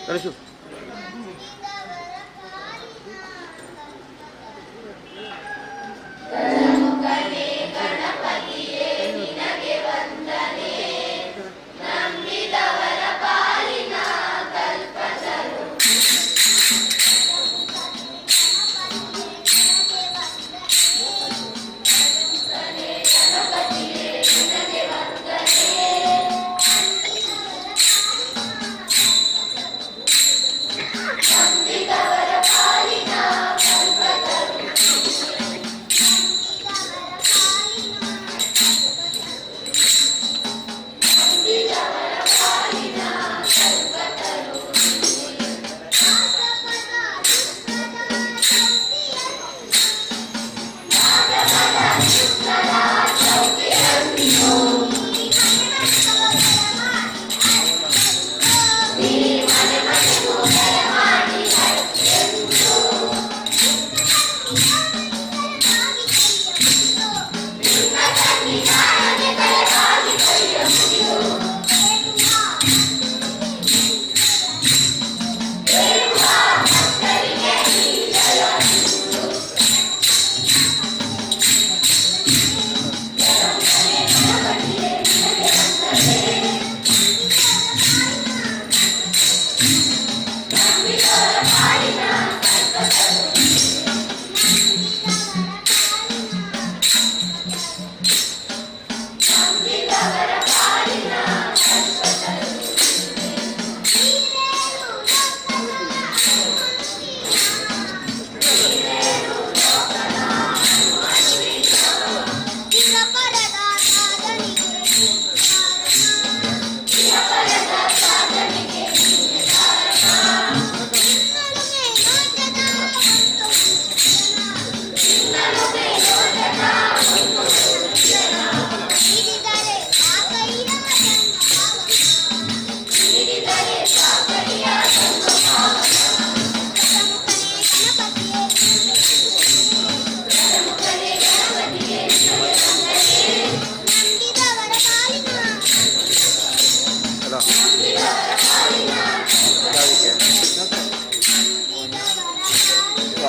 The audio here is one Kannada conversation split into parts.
ಕಳಿಸು.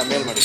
ಮೇಲ್ ಮಾಡಿ.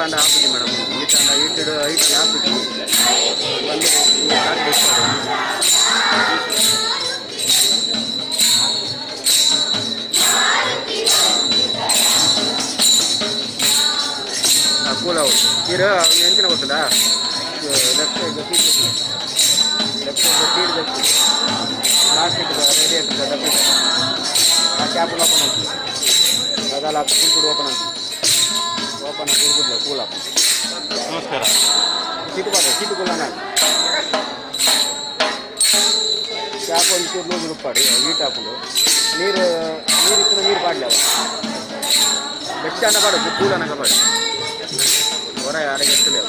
ಅಂಡ ಹಾಕಿ ಮೇಡಮ್ ಈಟ ಅಂಡ ಈಟು ಐಟನ್ನು ಹಾಕಿ ಬಂದು కూల్ అవుట్ మీరు ఎంచిన పోతుందా లెఫ్ట్ సైడ్ సీట్ తెచ్చు ప్లాస్టిక్ రేడియేటర్ కదా ఆ క్యాప్ ఓపెన్ అవుతుంది అదాల ಕುಂಟುಡು ಓಪನ್ ಅಂತ ಓಪನ್ ಕುಡ್ಬಿಡ್ಲ ಕೂಲ್ ಆಪ ನಮಸ್ಕಾರ ಸೀಟು ಕೂಲ ಕ್ಯಾಪ್ ಒಂಚೂರು ಲೂಸ್ ರುಪ್ಪಾಡಿ ಹೀಟ್ ಹಾಕೊಂಡು ನೀರು ಇತ್ತು ನೀರು ಪಾಡಲಿ ಅವ ಬೆಚ್ಚ ಅನ್ನ ಪಾಡು ಕೂಲ್ ಅನ್ನಕ ಪಾಡು ಹೊರ ಯಾರಿಗೆ ಎತ್ತಲೇ ಅವ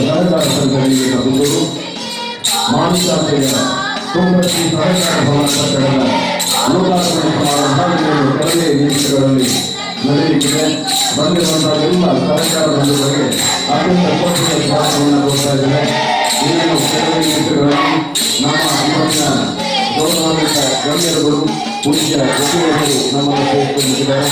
ಸಹಕಾರ ಸಂಘಟನೆಗೆ ಕರೆದು ಮಾನಸಾಂತೆಯ ತೊಂಬತ್ತಿ ಸಹಕಾರ ಭವನ ಕಟ್ಟಡದ ಲೋಕಾರ್ಪಣೆ ಸಮಾರಂಭ ಕೆಲವೇ ನಿಮಿಷಗಳಲ್ಲಿ ನಡೆಯಲಿದೆ. ಬಂದಿರುವಂತಹ ಎಲ್ಲ ಸಹಕಾರ ಬಂಧುಗಳಿಗೆ ಅತ್ಯಂತ ಕೋಟಿಯ ಸ್ವಾಗತವನ್ನು ಕೊಡ್ತಾ ಇದ್ದೇನೆ. ಇನ್ನೇನು ಕೆಲವೇ ನಿಮಿಷಗಳಲ್ಲಿ ನಮ್ಮ ಇವತ್ತಿನ ಗೌರವಾನ್ವಿತ ಗಣ್ಯರುಗಳು ಪೂಜ್ಯ ವಕೀಲರು ನಮ್ಮನ್ನು ಸೇರಿಕೊಂಡಿದ್ದಾರೆ.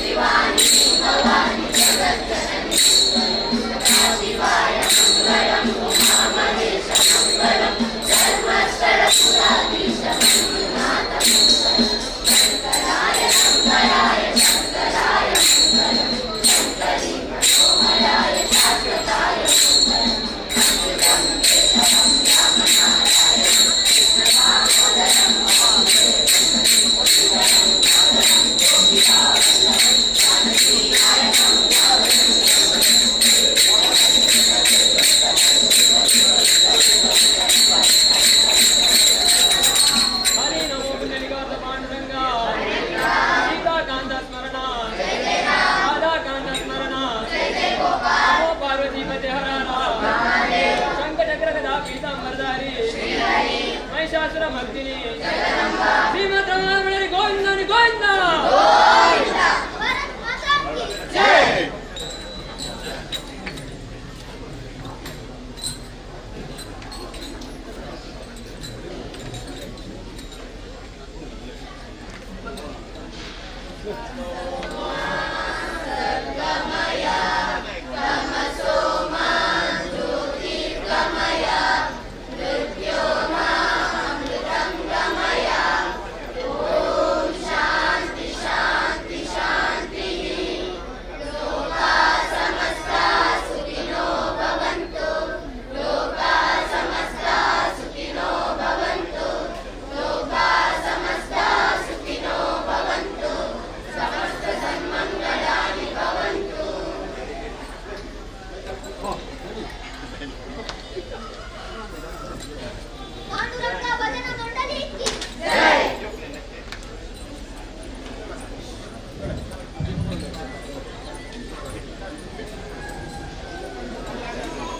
शिवाय मंगलम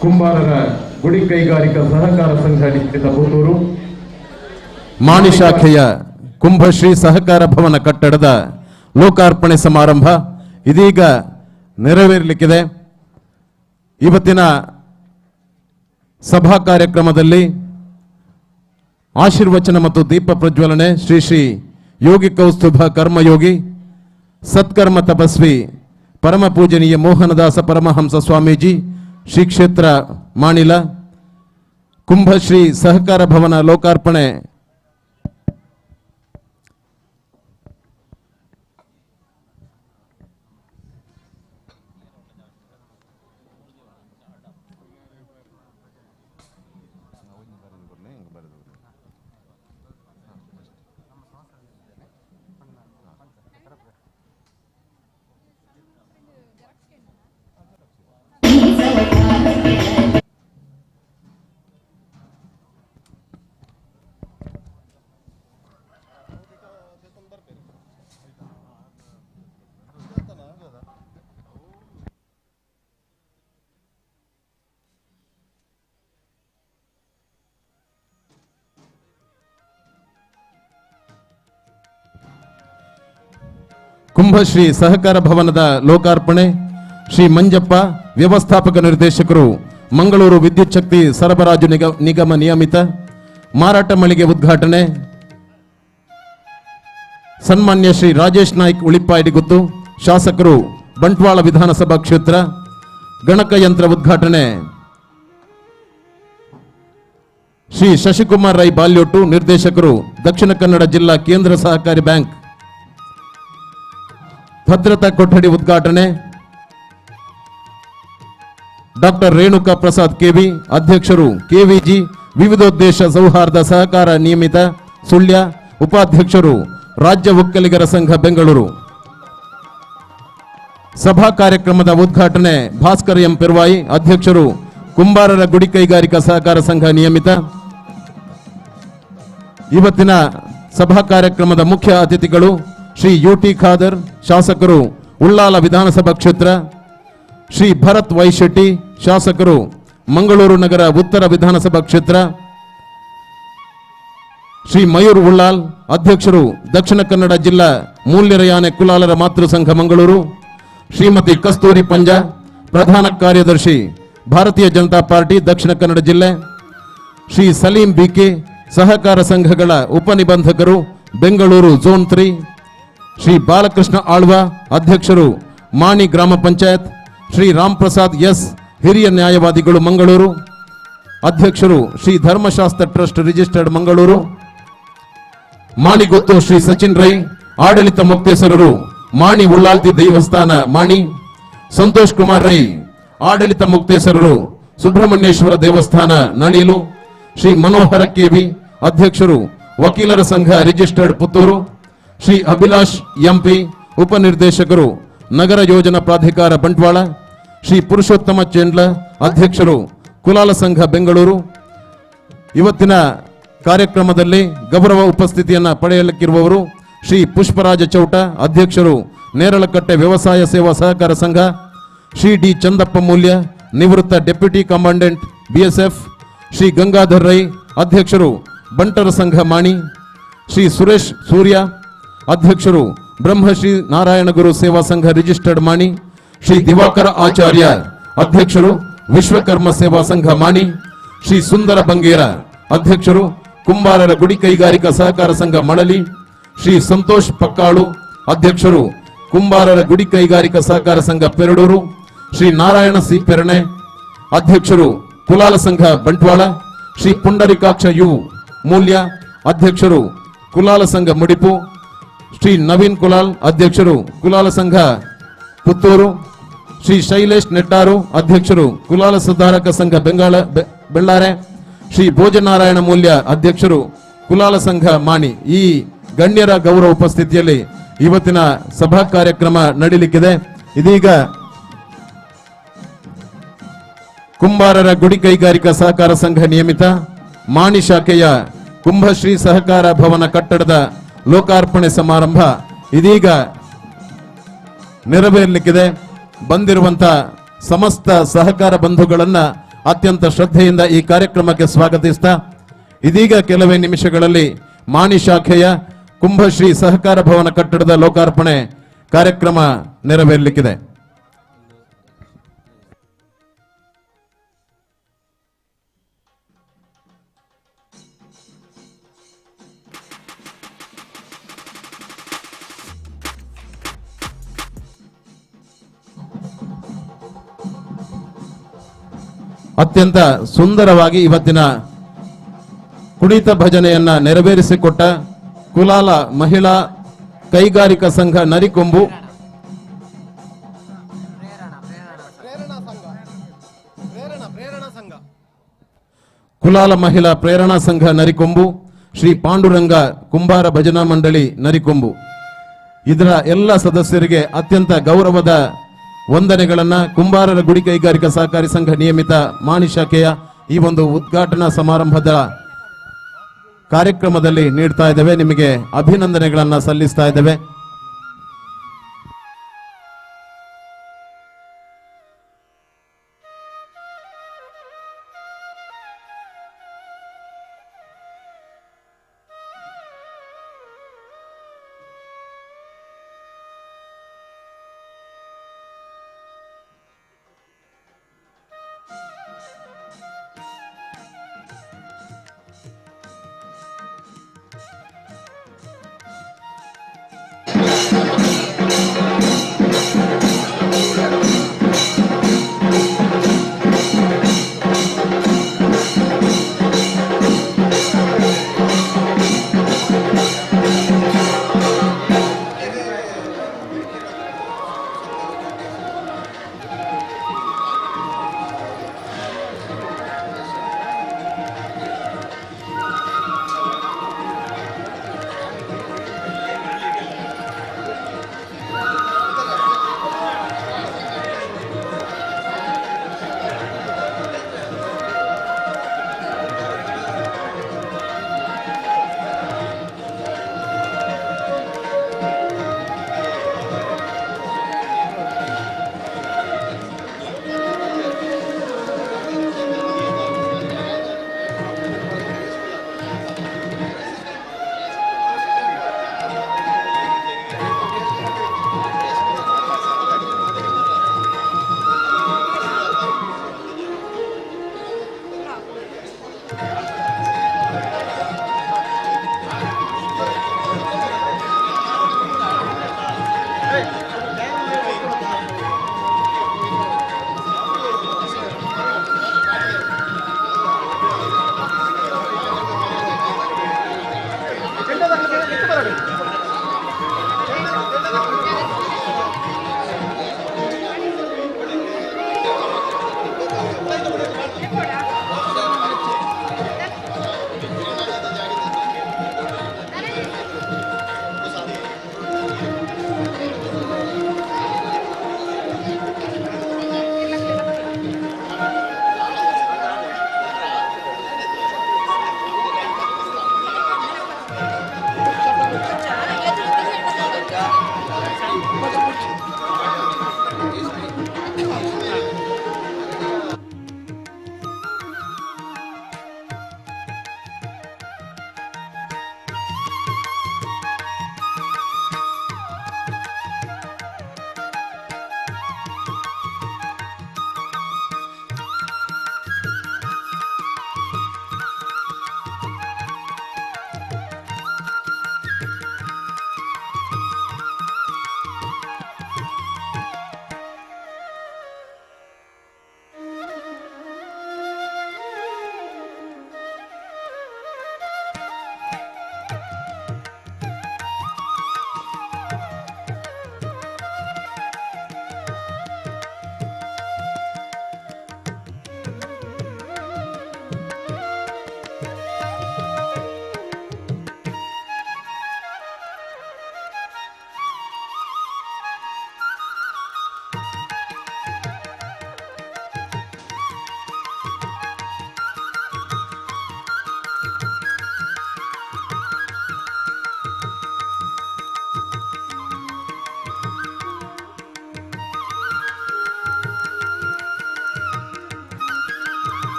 ಕುಂಬಾರರ ಗುಡಿ ಕೈಗಾರಿಕಾ ಸಹಕಾರ ಸಂಘ ನಿಶ್ಚಿತ ಪುತ್ತೂರು ಮಾಣಿ ಶಾಖೆಯ ಕುಂಭಶ್ರೀ ಸಹಕಾರ ಭವನ ಕಟ್ಟಡದ ಲೋಕಾರ್ಪಣೆ ಸಮಾರಂಭ ಇದೀಗ ನೆರವೇರಲಿಕ್ಕಿದೆ. ಇವತ್ತಿನ ಸಭಾ ಕಾರ್ಯಕ್ರಮದಲ್ಲಿ ಆಶೀರ್ವಚನ ಮತ್ತು ದೀಪ ಪ್ರಜ್ವಲನೆ ಶ್ರೀ ಶ್ರೀ ಯೋಗಿ ಕೌಸ್ತುಭ ಕರ್ಮಯೋಗಿ ಸತ್ಕರ್ಮ ತಪಸ್ವಿ ಪರಮ ಪೂಜನೀಯ ಮೋಹನದಾಸ ಪರಮಹಂಸ ಸ್ವಾಮೀಜಿ ಶ್ರೀ ಕ್ಷೇತ್ರ ಮಾಣಿಲ ಕುಂಭಶ್ರೀ ಸಹಕಾರ ಭವನ ಲೋಕಾರ್ಪಣೆ ಕುಂಭಶ್ರೀ ಸಹಕಾರ ಭವನದ ಲೋಕಾರ್ಪಣೆ ಶ್ರೀ ಮಂಜಪ್ಪ ವ್ಯವಸ್ಥಾಪಕ ನಿರ್ದೇಶಕರು ಮಂಗಳೂರು ವಿದ್ಯುತ್ ಶಕ್ತಿ ಸರಬರಾಜು ನಿಗಮ ನಿಯಮಿತ ಮಾರಾಟ ಮಳಿಗೆ ಉದ್ಘಾಟನೆ ಸನ್ಮಾನ್ಯ ಶ್ರೀ ರಾಜೇಶ್ ನಾಯ್ಕ್ ಉಳಿಪ್ಪಾಯಡಿಗುತ್ತು ಶಾಸಕರು ಬಂಟ್ವಾಳ ವಿಧಾನಸಭಾ ಕ್ಷೇತ್ರ ಗಣಕಯಂತ್ರ ಉದ್ಘಾಟನೆ ಶ್ರೀ ಶಶಿಕುಮಾರ್ ರೈ ಬಾಲ್ಯೋಟು ನಿರ್ದೇಶಕರು ದಕ್ಷಿಣ ಕನ್ನಡ ಜಿಲ್ಲಾ ಕೇಂದ್ರ ಸಹಕಾರಿ ಬ್ಯಾಂಕ್ ಭದ್ರತಾ ಕೊಠಡಿ ಉದ್ಘಾಟನೆ ಡಾಕ್ಟರ್ ರೇಣುಕಾ ಪ್ರಸಾದ್ ಕೆವಿ ಅಧ್ಯಕ್ಷರು ಕೆವಿಜಿ ವಿವಿಧೋದ್ದೇಶ ಸೌಹಾರ್ದ ಸಹಕಾರ ನಿಯಮಿತ ಸುಳ್ಯ ಉಪಾಧ್ಯಕ್ಷರು ರಾಜ್ಯ ಒಕ್ಕಲಿಗರ ಸಂಘ ಬೆಂಗಳೂರು. ಸಭಾ ಕಾರ್ಯಕ್ರಮದ ಉದ್ಘಾಟನೆ ಭಾಸ್ಕರ್ ಎಂ ಪೆರ್ವಾಯಿ ಅಧ್ಯಕ್ಷರು ಕುಂಬಾರರ ಗುಡಿ ಕೈಗಾರಿಕಾ ಸಹಕಾರ ಸಂಘ ನಿಯಮಿತ. ಇವತ್ತಿನ ಸಭಾ ಕಾರ್ಯಕ್ರಮದ ಮುಖ್ಯ ಅತಿಥಿಗಳು ಶ್ರೀ ಯುಟಿ ಖಾದರ್ ಶಾಸಕರು ಉಳ್ಳಾಲ ವಿಧಾನಸಭಾ ಕ್ಷೇತ್ರ, ಶ್ರೀ ಭರತ್ ವೈ ಶೆಟ್ಟಿ ಶಾಸಕರು ಮಂಗಳೂರು ನಗರ ಉತ್ತರ ವಿಧಾನಸಭಾ ಕ್ಷೇತ್ರ, ಶ್ರೀ ಮಯೂರ್ ಉಳ್ಳಾಲ್ ಅಧ್ಯಕ್ಷರು ದಕ್ಷಿಣ ಕನ್ನಡ ಜಿಲ್ಲಾ ಮೂಲ್ಯರಯಾನೆ ಕುಲಾಲರ ಮಾತೃ ಸಂಘ ಮಂಗಳೂರು, ಶ್ರೀಮತಿ ಕಸ್ತೂರಿ ಪಂಜ ಪ್ರಧಾನ ಕಾರ್ಯದರ್ಶಿ ಭಾರತೀಯ ಜನತಾ ಪಾರ್ಟಿ ದಕ್ಷಿಣ ಕನ್ನಡ ಜಿಲ್ಲೆ, ಶ್ರೀ ಸಲೀಂ ಬಿಕೆ ಸಹಕಾರ ಸಂಘಗಳ ಉಪನಿಬಂಧಕರು ಬೆಂಗಳೂರು ಝೋನ್ 3, ಶ್ರೀ ಬಾಲಕೃಷ್ಣ ಆಳ್ವ ಅಧ್ಯಕ್ಷರು ಮಾಣಿ ಗ್ರಾಮ ಪಂಚಾಯತ್, ಶ್ರೀ ರಾಮ್ ಪ್ರಸಾದ್ ಎಸ್ ಹಿರಿಯ ನ್ಯಾಯವಾದಿಗಳು ಮಂಗಳೂರು ಅಧ್ಯಕ್ಷರು ಶ್ರೀ ಧರ್ಮಶಾಸ್ತ್ರ ಟ್ರಸ್ಟ್ ರಿಜಿಸ್ಟರ್ಡ್ ಮಂಗಳೂರು, ಮಾಣಿಗೊತ್ತು ಶ್ರೀ ಸಚಿನ್ ರೈ ಆಡಳಿತ ಮುಕ್ತೇಸರರು ಮಾಣಿ ಉಳ್ಳಾಲ್ತಿ ದೇವಸ್ಥಾನ ಮಾಣಿ, ಸಂತೋಷ್ ಕುಮಾರ್ ರೈ ಆಡಳಿತ ಮುಕ್ತೇಸರರು ಸುಬ್ರಹ್ಮಣ್ಯೇಶ್ವರ ದೇವಸ್ಥಾನ ನಳೀಲು, ಶ್ರೀ ಮನೋಹರ ಕೆವಿ ಅಧ್ಯಕ್ಷರು ವಕೀಲರ ಸಂಘ ರಿಜಿಸ್ಟರ್ಡ್ ಪುತ್ತೂರು, ಶ್ರೀ ಅಭಿಲಾಷ್ ಎಂಪಿ ಉಪನಿರ್ದೇಶಕರು ನಗರ ಯೋಜನಾ ಪ್ರಾಧಿಕಾರ ಬಂಟ್ವಾಳ, ಶ್ರೀ ಪುರುಷೋತ್ತಮ ಚೇಂಡ್ಲ ಅಧ್ಯಕ್ಷರು ಕುಲಾಲ ಸಂಘ ಬೆಂಗಳೂರು. ಇವತ್ತಿನ ಕಾರ್ಯಕ್ರಮದಲ್ಲಿ ಗೌರವ ಉಪಸ್ಥಿತಿಯನ್ನ ಪಡೆಯಲಿಕ್ಕಿರುವವರು ಶ್ರೀ ಪುಷ್ಪರಾಜ ಚೌಟ ಅಧ್ಯಕ್ಷರು ನೇರಳಕಟ್ಟೆ ವ್ಯವಸಾಯ ಸೇವಾ ಸಹಕಾರ ಸಂಘ, ಶ್ರೀ ಡಿ ಚಂದಪ್ಪ ಮೂಲ್ಯ ನಿವೃತ್ತ deputy commandant BSF, Shri Gangadhar Rai ಅಧ್ಯಕ್ಷರು ಬಂಟರ ಸಂಘ ಮಾಣಿ, ಶ್ರೀ ಸುರೇಶ್ ಸೂರ್ಯ ಅಧ್ಯಕ್ಷರು ಬ್ರಹ್ಮಶ್ರೀ ನಾರಾಯಣಗುರು ಸೇವಾ ಸಂಘ ರಿಜಿಸ್ಟರ್ಡ್ ಮಾಣಿ, ಶ್ರೀ ದಿವಾಕರ ಆಚಾರ್ಯ ಅಧ್ಯಕ್ಷರು ವಿಶ್ವಕರ್ಮ ಸೇವಾ ಸಂಘ ಮಾಣಿ, ಶ್ರೀ ಸುಂದರ ಬಂಗೇರ ಅಧ್ಯಕ್ಷರು ಕುಂಬಾರರ ಗುಡಿ ಕೈಗಾರಿಕಾ ಸಹಕಾರ ಸಂಘ ಮಳಲಿ, ಶ್ರೀ ಸಂತೋಷ್ ಪಕ್ಕಾಳು ಅಧ್ಯಕ್ಷರು ಕುಂಬಾರರ ಗುಡಿ ಕೈಗಾರಿಕಾ ಸಹಕಾರ ಸಂಘ ಪೆರಡೂರು, ಶ್ರೀ ನಾರಾಯಣ ಸಿ ಪೆರಣೆ ಅಧ್ಯಕ್ಷರು ಕುಲಾಲ ಸಂಘ ಬಂಟ್ವಾಳ, ಶ್ರೀ ಪುಂಡರಿಕಾಕ್ಷ ಯು ಮೂಲ್ಯ ಅಧ್ಯಕ್ಷರು ಕುಲಾಲ ಸಂಘ ಮುಡಿಪು, ಶ್ರೀ ನವೀನ್ ಕುಲಾಲ್ ಅಧ್ಯಕ್ಷರು ಕುಲಾಲ ಸಂಘ ಪುತ್ತೂರು, ಶ್ರೀ ಶೈಲೇಶ್ ನೆಟ್ಟಾರು ಅಧ್ಯಕ್ಷರು ಕುಲಾಲ ಸುಧಾರಕ ಸಂಘ ಬೆಳ್ಳಾರೆ, ಶ್ರೀ ಭೋಜನಾರಾಯಣ ಮೂಲ್ಯ ಅಧ್ಯಕ್ಷರು ಕುಲಾಲ ಸಂಘ ಮಾಣಿ. ಈ ಗಣ್ಯರ ಗೌರವ ಉಪಸ್ಥಿತಿಯಲ್ಲಿ ಇವತ್ತಿನ ಸಭಾ ಕಾರ್ಯಕ್ರಮ ನಡೀಲಿಕ್ಕಿದೆ. ಇದೀಗ ಕುಂಬಾರರ ಗುಡಿ ಕೈಗಾರಿಕಾ ಸಹಕಾರ ಸಂಘ ನಿಯಮಿತ ಮಾಣಿ ಶಾಖೆಯ ಕುಂಭಶ್ರೀ ಸಹಕಾರ ಭವನ ಕಟ್ಟಡದ ಲೋಕಾರ್ಪಣೆ ಸಮಾರಂಭ ಇದೀಗ ನೆರವೇರಲಿಕ್ಕಿದೆ. ಬಂದಿರುವಂತ ಸಮಸ್ತ ಸಹಕಾರ ಬಂಧುಗಳನ್ನ ಅತ್ಯಂತ ಶ್ರದ್ಧೆಯಿಂದ ಈ ಕಾರ್ಯಕ್ರಮಕ್ಕೆ ಸ್ವಾಗತಿಸ್ತಾ ಇದೀಗ ಕೆಲವೇ ನಿಮಿಷಗಳಲ್ಲಿ ಮಾಣಿ ಶಾಖೆಯ ಕುಂಭಶ್ರೀ ಸಹಕಾರ ಭವನ ಕಟ್ಟಡದ ಲೋಕಾರ್ಪಣೆ ಕಾರ್ಯಕ್ರಮ ನೆರವೇರಲಿಕ್ಕಿದೆ. ಅತ್ಯಂತ ಸುಂದರವಾಗಿ ಇವತ್ತಿನ ಕುಣಿತ ಭಜನೆಯನ್ನ ನೆರವೇರಿಸಿಕೊಟ್ಟ ಕುಲಾಲ ಮಹಿಳಾ ಕೈಗಾರಿಕಾ ಸಂಘ ನರಿಕೊಂಬು, ಕುಲಾಲ ಮಹಿಳಾ ಪ್ರೇರಣಾ ಸಂಘ ನರಿಕೊಂಬು, ಶ್ರೀ ಪಾಂಡುರಂಗ ಕುಂಬಾರ ಭಜನಾ ಮಂಡಳಿ ನರಿಕೊಂಬು ಇದರ ಎಲ್ಲ ಸದಸ್ಯರಿಗೆ ಅತ್ಯಂತ ಗೌರವದ ವಂದನೆಗಳನ್ನ ಕುಂಬಾರರ ಗುಡಿ ಕೈಗಾರಿಕಾ ಸಹಕಾರಿ ಸಂಘ ನಿಯಮಿತ ಮಾಣಿ ಶಾಖೆಯ ಈ ಒಂದು ಉದ್ಘಾಟನಾ ಸಮಾರಂಭದ ಕಾರ್ಯಕ್ರಮದಲ್ಲಿ ನೀಡ್ತಾ ಇದ್ದೇವೆ. ನಿಮಗೆ ಅಭಿನಂದನೆಗಳನ್ನ ಸಲ್ಲಿಸ್ತಾ ಇದ್ದೇವೆ.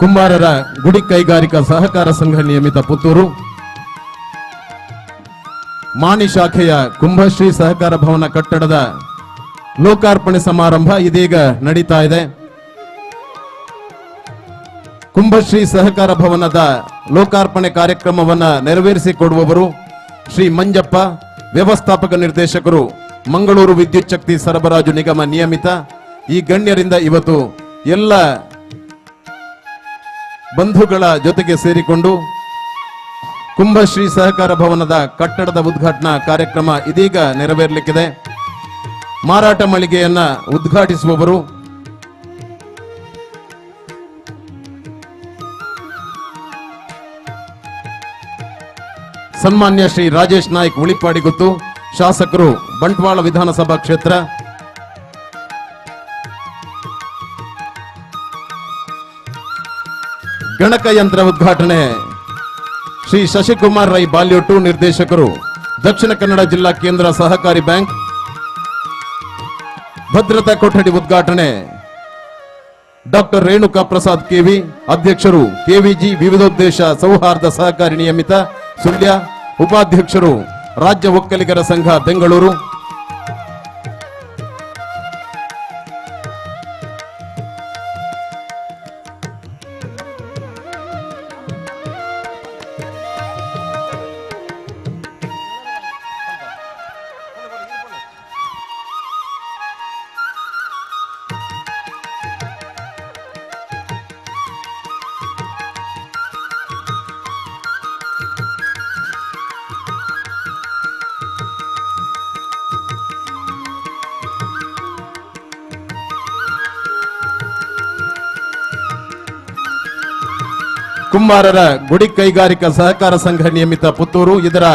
ಕುಂಬಾರರ ಗುಡಿ ಕೈಗಾರಿಕಾ ಸಹಕಾರ ಸಂಘ ನಿಯಮಿತ ಪುತ್ತೂರು, ಮಾಣಿ ಶಾಖೆಯ ಕುಂಭಶ್ರೀ ಸಹಕಾರ ಭವನ ಕಟ್ಟಡದ ಲೋಕಾರ್ಪಣೆ ಸಮಾರಂಭ ಇದೀಗ ನಡೀತಾ ಇದೆ. ಕುಂಭಶ್ರೀ ಸಹಕಾರ ಭವನದ ಲೋಕಾರ್ಪಣೆ ಕಾರ್ಯಕ್ರಮವನ್ನು ನೆರವೇರಿಸಿಕೊಡುವವರು ಶ್ರೀ ಮಂಜಪ್ಪ, ವ್ಯವಸ್ಥಾಪಕ ನಿರ್ದೇಶಕರು, ಮಂಗಳೂರು ವಿದ್ಯುತ್ ಶಕ್ತಿ ಸರಬರಾಜು ನಿಗಮ ನಿಯಮಿತ. ಈ ಗಣ್ಯರಿಂದ ಇವತ್ತು ಎಲ್ಲ ಬಂಧುಗಳ ಜೊತೆಗೆ ಸೇರಿಕೊಂಡು ಕುಂಭಶ್ರೀ ಸಹಕಾರ ಭವನದ ಕಟ್ಟಡದ ಉದ್ಘಾಟನಾ ಕಾರ್ಯಕ್ರಮ ಇದೀಗ ನೆರವೇರಲಿಕ್ಕಿದೆ. ಮಾರಾಟ ಮಳಿಗೆಯನ್ನ ಉದ್ಘಾಟಿಸುವವರು ಸನ್ಮಾನ್ಯ ಶ್ರೀ ರಾಜೇಶ್ ನಾಯ್ಕ್ ಉಳಿಪಾಡಿಗುತ್ತು, ಶಾಸಕರು, ಬಂಟ್ವಾಳ ವಿಧಾನಸಭಾ ಕ್ಷೇತ್ರ. ಗಣಕಯಂತ್ರ ಉದ್ಘಾಟನೆ ಶ್ರೀ ಶಶಿಕುಮಾರ್ ರೈ ಬಾಲ್ಯೋಟು, ನಿರ್ದೇಶಕರು, ದಕ್ಷಿಣ ಕನ್ನಡ ಜಿಲ್ಲಾ ಕೇಂದ್ರ ಸಹಕಾರಿ ಬ್ಯಾಂಕ್. ಭದ್ರತಾ ಕೊಠಡಿ ಉದ್ಘಾಟನೆ ಡಾಕ್ಟರ್ ರೇಣುಕಾ ಪ್ರಸಾದ್ ಕೆವಿ, ಅಧ್ಯಕ್ಷರು, ಕೆವಿಜಿ ವಿವಿಧೋದ್ದೇಶ ಸೌಹಾರ್ದ ಸಹಕಾರಿ ನಿಯಮಿತ, ಸುಳ್ಯ. ಉಪಾಧ್ಯಕ್ಷರು, ರಾಜ್ಯ ಒಕ್ಕಲಿಗರ ಸಂಘ, ಬೆಂಗಳೂರು. ಕುಂಬಾರರ ಗುಡಿ ಕೈಗಾರಿಕಾ ಸಹಕಾರ ಸಂಘ ನಿಯಮಿತ ಪುತ್ತೂರು, ಇದರ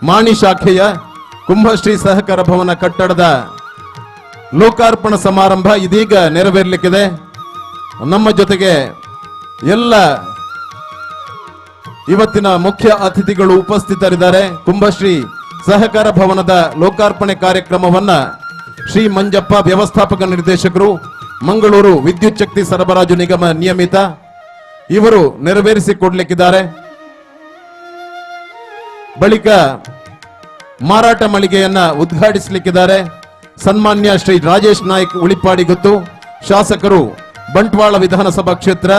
ಮಾಣಿ ಶಾಖೆಯ ಕುಂಭಶ್ರೀ ಸಹಕಾರ ಭವನ ಕಟ್ಟಡದ ಲೋಕಾರ್ಪಣಾ ಸಮಾರಂಭ ಇದೀಗ ನೆರವೇರಲಿಕ್ಕಿದೆ. ನಮ್ಮ ಜೊತೆಗೆ ಎಲ್ಲ ಇವತ್ತಿನ ಮುಖ್ಯ ಅತಿಥಿಗಳು ಉಪಸ್ಥಿತರಿದ್ದಾರೆ. ಕುಂಭಶ್ರೀ ಸಹಕಾರ ಭವನದ ಲೋಕಾರ್ಪಣೆ ಕಾರ್ಯಕ್ರಮವನ್ನ ಶ್ರೀ ಮಂಜಪ್ಪ, ವ್ಯವಸ್ಥಾಪಕ ನಿರ್ದೇಶಕರು, ಮಂಗಳೂರು ವಿದ್ಯುತ್ ಶಕ್ತಿ ಸರಬರಾಜು ನಿಗಮ ನಿಯಮಿತ, ಇವರು ನೆರವೇರಿಸಿಕೊಡ್ಲಿಕ್ಕಿದ್ದಾರೆ. ಬಳಿಕ ಮಾರಾಟ ಮಳಿಗೆಯನ್ನ ಉದ್ಘಾಟಿಸಲಿಕ್ಕಿದ್ದಾರೆ ಸನ್ಮಾನ್ಯ ಶ್ರೀ ರಾಜೇಶ್ ನಾಯ್ಕ್ ಉಳಿಪಾಡಿಗುತ್ತು, ಶಾಸಕರು, ಬಂಟ್ವಾಳ ವಿಧಾನಸಭಾ ಕ್ಷೇತ್ರ.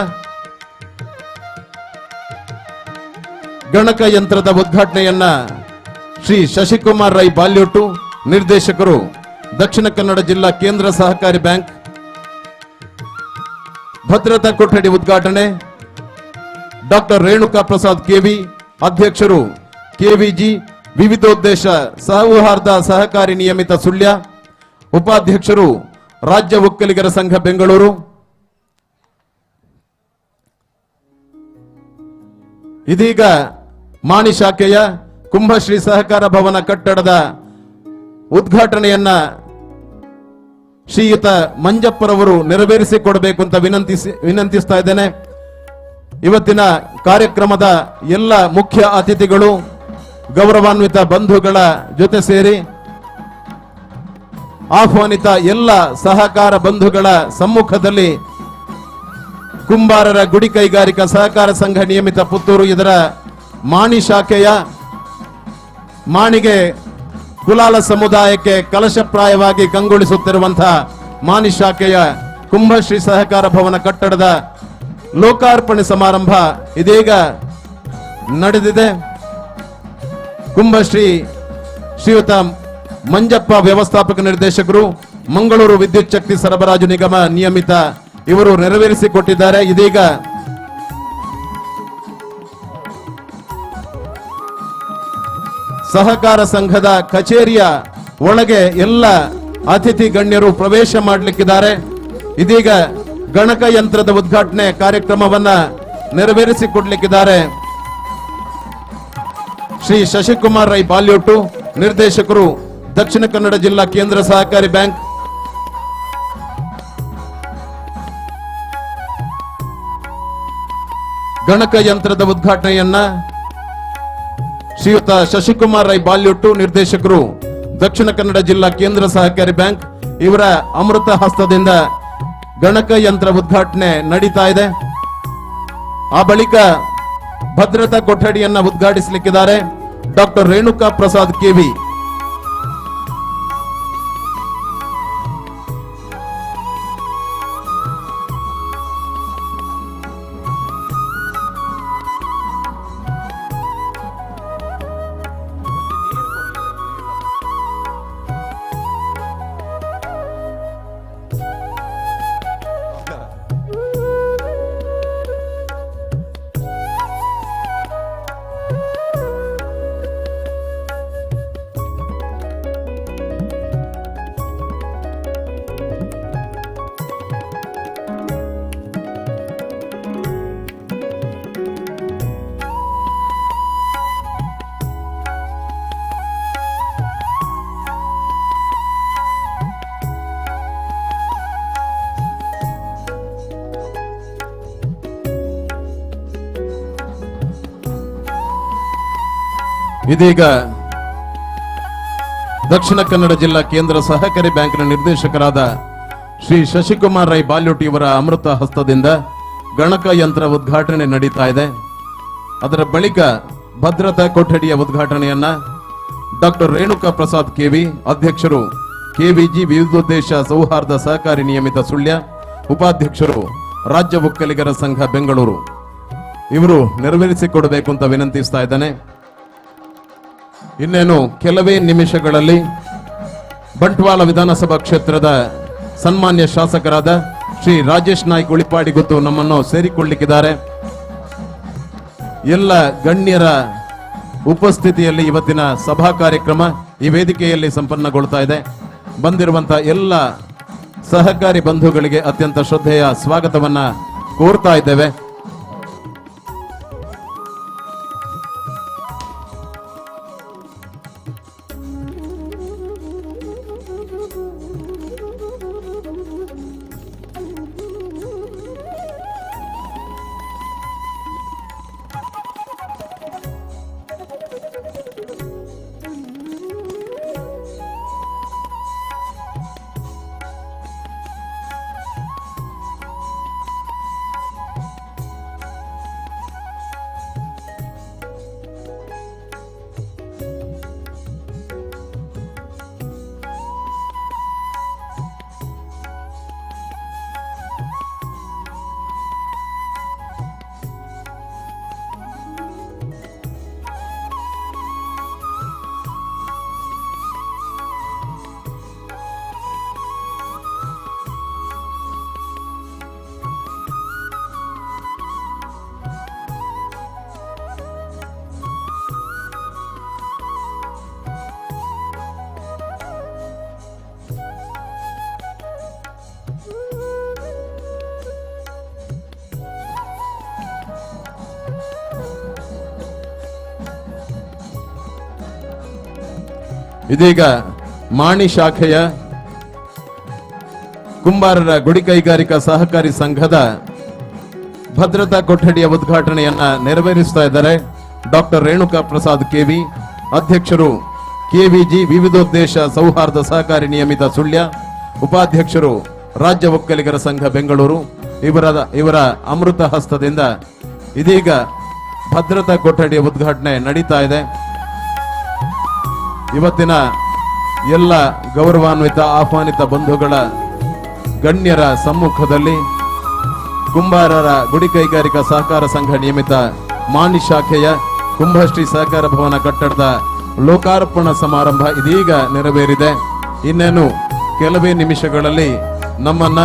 ಗಣಕಯಂತ್ರದ ಉದ್ಘಾಟನೆಯನ್ನ ಶ್ರೀ ಶಶಿಕುಮಾರ್ ರೈ ಬಾಲ್ಯೋಟು, ನಿರ್ದೇಶಕರು, ದಕ್ಷಿಣ ಕನ್ನಡ ಜಿಲ್ಲಾ ಕೇಂದ್ರ ಸಹಕಾರಿ ಬ್ಯಾಂಕ್. ಭದ್ರತಾ ಕೊಠಡಿ ಉದ್ಘಾಟನೆ ಡಾಕ್ಟರ್ ರೇಣುಕಾ ಪ್ರಸಾದ್ ಕೆವಿ, ಅಧ್ಯಕ್ಷರು, ಕೆವಿಜಿ ವಿವಿಧೋದ್ದೇಶ ಸೌಹಾರ್ದ ಸಹಕಾರಿ ನಿಯಮಿತ, ಸುಳ್ಯ. ಉಪಾಧ್ಯಕ್ಷರು, ರಾಜ್ಯ ಒಕ್ಕಲಿಗರ ಸಂಘ, ಬೆಂಗಳೂರು. ಇದೀಗ ಮಾಣಿ ಶಾಖೆಯ ಕುಂಭಶ್ರೀ ಸಹಕಾರ ಭವನ ಕಟ್ಟಡದ ಉದ್ಘಾಟನೆಯನ್ನ ಶ್ರೀಯುತ ಮಂಜಪ್ಪರವರು ನೆರವೇರಿಸಿಕೊಡಬೇಕು ಅಂತ ವಿನಂತಿಸ್ತಾ ಇದ್ದೇನೆ. ಇವತ್ತಿನ ಕಾರ್ಯಕ್ರಮದ ಎಲ್ಲ ಮುಖ್ಯ ಅತಿಥಿಗಳು ಗೌರವಾನ್ವಿತ ಬಂಧುಗಳ ಜೊತೆ ಸೇರಿ ಆಹ್ವಾನಿತ ಎಲ್ಲ ಸಹಕಾರ ಬಂಧುಗಳ ಸಮ್ಮುಖದಲ್ಲಿ ಕುಂಬಾರರ ಗುಡಿ ಕೈಗಾರಿಕಾ ಸಹಕಾರ ಸಂಘ ನಿಯಮಿತ ಪುತ್ತೂರು, ಇದರ ಮಾಣಿ ಶಾಖೆಯ ಮಾಣಿಗೆ ಕುಲಾಲ ಸಮುದಾಯಕ್ಕೆ ಕಲಶಪ್ರಾಯವಾಗಿ ಕಂಗೊಳಿಸುತ್ತಿರುವಂತಹ ಮಾಣಿ ಶಾಖೆಯ ಕುಂಭಶ್ರೀ ಸಹಕಾರ ಭವನ ಕಟ್ಟಡದ ಲೋಕಾರ್ಪಣೆ ಸಮಾರಂಭ ಇದೀಗ ನಡೆದಿದೆ. ಕುಂಭಶ್ರೀ ಶ್ರೀಯುತ ಮಂಜಪ್ಪ, ವ್ಯವಸ್ಥಾಪಕ ನಿರ್ದೇಶಕರು, ಮಂಗಳೂರು ವಿದ್ಯುತ್ ಶಕ್ತಿ ಸರಬರಾಜು ನಿಗಮ ನಿಯಮಿತ, ಇವರು ನೆರವೇರಿಸಿಕೊಟ್ಟಿದ್ದಾರೆ. ಇದೀಗ ಸಹಕಾರ ಸಂಘದ ಕಚೇರಿಯ ಒಳಗೆ ಎಲ್ಲ ಅತಿಥಿ ಗಣ್ಯರು ಪ್ರವೇಶ ಮಾಡಲಿಕ್ಕಿದ್ದಾರೆ. ಇದೀಗ ಗಣಕಯಂತ್ರದ ಉದ್ಘಾಟನೆ ಕಾರ್ಯಕ್ರಮವನ್ನ ನೆರವೇರಿಸಿಕೊಡ್ಲಿಕ್ಕಿದ್ದಾರೆ ಶ್ರೀ ಶಶಿಕುಮಾರ್ ರೈ ಬಾಲ್ಯೋಟು, ನಿರ್ದೇಶಕರು, ದಕ್ಷಿಣ ಕನ್ನಡ ಜಿಲ್ಲಾ ಕೇಂದ್ರ ಸಹಕಾರಿ ಬ್ಯಾಂಕ್. ಗಣಕಯಂತ್ರದ ಉದ್ಘಾಟನೆಯನ್ನ ಶ್ರೀಯುತ ಶಶಿಕುಮಾರ್ ರೈ ಬಾಲ್ಯೋಟು, ನಿರ್ದೇಶಕರು, ದಕ್ಷಿಣ ಕನ್ನಡ ಜಿಲ್ಲಾ ಕೇಂದ್ರ ಸಹಕಾರಿ ಬ್ಯಾಂಕ್, ಇವರ ಅಮೃತ ಹಸ್ತದಿಂದ ಗಣಕಯಂತ್ರ ಉದ್ಘಾಟನೆ ನಡೀತಾ ಇದೆ. ಆ ಬಳಿಕ ಭದ್ರತಾ ಕೊಠಡಿಯನ್ನ ಉದ್ಘಾಟಿಸಲಿಕ್ಕಿದ್ದಾರೆ ಡಾಕ್ಟರ್ ರೇಣುಕಾ ಪ್ರಸಾದ್ ಕೆವಿ. ಇದೀಗ ದಕ್ಷಿಣ ಕನ್ನಡ ಜಿಲ್ಲಾ ಕೇಂದ್ರ ಸಹಕಾರಿ ಬ್ಯಾಂಕಿನ ನಿರ್ದೇಶಕರಾದ ಶ್ರೀ ಶಶಿಕುಮಾರ್ ರೈ ಬಾಲ್ಯೋಟಿ ಇವರ ಅಮೃತ ಹಸ್ತದಿಂದ ಗಣಕ ಯಂತ್ರ ಉದ್ಘಾಟನೆ ನಡೀತಾ ಇದೆ. ಅದರ ಬಳಿಕ ಭದ್ರತಾ ಕೊಠಡಿಯ ಉದ್ಘಾಟನೆಯನ್ನ ಡಾಕ್ಟರ್ ರೇಣುಕಾ ಪ್ರಸಾದ್ ಕೆವಿ, ಅಧ್ಯಕ್ಷರು ಕೆವಿಜಿ ವಿವಿಧೋದ್ದೇಶ ಸೌಹಾರ್ದ ಸಹಕಾರಿ ನಿಯಮಿತ ಸುಳ್ಯ, ಉಪಾಧ್ಯಕ್ಷರು ರಾಜ್ಯ ಒಕ್ಕಲಿಗರ ಸಂಘ ಬೆಂಗಳೂರು ಇವರು ನೆರವೇರಿಸಿಕೊಡಬೇಕು ಅಂತ ವಿನಂತಿಸ್ತಾ ಇದ್ದಾನೆ. ಇನ್ನೇನು ಕೆಲವೇ ನಿಮಿಷಗಳಲ್ಲಿ ಬಂಟ್ವಾಳ ವಿಧಾನಸಭಾ ಕ್ಷೇತ್ರದ ಸನ್ಮಾನ್ಯ ಶಾಸಕರಾದ ಶ್ರೀ ರಾಜೇಶ್ ನಾಯ್ಕ್ ಉಳಿಪಾಡಿ ಗೊತ್ತು ನಮ್ಮನ್ನು ಸೇರಿಕೊಳ್ಳಿಕ್ಕಿದ್ದಾರೆ. ಎಲ್ಲ ಗಣ್ಯರ ಉಪಸ್ಥಿತಿಯಲ್ಲಿ ಇವತ್ತಿನ ಸಭಾ ಕಾರ್ಯಕ್ರಮ ಈ ವೇದಿಕೆಯಲ್ಲಿ ಸಂಪನ್ನಗೊಳ್ತಾ ಇದೆ. ಬಂದಿರುವಂತಹ ಎಲ್ಲ ಸಹಕಾರಿ ಬಂಧುಗಳಿಗೆ ಅತ್ಯಂತ ಶ್ರದ್ಧೆಯ ಸ್ವಾಗತವನ್ನ ಕೋರ್ತಾ ಇದ್ದೇವೆ. ಇದೀಗ ಮಾಣಿ ಶಾಖೆಯ ಕುಂಬಾರರ ಗುಡಿ ಕೈಗಾರಿಕಾ ಸಹಕಾರಿ ಸಂಘದ ಭದ್ರತಾ ಕೊಠಡಿಯ ಉದ್ಘಾಟನೆಯನ್ನ ನೆರವೇರಿಸ್ತಾ ಇದ್ದಾರೆ ಡಾಕ್ಟರ್ ರೇಣುಕಾ ಪ್ರಸಾದ್ ಕೆವಿ, ಅಧ್ಯಕ್ಷರು ಕೆವಿಜಿ ವಿವಿಧೋದ್ದೇಶ ಸೌಹಾರ್ದ ಸಹಕಾರಿ ನಿಯಮಿತ ಸುಳ್ಯ, ಉಪಾಧ್ಯಕ್ಷರು ರಾಜ್ಯ ಒಕ್ಕಲಿಗರ ಸಂಘ ಬೆಂಗಳೂರು ಇವರ ಅಮೃತ ಹಸ್ತದಿಂದ ಇದೀಗ ಭದ್ರತಾ ಕೊಠಡಿಯ ಉದ್ಘಾಟನೆ ನಡೀತಾ ಇದೆ. ಇವತ್ತಿನ ಎಲ್ಲ ಗೌರವಾನ್ವಿತ ಆಹ್ವಾನಿತ ಬಂಧುಗಳ ಗಣ್ಯರ ಸಮ್ಮುಖದಲ್ಲಿ ಕುಂಬಾರರ ಗುಡಿ ಕೈಗಾರಿಕಾ ಸಹಕಾರ ಸಂಘ ನಿಯಮಿತ ಮಾಣಿ ಶಾಖೆಯ ಕುಂಭಶ್ರೀ ಸಹಕಾರ ಭವನ ಕಟ್ಟಡದ ಲೋಕಾರ್ಪಣಾ ಸಮಾರಂಭ ಇದೀಗ ನೆರವೇರಿದೆ. ಇನ್ನೇನು ಕೆಲವೇ ನಿಮಿಷಗಳಲ್ಲಿ ನಮ್ಮನ್ನ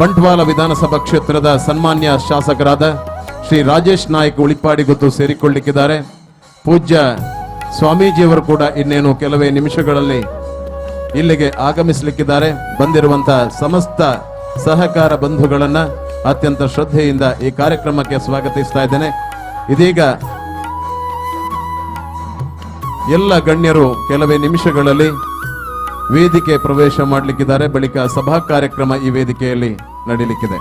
ಬಂಟ್ವಾಳ ವಿಧಾನಸಭಾ ಕ್ಷೇತ್ರದ ಸನ್ಮಾನ್ಯ ಶಾಸಕರಾದ ಶ್ರೀ ರಾಜೇಶ್ ನಾಯ್ಕ್ ಉಳಿಪಾಡಿ ಗೊತ್ತು ಸೇರಿಕೊಳ್ಳಿಕ್ಕಿದ್ದಾರೆ. ಪೂಜ್ಯ ಸ್ವಾಮೀಜಿಯವರು ಕೂಡ ಇನ್ನೇನು ಕೆಲವೇ ನಿಮಿಷಗಳಲ್ಲಿ ಇಲ್ಲಿಗೆ ಆಗಮಿಸಲಿಕ್ಕಿದ್ದಾರೆ. ಬಂದಿರುವಂತಹ ಸಮಸ್ತ ಸಹಕಾರ ಬಂಧುಗಳನ್ನ ಅತ್ಯಂತ ಶ್ರದ್ಧೆಯಿಂದ ಈ ಕಾರ್ಯಕ್ರಮಕ್ಕೆ ಸ್ವಾಗತಿಸ್ತಾ ಇದ್ದೇನೆ. ಇದೀಗ ಎಲ್ಲ ಗಣ್ಯರು ಕೆಲವೇ ನಿಮಿಷಗಳಲ್ಲಿ ವೇದಿಕೆ ಪ್ರವೇಶ ಮಾಡಲಿಕ್ಕಿದ್ದಾರೆ. ಬಳಿಕ ಸಭಾ ಕಾರ್ಯಕ್ರಮ ಈ ವೇದಿಕೆಯಲ್ಲಿ ನಡೀಲಿಕ್ಕಿದೆ.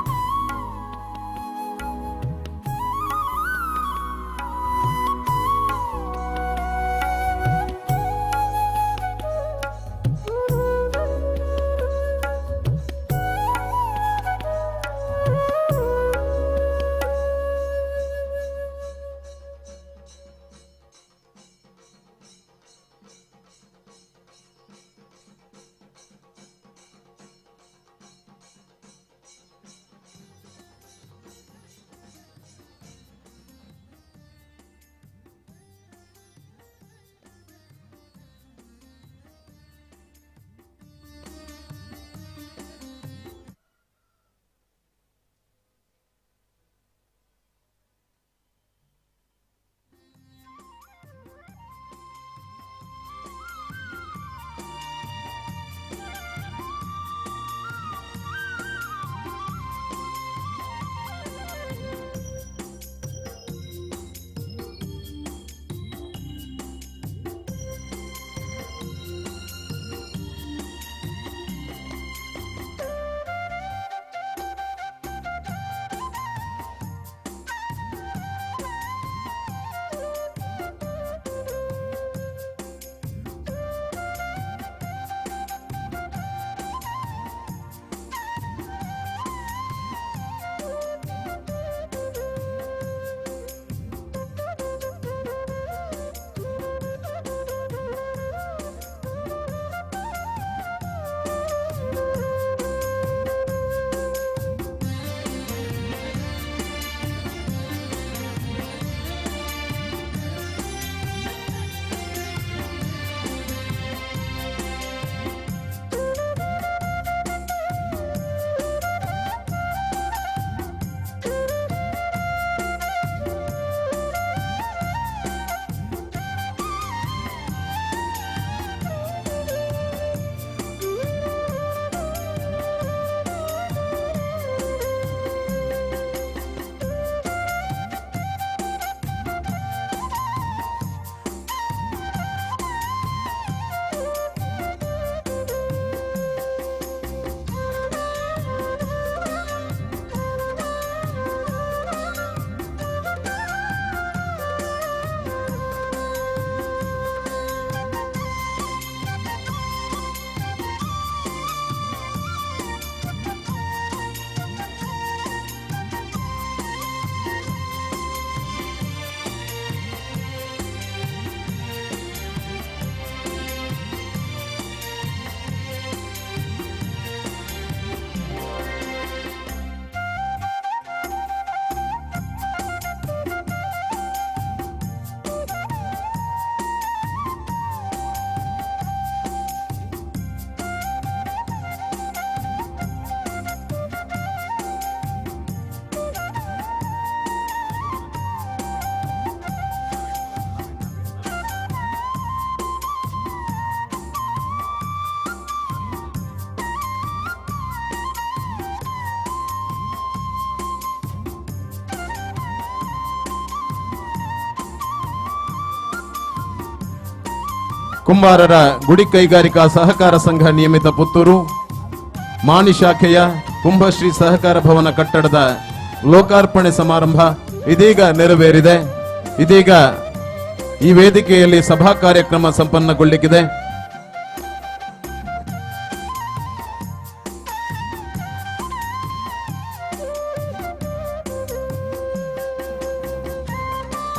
ಕುಂಬಾರರ ಗುಡಿ ಕೈಗಾರಿಕಾ ಸಹಕಾರ ಸಂಘ ನಿಯಮಿತ ಪುತ್ತೂರು ಮಾಣಿ ಶಾಖೆಯ ಕುಂಭಶ್ರೀ ಸಹಕಾರ ಭವನ ಕಟ್ಟಡದ ಲೋಕಾರ್ಪಣೆ ಸಮಾರಂಭ ಇದೀಗ ನೆರವೇರಿದೆ. ಇದೀಗ ಈ ವೇದಿಕೆಯಲ್ಲಿ ಸಭಾ ಕಾರ್ಯಕ್ರಮ ಸಂಪನ್ನಗೊಳ್ಳಿಕ್ಕಿದೆ.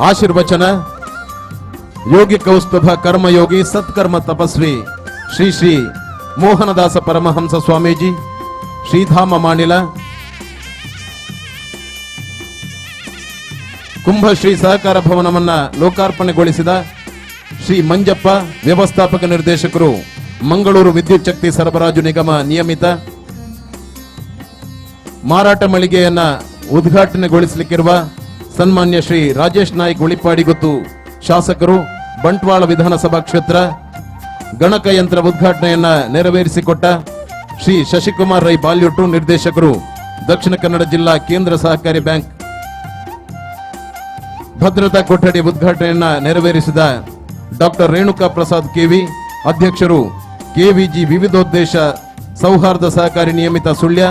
ಆಶೀರ್ವಚನ ಯೋಗಿ ಕೌಸ್ತುಭ ಕರ್ಮಯೋಗಿ ಸತ್ಕರ್ಮ ತಪಸ್ವಿ ಶ್ರೀ ಶ್ರೀ ಮೋಹನದಾಸ ಪರಮಹಂಸ ಸ್ವಾಮೀಜಿ ಶ್ರೀಧಾಮ ಮಾಣಿಲ ಕುಂಭಶ್ರೀ ಸಹಕಾರ ಭವನವನ್ನ ಲೋಕಾರ್ಪಣೆಗೊಳಿಸಿದ ಶ್ರೀ ಮಂಜಪ್ಪ ವ್ಯವಸ್ಥಾಪಕ ನಿರ್ದೇಶಕರು ಮಂಗಳೂರು ವಿದ್ಯುತ್ ಶಕ್ತಿ ಸರಬರಾಜು ನಿಗಮ ನಿಯಮಿತ ಮಾರಾಟ ಮಳಿಗೆಯನ್ನ ಉದ್ಘಾಟನೆಗೊಳಿಸಲಿಕ್ಕಿರುವ ಸನ್ಮಾನ್ಯ ಶ್ರೀ ರಾಜೇಶ್ ನಾಯ್ಕ್ ಉಳಿಪಾಡಿಗುತ್ತು ಶಾಸಕರು ಬಂಟ್ವಾಳ ವಿಧಾನಸಭಾ ಕ್ಷೇತ್ರ ಗಣಕಯಂತ್ರ ಉದ್ಘಾಟನೆಯನ್ನ ನೆರವೇರಿಸಿಕೊಟ್ಟ ಶ್ರೀ ಶಶಿಕುಮಾರ್ ರೈ ಬಾಲ್ಯೂಟು ನಿರ್ದೇಶಕರು ದಕ್ಷಿಣ ಕನ್ನಡ ಜಿಲ್ಲಾ ಕೇಂದ್ರ ಸಹಕಾರಿ ಬ್ಯಾಂಕ್ ಭದ್ರತಾ ಕೊಠಡಿ ಉದ್ಘಾಟನೆಯನ್ನ ನೆರವೇರಿಸಿದ ಡಾಕ್ಟರ್ ರೇಣುಕಾ ಪ್ರಸಾದ್ ಕೆವಿ ಅಧ್ಯಕ್ಷರು ಕೆವಿಜಿ ವಿವಿಧೋದ್ದೇಶ ಸೌಹಾರ್ದ ಸಹಕಾರಿ ನಿಯಮಿತ ಸುಳ್ಯ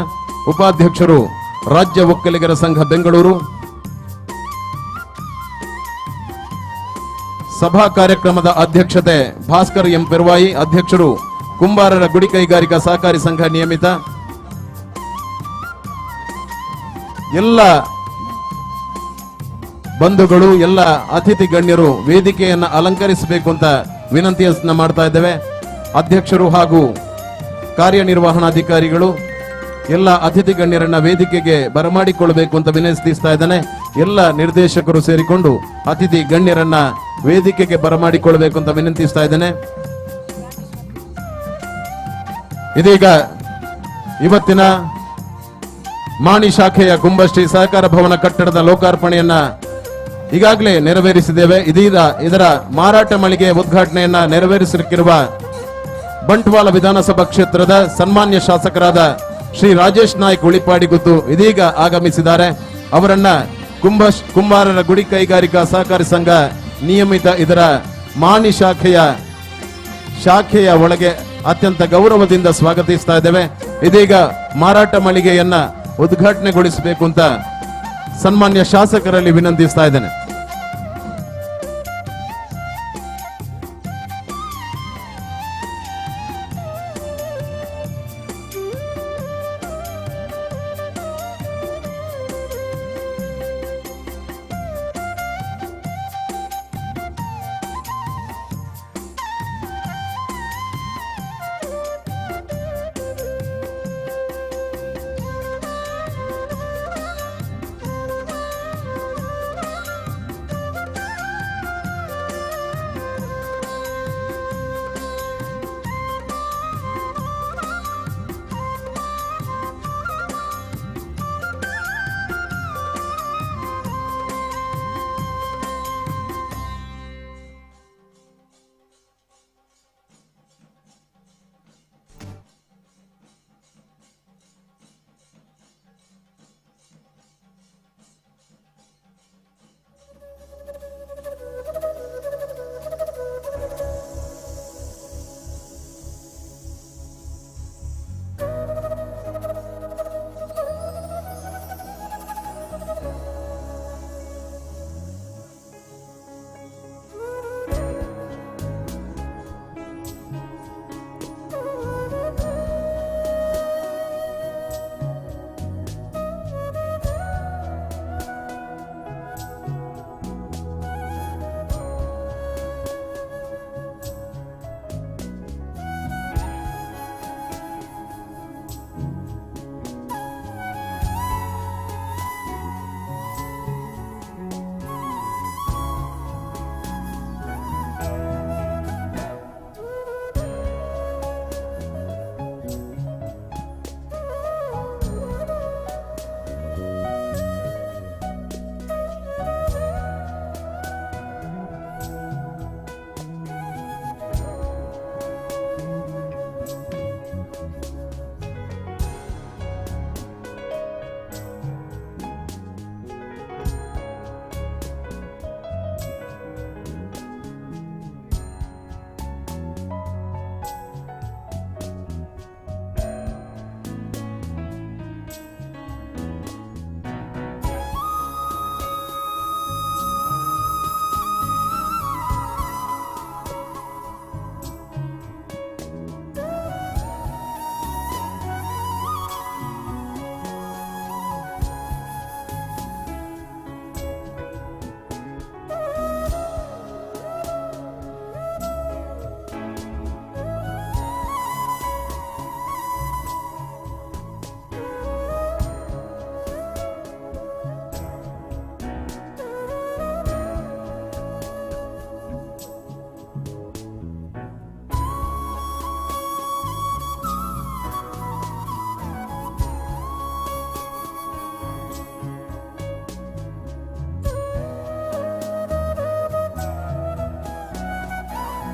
ಉಪಾಧ್ಯಕ್ಷರು ರಾಜ್ಯ ಒಕ್ಕಲಿಗರ ಸಂಘ ಬೆಂಗಳೂರು. ಸಭಾ ಕಾರ್ಯಕ್ರಮದ ಅಧ್ಯಕ್ಷತೆ ಭಾಸ್ಕರ್ ಎಂ ಪೆರ್ವಾಯಿ ಅಧ್ಯಕ್ಷರು ಕುಂಬಾರರ ಗುಡಿ ಕೈಗಾರಿಕಾ ಸಹಕಾರಿ ಸಂಘ ನಿಯಮಿತ. ಎಲ್ಲ ಬಂಧುಗಳು ಎಲ್ಲ ಅತಿಥಿ ಗಣ್ಯರು ವೇದಿಕೆಯನ್ನು ಅಲಂಕರಿಸಬೇಕು ಅಂತ ವಿನಂತಿಯನ್ನ ಮಾಡ್ತಾ ಇದ್ದೇವೆ. ಅಧ್ಯಕ್ಷರು ಹಾಗೂ ಕಾರ್ಯನಿರ್ವಹಣಾಧಿಕಾರಿಗಳು ಎಲ್ಲ ಅತಿಥಿ ಗಣ್ಯರನ್ನ ವೇದಿಕೆಗೆ ಬರಮಾಡಿಕೊಳ್ಳಬೇಕು ಅಂತ ವಿನಂತಿಸ್ತಾ ಇದ್ದೇನೆ. ಎಲ್ಲ ನಿರ್ದೇಶಕರು ಸೇರಿಕೊಂಡು ಅತಿಥಿ ಗಣ್ಯರನ್ನ ವೇದಿಕೆಗೆ ಬರಮಾಡಿಕೊಳ್ಳಬೇಕು ಅಂತ ವಿನಂತಿಸ್ತಾ ಇದ್ದೇನೆ. ಇದೀಗ ಇವತ್ತಿನ ಮಾಣಿ ಶಾಖೆಯ ಕುಂಭಶ್ರೀ ಸಹಕಾರ ಭವನ ಕಟ್ಟಡದ ಲೋಕಾರ್ಪಣೆಯನ್ನ ಈಗಾಗಲೇ ನೆರವೇರಿಸಿದ್ದೇವೆ. ಇದೀಗ ಇದರ ಮಾರಾಟ ಮಳಿಗೆ ಉದ್ಘಾಟನೆಯನ್ನ ನೆರವೇರಿಸಲಿಕ್ಕಿರುವ ಬಂಟ್ವಾಳ ವಿಧಾನಸಭಾ ಕ್ಷೇತ್ರದ ಸನ್ಮಾನ್ಯ ಶಾಸಕರಾದ ಶ್ರೀ ರಾಜೇಶ್ ನಾಯ್ಕ್ ಉಳಿಪಾಡಿಗುತ್ತು ಇದೀಗ ಆಗಮಿಸಿದ್ದಾರೆ. ಅವರನ್ನ ಕುಂಬಾರರ ಗುಡಿ ಕೈಗಾರಿಕಾ ಸಹಕಾರಿ ಸಂಘ ನಿಯಮಿತ ಇದರ ಮಾಣಿ ಶಾಖೆಯ ಒಳಗೆ ಅತ್ಯಂತ ಗೌರವದಿಂದ ಸ್ವಾಗತಿಸ್ತಾ ಇದ್ದೇವೆ. ಇದೀಗ ಮಾರಾಟ ಮಳಿಗೆಯನ್ನ ಉದ್ಘಾಟನೆಗೊಳಿಸಬೇಕು ಅಂತ ಸನ್ಮಾನ್ಯ ಶಾಸಕರಲ್ಲಿ ವಿನಂತಿಸ್ತಾ ಇದ್ದೇನೆ.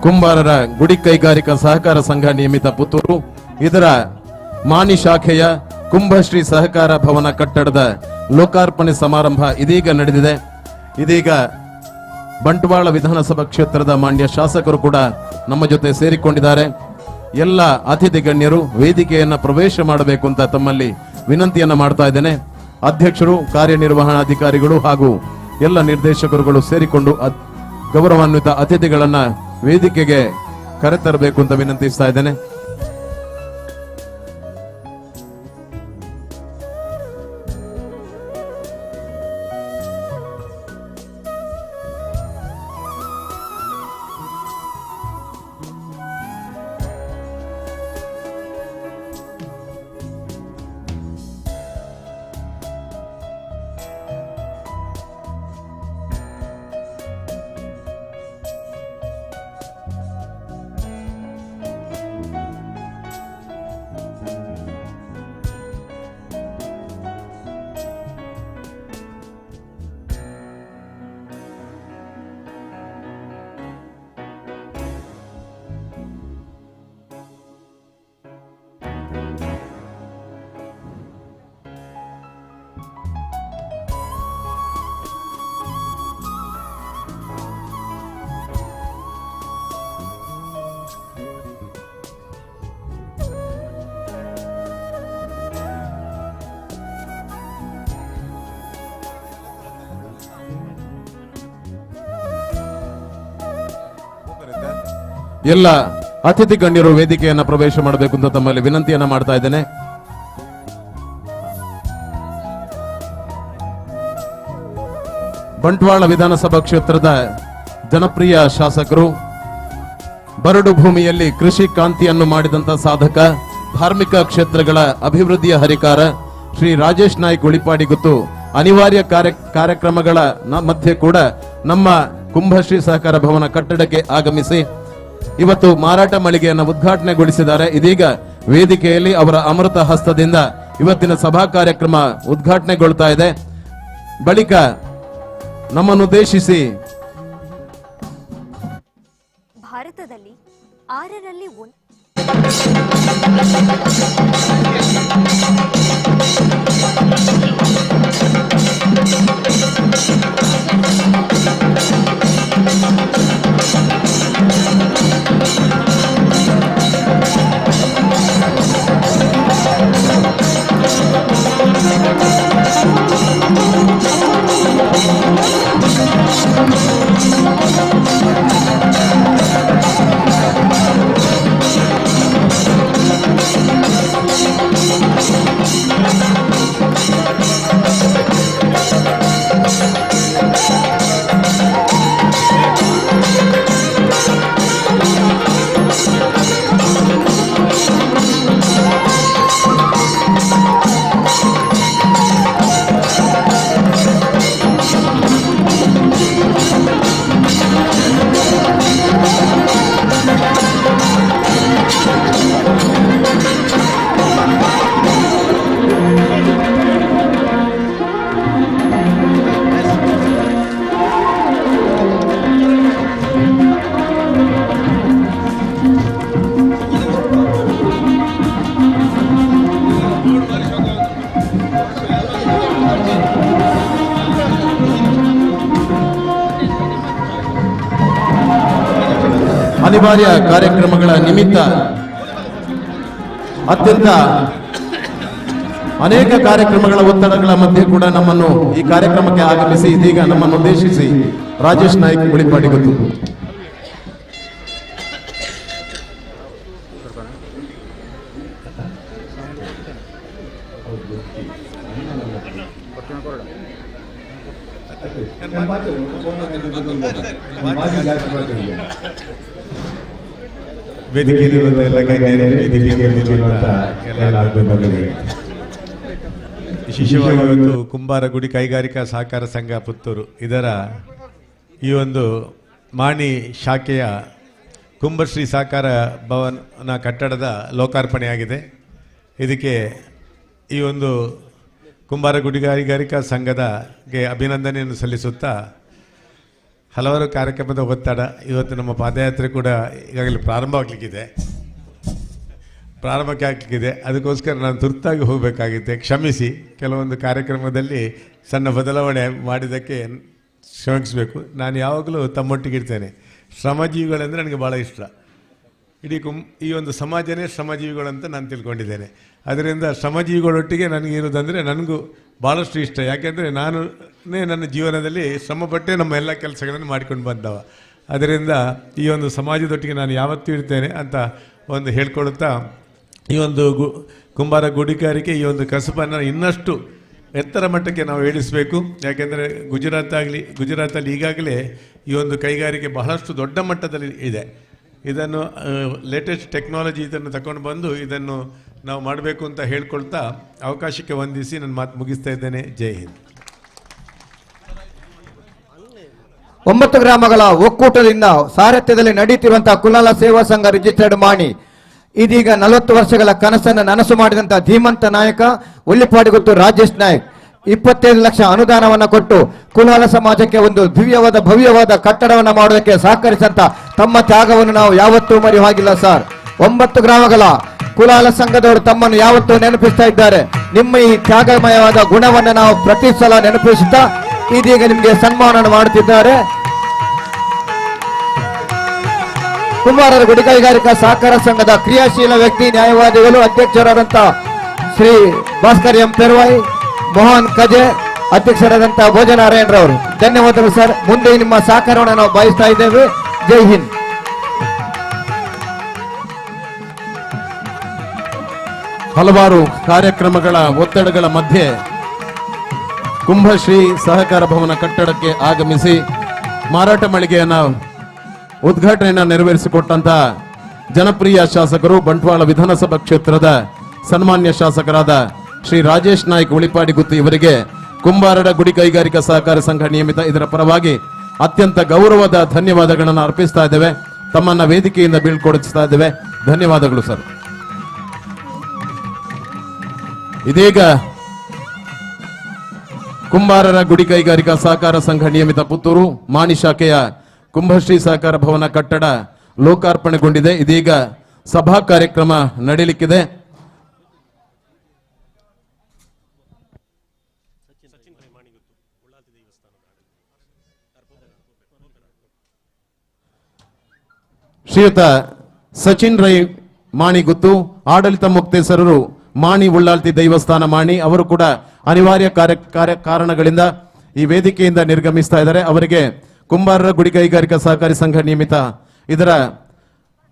ಕುಂಬಾರರ ಗುಡಿ ಕೈಗಾರಿಕಾ ಸಹಕಾರ ಸಂಘ ನಿಯಮಿತ ಪುತ್ತೂರು ಇದರ ಮಾಣಿ ಶಾಖೆಯ ಕುಂಭಶ್ರೀ ಸಹಕಾರ ಭವನ ಕಟ್ಟಡದ ಲೋಕಾರ್ಪಣೆ ಸಮಾರಂಭ ಇದೀಗ ನಡೆದಿದೆ. ಇದೀಗ ಬಂಟ್ವಾಳ ವಿಧಾನಸಭಾ ಕ್ಷೇತ್ರದ ಮಾನ್ಯ ಶಾಸಕರು ಕೂಡ ನಮ್ಮ ಜೊತೆ ಸೇರಿಕೊಂಡಿದ್ದಾರೆ. ಎಲ್ಲ ಅತಿಥಿ ಗಣ್ಯರು ವೇದಿಕೆಯನ್ನ ಪ್ರವೇಶ ಮಾಡಬೇಕು ಅಂತ ತಮ್ಮಲ್ಲಿ ವಿನಂತಿಯನ್ನ ಮಾಡ್ತಾ ಇದ್ದೇನೆ. ಅಧ್ಯಕ್ಷರು, ಕಾರ್ಯನಿರ್ವಹಣಾಧಿಕಾರಿಗಳು ಹಾಗೂ ಎಲ್ಲ ನಿರ್ದೇಶಕರುಗಳು ಸೇರಿಕೊಂಡು ಗೌರವಾನ್ವಿತ ಅತಿಥಿಗಳನ್ನ ವೇದಿಕೆಗೆ ಕರೆತರಬೇಕು ಅಂತ ವಿನಂತಿಸ್ತಾ ಇದ್ದೇನೆ. ಎಲ್ಲ ಅತಿಥಿ ಗಣ್ಯರು ವೇದಿಕೆಯನ್ನ ಪ್ರವೇಶ ಮಾಡಬೇಕು ಅಂತ ತಮ್ಮಲ್ಲಿ ವಿನಂತಿಯನ್ನ ಮಾಡ್ತಾ ಇದ್ದೇನೆ. ಬಂಟ್ವಾಳ ವಿಧಾನಸಭಾ ಕ್ಷೇತ್ರದ ಜನಪ್ರಿಯ ಶಾಸಕರು, ಬರಡು ಭೂಮಿಯಲ್ಲಿ ಕೃಷಿ ಕ್ರಾಂತಿಯನ್ನು ಮಾಡಿದಂತ ಸಾಧಕ, ಧಾರ್ಮಿಕ ಕ್ಷೇತ್ರಗಳ ಅಭಿವೃದ್ಧಿಯ ಹರಿಕಾರ ಶ್ರೀ ರಾಜೇಶ್ ನಾಯ್ಕ್ ಉಳಿಪಾಡಿ ಗೊತ್ತು ಅನಿವಾರ್ಯ ಕಾರ್ಯಕ್ರಮಗಳ ಮಧ್ಯೆ ಕೂಡ ನಮ್ಮ ಕುಂಭಶ್ರೀ ಸಹಕಾರ ಭವನ ಕಟ್ಟಡಕ್ಕೆ ಆಗಮಿಸಿ ಇವತ್ತು ಮಾರಾಟ ಮಳಿಗೆಯನ್ನು ಉದ್ಘಾಟನೆಗೊಳಿಸಿದ್ದಾರೆ. ಇದೀಗ ವೇದಿಕೆಯಲ್ಲಿ ಅವರ ಅಮೃತ ಹಸ್ತದಿಂದ ಇವತ್ತಿನ ಸಭಾ ಕಾರ್ಯಕ್ರಮ ಉದ್ಘಾಟನೆಗೊಳ್ತಾ ಇದೆ. ಬಳಿಕ ನಮ್ಮನ್ನುದ್ದೇಶಿಸಿ ಭಾರತದಲ್ಲಿ 6ರಲ್ಲಿ 1 ಅನಿವಾರ್ಯ ಕಾರ್ಯಕ್ರಮಗಳ ನಿಮಿತ್ತ ಅತ್ಯಂತ ಅನೇಕ ಕಾರ್ಯಕ್ರಮಗಳ ಒತ್ತಡಗಳ ಮಧ್ಯೆ ಕೂಡ ನಮ್ಮನ್ನು ಈ ಕಾರ್ಯಕ್ರಮಕ್ಕೆ ಆಗಮಿಸಿ ಇದೀಗ ನಮ್ಮನ್ನು ಉದ್ದೇಶಿಸಿ ರಾಜೇಶ್ ನಾಯ್ಕ್ ಉಳಿಪಾಡಿ ಗೊತ್ತು. ವಿಶೇಷವಾಗಿ ಇವತ್ತು ಕುಂಬಾರ ಗುಡಿ ಕೈಗಾರಿಕಾ ಸಹಕಾರ ಸಂಘ ಪುತ್ತೂರು ಇದರ ಈ ಒಂದು ಮಾಣಿ ಶಾಖೆಯ ಕುಂಭಶ್ರೀ ಸಹಕಾರ ಭವನ ಕಟ್ಟಡದ ಲೋಕಾರ್ಪಣೆಯಾಗಿದೆ. ಇದಕ್ಕೆ ಈ ಒಂದು ಕುಂಬಾರ ಗುಡಿ ಕೈಗಾರಿಕಾ ಸಂಘದಗೆ ಅಭಿನಂದನೆಯನ್ನು ಸಲ್ಲಿಸುತ್ತಾ ಹಲವಾರು ಕಾರ್ಯಕ್ರಮದ ಒತ್ತಡ. ಇವತ್ತು ನಮ್ಮ ಪಾದಯಾತ್ರೆ ಕೂಡ ಈಗಾಗಲೇ ಪ್ರಾರಂಭಕ್ಕೆ ಆಗಲಿಕ್ಕಿದೆ. ಅದಕ್ಕೋಸ್ಕರ ನಾನು ತುರ್ತಾಗಿ ಹೋಗಬೇಕಾಗಿದೆ, ಕ್ಷಮಿಸಿ. ಕೆಲವೊಂದು ಕಾರ್ಯಕ್ರಮದಲ್ಲಿ ಸಣ್ಣ ಬದಲಾವಣೆ ಮಾಡಿದ್ದಕ್ಕೆ ಕ್ಷಮಿಸಬೇಕು. ನಾನು ಯಾವಾಗಲೂ ತಮ್ಮೊಟ್ಟಿಗೆ ಇರ್ತೇನೆ. ಶ್ರಮಜೀವಿಗಳೆಂದರೆ ನನಗೆ ಭಾಳ ಇಷ್ಟ. ಇಡೀ ಈ ಒಂದು ಸಮಾಜನೇ ಶ್ರಮಜೀವಿಗಳಂತ ನಾನು ತಿಳ್ಕೊಂಡಿದ್ದೇನೆ. ಅದರಿಂದ ಶ್ರಮಜೀವಿಗಳೊಟ್ಟಿಗೆ ನನಗೇನುವುದಂದರೆ ನನಗೂ ಭಾಳಷ್ಟು ಇಷ್ಟ. ಯಾಕೆಂದರೆ ನನ್ನ ಜೀವನದಲ್ಲಿ ಶ್ರಮಪಟ್ಟೆ ನಮ್ಮ ಎಲ್ಲ ಕೆಲಸಗಳನ್ನು ಮಾಡಿಕೊಂಡು ಬಂದವ. ಅದರಿಂದ ಈ ಒಂದು ಸಮಾಜದೊಟ್ಟಿಗೆ ನಾನು ಯಾವತ್ತೂ ಇರ್ತೇನೆ ಅಂತ ಒಂದು ಹೇಳ್ಕೊಡುತ್ತಾ, ಈ ಒಂದು ಕುಂಬಾರ ಗುಡಿಗಾರಿಕೆ ಈ ಒಂದು ಕಸುಬನ್ನು ಇನ್ನಷ್ಟು ಎತ್ತರ ಮಟ್ಟಕ್ಕೆ ನಾವು ಏಳಿಸಬೇಕು. ಯಾಕೆಂದರೆ ಗುಜರಾತಲ್ಲಿ ಈಗಾಗಲೇ ಈ ಒಂದು ಕೈಗಾರಿಕೆ ಬಹಳಷ್ಟು ದೊಡ್ಡ ಮಟ್ಟದಲ್ಲಿ ಇದೆ. ಇದನ್ನು ಲೇಟೆಸ್ಟ್ ಟೆಕ್ನಾಲಜಿ ಇದನ್ನು ತಗೊಂಡು ಬಂದು ಇದನ್ನು ನಾವು ಮಾಡಬೇಕು ಅಂತ ಹೇಳ್ಕೊಳ್ತಾ ಅವಕಾಶಕ್ಕೆ ವಂದಿಸಿ ನನ್ನ ಮಾತು ಮುಗಿಸ್ತಾ ಇದ್ದೇನೆ. ಜೈ ಹಿಂದ್. 9 ಗ್ರಾಮಗಳ ಒಕ್ಕೂಟದಿಂದ ಸಾರಥ್ಯದಲ್ಲಿ ನಡೆಯುತ್ತಿರುವಂತಹ ಕುಲಾಲ ಸೇವಾ ಸಂಘ ರಿಜಿಸ್ಟರ್ಡ್ ಮಾಣಿ ಇದೀಗ 40 ವರ್ಷಗಳ ಕನಸನ್ನು ನನಸು ಮಾಡಿದಂತಹ ಧೀಮಂತ ನಾಯಕ ಉಳ್ಳಿಪಾಡಿಗುತ್ತು ರಾಜೇಶ್ ನಾಯ್ಕ್ 25 ಲಕ್ಷ ಅನುದಾನವನ್ನು ಕೊಟ್ಟು ಕುಲಾಲ ಸಮಾಜಕ್ಕೆ ಒಂದು ದಿವ್ಯವಾದ ಭವ್ಯವಾದ ಕಟ್ಟಡವನ್ನು ಮಾಡೋದಕ್ಕೆ ಸಹಕರಿಸಂತ ತಮ್ಮ ತ್ಯಾಗವನ್ನು ನಾವು ಯಾವತ್ತೂ ಮರೆಯುವಾಗಿಲ್ಲ ಸರ್. 9 ಗ್ರಾಮಗಳ ಕುಲಾಲ ಸಂಘದವರು ತಮ್ಮನ್ನು ಯಾವತ್ತೂ ನೆನಪಿಸ್ತಾ ಇದ್ದಾರೆ. ನಿಮ್ಮ ಈ ತ್ಯಾಗಮಯವಾದ ಗುಣವನ್ನು ನಾವು ಪ್ರತಿ ಸಲ ನೆನಪಿಸುತ್ತಾ ಇದೀಗ ನಿಮಗೆ ಸನ್ಮಾನ ಮಾಡುತ್ತಿದ್ದಾರೆ. ಕುಂಬಾರರ ಗುಡಿ ಕೈಗಾರಿಕಾ ಸಹಕಾರ ಸಂಘದ ಕ್ರಿಯಾಶೀಲ ವ್ಯಕ್ತಿ, ನ್ಯಾಯವಾದಿಗಳು, ಅಧ್ಯಕ್ಷರಾದಂಥ ಶ್ರೀ ಭಾಸ್ಕರ್ ಎಂ ಪೆರ್ವಾಯಿ, ಮೋಹನ್ ಕಜೆ, ಅಧ್ಯಕ್ಷರಾದಂಥ ಭೋಜನಾರಾಯಣರವರು. ಧನ್ಯವಾದಗಳು ಸರ್. ಮುಂದೆ ನಿಮ್ಮ ಸಹಕಾರವನ್ನು ನಾವು ಬಯಸ್ತಾ ಇದ್ದೇವೆ. ಜೈ ಹಿಂದ್. ಹಲವಾರು ಕಾರ್ಯಕ್ರಮಗಳ ಒತ್ತಡಗಳ ಮಧ್ಯೆ ಕುಂಭಶ್ರೀ ಸಹಕಾರ ಭವನ ಕಟ್ಟಡಕ್ಕೆ ಆಗಮಿಸಿ ಮಾರಾಟ ಮಳಿಗೆಯನ್ನು ಉದ್ಘಾಟನೆಯನ್ನು ನೆರವೇರಿಸಿಕೊಟ್ಟಂತ ಜನಪ್ರಿಯ ಶಾಸಕರು, ಬಂಟ್ವಾಳ ವಿಧಾನಸಭಾ ಕ್ಷೇತ್ರದ ಸನ್ಮಾನ್ಯ ಶಾಸಕರಾದ ಶ್ರೀ ರಾಜೇಶ್ ನಾಯ್ಕ್ ಉಳಿಪಾಡಿಗುತ್ತಿ ಇವರಿಗೆ ಕುಂಬಾರರ ಗುಡಿ ಕೈಗಾರಿಕಾ ಸಹಕಾರ ಸಂಘ ನಿಯಮಿತ ಇದರ ಪರವಾಗಿ ಅತ್ಯಂತ ಗೌರವದ ಧನ್ಯವಾದಗಳನ್ನು ಅರ್ಪಿಸ್ತಾ ಇದ್ದೇವೆ. ತಮ್ಮನ್ನ ವೇದಿಕೆಯಿಂದ ಬೀಳ್ಕೊಡಿಸ್ತಾ ಇದ್ದೇವೆ. ಧನ್ಯವಾದಗಳು ಸರ್. ಇದೀಗ ಕುಂಬಾರರ ಗುಡಿ ಕೈಗಾರಿಕಾ ಸಹಕಾರ ಸಂಘ ನಿಯಮಿತ ಪುತ್ತೂರು ಮಾಣಿ ಶಾಖೆಯ ಕುಂಭಶ್ರೀ ಸಹಕಾರ ಭವನ ಕಟ್ಟಡ ಲೋಕಾರ್ಪಣೆಗೊಂಡಿದೆ. ಇದೀಗ ಸಭಾ ಕಾರ್ಯಕ್ರಮ ನಡೆಯಲಿಕ್ಕಿದೆ. ಶ್ರೀಯುತ ಸಚಿನ್ ರೈ ಮಾಣಿಗುತ್ತು, ಆಡಳಿತ ಮುಕ್ತೇಸರರು ಮಾಣಿ ಉಳ್ಳಾಲ್ತಿ ದೈವಸ್ಥಾನ ಮಾಣಿ, ಅವರು ಕೂಡ ಅನಿವಾರ್ಯ ಕಾರಣಗಳಿಂದ ಈ ವೇದಿಕೆಯಿಂದ ನಿರ್ಗಮಿಸ್ತಾ ಇದ್ದಾರೆ. ಅವರಿಗೆ ಕುಂಬಾರರ ಗುಡಿ ಕೈಗಾರಿಕಾ ಸಹಕಾರಿ ಸಂಘ ನಿಯಮಿತ ಇದರ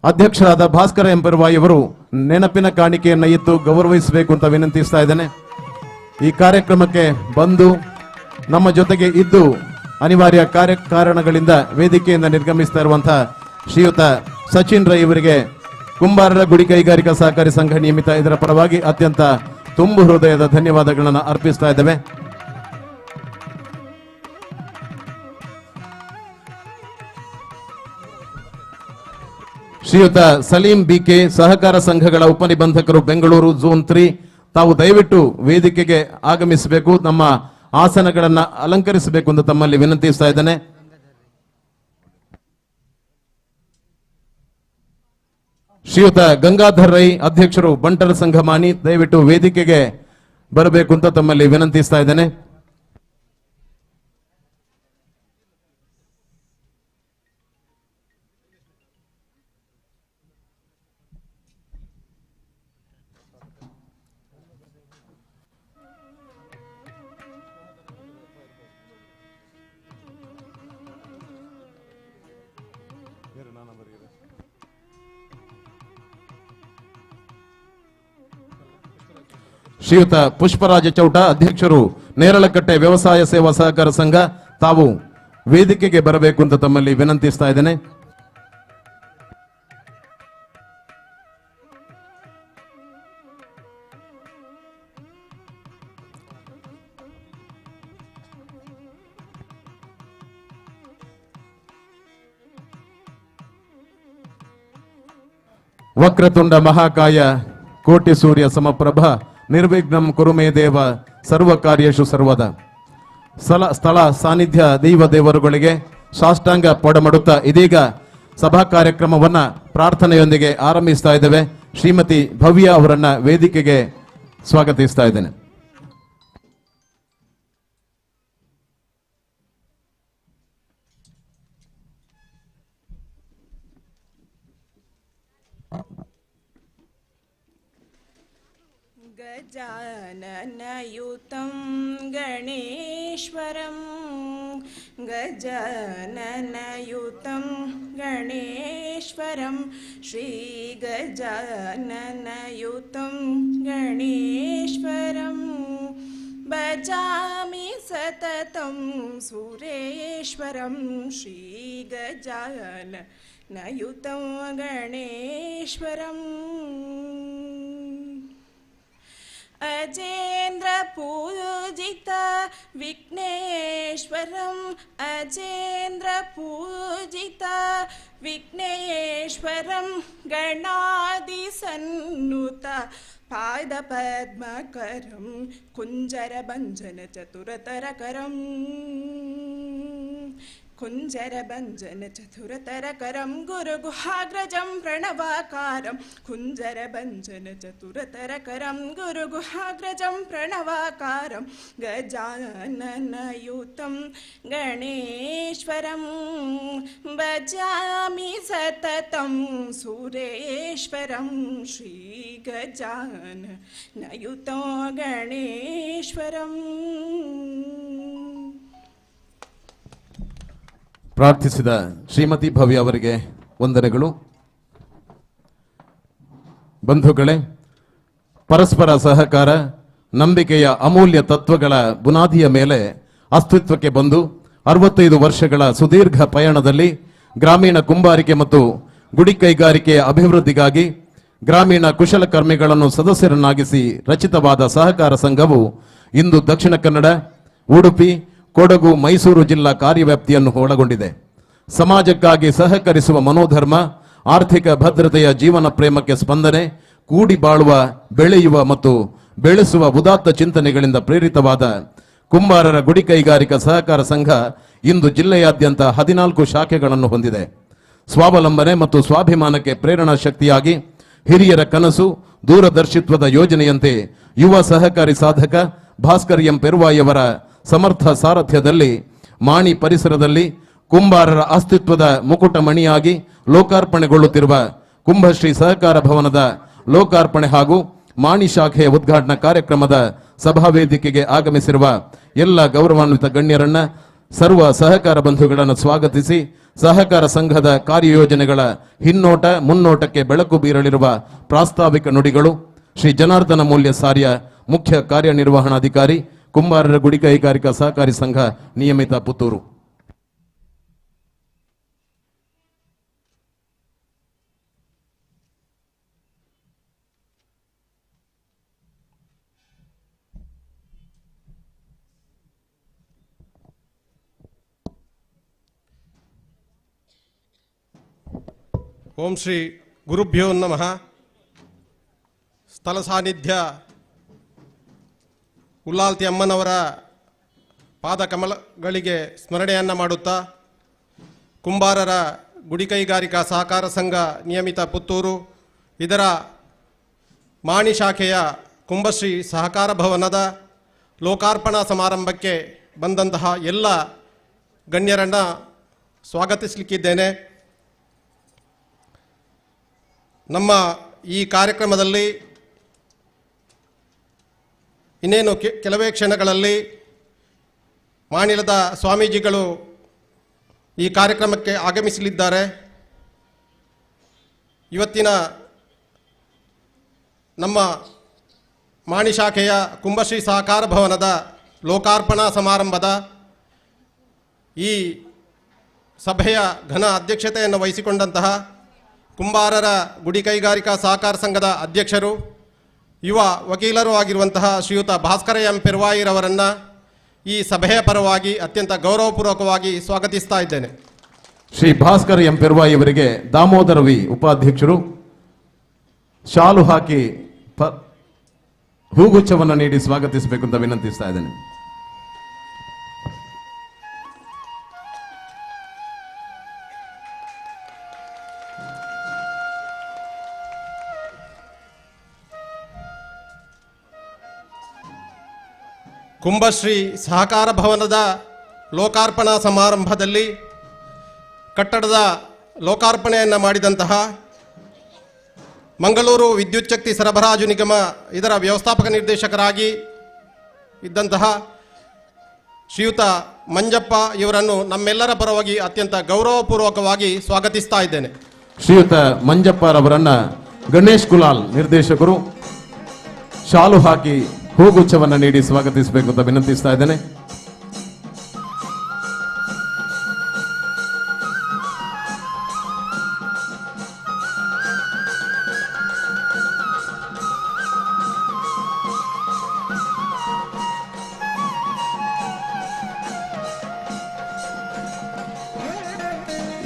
ಅಧ್ಯಕ್ಷರಾದ ಭಾಸ್ಕರ ಎಂ ಪೆರ್ವಾಯಿ ಅವರು ನೆನಪಿನ ಕಾಣಿಕೆಯನ್ನು ಇತ್ತು ಗೌರವಿಸಬೇಕು ಅಂತ ವಿನಂತಿಸ್ತಾ ಇದ್ದೇನೆ. ಈ ಕಾರ್ಯಕ್ರಮಕ್ಕೆ ಬಂದು ನಮ್ಮ ಜೊತೆಗೆ ಇದ್ದು ಅನಿವಾರ್ಯ ಕಾರಣಗಳಿಂದ ವೇದಿಕೆಯಿಂದ ನಿರ್ಗಮಿಸ್ತಾ ಇರುವಂತಹ ಶ್ರೀಯುತ ಸಚಿನ್ ರೈ ಇವರಿಗೆ ಕುಂಬಾರರ ಗುಡಿ ಕೈಗಾರಿಕಾ ಸಹಕಾರಿ ಸಂಘ ನಿಯಮಿತ ಇದರ ಪರವಾಗಿ ಅತ್ಯಂತ ತುಂಬು ಹೃದಯದ ಧನ್ಯವಾದಗಳನ್ನು ಅರ್ಪಿಸ್ತಾ ಇದ್ದೇವೆ. ಶ್ರೀಯುತ ಸಲೀಂ ಬಿಕೆ, ಸಹಕಾರ ಸಂಘಗಳ ಉಪನಿಬಂಧಕರು, ಬೆಂಗಳೂರು ಝೋನ್ 3, ತಾವು ದಯವಿಟ್ಟು ವೇದಿಕೆಗೆ ಆಗಮಿಸಬೇಕು, ನಮ್ಮ ಆಸನಗಳನ್ನು ಅಲಂಕರಿಸಬೇಕು ಎಂದು ತಮ್ಮಲ್ಲಿ ವಿನಂತಿಸ್ತಾ ಇದ್ದೇನೆ. ಶ್ರೀಯುತ ಗಂಗಾಧರ್ ರೈ, ಅಧ್ಯಕ್ಷರು ಬಂಟರ ಸಂಘ ಮಾಣಿ, ದಯವಿಟ್ಟು ವೇದಿಕೆಗೆ ಬರಬೇಕು ಅಂತ ತಮ್ಮಲ್ಲಿ ವಿನಂತಿಸ್ತಾ ಇದ್ದೇನೆ. ಶ್ರೀಯುತ ಪುಷ್ಪರಾಜ ಚೌಟ, ಅಧ್ಯಕ್ಷರು ನೇರಳಕಟ್ಟೆ ವ್ಯವಸಾಯ ಸೇವಾ ಸಹಕಾರ ಸಂಘ, ತಾವು ವೇದಿಕೆಗೆ ಬರಬೇಕು ಅಂತ ತಮ್ಮಲ್ಲಿ ವಿನಂತಿಸ್ತಾ ಇದ್ದೇನೆ. ವಕ್ರತುಂಡ ಮಹಾಕಾಯ ಕೋಟಿ ಸೂರ್ಯ ಸಮಪ್ರಭ ನಿರ್ವಿಘ್ನಂ ಕುರುಮೇ ದೇವ ಸರ್ವ ಕಾರ್ಯೇಷು ಸರ್ವದ. ಸ್ಥಳ ಸಾನ್ನಿಧ್ಯ ದೈವ ದೇವರುಗಳಿಗೆ ಸಾಷ್ಟಾಂಗ ಪಡಮಡುತ್ತಾ ಇದೀಗ ಸಭಾ ಕಾರ್ಯಕ್ರಮವನ್ನ ಪ್ರಾರ್ಥನೆಯೊಂದಿಗೆ ಆರಂಭಿಸ್ತಾ ಇದ್ದೇವೆ. ಶ್ರೀಮತಿ ಭವ್ಯ ಅವರನ್ನ ವೇದಿಕೆಗೆ ಸ್ವಾಗತಿಸ್ತಾ ಇದ್ದೇನೆ. गजाननयुतं गणेश्वरं गजाननयुतं गणेश्वरं श्रीगजाननयुतं गणेश्वरं भजामि सततं सुरेश्वरं श्रीगजाननयुतं गणेश्वरम् अजेन्द्र पूजित विघ्नेश्वरम् अजेन्द्र पूजित विघ्नेश्वरं गणादिसन्नुत पादपद्मकरं कुञ्जरभञ्जन चतुरतरकरं कुञ्जरभञ्जन चतुरतरकरं गुरुगुहाग्रजं प्रणवाकारं कुञ्जरभञ्जन चतुरतरकरं गुरुगुहाग्रजं प्रणवाकारं गजाननयुतं गणेश्वरं भजामि सततं सुरेश्वरं श्रीगजाननयुतं गणेश्वरम् ಪ್ರಾರ್ಥಿಸಿದ ಶ್ರೀಮತಿ ಭವ್ಯ ಅವರಿಗೆ ವಂದನೆಗಳು. ಬಂಧುಗಳೇ, ಪರಸ್ಪರ ಸಹಕಾರ ನಂಬಿಕೆಯ ಅಮೂಲ್ಯ ತತ್ವಗಳ ಬುನಾದಿಯ ಮೇಲೆ ಅಸ್ತಿತ್ವಕ್ಕೆ ಬಂದು 65 ವರ್ಷಗಳ ಸುದೀರ್ಘ ಪಯಣದಲ್ಲಿ ಗ್ರಾಮೀಣ ಕುಂಬಾರಿಕೆ ಮತ್ತು ಗುಡಿ ಕೈಗಾರಿಕೆಯ ಅಭಿವೃದ್ಧಿಗಾಗಿ ಗ್ರಾಮೀಣ ಕುಶಲಕರ್ಮಿಗಳನ್ನು ಸದಸ್ಯರನ್ನಾಗಿಸಿ ರಚಿತವಾದ ಸಹಕಾರ ಸಂಘವು ಇಂದು ದಕ್ಷಿಣ ಕನ್ನಡ, ಉಡುಪಿ, ಕೊಡಗು, ಮೈಸೂರು ಜಿಲ್ಲಾ ಕಾರ್ಯವ್ಯಾಪ್ತಿಯನ್ನು ಒಳಗೊಂಡಿದೆ. ಸಮಾಜಕ್ಕಾಗಿ ಸಹಕರಿಸುವ ಮನೋಧರ್ಮ, ಆರ್ಥಿಕ ಭದ್ರತೆಯ ಜೀವನ ಪ್ರೇಮಕ್ಕೆ ಸ್ಪಂದನೆ, ಕೂಡಿ ಬಾಳುವ, ಬೆಳೆಯುವ ಮತ್ತು ಬೆಳೆಸುವ ಉದಾತ್ತ ಚಿಂತನೆಗಳಿಂದ ಪ್ರೇರಿತವಾದ ಕುಂಬಾರರ ಗುಡಿ ಕೈಗಾರಿಕಾ ಸಹಕಾರ ಸಂಘ ಇಂದು ಜಿಲ್ಲೆಯಾದ್ಯಂತ 14 ಶಾಖೆಗಳನ್ನು ಹೊಂದಿದೆ. ಸ್ವಾವಲಂಬನೆ ಮತ್ತು ಸ್ವಾಭಿಮಾನಕ್ಕೆ ಪ್ರೇರಣಾ ಶಕ್ತಿಯಾಗಿ ಹಿರಿಯರ ಕನಸು, ದೂರದರ್ಶಿತ್ವದ ಯೋಜನೆಯಂತೆ ಯುವ ಸಹಕಾರಿ ಸಾಧಕ ಭಾಸ್ಕರ್ ಎಂ ಪೆರುವಾಯಿಯವರ ಸಮರ್ಥ ಸಾರಥ್ಯದಲ್ಲಿ ಮಾಣಿ ಪರಿಸರದಲ್ಲಿ ಕುಂಬಾರರ ಅಸ್ತಿತ್ವದ ಮುಕುಟಮಣಿಯಾಗಿ ಲೋಕಾರ್ಪಣೆಗೊಳ್ಳುತ್ತಿರುವ ಕುಂಭಶ್ರೀ ಸಹಕಾರ ಭವನದ ಲೋಕಾರ್ಪಣೆ ಹಾಗೂ ಮಾಣಿ ಶಾಖೆಯ ಉದ್ಘಾಟನಾ ಕಾರ್ಯಕ್ರಮದ ಸಭಾವೇದಿಕೆಗೆ ಆಗಮಿಸಿರುವ ಎಲ್ಲ ಗೌರವಾನ್ವಿತ ಗಣ್ಯರನ್ನ, ಸರ್ವ ಸಹಕಾರ ಬಂಧುಗಳನ್ನು ಸ್ವಾಗತಿಸಿ ಸಹಕಾರ ಸಂಘದ ಕಾರ್ಯಯೋಜನೆಗಳ ಹಿನ್ನೋಟ ಮುನ್ನೋಟಕ್ಕೆ ಬೆಳಕು ಬೀರಲಿರುವ ಪ್ರಾಸ್ತಾವಿಕ ನುಡಿಗಳು ಶ್ರೀ ಜನಾರ್ದನ ಮೂಲ್ಯ ಸಾರ್ಯ, ಮುಖ್ಯ ಕಾರ್ಯನಿರ್ವಹಣಾಧಿಕಾರಿ, ಕುಂಬಾರರ ಗುಡಿ ಕೈಗಾರಿಕಾ ಸಹಕಾರಿ ಸಂಘ ನಿಯಮಿತ, ಪುತ್ತೂರು. ಓಂ ಶ್ರೀ ಗುರುಭ್ಯೋ ನಮಃ. ಸ್ಥಳ ಸಾನ್ನಿಧ್ಯ ಉಲ್ಲಾಲ್ತಿ ಅಮ್ಮನವರ ಪಾದಕಮಲಗಳಿಗೆ ಸ್ಮರಣೆಯನ್ನು ಮಾಡುತ್ತಾ ಕುಂಬಾರರ ಗುಡಿ ಕೈಗಾರಿಕಾ ಸಹಕಾರ ಸಂಘ ನಿಯಮಿತ ಪುತ್ತೂರು ಇದರ ಮಾಣಿ ಶಾಖೆಯ ಕುಂಭಶ್ರೀ ಸಹಕಾರ ಭವನದ ಲೋಕಾರ್ಪಣಾ ಸಮಾರಂಭಕ್ಕೆ ಬಂದಂತಹ ಎಲ್ಲ ಗಣ್ಯರನ್ನು ಸ್ವಾಗತಿಸಲಿಕ್ಕಿದ್ದೇನೆ. ನಮ್ಮ ಈ ಕಾರ್ಯಕ್ರಮದಲ್ಲಿ ಇನ್ನೇನು ಕೆಲವೇ ಕ್ಷಣಗಳಲ್ಲಿ ಮಾಣಿಲದ ಸ್ವಾಮೀಜಿಗಳು ಈ ಕಾರ್ಯಕ್ರಮಕ್ಕೆ ಆಗಮಿಸಲಿದ್ದಾರೆ. ಇವತ್ತಿನ ನಮ್ಮ ಮಾಣಿ ಶಾಖೆಯ ಕುಂಭಶ್ರೀ ಸಹಕಾರ ಭವನದ ಲೋಕಾರ್ಪಣಾ ಸಮಾರಂಭದ ಈ ಸಭೆಯ ಘನ ಅಧ್ಯಕ್ಷತೆಯನ್ನು ವಹಿಸಿಕೊಂಡಂತಹ ಕುಂಬಾರರ ಗುಡಿ ಕೈಗಾರಿಕಾ ಸಹಕಾರ ಸಂಘದ ಅಧ್ಯಕ್ಷರು, ಯುವ ವಕೀಲರೂ ಆಗಿರುವಂತಹ ಶ್ರೀಯುತ ಭಾಸ್ಕರ ಎಂ ಪೆರುವಾಯಿರವರನ್ನು ಈ ಸಭೆಯ ಪರವಾಗಿ ಅತ್ಯಂತ ಗೌರವಪೂರ್ವಕವಾಗಿ ಸ್ವಾಗತಿಸ್ತಾ ಇದ್ದೇನೆ. ಶ್ರೀ ಭಾಸ್ಕರ್ ಎಂ ಪೆರುವಾಯಿ ಅವರಿಗೆ ದಾಮೋದರ ವಿ ಉಪಾಧ್ಯಕ್ಷರು ಶಾಲು ಹಾಕಿ ಹೂಗುಚ್ಛವನ್ನು ನೀಡಿ ಸ್ವಾಗತಿಸಬೇಕು ಅಂತ ವಿನಂತಿಸ್ತಾ ಇದ್ದೇನೆ. ಕುಂಭಶ್ರೀ ಸಹಕಾರ ಭವನದ ಲೋಕಾರ್ಪಣಾ ಸಮಾರಂಭದಲ್ಲಿ ಕಟ್ಟಡದ ಲೋಕಾರ್ಪಣೆಯನ್ನು ಮಾಡಿದಂತಹ ಮಂಗಳೂರು ವಿದ್ಯುತ್ ಶಕ್ತಿ ಸರಬರಾಜು ನಿಗಮ ಇದರ ವ್ಯವಸ್ಥಾಪಕ ನಿರ್ದೇಶಕರಾಗಿ ಇದ್ದಂತಹ ಶ್ರೀಯುತ ಮಂಜಪ್ಪ ಇವರನ್ನು ನಮ್ಮೆಲ್ಲರ ಪರವಾಗಿ ಅತ್ಯಂತ ಗೌರವಪೂರ್ವಕವಾಗಿ ಸ್ವಾಗತಿಸ್ತಾ ಇದ್ದೇನೆ. ಶ್ರೀಯುತ ಮಂಜಪ್ಪರವರನ್ನ ಗಣೇಶ್ ಕುಲಾಲ್ ನಿರ್ದೇಶಕರು ಶಾಲು ಹಾಕಿ ಹೂಗುಚ್ಛವನ್ನು ನೀಡಿ ಸ್ವಾಗತಿಸಬೇಕು ಅಂತ ವಿನಂತಿಸ್ತಾ ಇದ್ದೇನೆ.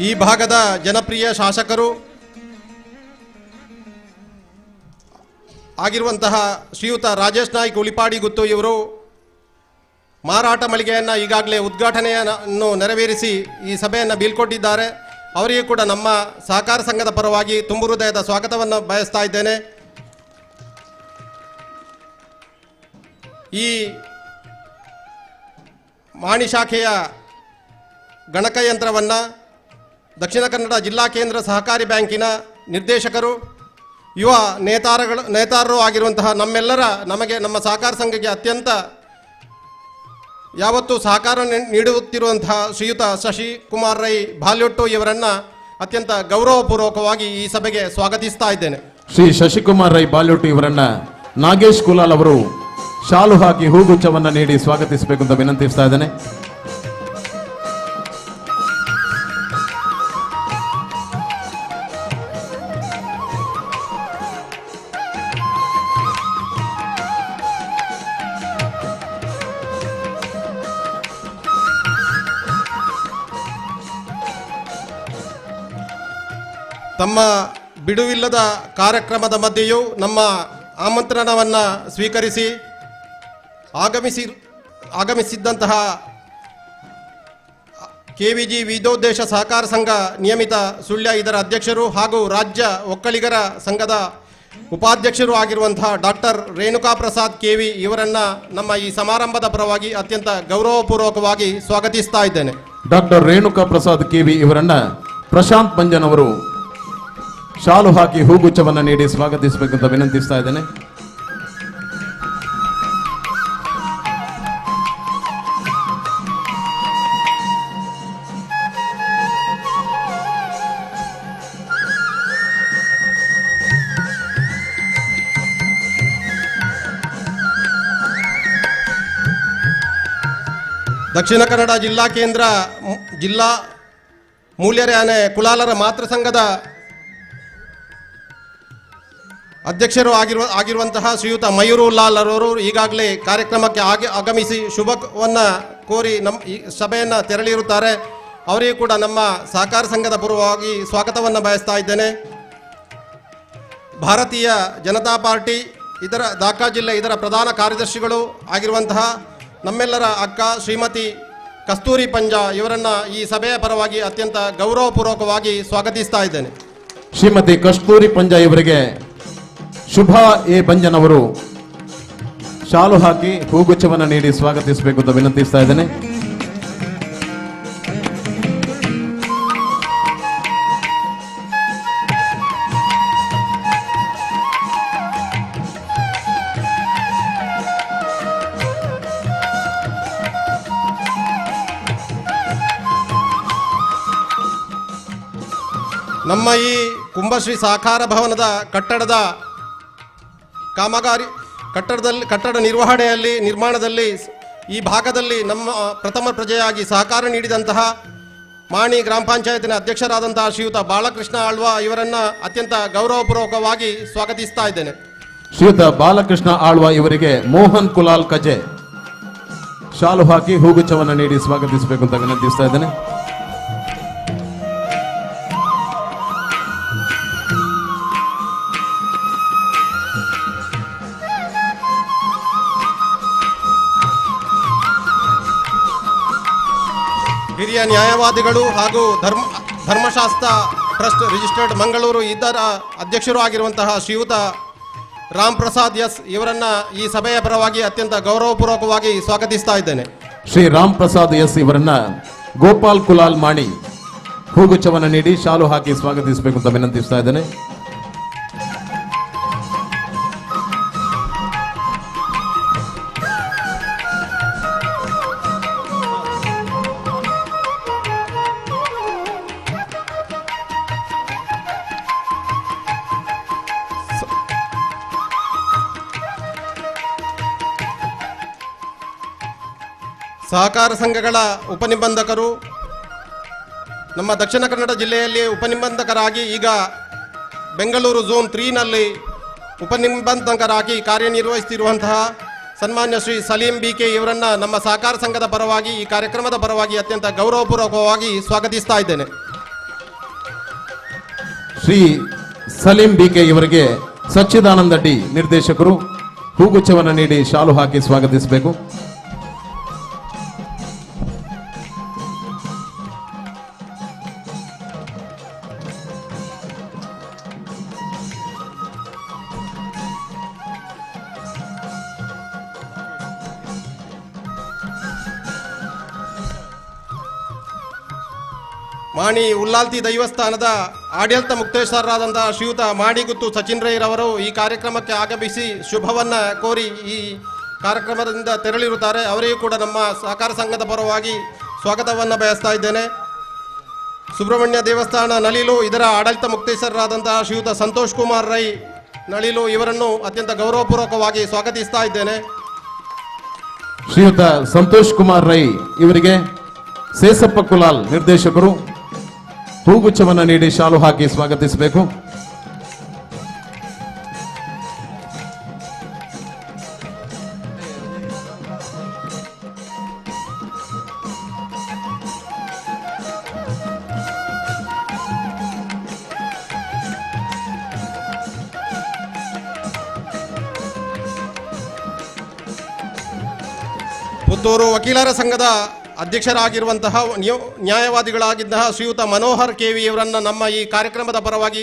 ಈ ಭಾಗದ ಜನಪ್ರಿಯ ಶಾಸಕರು ಆಗಿರುವಂತಹ ಶ್ರೀಯುತ ರಾಜೇಶ್ ನಾಯ್ಕ್ ಉಳಿಪಾಡಿ ಗುತ್ತು ಇವರು ಮಾರಾಟ ಮಳಿಗೆಯನ್ನು ಈಗಾಗಲೇ ಉದ್ಘಾಟನೆಯನ್ನು ನೆರವೇರಿಸಿ ಈ ಸಭೆಯನ್ನು ಬೀಳ್ಕೊಟ್ಟಿದ್ದಾರೆ. ಅವರಿಗೆ ಕೂಡ ನಮ್ಮ ಸಹಕಾರ ಸಂಘದ ಪರವಾಗಿ ತುಂಬು ಹೃದಯದ ಸ್ವಾಗತವನ್ನು ಬಯಸ್ತಾ ಇದ್ದೇನೆ. ಈ ಮಾಣಿ ಶಾಖೆಯ ಗಣಕಯಂತ್ರವನ್ನು ದಕ್ಷಿಣ ಕನ್ನಡ ಜಿಲ್ಲಾ ಕೇಂದ್ರ ಸಹಕಾರಿ ಬ್ಯಾಂಕಿನ ನಿರ್ದೇಶಕರು ಯುವ ನೇತಾರರು ಆಗಿರುವಂತಹ ನಮಗೆ ನಮ್ಮ ಸಹಕಾರ ಸಂಘಕ್ಕೆ ಅತ್ಯಂತ ಯಾವತ್ತೂ ಸಹಕಾರ ನೀಡುತ್ತಿರುವಂತಹ ಶ್ರೀಯುತ ಶಶಿ ಕುಮಾರ್ ರೈ ಬಾಲ್ಯೊಟ್ಟು ಇವರನ್ನು ಅತ್ಯಂತ ಗೌರವಪೂರ್ವಕವಾಗಿ ಈ ಸಭೆಗೆ ಸ್ವಾಗತಿಸ್ತಾ ಇದ್ದೇನೆ. ಶ್ರೀ ಶಶಿಕುಮಾರ್ ರೈ ಬಾಲ್ಯೊಟ್ಟು ಇವರನ್ನ ನಾಗೇಶ್ ಕುಲಾಲ್ ಅವರು ಶಾಲು ಹಾಕಿ ಹೂಗುಚ್ಛವನ್ನು ನೀಡಿ ಸ್ವಾಗತಿಸಬೇಕು ಅಂತ ವಿನಂತಿಸ್ತಾ ಇದ್ದೇನೆ. ತಮ್ಮ ಬಿಡುವಿಲ್ಲದ ಕಾರ್ಯಕ್ರಮದ ಮಧ್ಯೆಯೂ ನಮ್ಮ ಆಮಂತ್ರಣವನ್ನು ಸ್ವೀಕರಿಸಿ ಆಗಮಿಸಿದ್ದಂತಹ KVG ವಿವಿಧೋದ್ದೇಶ ಸಹಕಾರ ಸಂಘ ನಿಯಮಿತ ಸುಳ್ಯ ಇದರ ಅಧ್ಯಕ್ಷರು ಹಾಗೂ ರಾಜ್ಯ ಒಕ್ಕಲಿಗರ ಸಂಘದ ಉಪಾಧ್ಯಕ್ಷರು ಆಗಿರುವಂತಹ ಡಾಕ್ಟರ್ ರೇಣುಕಾ ಪ್ರಸಾದ್ KV ಇವರನ್ನು ನಮ್ಮ ಈ ಸಮಾರಂಭದ ಪರವಾಗಿ ಅತ್ಯಂತ ಗೌರವಪೂರ್ವಕವಾಗಿ ಸ್ವಾಗತಿಸ್ತಾ ಇದ್ದೇನೆ. ಡಾಕ್ಟರ್ ರೇಣುಕಾ ಪ್ರಸಾದ್ KV ಇವರನ್ನ ಪ್ರಶಾಂತ್ ಮಂಜನ್ ಅವರು ಶಾಲು ಹಾಕಿ ಹೂಗುಚ್ಛವನ್ನು ನೀಡಿ ಸ್ವಾಗತಿಸಬೇಕಂತ ವಿನಂತಿಸ್ತಾ ಇದ್ದೇನೆ. ದಕ್ಷಿಣ ಕನ್ನಡ ಜಿಲ್ಲಾ ಕೇಂದ್ರ ಜಿಲ್ಲಾ ಮೂಲ್ಯರ್ಯಾನೆ ಕುಲಾಲರ ಮಾತೃ ಸಂಘದ ಅಧ್ಯಕ್ಷರು ಆಗಿರುವಂತಹ ಶ್ರೀಯುತ ಮಯೂರುಲ್ಲಾಲ್ ಅವರು ಈಗಾಗಲೇ ಕಾರ್ಯಕ್ರಮಕ್ಕೆ ಆಗಮಿಸಿ ಶುಭವನ್ನು ಕೋರಿ ಈ ಸಭೆಯನ್ನು ತೆರಳಿರುತ್ತಾರೆ. ಅವರಿಗೂ ಕೂಡ ನಮ್ಮ ಸಹಕಾರ ಸಂಘದ ಪರವಾಗಿ ಸ್ವಾಗತವನ್ನು ಬಯಸ್ತಾ ಇದ್ದೇನೆ. ಭಾರತೀಯ ಜನತಾ ಪಾರ್ಟಿ ದಾಖಾ ಜಿಲ್ಲೆ ಇದರ ಪ್ರಧಾನ ಕಾರ್ಯದರ್ಶಿಗಳು ಆಗಿರುವಂತಹ ನಮ್ಮೆಲ್ಲರ ಅಕ್ಕ ಶ್ರೀಮತಿ ಕಸ್ತೂರಿ ಪಂಜಾ ಇವರನ್ನು ಈ ಸಭೆಯ ಪರವಾಗಿ ಅತ್ಯಂತ ಗೌರವಪೂರ್ವಕವಾಗಿ ಸ್ವಾಗತಿಸ್ತಾ ಇದ್ದೇನೆ. ಶ್ರೀಮತಿ ಕಸ್ತೂರಿ ಪಂಜಾ ಇವರಿಗೆ ಶುಭಾ ಎ ಬಂಜನ್ ಅವರು ಶಾಲು ಹಾಕಿ ಹೂಗುಚ್ಛವನ್ನು ನೀಡಿ ಸ್ವಾಗತಿಸಬೇಕು ಅಂತ ವಿನಂತಿಸ್ತಾ ಇದ್ದೇನೆ. ನಮ್ಮ ಈ ಕುಂಭಶ್ರೀ ಸಹಕಾರ ಭವನದ ಕಟ್ಟಡ ನಿರ್ಮಾಣದಲ್ಲಿ ಈ ಭಾಗದಲ್ಲಿ ನಮ್ಮ ಪ್ರಥಮ ಪ್ರಜೆಯಾಗಿ ಸಹಕಾರ ನೀಡಿದಂತಹ ಮಾಣಿ ಗ್ರಾಮ ಪಂಚಾಯತಿನ ಅಧ್ಯಕ್ಷರಾದಂತಹ ಶ್ರೀಯುತ ಬಾಲಕೃಷ್ಣ ಆಳ್ವ ಇವರನ್ನು ಅತ್ಯಂತ ಗೌರವಪೂರ್ವಕವಾಗಿ ಸ್ವಾಗತಿಸ್ತಾ ಇದ್ದೇನೆ. ಶ್ರೀಯುತ ಬಾಲಕೃಷ್ಣ ಆಳ್ವ ಇವರಿಗೆ ಮೋಹನ್ ಕುಲಾಲ್ ಕಜೆ ಶಾಲು ಹಾಕಿ ಹೂಗುಚ್ಛವನ್ನು ನೀಡಿ ಸ್ವಾಗತಿಸಬೇಕು ಅಂತ ವಿನಂತಿಸ್ತಾ ಇದ್ದೇನೆ. ಹಿರಿಯ ನ್ಯಾಯವಾದಿಗಳು ಹಾಗೂ ಧರ್ಮಶಾಸ್ತ್ರ ಟ್ರಸ್ಟ್ ರಿಜಿಸ್ಟರ್ಡ್ ಮಂಗಳೂರು ಇದರ ಅಧ್ಯಕ್ಷರು ಆಗಿರುವಂತಹ ಶ್ರೀಯುತ ರಾಮ್ ಪ್ರಸಾದ್ ಎಸ್ ಇವರನ್ನ ಈ ಸಭೆಯ ಪರವಾಗಿ ಅತ್ಯಂತ ಗೌರವಪೂರ್ವಕವಾಗಿ ಸ್ವಾಗತಿಸ್ತಾ ಇದ್ದೇನೆ. ಶ್ರೀ ರಾಮ್ ಪ್ರಸಾದ್ ಎಸ್ ಇವರನ್ನ ಗೋಪಾಲ್ ಕುಲಾಲ್ ಮಾಣಿ ಹೂಗುಚ್ಛವನ್ನು ನೀಡಿ ಶಾಲು ಹಾಕಿ ಸ್ವಾಗತಿಸಬೇಕು ಅಂತ ವಿನಂತಿಸ್ತಾ ಇದ್ದೇನೆ. ಸಹಕಾರ ಸಂಘಗಳ ಉಪನಿಬಂಧಕರು ನಮ್ಮ ದಕ್ಷಿಣ ಕನ್ನಡ ಜಿಲ್ಲೆಯಲ್ಲಿ ಉಪನಿಬಂಧಕರಾಗಿ ಈಗ ಬೆಂಗಳೂರು ಝೋನ್ 3ನಲ್ಲಿ ಉಪನಿಬಂಧಕರಾಗಿ ಕಾರ್ಯನಿರ್ವಹಿಸುತ್ತಿರುವಂತಹ ಸನ್ಮಾನ್ಯ ಶ್ರೀ ಸಲೀಂ ಬಿಕೆ ಇವರನ್ನು ನಮ್ಮ ಸಹಕಾರ ಸಂಘದ ಪರವಾಗಿ ಈ ಕಾರ್ಯಕ್ರಮದ ಪರವಾಗಿ ಅತ್ಯಂತ ಗೌರವಪೂರ್ವಕವಾಗಿ ಸ್ವಾಗತಿಸ್ತಾ ಇದ್ದೇನೆ. ಶ್ರೀ ಸಲೀಂ ಬಿಕೆ ಇವರಿಗೆ ಸಚ್ಚಿದಾನಂದ ಡಿ ನಿರ್ದೇಶಕರು ಹೂಗುಚ್ಛವನ್ನು ನೀಡಿ ಶಾಲು ಹಾಕಿ ಸ್ವಾಗತಿಸಬೇಕು. ಮಾಣಿ ಉಲ್ಲಾಲ್ತಿ ದೈವಸ್ಥಾನದ ಆಡಳಿತ ಮುಕ್ತೇಶ್ವರರಾದಂತಹ ಶ್ರೀಯುತ ಮಾಡಿಗುತ್ತು ಸಚಿನ್ ರೈರವರು ಈ ಕಾರ್ಯಕ್ರಮಕ್ಕೆ ಆಗಮಿಸಿ ಶುಭವನ್ನು ಕೋರಿ ಈ ಕಾರ್ಯಕ್ರಮದಿಂದ ತೆರಳಿರುತ್ತಾರೆ. ಅವರಿಗೂ ಕೂಡ ನಮ್ಮ ಸಹಕಾರ ಸಂಘದ ಪರವಾಗಿ ಸ್ವಾಗತವನ್ನು ಬಯಸ್ತಾ ಇದ್ದೇನೆ. ಸುಬ್ರಹ್ಮಣ್ಯ ದೇವಸ್ಥಾನ ನಳಿಲು ಇದರ ಆಡಳಿತ ಮುಕ್ತೇಶ್ವರರಾದಂತಹ ಶ್ರೀಯುತ ಸಂತೋಷ್ ಕುಮಾರ್ ರೈ ನಳಿಲು ಇವರನ್ನು ಅತ್ಯಂತ ಗೌರವಪೂರ್ವಕವಾಗಿ ಸ್ವಾಗತಿಸ್ತಾ ಇದ್ದೇನೆ. ಶ್ರೀಯುತ ಸಂತೋಷ್ ಕುಮಾರ್ ರೈ ಇವರಿಗೆ ಸೇಸಪ್ಪ ಕುಲಾಲ್ ನಿರ್ದೇಶಕರು ಹೂಗುಚ್ಛವನ್ನು ನೀಡಿ ಶಾಲು ಹಾಕಿ ಸ್ವಾಗತಿಸಬೇಕು. ಪುತ್ತೂರು ವಕೀಲರ ಸಂಘದ ಅಧ್ಯಕ್ಷರಾಗಿರುವಂತಹ ನ್ಯಾಯವಾದಿಗಳಾಗಿದ್ದಂತಹ ಶ್ರೀಯುತ ಮನೋಹರ್ ಕೆವಿ ಇವರನ್ನು ನಮ್ಮ ಈ ಕಾರ್ಯಕ್ರಮದ ಪರವಾಗಿ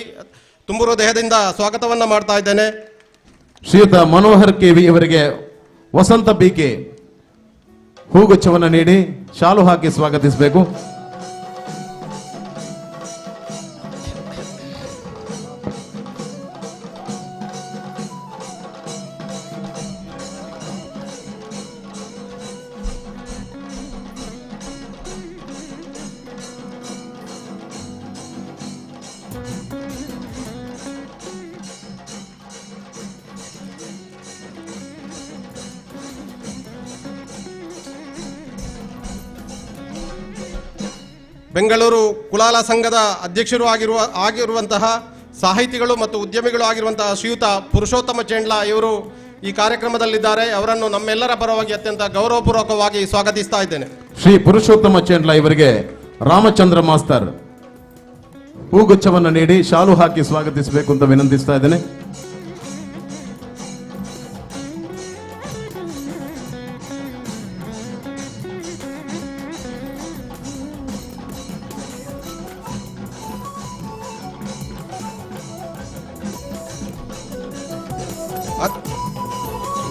ತುಂಬು ಹೃದಯದಿಂದ ಸ್ವಾಗತವನ್ನು ಮಾಡ್ತಾ ಇದ್ದೇನೆ. ಶ್ರೀಯುತ ಮನೋಹರ್ ಕೆವಿ ಇವರಿಗೆ ವಸಂತ ಬಿಕೆ ಹೂಗುಚ್ಛವನ್ನು ನೀಡಿ ಶಾಲು ಹಾಕಿ ಸ್ವಾಗತಿಸಬೇಕು. ಬೆಂಗಳೂರು ಕುಲಾಲ ಸಂಘದ ಅಧ್ಯಕ್ಷರು ಆಗಿರುವಂತಹ ಸಾಹಿತಿಗಳು ಮತ್ತು ಉದ್ಯಮಿಗಳು ಆಗಿರುವಂತಹ ಶ್ರೀಯುತ ಪುರುಷೋತ್ತಮ ಚೇಂಡ್ಲ ಇವರು ಈ ಕಾರ್ಯಕ್ರಮದಲ್ಲಿದ್ದಾರೆ. ಅವರನ್ನು ನಮ್ಮೆಲ್ಲರ ಪರವಾಗಿ ಅತ್ಯಂತ ಗೌರವಪೂರ್ವಕವಾಗಿ ಸ್ವಾಗತಿಸ್ತಾ ಇದ್ದೇನೆ. ಶ್ರೀ ಪುರುಷೋತ್ತಮ ಚೇಂಡ್ಲ ಇವರಿಗೆ ರಾಮಚಂದ್ರ ಮಾಸ್ತರ್ ಹೂಗುಚ್ಛವನ್ನು ನೀಡಿ ಶಾಲು ಹಾಕಿ ಸ್ವಾಗತಿಸಬೇಕು ಅಂತ ವಿನಂತಿಸ್ತಾ ಇದ್ದೇನೆ.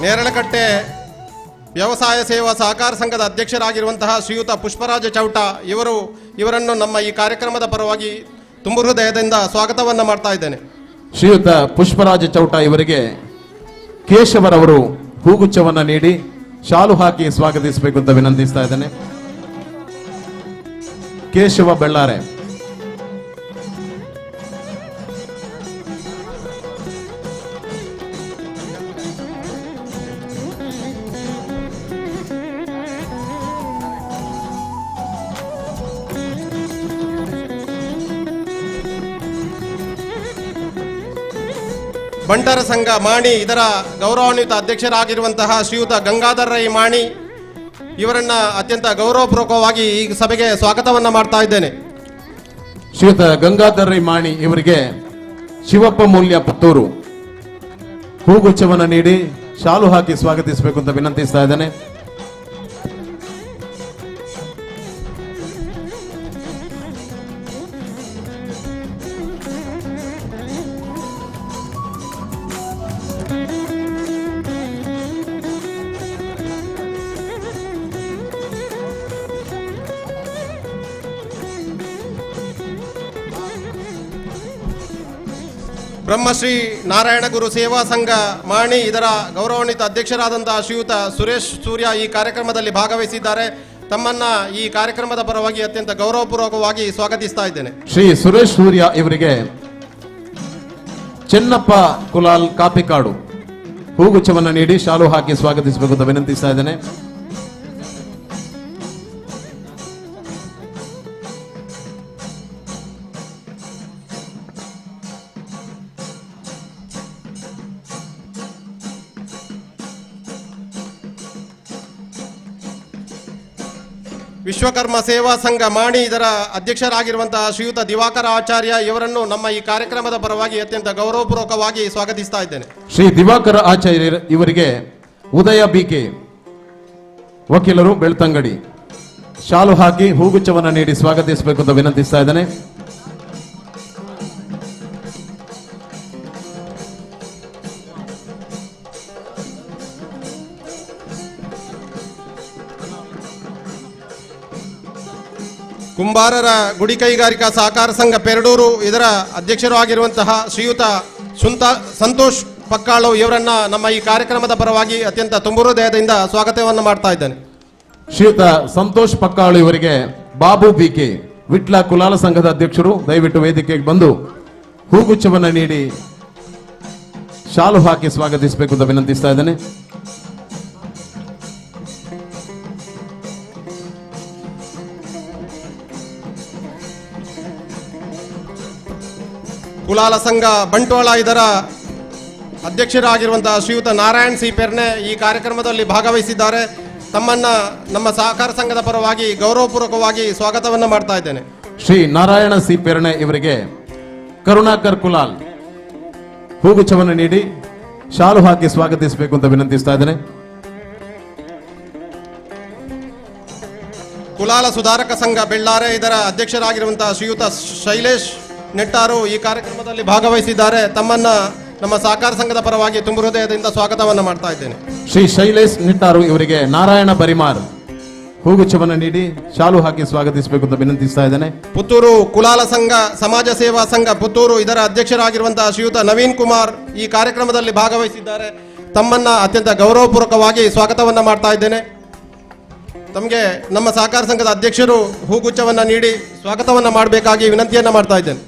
ನೇರಳಕಟ್ಟೆ ವ್ಯವಸಾಯ ಸೇವಾ ಸಹಕಾರ ಸಂಘದ ಅಧ್ಯಕ್ಷರಾಗಿರುವಂತಹ ಶ್ರೀಯುತ ಪುಷ್ಪರಾಜ ಚೌಟ ಇವರನ್ನು ನಮ್ಮ ಈ ಕಾರ್ಯಕ್ರಮದ ಪರವಾಗಿ ತುಂಬು ಹೃದಯದಿಂದ ಸ್ವಾಗತವನ್ನು ಮಾಡ್ತಾ ಇದ್ದೇನೆ. ಶ್ರೀಯುತ ಪುಷ್ಪರಾಜ ಚೌಟ ಇವರಿಗೆ ಕೇಶವರವರು ಹೂಗುಚ್ಛವನ್ನು ನೀಡಿ ಶಾಲು ಹಾಕಿ ಸ್ವಾಗತಿಸಬೇಕು ಅಂತ ವಿನಂತಿಸ್ತಾ ಇದ್ದೇನೆ. ಕೇಶವ ಬೆಳ್ಳಾರೆ. ಬಂಟರ ಸಂಘ ಮಾಣಿ ಇದರ ಗೌರವಾನ್ವಿತ ಅಧ್ಯಕ್ಷರಾಗಿರುವಂತಹ ಶ್ರೀಯುತ ಗಂಗಾಧರ್ ರೈ ಮಾಣಿ ಇವರನ್ನ ಅತ್ಯಂತ ಗೌರವಪೂರ್ವಕವಾಗಿ ಈ ಸಭೆಗೆ ಸ್ವಾಗತವನ್ನ ಮಾಡ್ತಾ ಇದ್ದೇನೆ. ಶ್ರೀಯುತ ಗಂಗಾಧರ್ ರೈ ಮಾಣಿ ಇವರಿಗೆ ಶಿವಪ್ಪ ಮೂಲ್ಯ ಪುತ್ತೂರು ಹೂಗುಚ್ಛವನ್ನು ನೀಡಿ ಶಾಲು ಹಾಕಿ ಸ್ವಾಗತಿಸಬೇಕು ಅಂತ ವಿನಂತಿಸ್ತಾ ಇದ್ದೇನೆ. ಬ್ರಹ್ಮಶ್ರೀ ನಾರಾಯಣ ಗುರು ಸೇವಾ ಸಂಘ ಮಾಣಿ ಇದರ ಗೌರವಾನ್ವಿತ ಅಧ್ಯಕ್ಷರಾದಂತಹ ಶ್ರೀಯುತ ಸುರೇಶ್ ಸೂರ್ಯ ಈ ಕಾರ್ಯಕ್ರಮದಲ್ಲಿ ಭಾಗವಹಿಸಿದ್ದಾರೆ. ತಮ್ಮನ್ನ ಈ ಕಾರ್ಯಕ್ರಮದ ಪರವಾಗಿ ಅತ್ಯಂತ ಗೌರವಪೂರ್ವಕವಾಗಿ ಸ್ವಾಗತಿಸ್ತಾ ಇದ್ದೇನೆ. ಶ್ರೀ ಸುರೇಶ್ ಸೂರ್ಯ ಇವರಿಗೆ ಚೆನ್ನಪ್ಪ ಕುಲಾಲ್ ಕಾಪಿಕಾಡು ಹೂಗುಚ್ಛವನ್ನು ನೀಡಿ ಶಾಲು ಹಾಕಿ ಸ್ವಾಗತಿಸಬೇಕು ಅಂತ ವಿನಂತಿಸ್ತಾ ಇದ್ದೇನೆ. ವಿಶ್ವಕರ್ಮ ಸೇವಾ ಸಂಘ ಮಾಣಿ ಇದರ ಅಧ್ಯಕ್ಷರಾಗಿರುವಂತಹ ಶ್ರೀಯುತ ದಿವಾಕರ ಆಚಾರ್ಯ ಇವರನ್ನು ನಮ್ಮ ಈ ಕಾರ್ಯಕ್ರಮದ ಪರವಾಗಿ ಅತ್ಯಂತ ಗೌರವಪೂರ್ವಕವಾಗಿ ಸ್ವಾಗತಿಸ್ತಾ ಇದ್ದೇನೆ. ಶ್ರೀ ದಿವಾಕರ ಆಚಾರ್ಯ ಇವರಿಗೆ ಉದಯ ಬಿಕೆ ವಕೀಲರು ಬೆಳ್ತಂಗಡಿ ಶಾಲು ಹಾಕಿ ಹೂಗುಚ್ಛವನ್ನು ನೀಡಿ ಸ್ವಾಗತಿಸಬೇಕು ಅಂತ ವಿನಂತಿಸ್ತಾ ಇದ್ದೇನೆ. ಕುಂಬಾರರ ಗುಡಿ ಕೈಗಾರಿಕಾ ಸಹಕಾರ ಸಂಘ ಪೆರಡೂರು ಇದರ ಅಧ್ಯಕ್ಷರು ಆಗಿರುವಂತಹ ಶ್ರೀಯುತ ಸಂತೋಷ್ ಪಕ್ಕಾಳು ಇವರನ್ನ ನಮ್ಮ ಈ ಕಾರ್ಯಕ್ರಮದ ಪರವಾಗಿ ಅತ್ಯಂತ ತುಂಬು ಹೃದಯದಿಂದ ಸ್ವಾಗತವನ್ನು ಮಾಡ್ತಾ ಇದ್ದೇನೆ. ಶ್ರೀಯುತ ಸಂತೋಷ್ ಪಕ್ಕಾಳು ಇವರಿಗೆ ಬಾಬು ಬಿಕೆ ವಿಟ್ಲ ಕುಲಾಲ ಸಂಘದ ಅಧ್ಯಕ್ಷರು ದಯವಿಟ್ಟು ವೇದಿಕೆಗೆ ಬಂದು ಹೂಗುಚ್ಛವನ್ನು ನೀಡಿ ಶಾಲು ಹಾಕಿ ಸ್ವಾಗತಿಸಬೇಕು ಅಂತ ವಿನಂತಿಸ್ತಾ ಇದ್ದೇನೆ. ಕುಲಾಲ ಸಂಘ ಬಂಟ್ವಾಳ ಇದರ ಅಧ್ಯಕ್ಷರಾಗಿರುವಂತಹ ಶ್ರೀಯುತ ನಾರಾಯಣ್ ಸಿ ಪೆರ್ನೆ ಈ ಕಾರ್ಯಕ್ರಮದಲ್ಲಿ ಭಾಗವಹಿಸಿದ್ದಾರೆ. ತಮ್ಮನ್ನ ನಮ್ಮ ಸಹಕಾರ ಸಂಘದ ಪರವಾಗಿ ಗೌರವಪೂರ್ವಕವಾಗಿ ಸ್ವಾಗತವನ್ನು ಮಾಡ್ತಾ ಇದ್ದೇನೆ. ಶ್ರೀ ನಾರಾಯಣ ಸಿ ಪೆರ್ನೆ ಇವರಿಗೆ ಕರುಣಾಕರ್ ಕುಲಾಲ್ ಹೂಗುಚ್ಛವನ್ನು ನೀಡಿ ಶಾಲು ಹಾಕಿ ಸ್ವಾಗತಿಸಬೇಕು ಅಂತ ವಿನಂತಿಸ್ತಾ ಇದ್ದೇನೆ. ಕುಲಾಲ ಸುಧಾರಕ ಸಂಘ ಬೆಳ್ಳಾರೆ ಇದರ ಅಧ್ಯಕ್ಷರಾಗಿರುವಂತಹ ಶ್ರೀಯುತ ಶೈಲೇಶ್ ನೆಟ್ಟಾರು ಈ ಕಾರ್ಯಕ್ರಮದಲ್ಲಿ ಭಾಗವಹಿಸಿದ್ದಾರೆ. ತಮ್ಮನ್ನ ನಮ್ಮ ಸಹಕಾರ ಸಂಘದ ಪರವಾಗಿ ತುಂಬು ಹೃದಯದಿಂದ ಸ್ವಾಗತವನ್ನು ಮಾಡ್ತಾ ಇದ್ದೇನೆ. ಶ್ರೀ ಶೈಲೇಶ್ ನಿಟ್ಟಾರು ಇವರಿಗೆ ನಾರಾಯಣ ಬರಿಮಾರ್ ಹೂಗುಚ್ಛವನ್ನು ನೀಡಿ ಶಾಲು ಹಾಕಿ ಸ್ವಾಗತಿಸಬೇಕು ಅಂತ ವಿನಂತಿಸ್ತಾ ಇದ್ದೇನೆ. ಪುತ್ತೂರು ಕುಲಾಲ ಸಂಘ ಸಮಾಜ ಸೇವಾ ಸಂಘ ಪುತ್ತೂರು ಇದರ ಅಧ್ಯಕ್ಷರಾಗಿರುವಂತಹ ಶ್ರೀಯುತ ನವೀನ್ ಕುಮಾರ್ ಈ ಕಾರ್ಯಕ್ರಮದಲ್ಲಿ ಭಾಗವಹಿಸಿದ್ದಾರೆ. ತಮ್ಮನ್ನ ಅತ್ಯಂತ ಗೌರವಪೂರ್ವಕವಾಗಿ ಸ್ವಾಗತವನ್ನು ಮಾಡ್ತಾ ಇದ್ದೇನೆ. ತಮಗೆ ನಮ್ಮ ಸಹಕಾರ ಸಂಘದ ಅಧ್ಯಕ್ಷರು ಹೂಗುಚ್ಛವನ್ನು ನೀಡಿ ಸ್ವಾಗತವನ್ನು ಮಾಡಬೇಕಾಗಿ ವಿನಂತಿಯನ್ನು ಮಾಡ್ತಾ ಇದ್ದೇನೆ.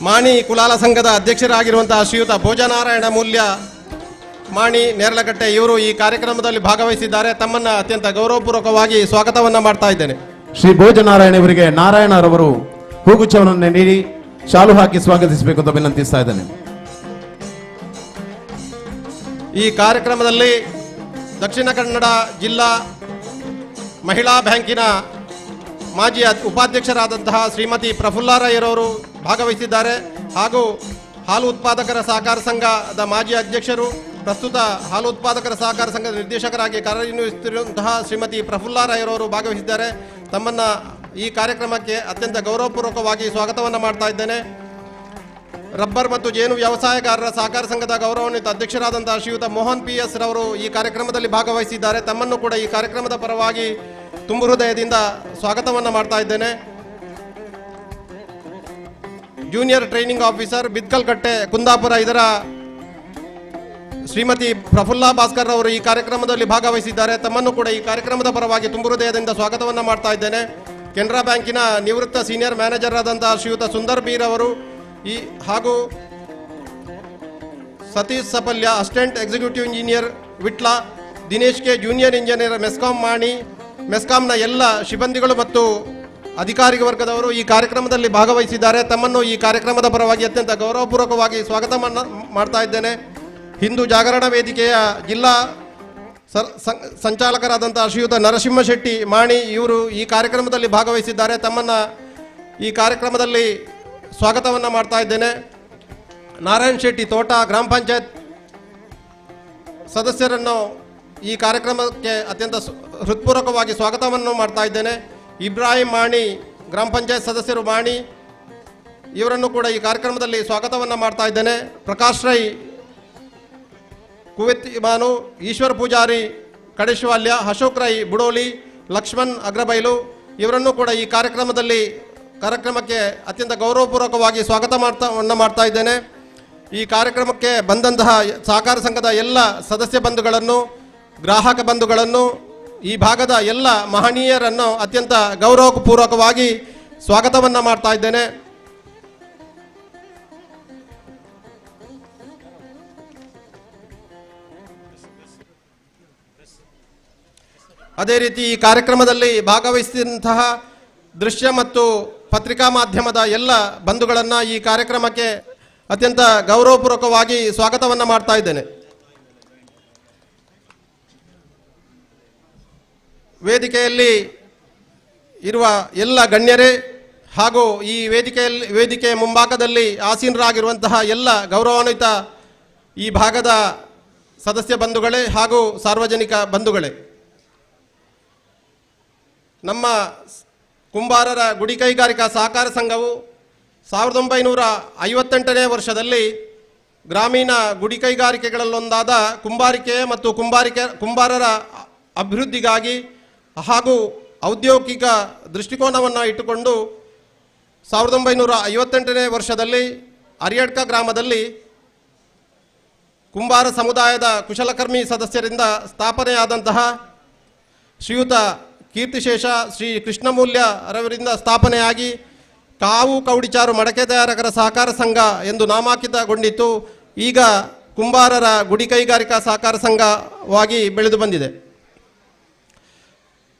ಮಾಣಿ ಕುಲಾಲ ಸಂಘದ ಅಧ್ಯಕ್ಷರಾಗಿರುವಂತಹ ಶ್ರೀಯುತ ಭೋಜನಾರಾಯಣ ಮೂಲ್ಯ ಮಾಣಿ ನೇರಲಕಟ್ಟೆ ಇವರು ಈ ಕಾರ್ಯಕ್ರಮದಲ್ಲಿ ಭಾಗವಹಿಸಿದ್ದಾರೆ. ತಮ್ಮನ್ನ ಅತ್ಯಂತ ಗೌರವಪೂರ್ವಕವಾಗಿ ಸ್ವಾಗತವನ್ನ ಮಾಡ್ತಾ ಇದ್ದೇನೆ. ಶ್ರೀ ಭೋಜನಾರಾಯಣ ಇವರಿಗೆ ನಾರಾಯಣರವರು ಹೂಗುಚ್ಛವನ್ನು ನೀಡಿ ಶಾಲು ಹಾಕಿ ಸ್ವಾಗತಿಸಬೇಕು ಅಂತ ವಿನಂತಿಸ್ತಾ ಇದ್ದೇನೆ. ಈ ಕಾರ್ಯಕ್ರಮದಲ್ಲಿ ದಕ್ಷಿಣ ಕನ್ನಡ ಜಿಲ್ಲಾ ಮಹಿಳಾ ಬ್ಯಾಂಕಿನ ಮಾಜಿ ಉಪಾಧ್ಯಕ್ಷರಾದಂತಹ ಶ್ರೀಮತಿ ಪ್ರಫುಲ್ಲಾರಯ್ಯರವರು ಭಾಗವಹಿಸಿದ್ದಾರೆ. ಹಾಗೂ ಹಾಲು ಉತ್ಪಾದಕರ ಸಹಕಾರ ಸಂಘದ ಮಾಜಿ ಅಧ್ಯಕ್ಷರು, ಪ್ರಸ್ತುತ ಹಾಲು ಉತ್ಪಾದಕರ ಸಹಕಾರ ಸಂಘದ ನಿರ್ದೇಶಕರಾಗಿ ಕಾರ್ಯನಿರ್ವಹಿಸುತ್ತಿರುವಂತಹ ಶ್ರೀಮತಿ ಪ್ರಫುಲ್ಲಾರಯ್ಯರವರು ಭಾಗವಹಿಸಿದ್ದಾರೆ. ತಮ್ಮನ್ನ ಈ ಕಾರ್ಯಕ್ರಮಕ್ಕೆ ಅತ್ಯಂತ ಗೌರವಪೂರ್ವಕವಾಗಿ ಸ್ವಾಗತವನ್ನು ಮಾಡ್ತಾ ಇದ್ದೇನೆ. ರಬ್ಬರ್ ಮತ್ತು ಜೇನು ವ್ಯವಸಾಯಗಾರರ ಸಹಕಾರ ಸಂಘದ ಗೌರವಾನ್ವಿತ ಅಧ್ಯಕ್ಷರಾದಂತಹ ಶ್ರೀಯುತ ಮೋಹನ್ PS ರವರು ಈ ಕಾರ್ಯಕ್ರಮದಲ್ಲಿ ಭಾಗವಹಿಸಿದ್ದಾರೆ. ತಮ್ಮನ್ನು ಕೂಡ ಈ ಕಾರ್ಯಕ್ರಮದ ಪರವಾಗಿ ತುಂಬು ಹೃದಯದಿಂದ ಸ್ವಾಗತವನ್ನು ಮಾಡ್ತಾ ಇದ್ದೇನೆ. ಜೂನಿಯರ್ ಟ್ರೈನಿಂಗ್ ಆಫೀಸರ್ ಬಿದ್ಕಲ್ಕಟ್ಟೆ ಕುಂದಾಪುರ ಇದರ ಶ್ರೀಮತಿ ಪ್ರಫುಲ್ಲಾ ಭಾಸ್ಕರ್ ಅವರು ಈ ಕಾರ್ಯಕ್ರಮದಲ್ಲಿ ಭಾಗವಹಿಸಿದ್ದಾರೆ. ತಮ್ಮನ್ನು ಕೂಡ ಈ ಕಾರ್ಯಕ್ರಮದ ಪರವಾಗಿ ತುಂಬು ಹೃದಯದಿಂದ ಸ್ವಾಗತವನ್ನು ಮಾಡ್ತಾ ಇದ್ದೇನೆ. ಕೆನರಾ ಬ್ಯಾಂಕಿನ ನಿವೃತ್ತ ಸೀನಿಯರ್ ಮ್ಯಾನೇಜರ್ ಆದಂತಹ ಶ್ರೀಯುತ ಸುಂದರ್ ಬೀರ್ ಅವರು ಹಾಗೂ Satish Sapalya assistant executive engineer Vitla, Dinesh K junior engineer Mescom Mani, ಮೆಸ್ಕಾಂನ ಎಲ್ಲ ಸಿಬ್ಬಂದಿಗಳು ಮತ್ತು ಅಧಿಕಾರಿ ವರ್ಗದವರು ಈ ಕಾರ್ಯಕ್ರಮದಲ್ಲಿ ಭಾಗವಹಿಸಿದ್ದಾರೆ. ತಮ್ಮನ್ನು ಈ ಕಾರ್ಯಕ್ರಮದ ಪರವಾಗಿ ಅತ್ಯಂತ ಗೌರವಪೂರ್ವಕವಾಗಿ ಸ್ವಾಗತ ಮಾಡ್ತಾ ಇದ್ದೇನೆ. ಹಿಂದೂ ಜಾಗರಣ ವೇದಿಕೆಯ ಜಿಲ್ಲಾ ಸಂಚಾಲಕರಾದಂಥ ಶ್ರೀಯುತ ನರಸಿಂಹ ಶೆಟ್ಟಿ ಮಾಣಿ ಇವರು ಈ ಕಾರ್ಯಕ್ರಮದಲ್ಲಿ ಭಾಗವಹಿಸಿದ್ದಾರೆ. ತಮ್ಮನ್ನು ಈ ಕಾರ್ಯಕ್ರಮದಲ್ಲಿ ಸ್ವಾಗತವನ್ನು ಮಾಡ್ತಾ ಇದ್ದೇನೆ. ನಾರಾಯಣ್ ಶೆಟ್ಟಿ ತೋಟ ಗ್ರಾಮ ಪಂಚಾಯತ್ ಸದಸ್ಯರನ್ನು ಈ ಕಾರ್ಯಕ್ರಮಕ್ಕೆ ಅತ್ಯಂತ ಹೃತ್ಪೂರ್ವಕವಾಗಿ ಸ್ವಾಗತವನ್ನು ಮಾಡ್ತಾ ಇದ್ದೇನೆ. ಇಬ್ರಾಹಿಂ ಮಾಣಿ ಗ್ರಾಮ ಪಂಚಾಯತ್ ಸದಸ್ಯರು ಮಾಣಿ ಇವರನ್ನು ಕೂಡ ಈ ಕಾರ್ಯಕ್ರಮದಲ್ಲಿ ಸ್ವಾಗತವನ್ನು ಮಾಡ್ತಾ ಇದ್ದೇನೆ. ಪ್ರಕಾಶ್ ರೈ ಕುವೆತ್ ಇಮಾನು, ಈಶ್ವರ್ ಪೂಜಾರಿ ಕಡೇಶ್ವಾಲ್ಯ, ಅಶೋಕ್ ರೈ ಬುಡೋಲಿ, ಲಕ್ಷ್ಮಣ್ ಅಗ್ರಬೈಲು ಇವರನ್ನು ಕೂಡ ಈ ಕಾರ್ಯಕ್ರಮಕ್ಕೆ ಅತ್ಯಂತ ಗೌರವಪೂರ್ವಕವಾಗಿ ಸ್ವಾಗತವನ್ನು ಮಾಡ್ತಾ ಇದ್ದೇನೆ. ಈ ಕಾರ್ಯಕ್ರಮಕ್ಕೆ ಬಂದಂತಹ ಸಹಕಾರ ಸಂಘದ ಎಲ್ಲ ಸದಸ್ಯ ಬಂಧುಗಳನ್ನು, ಗ್ರಾಹಕ ಬಂಧುಗಳನ್ನು, ಈ ಭಾಗದ ಎಲ್ಲ ಮಹನೀಯರನ್ನು ಅತ್ಯಂತ ಗೌರವಪೂರ್ವಕವಾಗಿ ಸ್ವಾಗತವನ್ನು ಮಾಡ್ತಾ ಇದ್ದೇನೆ. ಅದೇ ರೀತಿ ಈ ಕಾರ್ಯಕ್ರಮದಲ್ಲಿ ಭಾಗವಹಿಸಿದಂತಹ ದೃಶ್ಯ ಮತ್ತು ಪತ್ರಿಕಾ ಮಾಧ್ಯಮದ ಎಲ್ಲ ಬಂಧುಗಳನ್ನು ಈ ಕಾರ್ಯಕ್ರಮಕ್ಕೆ ಅತ್ಯಂತ ಗೌರವಪೂರ್ವಕವಾಗಿ ಸ್ವಾಗತವನ್ನು ಮಾಡ್ತಾ ಇದ್ದೇನೆ. ವೇದಿಕೆಯಲ್ಲಿ ಇರುವ ಎಲ್ಲ ಗಣ್ಯರೇ ಹಾಗೂ ಈ ವೇದಿಕೆಯ ಮುಂಭಾಗದಲ್ಲಿ ಆಸೀನರಾಗಿರುವಂತಹ ಎಲ್ಲ ಗೌರವಾನ್ವಿತ ಈ ಭಾಗದ ಸದಸ್ಯ ಬಂಧುಗಳೇ ಹಾಗೂ ಸಾರ್ವಜನಿಕ ಬಂಧುಗಳೇ, ನಮ್ಮ ಕುಂಬಾರರ ಗುಡಿ ಕೈಗಾರಿಕಾ ಸಹಕಾರ ಸಂಘವು 1958ನೇ ವರ್ಷದಲ್ಲಿ ಗ್ರಾಮೀಣ ಗುಡಿ ಕೈಗಾರಿಕೆಗಳಲ್ಲೊಂದಾದ ಕುಂಬಾರಿಕೆ ಮತ್ತು ಕುಂಬಾರರ ಅಭಿವೃದ್ಧಿಗಾಗಿ ಹಾಗೂ ಔದ್ಯೋಗಿಕ ದೃಷ್ಟಿಕೋನವನ್ನು ಇಟ್ಟುಕೊಂಡು 1958ನೇ ವರ್ಷದಲ್ಲಿ ಅರಿಯಡ್ಕ ಗ್ರಾಮದಲ್ಲಿ ಕುಂಬಾರ ಸಮುದಾಯದ ಕುಶಲಕರ್ಮಿ ಸದಸ್ಯರಿಂದ ಸ್ಥಾಪನೆಯಾದಂತಹ ಶ್ರೀಯುತ ಕೀರ್ತಿಶೇಷ ಶ್ರೀ ಕೃಷ್ಣಮೂಲ್ಯ ರವರಿಂದ ಸ್ಥಾಪನೆಯಾಗಿ ಕಾವು ಕೌಡಿಚಾರು ಮಡಕೆ ತಯಾರಕರ ಸಹಕಾರ ಸಂಘ ಎಂದು ನಾಮಾಂಕಿತಗೊಂಡಿತ್ತು. ಈಗ ಕುಂಬಾರರ ಗುಡಿ ಕೈಗಾರಿಕಾ ಸಹಕಾರ ಸಂಘವಾಗಿ ಬೆಳೆದು ಬಂದಿದೆ.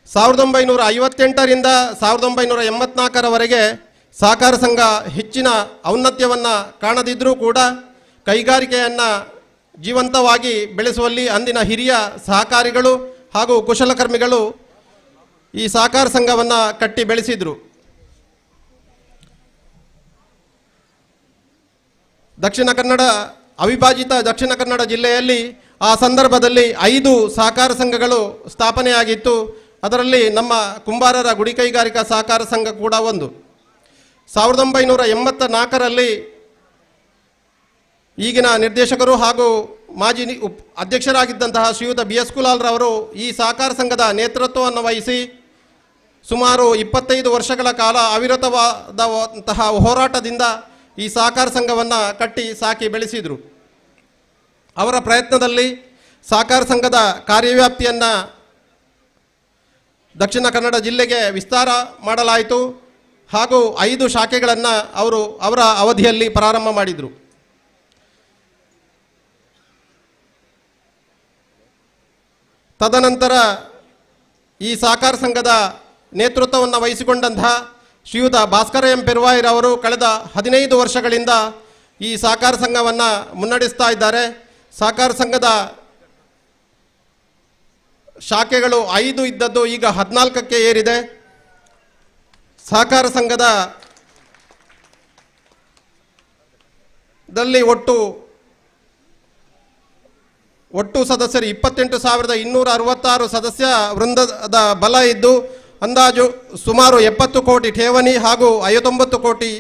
1958ರಿಂದ 1984ರವರೆಗೆ ಸಹಕಾರ ಸಂಘ ಹೆಚ್ಚಿನ ಔನ್ನತ್ಯವನ್ನು ಕಾಣದಿದ್ದರೂ ಕೂಡ ಕೈಗಾರಿಕೆಯನ್ನು ಜೀವಂತವಾಗಿ ಬೆಳೆಸುವಲ್ಲಿ ಅಂದಿನ ಹಿರಿಯ ಸಹಕಾರಿಗಳು ಹಾಗೂ ಕುಶಲಕರ್ಮಿಗಳು ಈ ಸಹಕಾರ ಸಂಘವನ್ನು ಕಟ್ಟಿ ಬೆಳೆಸಿದರು. ಅವಿಭಾಜಿತ ದಕ್ಷಿಣ ಕನ್ನಡ ಜಿಲ್ಲೆಯಲ್ಲಿ ಆ ಸಂದರ್ಭದಲ್ಲಿ 5 ಸಹಕಾರ ಸಂಘಗಳು ಸ್ಥಾಪನೆಯಾಗಿತ್ತು. ಅದರಲ್ಲಿ ನಮ್ಮ ಕುಂಬಾರರ ಗುಡಿ ಕೈಗಾರಿಕಾ ಸಹಕಾರ ಸಂಘ ಕೂಡ ಒಂದು. 1984ರಲ್ಲಿ ಈಗಿನ ನಿರ್ದೇಶಕರು ಹಾಗೂ ಮಾಜಿ ಅಧ್ಯಕ್ಷರಾಗಿದ್ದಂತಹ ಶ್ರೀಯುತ BS ಕುಲಾಲ್ರವರು ಈ ಸಹಕಾರ ಸಂಘದ ನೇತೃತ್ವವನ್ನು ವಹಿಸಿ ಸುಮಾರು 25 ವರ್ಷಗಳ ಕಾಲ ಅವಿರತವಾದಂತಹ ಹೋರಾಟದಿಂದ ಈ ಸಹಕಾರ ಸಂಘವನ್ನು ಕಟ್ಟಿ ಸಾಕಿ ಬೆಳೆಸಿದರು. ಅವರ ಪ್ರಯತ್ನದಲ್ಲಿ ಸಹಕಾರ ಸಂಘದ ಕಾರ್ಯವ್ಯಾಪ್ತಿಯನ್ನು ದಕ್ಷಿಣ ಕನ್ನಡ ಜಿಲ್ಲೆಗೆ ವಿಸ್ತಾರ ಮಾಡಲಾಯಿತು ಹಾಗೂ 5 ಶಾಖೆಗಳನ್ನು ಅವರ ಅವಧಿಯಲ್ಲಿ ಪ್ರಾರಂಭ ಮಾಡಿದರು. ತದನಂತರ ಈ ಸಹಕಾರ ಸಂಘದ ನೇತೃತ್ವವನ್ನು ವಹಿಸಿಕೊಂಡಂತಹ ಶ್ರೀಯುತ ಭಾಸ್ಕರ ಎಂ ಪೆರ್ವಾಯಿರವರು ಕಳೆದ 15 ವರ್ಷಗಳಿಂದ ಈ ಸಹಕಾರ ಸಂಘವನ್ನು ಮುನ್ನಡೆಸ್ತಾ ಇದ್ದಾರೆ. ಸಹಕಾರ ಸಂಘದ ಶಾಖೆಗಳು 5 ಇದ್ದದ್ದು ಈಗ 14ಕ್ಕೆ ಏರಿದೆ. ಸಹಕಾರ ಸಂಘದ ಒಟ್ಟು ಸದಸ್ಯರು 28,266 ಸದಸ್ಯ ವೃಂದದ ಬಲ ಇದ್ದು ಅಂದಾಜು ಸುಮಾರು 70 ಕೋಟಿ ಠೇವಣಿ ಹಾಗೂ 59 ಕೋಟಿ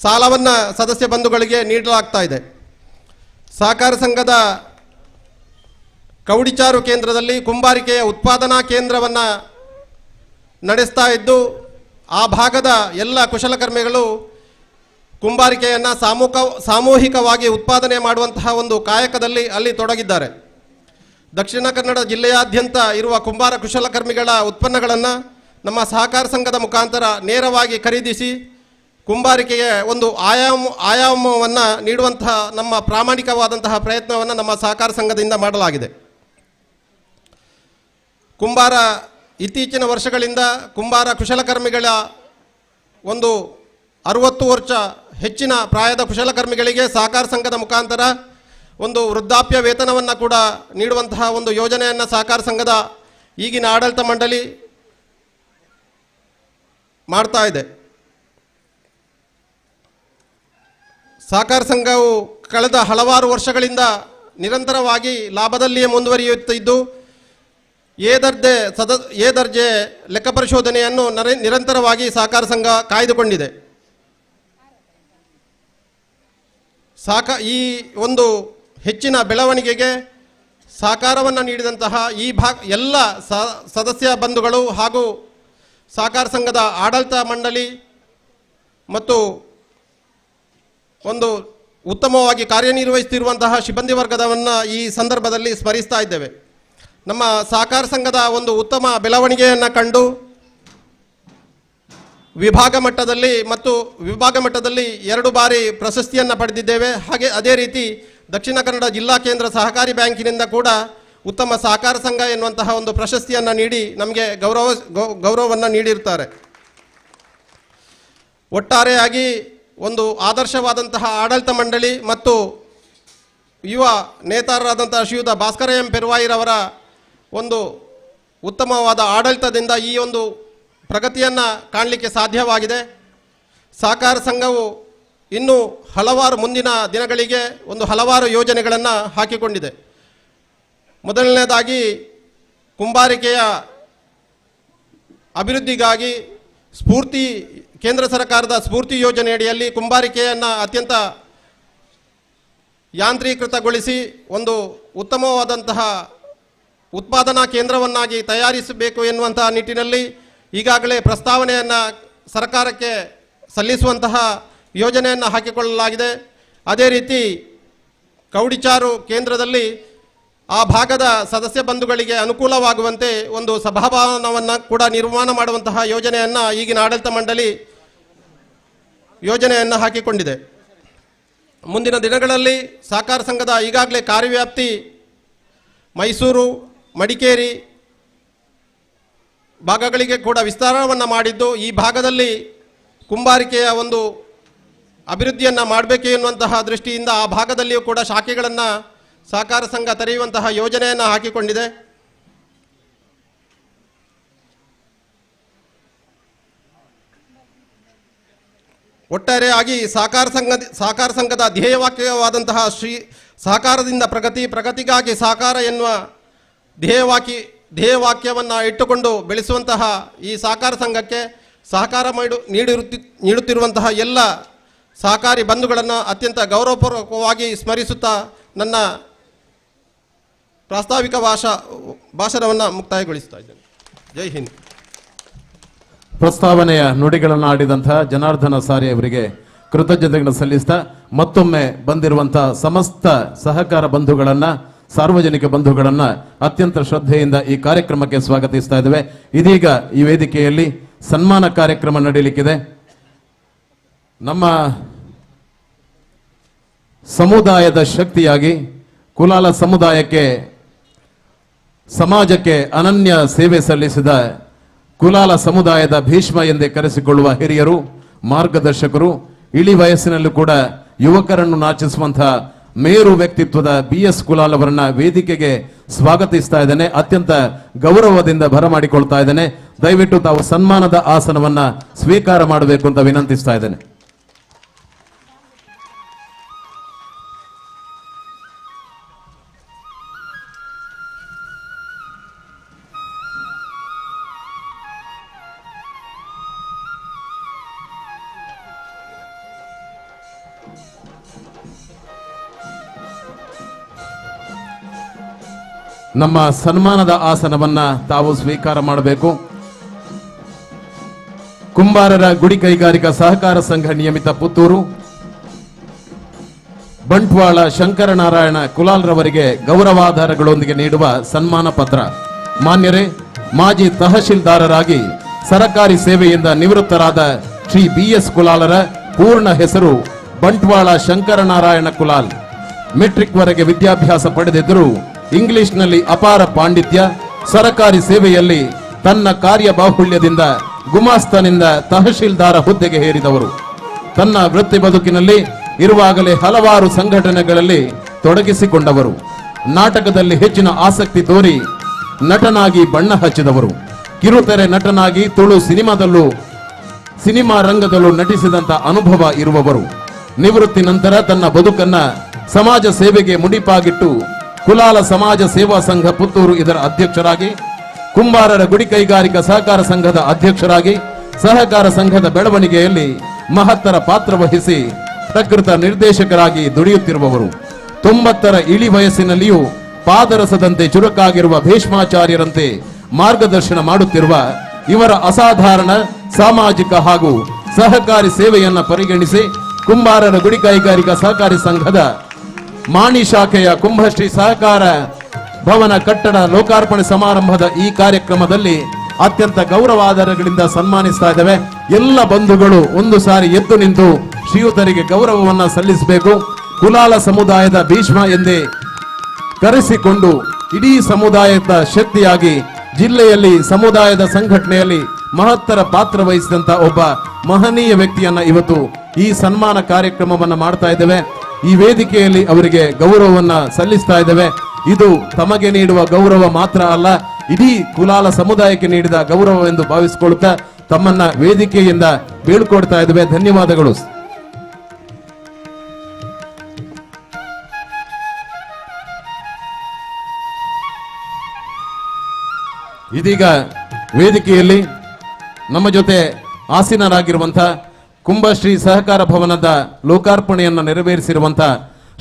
ಸಾಲವನ್ನು ಸದಸ್ಯ ಬಂಧುಗಳಿಗೆ ನೀಡಲಾಗ್ತಾ ಇದೆ. ಸಹಕಾರ ಸಂಘದ ಕೌಡಿಚಾರು ಕೇಂದ್ರದಲ್ಲಿ ಕುಂಬಾರಿಕೆಯ ಉತ್ಪಾದನಾ ಕೇಂದ್ರವನ್ನು ನಡೆಸ್ತಾ ಇದ್ದು ಆ ಭಾಗದ ಎಲ್ಲ ಕುಶಲಕರ್ಮಿಗಳು ಕುಂಬಾರಿಕೆಯನ್ನು ಸಾಮೂಹಿಕವಾಗಿ ಉತ್ಪಾದನೆ ಮಾಡುವಂತಹ ಒಂದು ಕಾಯಕದಲ್ಲಿ ಅಲ್ಲಿ ತೊಡಗಿದ್ದಾರೆ. ದಕ್ಷಿಣ ಕನ್ನಡ ಜಿಲ್ಲೆಯಾದ್ಯಂತ ಇರುವ ಕುಂಬಾರ ಕುಶಲಕರ್ಮಿಗಳ ಉತ್ಪನ್ನಗಳನ್ನು ನಮ್ಮ ಸಹಕಾರ ಸಂಘದ ಮುಖಾಂತರ ನೇರವಾಗಿ ಖರೀದಿಸಿ ಕುಂಬಾರಿಕೆಗೆ ಒಂದು ಆಯಾಮವನ್ನು ನೀಡುವಂತಹ ನಮ್ಮ ಪ್ರಾಮಾಣಿಕವಾದಂತಹ ಪ್ರಯತ್ನವನ್ನು ನಮ್ಮ ಸಹಕಾರ ಸಂಘದಿಂದ ಮಾಡಲಾಗಿದೆ. ಇತ್ತೀಚಿನ ವರ್ಷಗಳಿಂದ ಕುಂಬಾರ ಕುಶಲಕರ್ಮಿಗಳ ಒಂದು 60 ವರ್ಷ ಹೆಚ್ಚಿನ ಪ್ರಾಯದ ಕುಶಲಕರ್ಮಿಗಳಿಗೆ ಸಹಕಾರ ಸಂಘದ ಮುಖಾಂತರ ಒಂದು ವೃದ್ಧಾಪ್ಯ ವೇತನವನ್ನು ಕೂಡ ನೀಡುವಂತಹ ಒಂದು ಯೋಜನೆಯನ್ನು ಸಹಕಾರ ಸಂಘದ ಈಗಿನ ಆಡಳಿತ ಮಂಡಳಿ ಮಾಡ್ತಾ ಇದೆ. ಸಹಕಾರ ಸಂಘವು ಕಳೆದ ಹಲವಾರು ವರ್ಷಗಳಿಂದ ನಿರಂತರವಾಗಿ ಲಾಭದಲ್ಲಿಯೇ ಮುಂದುವರಿಯುತ್ತಿದ್ದು ಎ ದರ್ಜೆ ಲೆಕ್ಕ ಪರಿಶೋಧನೆಯನ್ನು ನಿರಂತರವಾಗಿ ಸಹಕಾರ ಸಂಘ ಕಾಯ್ದುಕೊಂಡಿದೆ. ಈ ಒಂದು ಹೆಚ್ಚಿನ ಬೆಳವಣಿಗೆಗೆ ಸಹಕಾರವನ್ನು ನೀಡಿದಂತಹ ಎಲ್ಲ ಸದಸ್ಯ ಬಂಧುಗಳು ಹಾಗೂ ಸಹಕಾರ ಸಂಘದ ಆಡಳಿತ ಮಂಡಳಿ ಮತ್ತು ಒಂದು ಉತ್ತಮವಾಗಿ ಕಾರ್ಯನಿರ್ವಹಿಸುತ್ತಿರುವಂತಹ ಸಿಬ್ಬಂದಿ ವರ್ಗದವನ್ನು ಈ ಸಂದರ್ಭದಲ್ಲಿ ಸ್ಮರಿಸ್ತಾ ಇದ್ದೇವೆ. ನಮ್ಮ ಸಹಕಾರ ಸಂಘದ ಒಂದು ಉತ್ತಮ ಬೆಳವಣಿಗೆಯನ್ನು ಕಂಡು ವಿಭಾಗ ಮಟ್ಟದಲ್ಲಿ 2 ಬಾರಿ ಪ್ರಶಸ್ತಿಯನ್ನು ಪಡೆದಿದ್ದೇವೆ. ಹಾಗೆ ಅದೇ ರೀತಿ ದಕ್ಷಿಣ ಕನ್ನಡ ಜಿಲ್ಲಾ ಕೇಂದ್ರ ಸಹಕಾರಿ ಬ್ಯಾಂಕಿನಿಂದ ಕೂಡ ಉತ್ತಮ ಸಹಕಾರ ಸಂಘ ಎನ್ನುವಂತಹ ಒಂದು ಪ್ರಶಸ್ತಿಯನ್ನು ನೀಡಿ ನಮಗೆ ಗೌರವವನ್ನು ನೀಡಿರುತ್ತಾರೆ. ಒಟ್ಟಾರೆಯಾಗಿ ಒಂದು ಆದರ್ಶವಾದಂತಹ ಆಡಳಿತ ಮಂಡಳಿ ಮತ್ತು ಯುವ ನೇತಾರರಾದಂತಹ ಶ್ರೀಯುತ ಭಾಸ್ಕರ ಎಂ ಪೆರುವಾಯಿರವರ ಒಂದು ಉತ್ತಮವಾದ ಆಡಳಿತದಿಂದ ಈ ಒಂದು ಪ್ರಗತಿಯನ್ನು ಕಾಣಲಿಕ್ಕೆ ಸಾಧ್ಯವಾಗಿದೆ. ಸಹಕಾರ ಸಂಘವು ಇನ್ನೂ ಮುಂದಿನ ದಿನಗಳಿಗೆ ಹಲವಾರು ಯೋಜನೆಗಳನ್ನು ಹಾಕಿಕೊಂಡಿದೆ. ಮೊದಲನೇದಾಗಿ ಕುಂಬಾರಿಕೆಯ ಅಭಿವೃದ್ಧಿಗಾಗಿ ಕೇಂದ್ರ ಸರ್ಕಾರದ ಸ್ಫೂರ್ತಿ ಯೋಜನೆಯಡಿಯಲ್ಲಿ ಕುಂಬಾರಿಕೆಯನ್ನು ಅತ್ಯಂತ ಯಾಂತ್ರೀಕೃತಗೊಳಿಸಿ ಒಂದು ಉತ್ತಮವಾದಂತಹ ಉತ್ಪಾದನಾ ಕೇಂದ್ರವನ್ನಾಗಿ ತಯಾರಿಸಬೇಕು ಎನ್ನುವಂತಹ ನಿಟ್ಟಿನಲ್ಲಿ ಈಗಾಗಲೇ ಪ್ರಸ್ತಾವನೆಯನ್ನು ಸರ್ಕಾರಕ್ಕೆ ಸಲ್ಲಿಸುವಂತಹ ಯೋಜನೆಯನ್ನು ಹಾಕಿಕೊಳ್ಳಲಾಗಿದೆ. ಅದೇ ರೀತಿ ಕೌಡಿಚಾರು ಕೇಂದ್ರದಲ್ಲಿ ಆ ಭಾಗದ ಸದಸ್ಯ ಬಂಧುಗಳಿಗೆ ಅನುಕೂಲವಾಗುವಂತೆ ಒಂದು ಸಭಾಭವನವನ್ನು ಕೂಡ ನಿರ್ಮಾಣ ಮಾಡುವಂತಹ ಯೋಜನೆಯನ್ನು ಈಗಿನ ಆಡಳಿತ ಮಂಡಳಿ ಯೋಜನೆಯನ್ನು ಹಾಕಿಕೊಂಡಿದೆ. ಮುಂದಿನ ದಿನಗಳಲ್ಲಿ ಸಹಕಾರ ಸಂಘದ ಈಗಾಗಲೇ ಕಾರ್ಯವ್ಯಾಪ್ತಿ ಮೈಸೂರು, ಮಡಿಕೇರಿ ಭಾಗಗಳಿಗೆ ಕೂಡ ವಿಸ್ತಾರವನ್ನು ಮಾಡಿದ್ದು ಈ ಭಾಗದಲ್ಲಿ ಕುಂಬಾರಿಕೆಯ ಒಂದು ಅಭಿವೃದ್ಧಿಯನ್ನು ಮಾಡಬೇಕು ಎನ್ನುವಂತಹ ದೃಷ್ಟಿಯಿಂದ ಆ ಭಾಗದಲ್ಲಿಯೂ ಕೂಡ ಶಾಖೆಗಳನ್ನು ಸಹಕಾರ ಸಂಘ ತೆರೆಯುವಂತಹ ಯೋಜನೆಯನ್ನು ಹಾಕಿಕೊಂಡಿದೆ. ಒಟ್ಟಾರೆಯಾಗಿ ಸಹಕಾರ ಸಂಘದ ಧ್ಯೇಯವಾಕ್ಯವಾದಂತಹ ಸಹಕಾರದಿಂದ ಪ್ರಗತಿಗಾಗಿ ಸಹಕಾರ ಎನ್ನುವ ಧ್ಯೇಯವಾಕ್ಯವನ್ನು ಇಟ್ಟುಕೊಂಡು ಬೆಳೆಸುವಂತಹ ಈ ಸಹಕಾರ ಸಂಘಕ್ಕೆ ಸಹಕಾರ ನೀಡುತ್ತಿರುವಂತಹ ಎಲ್ಲ ಸಹಕಾರಿ ಬಂಧುಗಳನ್ನು ಅತ್ಯಂತ ಗೌರವಪೂರ್ವಕವಾಗಿ ಸ್ಮರಿಸುತ್ತಾ ನನ್ನ ಪ್ರಾಸ್ತಾವಿಕ ಭಾಷಣವನ್ನು ಮುಕ್ತಾಯಗೊಳಿಸ್ತಾ ಇದ್ದೇನೆ. ಜೈ ಹಿಂದ್. ಪ್ರಸ್ತಾವನೆಯ ನುಡಿಗಳನ್ನು ಆಡಿದಂತಹ ಜನಾರ್ದನ ಸಾರಿ ಅವರಿಗೆ ಕೃತಜ್ಞತೆಗಳನ್ನು ಸಲ್ಲಿಸ್ತಾ ಮತ್ತೊಮ್ಮೆ ಬಂದಿರುವಂತಹ ಸಮಸ್ತ ಸಹಕಾರ ಬಂಧುಗಳನ್ನ, ಸಾರ್ವಜನಿಕ ಬಂಧುಗಳನ್ನ ಅತ್ಯಂತ ಶ್ರದ್ಧೆಯಿಂದ ಈ ಕಾರ್ಯಕ್ರಮಕ್ಕೆ ಸ್ವಾಗತಿಸ್ತಾ ಇದ್ದೇವೆ. ಇದೀಗ ಈ ವೇದಿಕೆಯಲ್ಲಿ ಸನ್ಮಾನ ಕಾರ್ಯಕ್ರಮ ನಡೆಯಲಿಕ್ಕಿದೆ. ನಮ್ಮ ಸಮುದಾಯದ ಶಕ್ತಿಯಾಗಿ ಕುಲಾಲ ಸಮುದಾಯಕ್ಕೆ, ಸಮಾಜಕ್ಕೆ ಅನನ್ಯ ಸೇವೆ ಸಲ್ಲಿಸಿದ ಕುಲಾಲ ಸಮುದಾಯದ ಭೀಷ್ಮ ಎಂದೇ ಕರೆಸಿಕೊಳ್ಳುವ ಹಿರಿಯರು, ಮಾರ್ಗದರ್ಶಕರು, ಇಳಿ ವಯಸ್ಸಿನಲ್ಲೂ ಕೂಡ ಯುವಕರನ್ನು ನಾಚಿಸುವಂತಹ ಮೇರು ವ್ಯಕ್ತಿತ್ವದ BS ಕುಲಾಲ್ ಅವರನ್ನ ವೇದಿಕೆಗೆ ಸ್ವಾಗತಿಸ್ತಾ ಇದ್ದೇನೆ. ಅತ್ಯಂತ ಗೌರವದಿಂದ ಬರಮಾಡಿಕೊಳ್ತಾ ಇದ್ದೇನೆ. ದಯವಿಟ್ಟು ತಾವು ಸನ್ಮಾನದ ಆಸನವನ್ನ ಸ್ವೀಕಾರ ಮಾಡಬೇಕು ಅಂತ ವಿನಂತಿಸ್ತಾ ಇದ್ದೇನೆ. ನಮ್ಮ ಸನ್ಮಾನದ ಆಸನವನ್ನ ತಾವು ಸ್ವೀಕಾರ ಮಾಡಬೇಕು. ಕುಂಬಾರರ ಗುಡಿ ಕೈಗಾರಿಕಾ ಸಹಕಾರ ಸಂಘ ನಿಯಮಿತ ಪುತ್ತೂರು, ಬಂಟ್ವಾಳ ಶಂಕರನಾರಾಯಣ ಕುಲಾಲ್ರವರಿಗೆ ಗೌರವಾಧಾರಗಳೊಂದಿಗೆ ನೀಡುವ ಸನ್ಮಾನ ಪತ್ರ. ಮಾನ್ಯರೇ, ಮಾಜಿ ತಹಶೀಲ್ದಾರರಾಗಿ ಸರಕಾರಿ ಸೇವೆಯಿಂದ ನಿವೃತ್ತರಾದ ಶ್ರೀ BS ಕುಲಾಲರ ಪೂರ್ಣ ಹೆಸರು ಬಂಟ್ವಾಳ ಶಂಕರನಾರಾಯಣ ಕುಲಾಲ್. ಮೆಟ್ರಿಕ್ ವರೆಗೆ ವಿದ್ಯಾಭ್ಯಾಸ ಪಡೆದಿದ್ದರೂ ಇಂಗ್ಲಿಷ್ನಲ್ಲಿ ಅಪಾರ ಪಾಂಡಿತ್ಯ, ಸರಕಾರಿ ಸೇವೆಯಲ್ಲಿ ತನ್ನ ಕಾರ್ಯ ಬಾಹುಳ್ಯದಿಂದ ಗುಮಾಸ್ತನಿಂದ ತಹಶೀಲ್ದಾರ ಹುದ್ದೆಗೆ ಏರಿದವರು. ತನ್ನ ವೃತ್ತಿ ಬದುಕಿನಲ್ಲಿ ಇರುವಾಗಲೇ ಹಲವಾರು ಸಂಘಟನೆಗಳಲ್ಲಿ ತೊಡಗಿಸಿಕೊಂಡವರು. ನಾಟಕದಲ್ಲಿ ಹೆಚ್ಚಿನ ಆಸಕ್ತಿ ತೋರಿ ನಟನಾಗಿ ಬಣ್ಣ ಹಚ್ಚಿದವರು. ಕಿರುತೆರೆ ನಟನಾಗಿ ತುಳು ಸಿನಿಮಾ ರಂಗದಲ್ಲೂ ನಟಿಸಿದಂತ ಅನುಭವ ಇರುವವರು. ನಿವೃತ್ತಿ ನಂತರ ತನ್ನ ಬದುಕನ್ನ ಸಮಾಜ ಸೇವೆಗೆ ಮುಡಿಪಾಗಿಟ್ಟು ಕುಲಾಲ ಸಮಾಜ ಸೇವಾ ಸಂಘ ಪುತ್ತೂರು ಇದರ ಅಧ್ಯಕ್ಷರಾಗಿ, ಕುಂಬಾರರ ಗುಡಿ ಕೈಗಾರಿಕಾ ಸಹಕಾರ ಸಂಘದ ಅಧ್ಯಕ್ಷರಾಗಿ, ಸಹಕಾರ ಸಂಘದ ಬೆಳವಣಿಗೆಯಲ್ಲಿ ಮಹತ್ತರ ಪಾತ್ರ ವಹಿಸಿ ಪ್ರಕೃತ ನಿರ್ದೇಶಕರಾಗಿ ದುಡಿಯುತ್ತಿರುವವರು. 90ರ ಇಳಿ ವಯಸ್ಸಿನಲ್ಲಿಯೂ ಪಾದರಸದಂತೆ ಚುರುಕಾಗಿರುವ ಭೀಷ್ಮಾಚಾರ್ಯರಂತೆ ಮಾರ್ಗದರ್ಶನ ಮಾಡುತ್ತಿರುವ ಇವರ ಅಸಾಧಾರಣ ಸಾಮಾಜಿಕ ಹಾಗೂ ಸಹಕಾರಿ ಸೇವೆಯನ್ನ ಪರಿಗಣಿಸಿ ಕುಂಬಾರರ ಗುಡಿ ಕೈಗಾರಿಕಾ ಸಹಕಾರಿ ಸಂಘದ ಮಾಣಿ ಶಾಖೆಯ ಕುಂಭಶ್ರೀ ಸಹಕಾರ ಭವನ ಕಟ್ಟಡ ಲೋಕಾರ್ಪಣೆ ಸಮಾರಂಭದ ಈ ಕಾರ್ಯಕ್ರಮದಲ್ಲಿ ಅತ್ಯಂತ ಗೌರವಾಧಾರಗಳಿಂದ ಸನ್ಮಾನಿಸ್ತಾ ಇದ್ದೇವೆ. ಎಲ್ಲ ಬಂಧುಗಳು ಒಂದು ಸಾರಿ ಎದ್ದು ನಿಂತು ಶ್ರೀಯುತರಿಗೆ ಗೌರವವನ್ನ ಸಲ್ಲಿಸಬೇಕು. ಕುಲಾಲ ಸಮುದಾಯದ ಭೀಷ್ಮ ಎಂದೇ ಕರೆಸಿಕೊಂಡು ಇಡೀ ಸಮುದಾಯದ ಶಕ್ತಿಯಾಗಿ ಜಿಲ್ಲೆಯಲ್ಲಿ ಸಮುದಾಯದ ಸಂಘಟನೆಯಲ್ಲಿ ಮಹತ್ತರ ಪಾತ್ರ ವಹಿಸಿದಂತ ಒಬ್ಬ ಮಹನೀಯ ವ್ಯಕ್ತಿಯನ್ನ ಇವತ್ತು ಈ ಸನ್ಮಾನ ಕಾರ್ಯಕ್ರಮವನ್ನ ಮಾಡ್ತಾ ಇದ್ದೇವೆ. ಈ ವೇದಿಕೆಯಲ್ಲಿ ಅವರಿಗೆ ಗೌರವವನ್ನ ಸಲ್ಲಿಸ್ತಾ ಇದ್ದೇವೆ. ಇದು ತಮಗೆ ನೀಡುವ ಗೌರವ ಮಾತ್ರ ಅಲ್ಲ, ಇಡೀ ಕುಲಾಲ ಸಮುದಾಯಕ್ಕೆ ನೀಡಿದ ಗೌರವವೆಂದು ಭಾವಿಸಿಕೊಳ್ಳುತ್ತಾ ತಮ್ಮನ್ನ ವೇದಿಕೆಯಿಂದ ಬೀಳ್ಕೊಡ್ತಾ ಇದ್ದೇವೆ. ಧನ್ಯವಾದಗಳು. ಇದೀಗ ವೇದಿಕೆಯಲ್ಲಿ ನಮ್ಮ ಜೊತೆ ಆಸೀನರಾಗಿರುವಂತಹ ಕುಂಭಶ್ರೀ ಸಹಕಾರ ಭವನದ ಲೋಕಾರ್ಪಣೆಯನ್ನು ನೆರವೇರಿಸಿರುವಂತಹ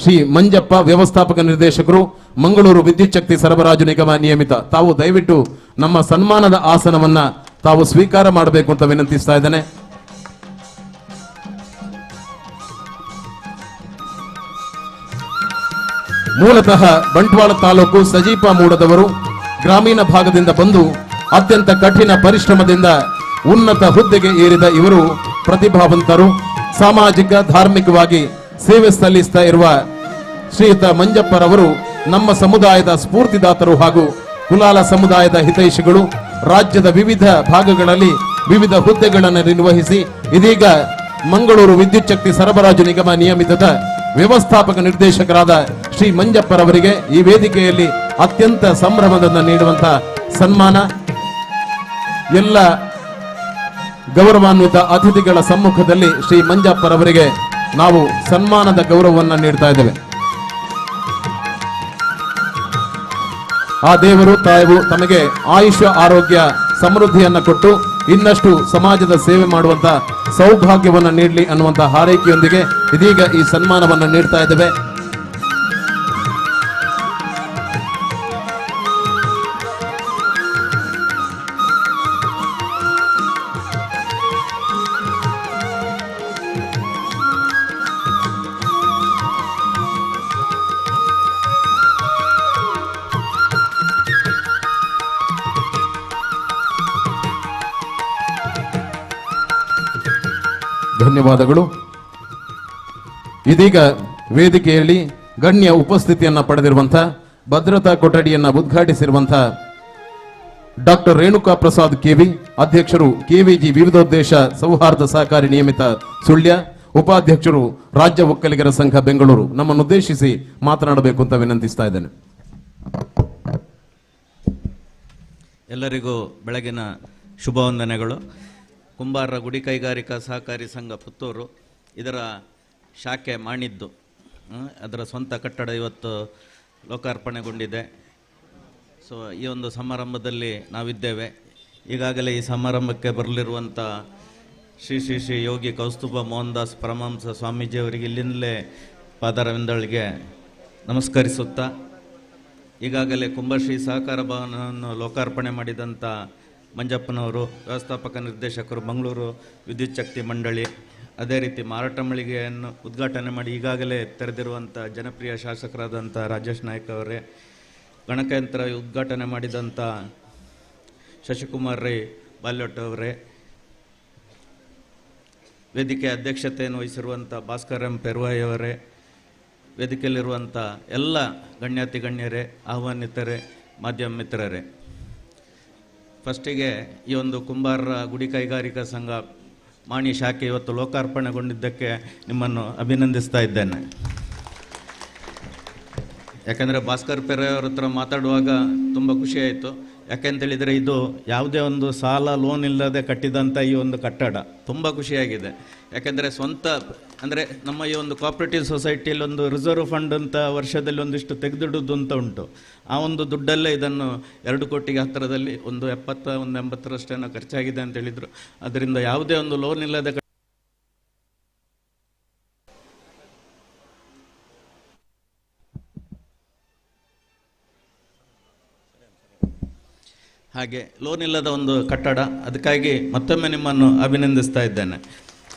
ಶ್ರೀ ಮಂಜಪ್ಪ, ವ್ಯವಸ್ಥಾಪಕ ನಿರ್ದೇಶಕರು, ಮಂಗಳೂರು ವಿದ್ಯುತ್ ಶಕ್ತಿ ಸರಬರಾಜು ನಿಗಮ ನಿಯಮಿತ. ತಾವು ದಯವಿಟ್ಟು ನಮ್ಮ ಸನ್ಮಾನದ ಆಸನವನ್ನ ತಾವು ಸ್ವೀಕಾರ ಮಾಡಬೇಕು ಅಂತ ವಿನಂತಿಸ್ತಾ ಇದ್ದೇನೆ. ಮೂಲತಃ ಬಂಟ್ವಾಳ ತಾಲೂಕು ಸಜೀಪ ಮೂಡದವರು. ಗ್ರಾಮೀಣ ಭಾಗದಿಂದ ಬಂದು ಅತ್ಯಂತ ಕಠಿಣ ಪರಿಶ್ರಮದಿಂದ ಉನ್ನತ ಹುದ್ದೆಗೆ ಏರಿದ ಇವರು ಪ್ರತಿಭಾವಂತರು. ಸಾಮಾಜಿಕ ಧಾರ್ಮಿಕವಾಗಿ ಸೇವೆ ಸಲ್ಲಿಸ್ತಾ ಇರುವ ಶ್ರೀಯುತ ಮಂಜಪ್ಪರವರು ನಮ್ಮ ಸಮುದಾಯದ ಸ್ಫೂರ್ತಿದಾತರು ಹಾಗೂ ಕುಲಾಲ ಸಮುದಾಯದ ಹಿತೈಷಿಗಳು. ರಾಜ್ಯದ ವಿವಿಧ ಭಾಗಗಳಲ್ಲಿ ವಿವಿಧ ಹುದ್ದೆಗಳನ್ನು ನಿರ್ವಹಿಸಿ ಇದೀಗ ಮಂಗಳೂರು ವಿದ್ಯುತ್ ಶಕ್ತಿ ಸರಬರಾಜು ನಿಗಮ ನಿಯಮಿತದ ವ್ಯವಸ್ಥಾಪಕ ನಿರ್ದೇಶಕರಾದ ಶ್ರೀ ಮಂಜಪ್ಪರವರಿಗೆ ಈ ವೇದಿಕೆಯಲ್ಲಿ ಅತ್ಯಂತ ಸಂಭ್ರಮದಿಂದ ನೀಡುವಂತಹ ಸನ್ಮಾನ. ಎಲ್ಲ ಗೌರವಾನ್ವಿತ ಅತಿಥಿಗಳ ಸಮ್ಮುಖದಲ್ಲಿ ಶ್ರೀ ಮಂಜಪ್ಪರವರಿಗೆ ನಾವು ಸನ್ಮಾನದ ಗೌರವವನ್ನು ನೀಡ್ತಾ ಇದ್ದೇವೆ. ಆ ದೇವರು ತಾವು ತಮಗೆ ಆಯುಷ್ಯ ಆರೋಗ್ಯ ಸಮೃದ್ಧಿಯನ್ನ ಕೊಟ್ಟು ಇನ್ನಷ್ಟು ಸಮಾಜದ ಸೇವೆ ಮಾಡುವಂತ ಸೌಭಾಗ್ಯವನ್ನ ನೀಡಲಿ ಅನ್ನುವಂತ ಹಾರೈಕೆಯೊಂದಿಗೆ ಇದೀಗ ಈ ಸನ್ಮಾನವನ್ನ ನೀಡ್ತಾ ಇದ್ದೇವೆ. ಧನ್ಯವಾದಗಳು. ಇದೀಗ ವೇದಿಕೆಯಲ್ಲಿ ಗಣ್ಯ ಉಪಸ್ಥಿತಿಯನ್ನ ಪಡೆದಿರುವಂತಹ ಭದ್ರತಾ ಕೊಠಡಿಯನ್ನ ಉದ್ಘಾಟಿಸಿರುವಂತಹ ಡಾಕ್ಟರ್ ರೇಣುಕಾ ಪ್ರಸಾದ್ ಕೆವಿ, ಅಧ್ಯಕ್ಷರು ಕೆವಿಜಿ ವಿವಿಧೋದ್ದೇಶ ಸೌಹಾರ್ದ ಸಹಕಾರಿ ನಿಯಮಿತ ಸುಳ್ಯ, ಉಪಾಧ್ಯಕ್ಷರು ರಾಜ್ಯ ಒಕ್ಕಲಿಗರ ಸಂಘ ಬೆಂಗಳೂರು, ನಮ್ಮನ್ನುದ್ದೇಶಿಸಿ ಮಾತನಾಡಬೇಕು ಅಂತ ವಿನಂತಿಸ್ತಾ ಇದ್ದೇನೆ. ಎಲ್ಲರಿಗೂ ಬೆಳಗಿನ ಶುಭವಂದನೆಗಳು. ಕುಂಬಾರರ ಗುಡಿ ಕೈಗಾರಿಕಾ ಸಹಕಾರಿ ಸಂಘ ಪುತ್ತೂರು ಇದರ ಶಾಖೆ ಮಾಡಿದ್ದು, ಅದರ ಸ್ವಂತ ಕಟ್ಟಡ ಇವತ್ತು ಲೋಕಾರ್ಪಣೆಗೊಂಡಿದೆ. ಸೊ ಈ ಒಂದು ಸಮಾರಂಭದಲ್ಲಿ ನಾವಿದ್ದೇವೆ. ಈಗಾಗಲೇ ಈ ಸಮಾರಂಭಕ್ಕೆ ಬರಲಿರುವಂಥ ಶ್ರೀ ಶ್ರೀ ಶ್ರೀ ಯೋಗಿ ಕೌಸ್ತುಭ ಮೋಹನ್ದಾಸ್ ಪರಮಹಂಸ ಸ್ವಾಮೀಜಿಯವರಿಗೆ ಇಲ್ಲಿಂದಲೇ ಪಾದಾರವಿಂದಳಿಗೆ ನಮಸ್ಕರಿಸುತ್ತಾ, ಈಗಾಗಲೇ ಕುಂಭಶ್ರೀ ಸಹಕಾರ ಭವನವನ್ನು ಲೋಕಾರ್ಪಣೆ ಮಾಡಿದಂಥ ಮಂಜಪ್ಪನವರು, ವ್ಯವಸ್ಥಾಪಕ ನಿರ್ದೇಶಕರು, ಮಂಗಳೂರು ವಿದ್ಯುತ್ ಶಕ್ತಿ ಮಂಡಳಿ, ಅದೇ ರೀತಿ ಮಾರಾಟ ಮಳಿಗೆಯನ್ನು ಉದ್ಘಾಟನೆ ಮಾಡಿ ಈಗಾಗಲೇ ತೆರೆದಿರುವಂಥ ಜನಪ್ರಿಯ ಶಾಸಕರಾದಂಥ ರಾಜೇಶ್ ನಾಯ್ಕ ಅವರೇ, ಗಣಕಯಂತ್ರ ಉದ್ಘಾಟನೆ ಮಾಡಿದಂಥ ಶಶಿಕುಮಾರ್ ರೈ ಬಾಲ್ಯೋಟ್ ಅವರೇ, ವೇದಿಕೆ ಅಧ್ಯಕ್ಷತೆಯನ್ನು ವಹಿಸಿರುವಂಥ ಭಾಸ್ಕರ್ ಎಂ ಪೆರ್ವಾಯಿ ಅವರೇ, ವೇದಿಕೆಯಲ್ಲಿರುವಂಥ ಎಲ್ಲ ಗಣ್ಯಾತಿ ಗಣ್ಯರೇ, ಆಹ್ವಾನಿತರೇ, ಮಾಧ್ಯಮ ಮಿತ್ರರೇ, ಫಸ್ಟಿಗೆ ಈ ಒಂದು ಕುಂಬಾರರ ಗುಡಿ ಕೈಗಾರಿಕಾ ಸಂಘ ಮಾಣಿ ಶಾಖೆ ಇವತ್ತು ಲೋಕಾರ್ಪಣೆಗೊಂಡಿದ್ದಕ್ಕೆ ನಿಮ್ಮನ್ನು ಅಭಿನಂದಿಸ್ತಾ ಇದ್ದೇನೆ. ಯಾಕೆಂದರೆ ಭಾಸ್ಕರ್ ಪೆರ್ವಾಯ್ ಅವ್ರ ಹತ್ರ ಮಾತಾಡುವಾಗ ತುಂಬ ಖುಷಿಯಾಯಿತು. ಯಾಕೆಂತೇಳಿದರೆ ಇದು ಯಾವುದೇ ಒಂದು ಸಾಲ ಲೋನ್ ಇಲ್ಲದೆ ಕಟ್ಟಿದಂಥ ಈ ಒಂದು ಕಟ್ಟಡ ತುಂಬ ಖುಷಿಯಾಗಿದೆ. ಯಾಕೆಂದರೆ ಸ್ವಂತ ಅಂದರೆ ನಮ್ಮ ಈ ಒಂದು ಕೋಆಪರೇಟಿವ್ ಸೊಸೈಟಿಯಲ್ಲಿ ಒಂದು ರಿಸರ್ವ್ ಫಂಡ್ ಅಂತ ವರ್ಷದಲ್ಲಿ ಒಂದಿಷ್ಟು ತೆಗೆದಿಡುವುದು ಅಂತ ಉಂಟು. ಆ ಒಂದು ದುಡ್ಡಲ್ಲೇ ಇದನ್ನು 2 ಕೋಟಿಗೆ ಹತ್ತಿರದಲ್ಲಿ ಒಂದು 70-80ರಷ್ಟೇನೋ ಖರ್ಚಾಗಿದೆ ಅಂತ ಹೇಳಿದರು. ಅದರಿಂದ ಯಾವುದೇ ಒಂದು ಲೋನ್ ಇಲ್ಲದೆ ಹಾಗೆ ಲೋನ್ ಇಲ್ಲದ ಒಂದು ಕಟ್ಟಡ, ಅದಕ್ಕಾಗಿ ಮತ್ತೊಮ್ಮೆ ನಿಮ್ಮನ್ನು ಅಭಿನಂದಿಸ್ತಾ ಇದ್ದೇನೆ.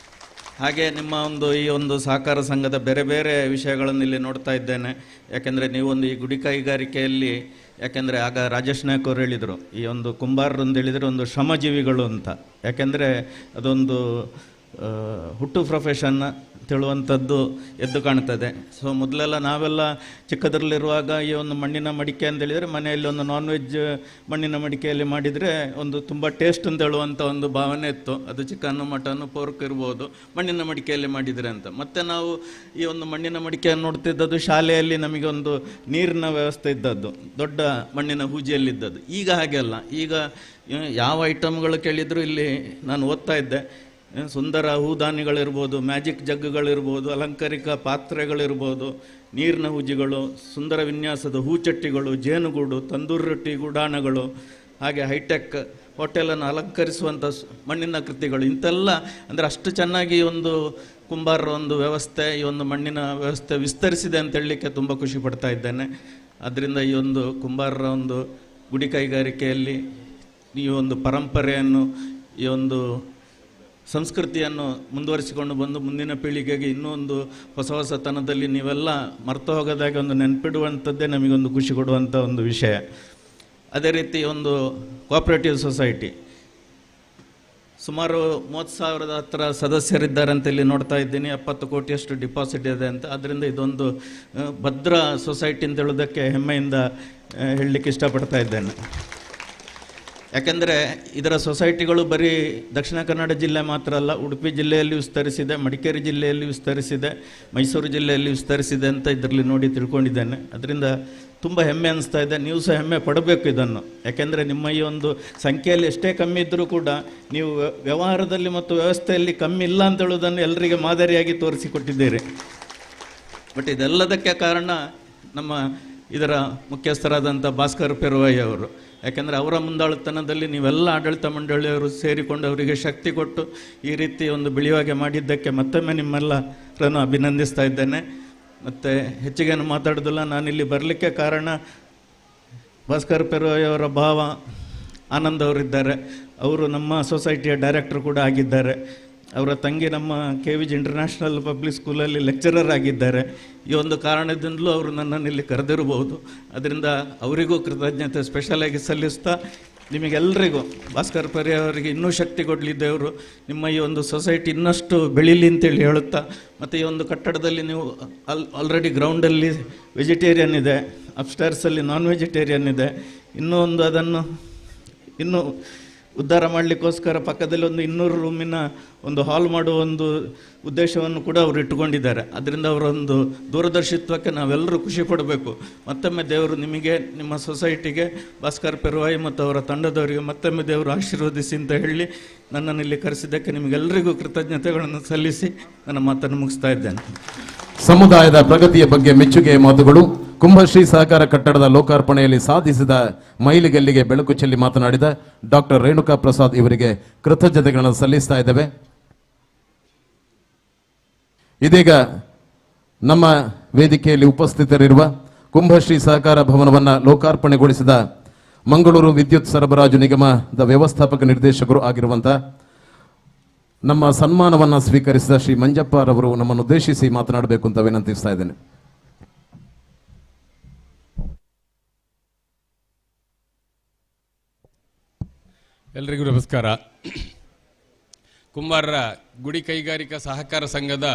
ಹಾಗೆ ನಿಮ್ಮ ಒಂದು ಈ ಒಂದು ಸಹಕಾರ ಸಂಘದ ಬೇರೆ ಬೇರೆ ವಿಷಯಗಳನ್ನು ಇಲ್ಲಿ ನೋಡ್ತಾ ಇದ್ದೇನೆ. ಯಾಕೆಂದರೆ ನೀವೊಂದು ಈ ಗುಡಿ ಕೈಗಾರಿಕೆಯಲ್ಲಿ, ಯಾಕೆಂದರೆ ಆಗ ರಾಜೇಶ್ ನಾಯ್ಕ ಅವರು ಹೇಳಿದರು ಈ ಒಂದು ಕುಂಬಾರರು ಅಂತ ಹೇಳಿದರೆ ಒಂದು ಶ್ರಮಜೀವಿಗಳು ಅಂತ. ಯಾಕೆಂದರೆ ಅದೊಂದು ಹುಟ್ಟು ಪ್ರೊಫೆಷನ್ ತಿಳುವಂಥದ್ದು ಎದ್ದು ಕಾಣ್ತದೆ. ಸೊ ಮೊದಲೆಲ್ಲ ನಾವೆಲ್ಲ ಚಿಕ್ಕದ್ರಲ್ಲಿರುವಾಗ ಈ ಒಂದು ಮಣ್ಣಿನ ಮಡಿಕೆ ಅಂತ ಹೇಳಿದರೆ ಮನೆಯಲ್ಲಿ ಒಂದು ನಾನ್ ವೆಜ್ ಮಣ್ಣಿನ ಮಡಿಕೆಯಲ್ಲಿ ಮಾಡಿದರೆ ಒಂದು ತುಂಬ ಟೇಸ್ಟ್ ಅಂತ ಹೇಳುವಂಥ ಒಂದು ಭಾವನೆ ಇತ್ತು. ಅದು ಚಿಕನ್ನು ಮಟನ್ನು ಪೋರ್ಕ್ ಇರ್ಬೋದು, ಮಣ್ಣಿನ ಮಡಿಕೆಯಲ್ಲಿ ಮಾಡಿದರೆ ಅಂತ. ಮತ್ತು ನಾವು ಈ ಒಂದು ಮಣ್ಣಿನ ಮಡಿಕೆಯನ್ನು ನೋಡ್ತಿದ್ದದ್ದು ಶಾಲೆಯಲ್ಲಿ ನಮಗೆ ಒಂದು ನೀರಿನ ವ್ಯವಸ್ಥೆ ಇದ್ದದ್ದು, ದೊಡ್ಡ ಮಣ್ಣಿನ ಹೂಜಿಯಲ್ಲಿದ್ದದ್ದು. ಈಗ ಹಾಗೆ ಅಲ್ಲ. ಈಗ ಯಾವ ಐಟಮ್ಗಳು ಕೇಳಿದರೂ ಇಲ್ಲಿ ನಾನು ಓದ್ತಾ ಇದ್ದೆ, ಸುಂದರ ಹೂದಾನಿಗಳಿರ್ಬೋದು, ಮ್ಯಾಜಿಕ್ ಜಗ್ಗುಗಳಿರ್ಬೋದು, ಅಲಂಕಾರಿಕ ಪಾತ್ರೆಗಳಿರ್ಬೋದು, ನೀರಿನ ಹೂಜಿಗಳು, ಸುಂದರ ವಿನ್ಯಾಸದ ಹೂಚಟ್ಟಿಗಳು, ಜೇನುಗೂಡು, ತಂದೂರು ರೊಟ್ಟಿ ಗುಡಾಣಗಳು, ಹಾಗೆ ಹೈಟೆಕ್ ಹೋಟೆಲನ್ನು ಅಲಂಕರಿಸುವಂಥ ಮಣ್ಣಿನ ಕೃತಿಗಳು, ಇಂಥೆಲ್ಲ ಅಂದರೆ ಅಷ್ಟು ಚೆನ್ನಾಗಿ ಒಂದು ಕುಂಬಾರರ ಒಂದು ವ್ಯವಸ್ಥೆ, ಈ ಒಂದು ಮಣ್ಣಿನ ವ್ಯವಸ್ಥೆ ವಿಸ್ತರಿಸಿದೆ ಅಂತ ಹೇಳಲಿಕ್ಕೆ ತುಂಬ ಖುಷಿ ಪಡ್ತಾ ಇದ್ದೇನೆ. ಅದರಿಂದ ಈ ಒಂದು ಕುಂಬಾರರ ಒಂದು ಗುಡಿ ಕೈಗಾರಿಕೆಯಲ್ಲಿ ಈ ಒಂದು ಪರಂಪರೆಯನ್ನು, ಈ ಒಂದು ಸಂಸ್ಕೃತಿಯನ್ನು ಮುಂದುವರಿಸಿಕೊಂಡು ಬಂದು ಮುಂದಿನ ಪೀಳಿಗೆಗೆ ಇನ್ನೂ ಒಂದು ಹೊಸ ಹೊಸತನದಲ್ಲಿ ನೀವೆಲ್ಲ ಮರ್ತು ಹೋಗೋದಾಗಿ ಒಂದು ನೆನಪಿಡುವಂಥದ್ದೇ ನಮಗೊಂದು ಖುಷಿ ಕೊಡುವಂಥ ಒಂದು ವಿಷಯ. ಅದೇ ರೀತಿ ಒಂದು ಕೋಆಪರೇಟಿವ್ ಸೊಸೈಟಿ ಸುಮಾರು 30,000 ಹತ್ತಿರ ಸದಸ್ಯರಿದ್ದಾರೆ ಅಂತ ಇಲ್ಲಿ ನೋಡ್ತಾ ಇದ್ದೀನಿ. 70 ಕೋಟಿಯಷ್ಟು ಡಿಪಾಸಿಟ್ ಇದೆ ಅಂತ. ಅದರಿಂದ ಇದೊಂದು ಭದ್ರ ಸೊಸೈಟಿ ಅಂತ ಹೇಳೋದಕ್ಕೆ ಹೆಮ್ಮೆಯಿಂದ ಹೇಳಲಿಕ್ಕೆ ಇಷ್ಟಪಡ್ತಾ ಇದ್ದೇನೆ. ಯಾಕೆಂದರೆ ಇದರ ಸೊಸೈಟಿಗಳು ಬರೀ ದಕ್ಷಿಣ ಕನ್ನಡ ಜಿಲ್ಲೆ ಮಾತ್ರ ಅಲ್ಲ, ಉಡುಪಿ ಜಿಲ್ಲೆಯಲ್ಲಿ ವಿಸ್ತರಿಸಿದೆ, ಮಡಿಕೇರಿ ಜಿಲ್ಲೆಯಲ್ಲಿ ವಿಸ್ತರಿಸಿದೆ, ಮೈಸೂರು ಜಿಲ್ಲೆಯಲ್ಲಿ ವಿಸ್ತರಿಸಿದೆ ಅಂತ ಇದರಲ್ಲಿ ನೋಡಿ ತಿಳ್ಕೊಂಡಿದ್ದೇನೆ. ಅದರಿಂದ ತುಂಬ ಹೆಮ್ಮೆ ಅನಿಸ್ತಾ ಇದೆ. ನೀವು ಸಹ ಹೆಮ್ಮೆ ಪಡಬೇಕು ಇದನ್ನು. ಯಾಕೆಂದರೆ ನಿಮ್ಮ ಈ ಒಂದು ಸಂಖ್ಯೆಯಲ್ಲಿ ಎಷ್ಟೇ ಕಮ್ಮಿ ಇದ್ದರೂ ಕೂಡ ನೀವು ವ್ಯವಹಾರದಲ್ಲಿ ಮತ್ತು ವ್ಯವಸ್ಥೆಯಲ್ಲಿ ಕಮ್ಮಿ ಇಲ್ಲ ಅಂತ ಹೇಳೋದನ್ನು ಎಲ್ಲರಿಗೆ ಮಾದರಿಯಾಗಿ ತೋರಿಸಿಕೊಟ್ಟಿದ್ದೀರಿ. ಬಟ್ ಇದೆಲ್ಲದಕ್ಕೆ ಕಾರಣ ನಮ್ಮ ಇದರ ಮುಖ್ಯಸ್ಥರಾದಂಥ ಭಾಸ್ಕರ್ ಪೆರ್ವಾಯ್ ಅವರು. ಯಾಕೆಂದರೆ ಅವರ ಮುಂದಾಳುತನದಲ್ಲಿ ನೀವೆಲ್ಲ ಆಡಳಿತ ಮಂಡಳಿಯವರು ಸೇರಿಕೊಂಡು ಅವರಿಗೆ ಶಕ್ತಿ ಕೊಟ್ಟು ಈ ರೀತಿ ಒಂದು ಬೆಳೆಯುವಾಗೆ ಮಾಡಿದ್ದಕ್ಕೆ ಮತ್ತೊಮ್ಮೆ ನಿಮ್ಮೆಲ್ಲರನ್ನು ಅಭಿನಂದಿಸ್ತಾ ಇದ್ದೇನೆ. ಮತ್ತು ಹೆಚ್ಚಿಗೇನು ಮಾತಾಡೋದಿಲ್ಲ. ನಾನಿಲ್ಲಿ ಬರಲಿಕ್ಕೆ ಕಾರಣ ಭಾಸ್ಕರ್ ಪೆರ್ವಾಯ್ ಅವರ ಭಾವ ಆನಂದ್ ಅವರಿದ್ದಾರೆ. ಅವರು ನಮ್ಮ ಸೊಸೈಟಿಯ ಡೈರೆಕ್ಟರ್ ಕೂಡ ಆಗಿದ್ದಾರೆ. ಅವರ ತಂಗಿ ನಮ್ಮ KVG ಇಂಟರ್ನ್ಯಾಷನಲ್ ಪಬ್ಲಿಕ್ ಸ್ಕೂಲಲ್ಲಿ ಲೆಕ್ಚರರ್ ಆಗಿದ್ದಾರೆ. ಈ ಒಂದು ಕಾರಣದಿಂದಲೂ ಅವರು ನನ್ನನ್ನು ಇಲ್ಲಿ ಕರೆದಿರಬಹುದು. ಅದರಿಂದ ಅವರಿಗೂ ಕೃತಜ್ಞತೆ ಸ್ಪೆಷಲಾಗಿ ಸಲ್ಲಿಸ್ತಾ, ನಿಮಗೆಲ್ಲರಿಗೂ ಭಾಸ್ಕರ್ ಪೆರ್ವಾಯ್ ಅವರಿಗೆ ಇನ್ನೂ ಶಕ್ತಿ ಕೊಡಲಿ ದೇವರು. ನಿಮ್ಮ ಈ ಒಂದು ಸೊಸೈಟಿ ಇನ್ನಷ್ಟು ಬೆಳೀಲಿ ಅಂತೇಳಿ ಹೇಳುತ್ತಾ, ಮತ್ತು ಈ ಒಂದು ಕಟ್ಟಡದಲ್ಲಿ ನೀವು ಆಲ್ರೆಡಿ ಗ್ರೌಂಡಲ್ಲಿ ವೆಜಿಟೇರಿಯನ್ ಇದೆ, ಅಪ್ಸ್ಟೇರ್ಸಲ್ಲಿ ನಾನ್ ವೆಜಿಟೇರಿಯನ್ ಇದೆ. ಇನ್ನೂ ಒಂದು ಅದನ್ನು ಇನ್ನೂ ಉದ್ಧಾರ ಮಾಡಲಿಕ್ಕೋಸ್ಕರ ಪಕ್ಕದಲ್ಲಿ ಒಂದು 200 ರೂಮಿನ ಒಂದು ಹಾಲ್ ಮಾಡುವ ಒಂದು ಉದ್ದೇಶವನ್ನು ಕೂಡ ಅವರು ಇಟ್ಟುಕೊಂಡಿದ್ದಾರೆ. ಅದರಿಂದ ಅವರೊಂದು ದೂರದರ್ಶಿತ್ವಕ್ಕೆ ನಾವೆಲ್ಲರೂ ಖುಷಿ ಪಡಬೇಕು. ಮತ್ತೊಮ್ಮೆ ದೇವರು ನಿಮಗೆ, ನಿಮ್ಮ ಸೊಸೈಟಿಗೆ, ಭಾಸ್ಕರ್ ಪೆರ್ವಾಯ್ ಮತ್ತು ಅವರ ತಂಡದವರಿಗೆ ಮತ್ತೊಮ್ಮೆ ದೇವರು ಆಶೀರ್ವದಿಸಿ ಅಂತ ಹೇಳಿ ನನ್ನನ್ನು ಇಲ್ಲಿ ಕರೆಸಿದ್ದಕ್ಕೆ ನಿಮಗೆಲ್ಲರಿಗೂ ಕೃತಜ್ಞತೆಗಳನ್ನು ಸಲ್ಲಿಸಿ ನನ್ನ ಮಾತನ್ನು ಮುಗಿಸ್ತಾ ಇದ್ದೇನೆ. ಸಮುದಾಯದ ಪ್ರಗತಿಯ ಬಗ್ಗೆ ಮೆಚ್ಚುಗೆಯ ಮಾತುಗಳು. ಕುಂಭಶ್ರೀ ಸಹಕಾರ ಕಟ್ಟಡದ ಲೋಕಾರ್ಪಣೆಯಲ್ಲಿ ಸಾಧಿಸಿದ ಮೈಲಿಗಲ್ಲಿಗೆ ಬೆಳಕು ಚೆಲ್ಲಿ ಮಾತನಾಡಿದ ಡಾಕ್ಟರ್ ರೇಣುಕಾ ಪ್ರಸಾದ್ ಇವರಿಗೆ ಕೃತಜ್ಞತೆಗಳನ್ನು ಸಲ್ಲಿಸ್ತಾ ಇದ್ದೇವೆ. ಇದೀಗ ನಮ್ಮ ವೇದಿಕೆಯಲ್ಲಿ ಉಪಸ್ಥಿತರಿರುವ ಕುಂಭಶ್ರೀ ಸಹಕಾರ ಭವನವನ್ನು ಲೋಕಾರ್ಪಣೆಗೊಳಿಸಿದ ಮಂಗಳೂರು ವಿದ್ಯುತ್ ಸರಬರಾಜು ನಿಗಮದ ವ್ಯವಸ್ಥಾಪಕ ನಿರ್ದೇಶಕರು ಆಗಿರುವಂತಹ ನಮ್ಮ ಸನ್ಮಾನವನ್ನು ಸ್ವೀಕರಿಸಿದ ಶ್ರೀ ಮಂಜಪ್ಪರವರು ನಮ್ಮನ್ನು ಉದ್ದೇಶಿಸಿ ಮಾತನಾಡಬೇಕು ಅಂತ ವಿನಂತಿಸ್ತಾ ಇದ್ದೇನೆ. ಎಲ್ರಿಗೂ ನಮಸ್ಕಾರ. ಕುಂಬಾರರ ಗುಡಿ ಕೈಗಾರಿಕಾ ಸಹಕಾರ ಸಂಘದ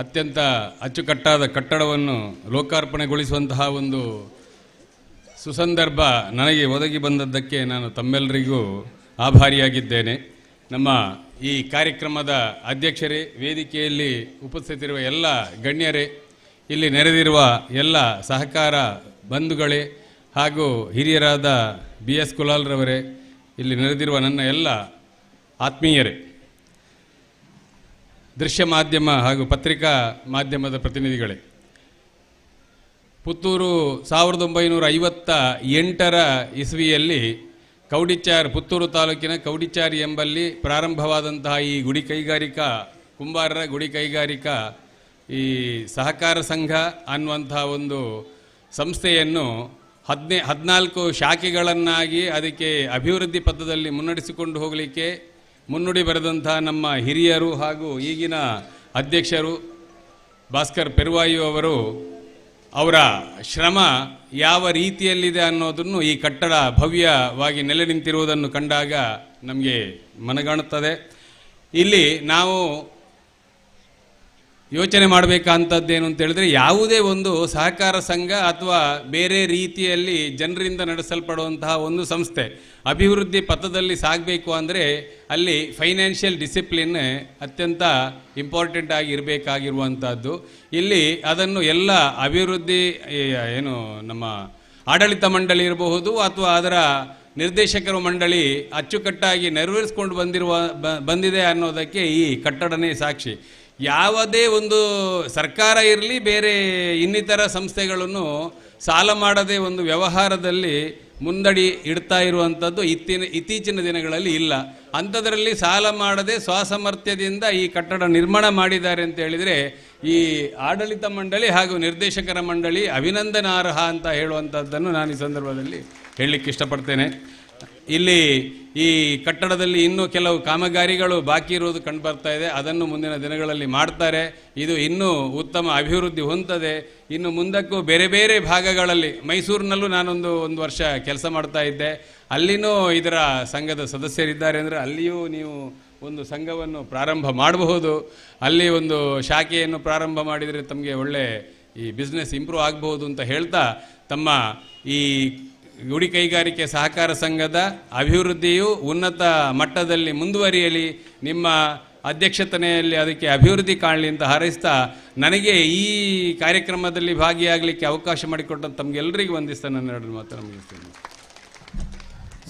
ಅತ್ಯಂತ ಅಚ್ಚುಕಟ್ಟಾದ ಕಟ್ಟಡವನ್ನು ಲೋಕಾರ್ಪಣೆಗೊಳಿಸುವಂತಹ ಒಂದು ಸುಸಂದರ್ಭ ನನಗೆ ಒದಗಿ ಬಂದದ್ದಕ್ಕೆ ನಾನು ತಮ್ಮೆಲ್ಲರಿಗೂ ಆಭಾರಿಯಾಗಿದ್ದೇನೆ. ನಮ್ಮ ಈ ಕಾರ್ಯಕ್ರಮದ ಅಧ್ಯಕ್ಷರೇ, ವೇದಿಕೆಯಲ್ಲಿ ಉಪಸ್ಥಿತರಿರುವ ಎಲ್ಲ ಗಣ್ಯರೇ, ಇಲ್ಲಿ ನೆರೆದಿರುವ ಎಲ್ಲ ಸಹಕಾರ ಬಂಧುಗಳೇ ಹಾಗೂ ಹಿರಿಯರಾದ BS ಕುಲಾಲ್ರವರೇ, ಇಲ್ಲಿ ನೆರೆದಿರುವ ನನ್ನ ಎಲ್ಲ ಆತ್ಮೀಯರೇ, ದೃಶ್ಯ ಮಾಧ್ಯಮ ಹಾಗೂ ಪತ್ರಿಕಾ ಮಾಧ್ಯಮದ ಪ್ರತಿನಿಧಿಗಳೇ, ಪುತ್ತೂರು 1958ರ ಇಸ್ವಿಯಲ್ಲಿ ಪುತ್ತೂರು ತಾಲೂಕಿನ ಕೌಡಿಚಾರಿ ಎಂಬಲ್ಲಿ ಪ್ರಾರಂಭವಾದಂತಹ ಈ ಗುಡಿ ಕೈಗಾರಿಕಾ, ಕುಂಬಾರರ ಗುಡಿ ಕೈಗಾರಿಕಾ ಈ ಸಹಕಾರ ಸಂಘ ಅನ್ನುವಂತಹ ಒಂದು ಸಂಸ್ಥೆಯನ್ನು 14 ಶಾಖೆಗಳನ್ನಾಗಿ ಅದಕ್ಕೆ ಅಭಿವೃದ್ಧಿ ಪಥದಲ್ಲಿ ಮುನ್ನಡೆಸಿಕೊಂಡು ಹೋಗಲಿಕ್ಕೆ ಮುನ್ನುಡಿ ಬರೆದಂತಹ ನಮ್ಮ ಹಿರಿಯರು ಹಾಗೂ ಈಗಿನ ಅಧ್ಯಕ್ಷರು ಭಾಸ್ಕರ್ ಪೆರುವಾಯಿ ಅವರು, ಅವರ ಶ್ರಮ ಯಾವ ರೀತಿಯಲ್ಲಿದೆ ಅನ್ನೋದನ್ನು ಈ ಕಟ್ಟಡ ಭವ್ಯವಾಗಿ ನೆಲೆ ನಿಂತಿರುವುದನ್ನು ಕಂಡಾಗ ನಮಗೆ ಮನಗಾಣುತ್ತದೆ. ಇಲ್ಲಿ ನಾವು ಯೋಚನೆ ಮಾಡಬೇಕಂತದ್ದೇನು ಅಂತ ಹೇಳಿದ್ರೆ, ಯಾವುದೇ ಒಂದು ಸಹಕಾರ ಸಂಘ ಅಥವಾ ಬೇರೆ ರೀತಿಯಲ್ಲಿ ಜನರಿಂದ ನಡೆಸಲ್ಪಡುವಂತಹ ಒಂದು ಸಂಸ್ಥೆ ಅಭಿವೃದ್ಧಿ ಪಥದಲ್ಲಿ ಸಾಗಬೇಕು ಅಂದರೆ ಅಲ್ಲಿ ಫೈನಾನ್ಷಿಯಲ್ ಡಿಸಿಪ್ಲಿನ್ ಅತ್ಯಂತ ಇಂಪಾರ್ಟೆಂಟ್ ಆಗಿ ಇರಬೇಕಾಗಿರುವಂಥದ್ದು. ಇಲ್ಲಿ ಅದನ್ನು ಎಲ್ಲ ಅಭಿವೃದ್ಧಿ ನಮ್ಮ ಆಡಳಿತ ಮಂಡಳಿ ಇರಬಹುದು ಅಥವಾ ಅದರ ನಿರ್ದೇಶಕರ ಮಂಡಳಿ ಅಚ್ಚುಕಟ್ಟಾಗಿ ನೆರವೇರಿಸಿಕೊಂಡು ಬಂದಿದೆ ಅನ್ನೋದಕ್ಕೆ ಈ ಕಟ್ಟಡನೇ ಸಾಕ್ಷಿ. ಯಾವುದೇ ಒಂದು ಸರ್ಕಾರ ಇರಲಿ, ಬೇರೆ ಇನ್ನಿತರ ಸಂಸ್ಥೆಗಳನ್ನು ಸಾಲ ಮಾಡದೆ ಒಂದು ವ್ಯವಹಾರದಲ್ಲಿ ಮುಂದಡಿ ಇಡ್ತಾ ಇರುವಂಥದ್ದು ಇತ್ತೀಚಿನ ದಿನಗಳಲ್ಲಿ ಇಲ್ಲ. ಅಂಥದ್ರಲ್ಲಿ ಸಾಲ ಮಾಡದೆ ಸ್ವಸಾಮರ್ಥ್ಯದಿಂದ ಈ ಕಟ್ಟಡ ನಿರ್ಮಾಣ ಮಾಡಿದ್ದಾರೆ ಅಂತ ಹೇಳಿದರೆ ಈ ಆಡಳಿತ ಮಂಡಳಿ ಹಾಗೂ ನಿರ್ದೇಶಕರ ಮಂಡಳಿ ಅಭಿನಂದನಾರ್ಹ ಅಂತ ಹೇಳುವಂಥದ್ದನ್ನು ನಾನು ಈ ಸಂದರ್ಭದಲ್ಲಿ ಹೇಳಲಿಕ್ಕೆ ಇಷ್ಟಪಡ್ತೇನೆ. ಇಲ್ಲಿ ಈ ಕಟ್ಟಡದಲ್ಲಿ ಇನ್ನೂ ಕೆಲವು ಕಾಮಗಾರಿಗಳು ಬಾಕಿ ಇರುವುದು ಕಂಡುಬರ್ತಾ ಇದೆ. ಅದನ್ನು ಮುಂದಿನ ದಿನಗಳಲ್ಲಿ ಮಾಡ್ತಾರೆ. ಇದು ಇನ್ನೂ ಉತ್ತಮ ಅಭಿವೃದ್ಧಿ ಹೊಂದದೆ. ಇನ್ನು ಮುಂದಕ್ಕೂ ಬೇರೆ ಬೇರೆ ಭಾಗಗಳಲ್ಲಿ, ಮೈಸೂರಿನಲ್ಲೂ ನಾನೊಂದು ವರ್ಷ ಕೆಲಸ ಮಾಡ್ತಾ ಇದ್ದೆ. ಅಲ್ಲಿನೂ ಇದರ ಸಂಘದ ಸದಸ್ಯರಿದ್ದಾರೆ ಅಂದರೆ ಅಲ್ಲಿಯೂ ನೀವು ಒಂದು ಸಂಘವನ್ನು ಪ್ರಾರಂಭ ಮಾಡಬಹುದು. ಅಲ್ಲಿ ಒಂದು ಶಾಖೆಯನ್ನು ಪ್ರಾರಂಭ ಮಾಡಿದರೆ ತಮಗೆ ಒಳ್ಳೆ ಈ ಬಿಸ್ನೆಸ್ ಇಂಪ್ರೂವ್ ಆಗಬಹುದು ಅಂತ ಹೇಳ್ತಾ, ತಮ್ಮ ಈ ಗುಡಿ ಕೈಗಾರಿಕೆ ಸಹಕಾರ ಸಂಘದ ಅಭಿವೃದ್ಧಿಯು ಉನ್ನತ ಮಟ್ಟದಲ್ಲಿ ಮುಂದುವರಿಯಲಿ, ನಿಮ್ಮ ಅಧ್ಯಕ್ಷತೆಯಲ್ಲಿ ಅದಕ್ಕೆ ಅಭಿವೃದ್ಧಿ ಕಾಣಲಿ ಅಂತ ಹಾರೈಸ್ತಾ, ನನಗೆ ಈ ಕಾರ್ಯಕ್ರಮದಲ್ಲಿ ಭಾಗಿಯಾಗಲಿಕ್ಕೆ ಅವಕಾಶ ಮಾಡಿಕೊಟ್ಟ ತಮಗೆಲ್ಲರಿಗೂ ವಂದಿಸ್ತಾ ನನ್ನ ಎರಡು ಮಾತನ್ನು ಮುಗಿಸ್ತೇನೆ.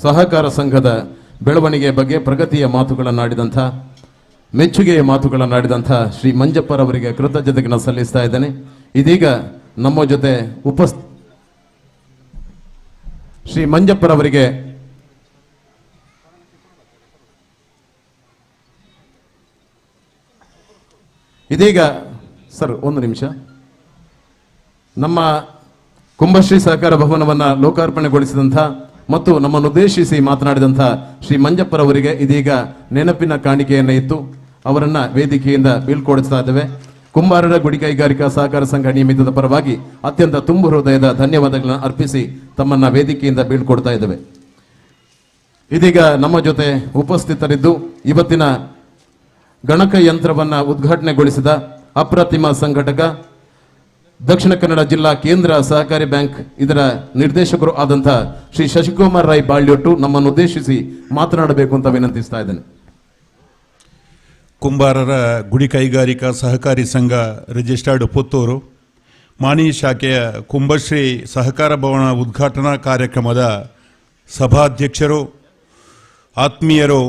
ಸಹಕಾರ ಸಂಘದ ಬೆಳವಣಿಗೆ ಬಗ್ಗೆ ಪ್ರಗತಿಯ ಮಾತುಗಳನ್ನಾಡಿದಂಥ, ಮೆಚ್ಚುಗೆಯ ಮಾತುಗಳನ್ನಾಡಿದಂಥ ಶ್ರೀ ಮಂಜಪ್ಪರವರಿಗೆ ಕೃತಜ್ಞತೆಗಳನ್ನು ಸಲ್ಲಿಸ್ತಾ ಇದ್ದೇನೆ. ಇದೀಗ ನಮ್ಮ ಜೊತೆ ಶ್ರೀ ಮಂಜಪ್ಪರವರಿಗೆ ಇದೀಗ ಸರ್ ಒಂದು ನಿಮಿಷ, ನಮ್ಮ ಕುಂಭಶ್ರೀ ಸಹಕಾರ ಭವನವನ್ನು ಲೋಕಾರ್ಪಣೆಗೊಳಿಸಿದಂಥ ಮತ್ತು ನಮ್ಮನ್ನು ಉದ್ದೇಶಿಸಿ ಮಾತನಾಡಿದಂಥ ಶ್ರೀ ಮಂಜಪ್ಪರವರಿಗೆ ಇದೀಗ ನೆನಪಿನ ಕಾಣಿಕೆಯನ್ನು ಇತ್ತು ಅವರನ್ನ ವೇದಿಕೆಯಿಂದ ಬೀಳ್ಕೊಡಿಸ್ತಾ ಇದ್ದೇವೆ. ಕುಂಬಾರರ ಗುಡಿ ಕೈಗಾರಿಕಾ ಸಹಕಾರ ಸಂಘ ನಿಯಮಿತದ ಪರವಾಗಿ ಅತ್ಯಂತ ತುಂಬು ಹೃದಯದ ಧನ್ಯವಾದಗಳನ್ನು ಅರ್ಪಿಸಿ ತಮ್ಮನ್ನ ವೇದಿಕೆಯಿಂದ ಬೀಳ್ಕೊಡ್ತಾ ಇದ್ದೇವೆ. ಇದೀಗ ನಮ್ಮ ಜೊತೆ ಉಪಸ್ಥಿತರಿದ್ದು ಇವತ್ತಿನ ಗಣಕ ಯಂತ್ರವನ್ನ ಉದ್ಘಾಟನೆಗೊಳಿಸಿದ ಅಪ್ರತಿಮ ಸಂಘಟಕ, ದಕ್ಷಿಣ ಕನ್ನಡ ಜಿಲ್ಲಾ ಕೇಂದ್ರ ಸಹಕಾರಿ ಬ್ಯಾಂಕ್ ಇದರ ನಿರ್ದೇಶಕರು ಆದಂಥ ಶ್ರೀ ಶಶಿಕುಮಾರ್ ರೈ ಬಾಳ್ಯೊಟ್ಟು ನಮ್ಮನ್ನು ಉದ್ದೇಶಿಸಿ ಮಾತನಾಡಬೇಕು ಅಂತ ವಿನಂತಿಸ್ತಾ ಇದ್ದೇನೆ. ಕುಂಬಾರರ ಗುಡಿ ಕೈಗಾರಿಕಾ ಸಹಕಾರಿ ಸಂಘ ರಿಜಿಸ್ಟರ್ಡ್ ಪುತ್ತೂರು ಮಾಣಿ ಶಾಖೆಯ ಕುಂಭಶ್ರೀ ಸಹಕಾರ ಭವನ ಉದ್ಘಾಟನಾ ಕಾರ್ಯಕ್ರಮದ ಸಭಾಧ್ಯಕ್ಷರು, ಆತ್ಮೀಯರು,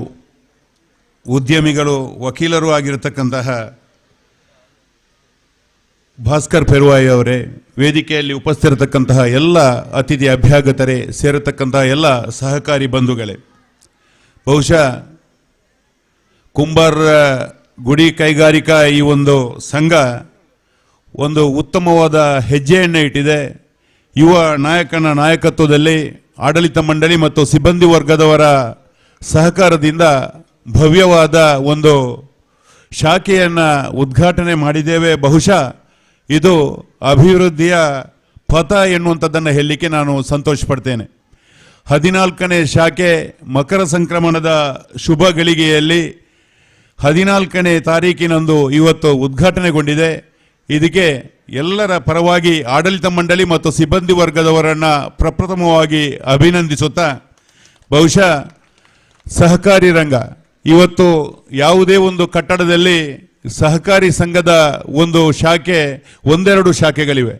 ಉದ್ಯಮಿಗಳು, ವಕೀಲರು ಆಗಿರತಕ್ಕಂತಹ ಭಾಸ್ಕರ್ ಪೆರುವಾಯಿ ಅವರೇ, ವೇದಿಕೆಯಲ್ಲಿ ಉಪಸ್ಥಿರತಕ್ಕಂತಹ ಎಲ್ಲ ಅತಿಥಿ ಅಭ್ಯಾಗತರೇ, ಸೇರತಕ್ಕಂತಹ ಎಲ್ಲ ಸಹಕಾರಿ ಬಂಧುಗಳೇ, ಬಹುಶಃ ಕುಂಬಾರರ ಗುಡಿ ಕೈಗಾರಿಕಾ ಈ ಒಂದು ಸಂಘ ಒಂದು ಉತ್ತಮವಾದ ಹೆಜ್ಜೆಯನ್ನು ಇಟ್ಟಿದೆ. ಯುವ ನಾಯಕನ ನಾಯಕತ್ವದಲ್ಲಿ ಆಡಳಿತ ಮಂಡಳಿ ಮತ್ತು ಸಿಬ್ಬಂದಿ ವರ್ಗದವರ ಸಹಕಾರದಿಂದ ಭವ್ಯವಾದ ಒಂದು ಶಾಖೆಯನ್ನು ಉದ್ಘಾಟನೆ ಮಾಡಿದ್ದೇವೆ. ಬಹುಶಃ ಇದು ಅಭಿವೃದ್ಧಿಯ ಪಥ ಎನ್ನುವಂಥದ್ದನ್ನು ಹೇಳಲಿಕ್ಕೆ ನಾನು ಸಂತೋಷ ಪಡ್ತೇನೆ. 14ನೇ ಶಾಖೆ ಮಕರ ಸಂಕ್ರಮಣದ ಶುಭ ಗಳಿಗೆಯಲ್ಲಿ 14ನೇ ತಾರೀಕಿನಂದು ಇವತ್ತು ಉದ್ಘಾಟನೆಗೊಂಡಿದೆ. ಇದಕ್ಕೆ ಎಲ್ಲರ ಪರವಾಗಿ ಆಡಳಿತ ಮಂಡಳಿ ಮತ್ತು ಸಿಬ್ಬಂದಿ ವರ್ಗದವರನ್ನು ಪ್ರಪ್ರಥಮವಾಗಿ ಅಭಿನಂದಿಸುತ್ತಾ, ಬಹುಶಃ ಸಹಕಾರಿ ರಂಗ ಇವತ್ತು ಯಾವುದೇ ಒಂದು ಕಟ್ಟಡದಲ್ಲಿ ಸಹಕಾರಿ ಸಂಘದ ಒಂದು ಶಾಖೆ, ಒಂದೆರಡು ಶಾಖೆಗಳಿವೆ.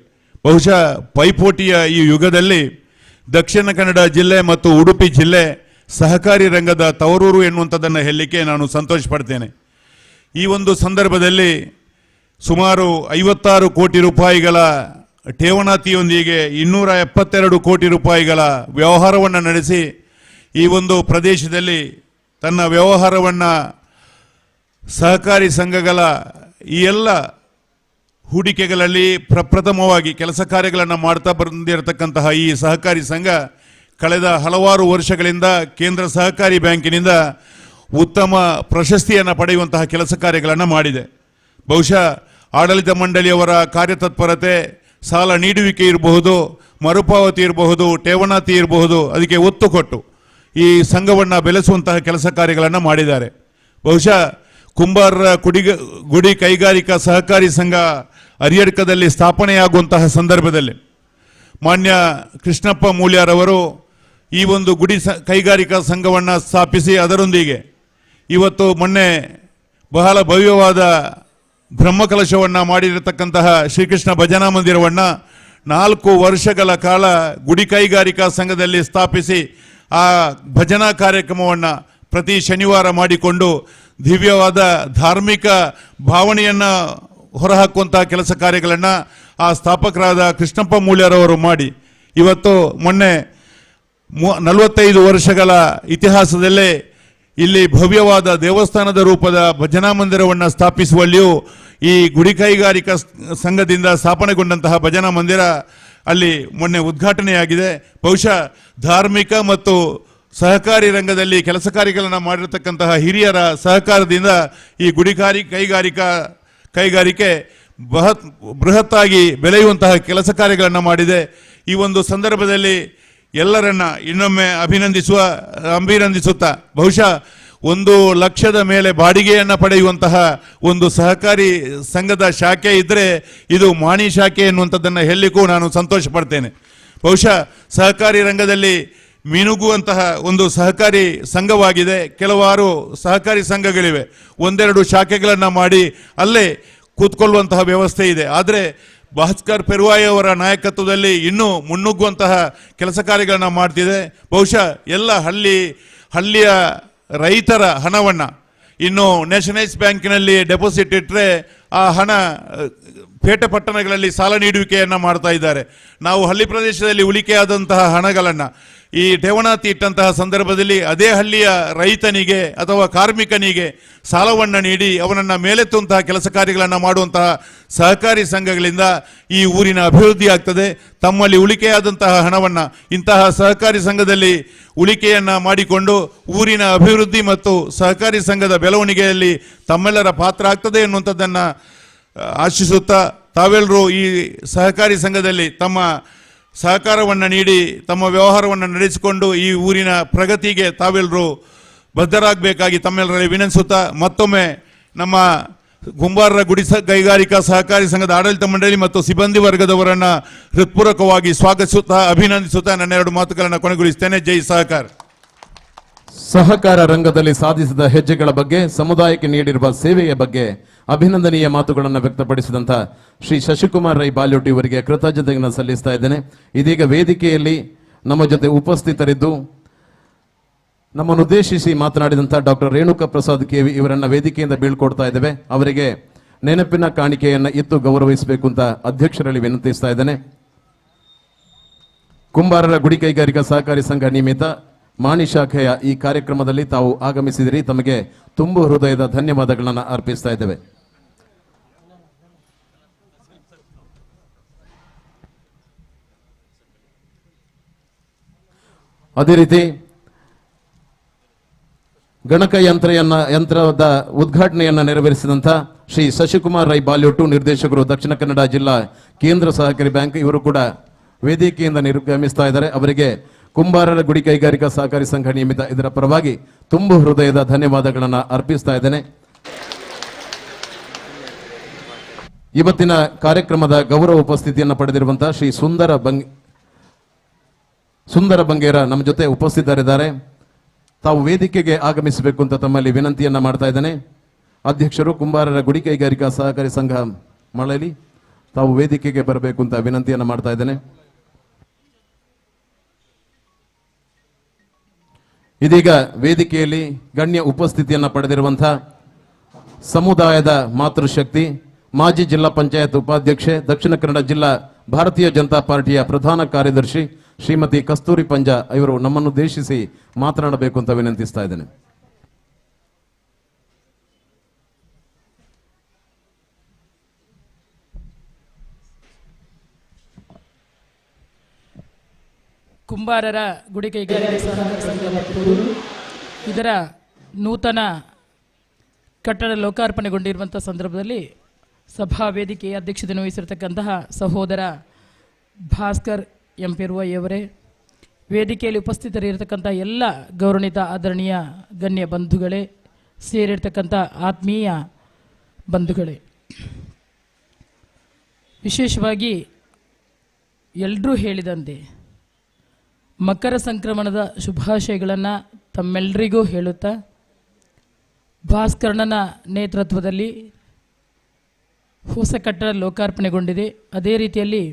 ಬಹುಶಃ ಪೈಪೋಟಿಯ ಈ ಯುಗದಲ್ಲಿ ದಕ್ಷಿಣ ಕನ್ನಡ ಜಿಲ್ಲೆ ಮತ್ತು ಉಡುಪಿ ಜಿಲ್ಲೆ ಸಹಕಾರಿ ರಂಗದ ತವರೂರು ಎನ್ನುವಂಥದ್ದನ್ನು ಹೇಳಲಿಕ್ಕೆ ನಾನು ಸಂತೋಷ ಪಡ್ತೇನೆ. ಈ ಒಂದು ಸಂದರ್ಭದಲ್ಲಿ ಸುಮಾರು 56 ಕೋಟಿ ರೂಪಾಯಿಗಳ ಠೇವಣಾತಿಯೊಂದಿಗೆ 272 ಕೋಟಿ ರೂಪಾಯಿಗಳ ವ್ಯವಹಾರವನ್ನು ನಡೆಸಿ ಈ ಒಂದು ಪ್ರದೇಶದಲ್ಲಿ ತನ್ನ ವ್ಯವಹಾರವನ್ನು ಸಹಕಾರಿ ಸಂಘಗಳ ಈ ಎಲ್ಲ ಹೂಡಿಕೆಗಳಲ್ಲಿ ಪ್ರಪ್ರಥಮವಾಗಿ ಕೆಲಸ ಕಾರ್ಯಗಳನ್ನು ಮಾಡ್ತಾ ಬಂದಿರತಕ್ಕಂತಹ ಈ ಸಹಕಾರಿ ಸಂಘ ಕಳೆದ ಹಲವಾರು ವರ್ಷಗಳಿಂದ ಕೇಂದ್ರ ಸಹಕಾರಿ ಬ್ಯಾಂಕಿನಿಂದ ಉತ್ತಮ ಪ್ರಶಸ್ತಿಯನ್ನು ಪಡೆಯುವಂತಹ ಕೆಲಸ ಕಾರ್ಯಗಳನ್ನು ಮಾಡಿದೆ. ಬಹುಶಃ ಆಡಳಿತ ಮಂಡಳಿಯವರ ಕಾರ್ಯತತ್ಪರತೆ, ಸಾಲ ನೀಡುವಿಕೆ ಇರಬಹುದು, ಮರುಪಾವತಿ ಇರಬಹುದು, ಠೇವಣಾತಿ ಇರಬಹುದು, ಅದಕ್ಕೆ ಒತ್ತು ಕೊಟ್ಟು ಈ ಸಂಘವನ್ನು ಬೆಳೆಸುವಂತಹ ಕೆಲಸ ಕಾರ್ಯಗಳನ್ನು ಮಾಡಿದ್ದಾರೆ. ಬಹುಶಃ ಕುಂಬಾರರ ಗುಡಿ ಕೈಗಾರಿಕಾ ಸಹಕಾರಿ ಸಂಘ ಹರಿಯಡ್ಕದಲ್ಲಿ ಸ್ಥಾಪನೆಯಾಗುವಂತಹ ಸಂದರ್ಭದಲ್ಲಿ ಮಾನ್ಯ ಕೃಷ್ಣಪ್ಪ ಮೂಲ್ಯಾರವರು ಈ ಒಂದು ಗುಡಿ ಕೈಗಾರಿಕಾ ಸಂಘವನ್ನು ಸ್ಥಾಪಿಸಿ ಅದರೊಂದಿಗೆ ಇವತ್ತು ಮೊನ್ನೆ ಬಹಳ ಭವ್ಯವಾದ ಬ್ರಹ್ಮಕಲಶವನ್ನು ಮಾಡಿರತಕ್ಕಂತಹ ಶ್ರೀಕೃಷ್ಣ ಭಜನಾ ಮಂದಿರವನ್ನು 4 ವರ್ಷಗಳ ಕಾಲ ಗುಡಿ ಕೈಗಾರಿಕಾ ಸಂಘದಲ್ಲಿ ಸ್ಥಾಪಿಸಿ ಆ ಭಜನಾ ಕಾರ್ಯಕ್ರಮವನ್ನು ಪ್ರತಿ ಶನಿವಾರ ಮಾಡಿಕೊಂಡು ದಿವ್ಯವಾದ ಧಾರ್ಮಿಕ ಭಾವನೆಯನ್ನು ಹೊರಹಾಕುವಂತಹ ಕೆಲಸ ಕಾರ್ಯಗಳನ್ನು ಆ ಸ್ಥಾಪಕರಾದ ಕೃಷ್ಣಪ್ಪ ಮೂಲ್ಯರವರು ಮಾಡಿ ಇವತ್ತು ಮೊನ್ನೆ 45 ವರ್ಷಗಳ ಇತಿಹಾಸದಲ್ಲೇ ಇಲ್ಲಿ ಭವ್ಯವಾದ ದೇವಸ್ಥಾನದ ರೂಪದ ಭಜನಾ ಮಂದಿರವನ್ನು ಸ್ಥಾಪಿಸುವಲ್ಲಿಯೂ ಈ ಗುಡಿ ಕೈಗಾರಿಕಾ ಸಂಘದಿಂದ ಸ್ಥಾಪನೆಗೊಂಡಂತಹ ಭಜನಾ ಮಂದಿರ ಅಲ್ಲಿ ಮೊನ್ನೆ ಉದ್ಘಾಟನೆಯಾಗಿದೆ. ಬಹುಶಃ ಧಾರ್ಮಿಕ ಮತ್ತು ಸಹಕಾರಿ ರಂಗದಲ್ಲಿ ಕೆಲಸ ಕಾರ್ಯಗಳನ್ನು ಮಾಡಿರತಕ್ಕಂತಹ ಹಿರಿಯರ ಸಹಕಾರದಿಂದ ಈ ಗುಡಿ ಕೈಗಾರಿಕೆ ಬೃಹತ್ತಾಗಿ ಬೆಳೆಯುವಂತಹ ಕೆಲಸ ಕಾರ್ಯಗಳನ್ನು ಮಾಡಿದೆ. ಈ ಒಂದು ಸಂದರ್ಭದಲ್ಲಿ ಎಲ್ಲರನ್ನ ಇನ್ನೊಮ್ಮೆ ಅಭಿನಂದಿಸುತ್ತಾ ಬಹುಶಃ 1 ಲಕ್ಷದ ಮೇಲೆ ಬಾಡಿಗೆಯನ್ನು ಪಡೆಯುವಂತಹ ಒಂದು ಸಹಕಾರಿ ಸಂಘದ ಶಾಖೆ ಇದ್ದರೆ ಇದು ಮಾಣಿ ಶಾಖೆ ಎನ್ನುವಂಥದ್ದನ್ನು ಹೇಳಲಿಕ್ಕೂ ನಾನು ಸಂತೋಷ ಪಡ್ತೇನೆ. ಬಹುಶಃ ಸಹಕಾರಿ ರಂಗದಲ್ಲಿ ಮಿನುಗುವಂತಹ ಒಂದು ಸಹಕಾರಿ ಸಂಘವಾಗಿದೆ. ಕೆಲವಾರು ಸಹಕಾರಿ ಸಂಘಗಳಿವೆ, 1-2 ಶಾಖೆಗಳನ್ನು ಮಾಡಿ ಅಲ್ಲೇ ಕೂತ್ಕೊಳ್ಳುವಂತಹ ವ್ಯವಸ್ಥೆ ಇದೆ. ಆದರೆ ಭಾಸ್ಕರ್ ಪೆರುವಾಯಿ ಅವರ ನಾಯಕತ್ವದಲ್ಲಿ ಇನ್ನೂ ಮುನ್ನುಗ್ಗುವಂತಹ ಕೆಲಸ ಕಾರ್ಯಗಳನ್ನು ಮಾಡ್ತಿದೆ. ಬಹುಶಃ ಎಲ್ಲ ಹಳ್ಳಿಯ ರೈತರ ಹಣವನ್ನು ಇನ್ನು ನ್ಯಾಷನಲೈಸ್ ಬ್ಯಾಂಕಿನಲ್ಲಿ ಡೆಪಾಸಿಟ್ ಇಟ್ಟರೆ ಆ ಹಣ ಪೇಟೆ ಪಟ್ಟಣಗಳಲ್ಲಿ ಸಾಲ ನೀಡುವಿಕೆಯನ್ನು ಮಾಡ್ತಾ ಇದ್ದಾರೆ. ನಾವು ಹಳ್ಳಿ ಪ್ರದೇಶದಲ್ಲಿ ಉಳಿಕೆಯಾದಂತಹ ಹಣಗಳನ್ನು ಈ ಠೇವಣಾತಿ ಇಟ್ಟಂತಹ ಸಂದರ್ಭದಲ್ಲಿ ಅದೇ ಹಳ್ಳಿಯ ರೈತನಿಗೆ ಅಥವಾ ಕಾರ್ಮಿಕನಿಗೆ ಸಾಲವನ್ನು ನೀಡಿ ಅವನನ್ನು ಮೇಲೆತ್ತುವಂತಹ ಕೆಲಸ ಕಾರ್ಯಗಳನ್ನು ಮಾಡುವಂತಹ ಸಹಕಾರಿ ಸಂಘಗಳಿಂದ ಈ ಊರಿನ ಅಭಿವೃದ್ಧಿ ಆಗ್ತದೆ. ತಮ್ಮಲ್ಲಿ ಉಳಿಕೆಯಾದಂತಹ ಹಣವನ್ನು ಇಂತಹ ಸಹಕಾರಿ ಸಂಘದಲ್ಲಿ ಉಳಿಕೆಯನ್ನು ಮಾಡಿಕೊಂಡು ಊರಿನ ಅಭಿವೃದ್ಧಿ ಮತ್ತು ಸಹಕಾರಿ ಸಂಘದ ಬೆಳವಣಿಗೆಯಲ್ಲಿ ತಮ್ಮೆಲ್ಲರ ಪಾತ್ರ ಆಗ್ತದೆ ಎನ್ನುವಂಥದ್ದನ್ನು ಆಶಿಸುತ್ತಾ ತಾವೆಲ್ಲರೂ ಈ ಸಹಕಾರಿ ಸಂಘದಲ್ಲಿ ತಮ್ಮ ಸಹಕಾರವನ್ನು ನೀಡಿ ತಮ್ಮ ವ್ಯವಹಾರವನ್ನು ನಡೆಸಿಕೊಂಡು ಈ ಊರಿನ ಪ್ರಗತಿಗೆ ತಾವೆಲ್ಲರೂ ಬದ್ಧರಾಗಬೇಕಾಗಿ ತಮ್ಮೆಲ್ಲರಲ್ಲಿ ವಿನಂತಿಸುತ್ತಾ ಮತ್ತೊಮ್ಮೆ ನಮ್ಮ ಕುಂಬಾರರ ಗುಡಿ ಕೈಗಾರಿಕಾ ಸಹಕಾರಿ ಸಂಘದ ಆಡಳಿತ ಮಂಡಳಿ ಮತ್ತು ಸಿಬ್ಬಂದಿ ವರ್ಗದವರನ್ನು ಹೃತ್ಪೂರ್ವಕವಾಗಿ ಸ್ವಾಗತಿಸುತ್ತಾ ಅಭಿನಂದಿಸುತ್ತಾ ನನ್ನ 2 ಮಾತುಗಳನ್ನು ಕೊನೆಗೊಳಿಸುತ್ತೇನೆ. ಜೈ ಸಹಕಾರ. ಸಹಕಾರ ರಂಗದಲ್ಲಿ ಸಾಧಿಸಿದ ಹೆಜ್ಜೆಗಳ ಬಗ್ಗೆ, ಸಮುದಾಯಕ್ಕೆ ನೀಡಿರುವ ಸೇವೆಯ ಬಗ್ಗೆ ಅಭಿನಂದನೀಯ ಮಾತುಗಳನ್ನು ವ್ಯಕ್ತಪಡಿಸಿದಂಥ ಶ್ರೀ ಶಶಿಕುಮಾರ್ ರೈ ಬಾಲ್ಯೋಟಿ ಅವರಿಗೆ ಕೃತಜ್ಞತೆಯನ್ನು ಸಲ್ಲಿಸ್ತಾ ಇದ್ದೇನೆ. ಇದೀಗ ವೇದಿಕೆಯಲ್ಲಿ ನಮ್ಮ ಜೊತೆ ಉಪಸ್ಥಿತರಿದ್ದು ನಮ್ಮನ್ನು ಉದ್ದೇಶಿಸಿ ಮಾತನಾಡಿದಂಥ ಡಾಕ್ಟರ್ ರೇಣುಕಾ ಪ್ರಸಾದ್ ಕೆವಿ ಇವರನ್ನ ವೇದಿಕೆಯಿಂದ ಬೀಳ್ಕೊಡ್ತಾ ಇದ್ದೇವೆ. ಅವರಿಗೆ ನೆನಪಿನ ಕಾಣಿಕೆಯನ್ನು ಇತ್ತು ಗೌರವಿಸಬೇಕು ಅಂತ ಅಧ್ಯಕ್ಷರಲ್ಲಿ ವಿನಂತಿಸ್ತಾ ಇದ್ದೇನೆ. ಕುಂಬಾರರ ಗುಡಿ ಕೈಗಾರಿಕಾ ಸಹಕಾರಿ ಸಂಘ ನಿಯಮಿತ ಮಾಣಿ ಶಾಖೆಯ ಈ ಕಾರ್ಯಕ್ರಮದಲ್ಲಿ ತಾವು ಆಗಮಿಸಿದಿರಿ. ತಮಗೆ ತುಂಬು ಹೃದಯದ ಧನ್ಯವಾದಗಳನ್ನು ಅರ್ಪಿಸ್ತಾ ಇದ್ದೇವೆ. ಅದೇ ರೀತಿ ಗಣಕ ಯಂತ್ರದ ಉದ್ಘಾಟನೆಯನ್ನ ನೆರವೇರಿಸಿದಂಥ ಶ್ರೀ ಶಶಿಕುಮಾರ್ ರೈ ಬಾಲ್ಯೋಟು, ನಿರ್ದೇಶಕರು, ದಕ್ಷಿಣ ಕನ್ನಡ ಜಿಲ್ಲಾ ಕೇಂದ್ರ ಸಹಕಾರಿ ಬ್ಯಾಂಕ್, ಇವರು ಕೂಡ ವೇದಿಕೆಯಿಂದ ನಿರ್ಗಮಿಸ್ತಾ ಇದ್ದಾರೆ. ಅವರಿಗೆ ಕುಂಬಾರರ ಗುಡಿ ಕೈಗಾರಿಕಾ ಸಹಕಾರಿ ಸಂಘ ನಿಯಮಿತ ಇದರ ಪರವಾಗಿ ತುಂಬು ಹೃದಯದ ಧನ್ಯವಾದಗಳನ್ನು ಅರ್ಪಿಸ್ತಾ ಇದ್ದೇನೆ. ಇವತ್ತಿನ ಕಾರ್ಯಕ್ರಮದ ಗೌರವ ಉಪಸ್ಥಿತಿಯನ್ನು ಪಡೆದಿರುವಂತಹ ಶ್ರೀ ಸುಂದರ ಬಂಗೇರ ನಮ್ಮ ಜೊತೆ ಉಪಸ್ಥಿತರಿದ್ದಾರೆ. ತಾವು ವೇದಿಕೆಗೆ ಆಗಮಿಸಬೇಕು ಅಂತ ತಮ್ಮಲ್ಲಿ ವಿನಂತಿಯನ್ನ ಮಾಡ್ತಾ ಇದ್ದೇನೆ. ಅಧ್ಯಕ್ಷರು ಕುಂಬಾರರ ಗುಡಿ ಕೈಗಾರಿಕಾ ಸಹಕಾರಿ ಸಂಘ ಮಳಲಿ, ತಾವು ವೇದಿಕೆಗೆ ಬರಬೇಕು ಅಂತ ವಿನಂತಿಯನ್ನ ಮಾಡ್ತಾ ಇದ್ದೇನೆ. ಇದೀಗ ವೇದಿಕೆಯಲ್ಲಿ ಗಣ್ಯ ಉಪಸ್ಥಿತಿಯನ್ನ ಪಡೆದಿರುವಂತಹ ಸಮುದಾಯದ ಮಾತೃಶಕ್ತಿ ಮಾಜಿ ಜಿಲ್ಲಾ ಪಂಚಾಯತ್ ಉಪಾಧ್ಯಕ್ಷೆ, ದಕ್ಷಿಣ ಕನ್ನಡ ಜಿಲ್ಲಾ ಭಾರತೀಯ ಜನತಾ ಪಾರ್ಟಿಯ ಪ್ರಧಾನ ಕಾರ್ಯದರ್ಶಿ ಶ್ರೀಮತಿ ಕಸ್ತೂರಿ ಪಂಜ ಇವರು ನಮ್ಮನ್ನು ಉದ್ದೇಶಿಸಿ ಮಾತನಾಡಬೇಕು ಅಂತ ವಿನಂತಿಸ್ತಾ ಇದ್ದೇನೆ. ಕುಂಬಾರರ ಗುಡಿ ಕೈಗಾರಿಕೆ ಸಹಕಾರ ಸಂಘ ಮತ್ತೂರು ಇದರ ನೂತನ ಕಟ್ಟಡ ಲೋಕಾರ್ಪಣೆಗೊಂಡಿರುವಂಥ ಸಂದರ್ಭದಲ್ಲಿ ಸಭಾ ವೇದಿಕೆಯ ಅಧ್ಯಕ್ಷತೆ ವಹಿಸಿರ್ತಕ್ಕಂತಹ ಸಹೋದರ ಭಾಸ್ಕರ್ ಎಂಪಿರುವಯವರೇ, ವೇದಿಕೆಯಲ್ಲಿ ಉಪಸ್ಥಿತರಿರತಕ್ಕಂಥ ಎಲ್ಲ ಗೌರವಾನ್ವಿತ ಆದರಣೀಯ ಗಣ್ಯ ಬಂಧುಗಳೇ, ಸೇರಿರ್ತಕ್ಕಂಥ ಆತ್ಮೀಯ ಬಂಧುಗಳೇ, ವಿಶೇಷವಾಗಿ ಎಲ್ಲರೂ ಹೇಳಿದಂತೆ ಮಕರ ಸಂಕ್ರಮಣದ ಶುಭಾಶಯಗಳನ್ನು ತಮ್ಮೆಲ್ಲರಿಗೂ ಹೇಳುತ್ತಾ, ಭಾಸ್ಕರಣ್ಣನ ನೇತೃತ್ವದಲ್ಲಿ ಹೊಸ ಕಟ್ಟಡ ಲೋಕಾರ್ಪಣೆಗೊಂಡಿದೆ. ಅದೇ ರೀತಿಯಲ್ಲಿ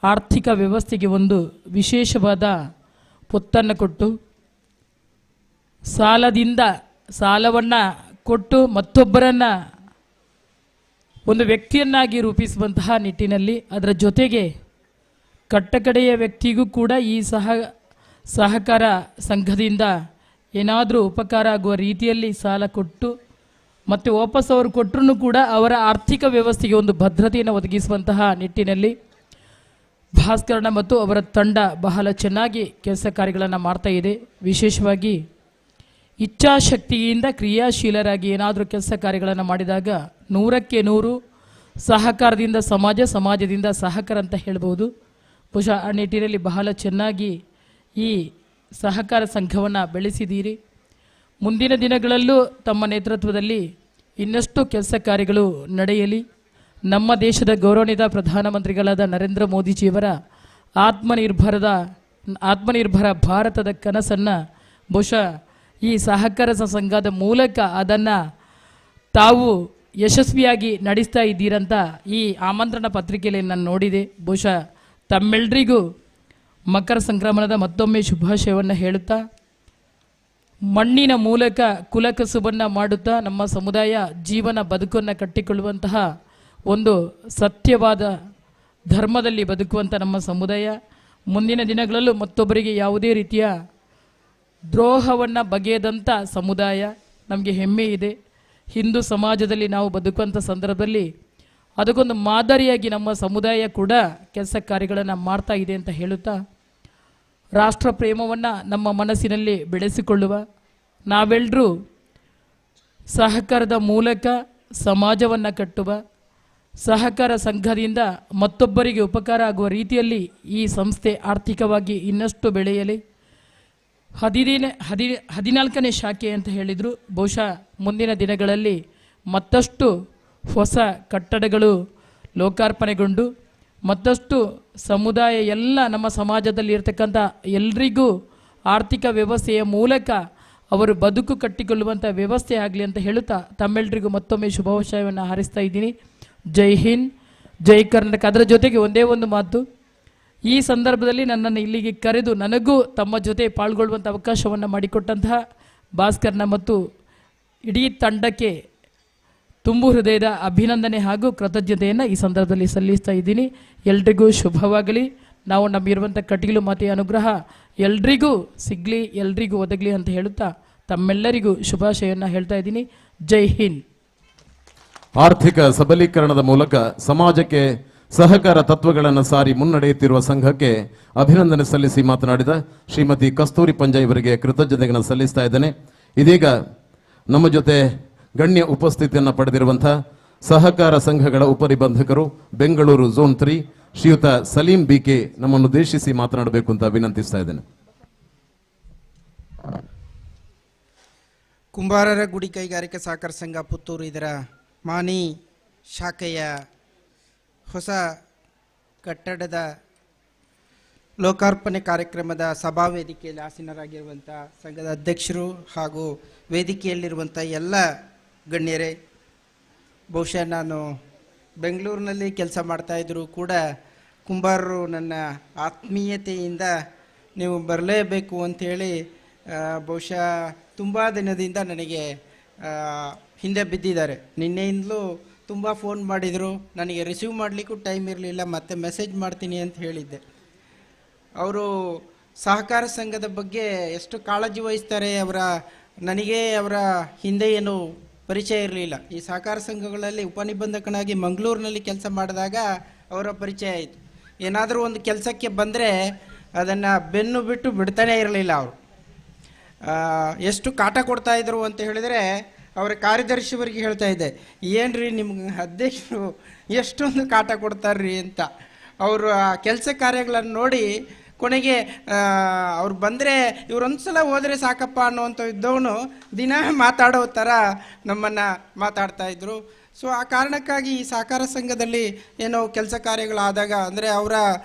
ಆರ್ಥಿಕ ವ್ಯವಸ್ಥೆಗೆ ಒಂದು ವಿಶೇಷವಾದ ಪೊತ್ತನ್ನು ಕೊಟ್ಟು ಸಾಲವನ್ನು ಕೊಟ್ಟು ಮತ್ತೊಬ್ಬರನ್ನು ಒಂದು ವ್ಯಕ್ತಿಯನ್ನಾಗಿ ರೂಪಿಸುವಂತಹ ನಿಟ್ಟಿನಲ್ಲಿ ಅದರ ಜೊತೆಗೆ ಕಟ್ಟಕಡೆಯ ವ್ಯಕ್ತಿಗೂ ಕೂಡ ಈ ಸಹಕಾರ ಸಂಘದಿಂದ ಏನಾದರೂ ಉಪಕಾರ ಆಗುವ ರೀತಿಯಲ್ಲಿ ಸಾಲ ಕೊಟ್ಟು ಮತ್ತು ವಾಪಸ್ ಅವರು ಕೊಟ್ಟರೂ ಕೂಡ ಅವರ ಆರ್ಥಿಕ ವ್ಯವಸ್ಥೆಗೆ ಒಂದು ಭದ್ರತೆಯನ್ನು ಒದಗಿಸುವಂತಹ ನಿಟ್ಟಿನಲ್ಲಿ ಭಾಸ್ಕರಣ್ಣ ಮತ್ತು ಅವರ ತಂಡ ಬಹಳ ಚೆನ್ನಾಗಿ ಕೆಲಸ ಕಾರ್ಯಗಳನ್ನು ಮಾಡ್ತಾ ಇದೆ. ವಿಶೇಷವಾಗಿ ಇಚ್ಛಾಶಕ್ತಿಯಿಂದ ಕ್ರಿಯಾಶೀಲರಾಗಿ ಏನಾದರೂ ಕೆಲಸ ಕಾರ್ಯಗಳನ್ನು ಮಾಡಿದಾಗ 100ಕ್ಕೆ 100 ಸಹಕಾರದಿಂದ ಸಮಾಜದಿಂದ ಸಹಕಾರ ಅಂತ ಹೇಳ್ಬೋದು. ಬಹುಶಃ ಆ ನಿಟ್ಟಿನಲ್ಲಿ ಬಹಳ ಚೆನ್ನಾಗಿ ಈ ಸಹಕಾರ ಸಂಘವನ್ನು ಬೆಳೆಸಿದ್ದೀರಿ. ಮುಂದಿನ ದಿನಗಳಲ್ಲೂ ತಮ್ಮ ನೇತೃತ್ವದಲ್ಲಿ ಇನ್ನಷ್ಟು ಕೆಲಸ ಕಾರ್ಯಗಳು ನಡೆಯಲಿ. ನಮ್ಮ ದೇಶದ ಗೌರವಾನ್ವಿತ ಪ್ರಧಾನಮಂತ್ರಿಗಳಾದ ನರೇಂದ್ರ ಮೋದಿಜಿಯವರ ಆತ್ಮನಿರ್ಭರ ಭಾರತದ ಕನಸನ್ನು ಬಹುಶಃ ಈ ಸಹಕಾರ ಸಂಘದ ಮೂಲಕ ಅದನ್ನು ತಾವು ಯಶಸ್ವಿಯಾಗಿ ನಡೆಸ್ತಾ ಇದ್ದೀರಂತ ಈ ಆಮಂತ್ರಣ ಪತ್ರಿಕೆಯಲ್ಲಿ ನಾನು ನೋಡಿದೆ. ಬಹುಶಃ ತಮ್ಮೆಲ್ಲರಿಗೂ ಮಕರ ಸಂಕ್ರಮಣದ ಮತ್ತೊಮ್ಮೆ ಶುಭಾಶಯವನ್ನು ಹೇಳುತ್ತಾ, ಮಣ್ಣಿನ ಮೂಲಕ ಕುಲಕಸುಬನ್ನು ಮಾಡುತ್ತಾ ನಮ್ಮ ಸಮುದಾಯ ಜೀವನ ಬದುಕನ್ನು ಕಟ್ಟಿಕೊಳ್ಳುವಂತಹ ಒಂದು ಸತ್ಯವಾದ ಧರ್ಮದಲ್ಲಿ ಬದುಕುವಂಥ ನಮ್ಮ ಸಮುದಾಯ ಮುಂದಿನ ದಿನಗಳಲ್ಲೂ ಮತ್ತೊಬ್ಬರಿಗೆ ಯಾವುದೇ ರೀತಿಯ ದ್ರೋಹವನ್ನು ಬಗೆಯದಂಥ ಸಮುದಾಯ ನಮಗೆ ಹೆಮ್ಮೆ ಇದೆ. ಹಿಂದೂ ಸಮಾಜದಲ್ಲಿ ನಾವು ಬದುಕುವಂಥ ಸಂದರ್ಭದಲ್ಲಿ ಅದಕ್ಕೊಂದು ಮಾದರಿಯಾಗಿ ನಮ್ಮ ಸಮುದಾಯ ಕೂಡ ಕೆಲಸ ಕಾರ್ಯಗಳನ್ನು ಮಾಡ್ತಾ ಇದೆ ಅಂತ ಹೇಳುತ್ತಾ, ರಾಷ್ಟ್ರ ಪ್ರೇಮವನ್ನು ನಮ್ಮ ಮನಸ್ಸಿನಲ್ಲಿ ಬೆಳೆಸಿಕೊಳ್ಳುವ ನಾವೆಲ್ಲರೂ ಸಹಕಾರದ ಮೂಲಕ ಸಮಾಜವನ್ನು ಕಟ್ಟುವ, ಸಹಕಾರ ಸಂಘದಿಂದ ಮತ್ತೊಬ್ಬರಿಗೆ ಉಪಕಾರ ಆಗುವ ರೀತಿಯಲ್ಲಿ ಈ ಸಂಸ್ಥೆ ಆರ್ಥಿಕವಾಗಿ ಇನ್ನಷ್ಟು ಬೆಳೆಯಲಿ. 14ನೇ ಶಾಖೆ ಅಂತ ಹೇಳಿದರು. ಬಹುಶಃ ಮುಂದಿನ ದಿನಗಳಲ್ಲಿ ಮತ್ತಷ್ಟು ಹೊಸ ಕಟ್ಟಡಗಳು ಲೋಕಾರ್ಪಣೆಗೊಂಡು ಮತ್ತಷ್ಟು ಸಮುದಾಯ ಎಲ್ಲ ನಮ್ಮ ಸಮಾಜದಲ್ಲಿ ಇರತಕ್ಕಂಥ ಎಲ್ರಿಗೂ ಆರ್ಥಿಕ ವ್ಯವಸ್ಥೆಯ ಮೂಲಕ ಅವರು ಬದುಕು ಕಟ್ಟಿಕೊಳ್ಳುವಂಥ ವ್ಯವಸ್ಥೆ ಆಗಲಿ ಅಂತ ಹೇಳುತ್ತಾ ತಮ್ಮೆಲ್ಲರಿಗೂ ಮತ್ತೊಮ್ಮೆ ಶುಭಾಶಯವನ್ನು ಹಾರೈಸ್ತಾ ಇದ್ದೀನಿ. ಜೈ ಹಿಂದ್, ಜೈ ಕರ್ನಾಟಕ. ಅದರ ಜೊತೆಗೆ ಒಂದೇ ಒಂದು ಮಾತು, ಈ ಸಂದರ್ಭದಲ್ಲಿ ನನ್ನನ್ನು ಇಲ್ಲಿಗೆ ಕರೆದು ನನಗೂ ತಮ್ಮ ಜೊತೆ ಪಾಲ್ಗೊಳ್ಳುವಂಥ ಅವಕಾಶವನ್ನು ಮಾಡಿಕೊಟ್ಟಂತಹ ಭಾಸ್ಕರ್ನ ಮತ್ತು ಇಡೀ ತಂಡಕ್ಕೆ ತುಂಬು ಹೃದಯದ ಅಭಿನಂದನೆ ಹಾಗೂ ಕೃತಜ್ಞತೆಯನ್ನು ಈ ಸಂದರ್ಭದಲ್ಲಿ ಸಲ್ಲಿಸ್ತಾ ಇದ್ದೀನಿ. ಎಲ್ರಿಗೂ ಶುಭವಾಗಲಿ. ನಾವು ನಮ್ಮಿರುವಂಥ ಕಟೀಲು ಮಾತೆಯ ಅನುಗ್ರಹ ಎಲ್ರಿಗೂ ಸಿಗಲಿ, ಎಲ್ರಿಗೂ ಒದಗಲಿ ಅಂತ ಹೇಳುತ್ತಾ ತಮ್ಮೆಲ್ಲರಿಗೂ ಶುಭಾಶಯವನ್ನು ಹೇಳ್ತಾ ಇದ್ದೀನಿ. ಜೈ ಹಿಂದ್. ಆರ್ಥಿಕ ಸಬಲೀಕರಣದ ಮೂಲಕ ಸಮಾಜಕ್ಕೆ ಸಹಕಾರ ತತ್ವಗಳನ್ನು ಸಾರಿ ಮುನ್ನಡೆಯುತ್ತಿರುವ ಸಂಘಕ್ಕೆ ಅಭಿನಂದನೆ ಸಲ್ಲಿಸಿ ಮಾತನಾಡಿದ ಶ್ರೀಮತಿ ಕಸ್ತೂರಿ ಪಂಜ ಇವರಿಗೆ ಕೃತಜ್ಞತೆಗಳನ್ನು ಸಲ್ಲಿಸ್ತಾ ಇದ್ದೇನೆ. ಇದೀಗ ನಮ್ಮ ಜೊತೆ ಗಣ್ಯ ಉಪಸ್ಥಿತಿಯನ್ನು ಪಡೆದಿರುವಂತಹ ಸಹಕಾರ ಸಂಘಗಳ ಉಪನಿಬಂಧಕರು ಬೆಂಗಳೂರು ಝೋನ್ 3 ಶ್ರೀಯುತ ಸಲೀಂ ಬಿಕೆ ನಮ್ಮನ್ನು ಉದ್ದೇಶಿಸಿ ಮಾತನಾಡಬೇಕು ಅಂತ ವಿನಂತಿಸ್ತಾ ಇದ್ದೇನೆ. ಕುಂಬಾರರ ಗುಡಿ ಕೈಗಾರಿಕಾ ಸಹಕಾರ ಸಂಘ ಪುತ್ತೂರು ಇದರ ಮಾನಿ ಶಾಖೆಯ ಹೊಸ ಕಟ್ಟಡದ ಲೋಕಾರ್ಪಣೆ ಕಾರ್ಯಕ್ರಮದ ಸಭಾ ವೇದಿಕೆಯಲ್ಲಿ ಆಸೀನರಾಗಿರುವಂಥ ಸಂಘದ ಅಧ್ಯಕ್ಷರು ಹಾಗೂ ವೇದಿಕೆಯಲ್ಲಿರುವಂಥ ಎಲ್ಲ ಗಣ್ಯರೇ, ಬಹುಶಃ ನಾನು ಬೆಂಗಳೂರಿನಲ್ಲಿ ಕೆಲಸ ಮಾಡ್ತಾಯಿದ್ರು ಕೂಡ ಕುಂಬಾರರು ನನ್ನ ಆತ್ಮೀಯತೆಯಿಂದ ನೀವು ಬರಲೇಬೇಕು ಅಂಥೇಳಿ ಬಹುಶಃ ತುಂಬ ದಿನದಿಂದ ನನಗೆ ಹಿಂದೆ ಬಿದ್ದಿದ್ದಾರೆ. ನಿನ್ನೆಯಿಂದಲೂ ತುಂಬ ಫೋನ್ ಮಾಡಿದರು, ನನಗೆ ರಿಸೀವ್ ಮಾಡಲಿಕ್ಕೂ ಟೈಮ್ ಇರಲಿಲ್ಲ, ಮತ್ತೆ ಮೆಸೇಜ್ ಮಾಡ್ತೀನಿ ಅಂತ ಹೇಳಿದ್ದೆ. ಅವರು ಸಹಕಾರ ಸಂಘದ ಬಗ್ಗೆ ಎಷ್ಟು ಕಾಳಜಿ ವಹಿಸ್ತಾರೆ. ನನಗೆ ಅವರ ಹಿಂದೆ ಏನು ಪರಿಚಯ ಇರಲಿಲ್ಲ. ಈ ಸಹಕಾರ ಸಂಘಗಳಲ್ಲಿ ಉಪನಿಬಂಧಕನಾಗಿ ಮಂಗಳೂರಿನಲ್ಲಿ ಕೆಲಸ ಮಾಡಿದಾಗ ಅವರ ಪರಿಚಯ ಆಯಿತು. ಏನಾದರೂ ಒಂದು ಕೆಲಸಕ್ಕೆ ಬಂದರೆ ಅದನ್ನು ಬೆನ್ನು ಬಿಟ್ಟು ಬಿಡ್ತಾನೇ ಇರಲಿಲ್ಲ. ಅವರು ಎಷ್ಟು ಕಾಟ ಕೊಡ್ತಾಯಿದ್ರು ಅಂತ ಹೇಳಿದರೆ, ಅವರ ಕಾರ್ಯದರ್ಶಿಯವರಿಗೆ ಹೇಳ್ತಾ ಇದ್ದೆ, ಏನ್ರಿ ನಿಮ್ಗೆ ಅಧ್ಯಕ್ಷರು ಎಷ್ಟೊಂದು ಕಾಟ ಕೊಡ್ತಾರ್ರಿ ಅಂತ. ಅವರು ಕೆಲಸ ಕಾರ್ಯಗಳನ್ನು ನೋಡಿ ಕೊನೆಗೆ ಅವ್ರು ಬಂದರೆ ಇವರೊಂದು ಸಲ ಹೋದರೆ ಸಾಕಪ್ಪ ಅನ್ನುವಂಥ ಇದ್ದವನು ದಿನ ಮಾತಾಡೋ ಥರ ನಮ್ಮನ್ನು ಮಾತಾಡ್ತಾಯಿದ್ರು. ಸೊ ಆ ಕಾರಣಕ್ಕಾಗಿ ಈ ಸಹಕಾರ ಸಂಘದಲ್ಲಿ ಏನೋ ಕೆಲಸ ಕಾರ್ಯಗಳಾದಾಗ ಅಂದರೆ ಅವರ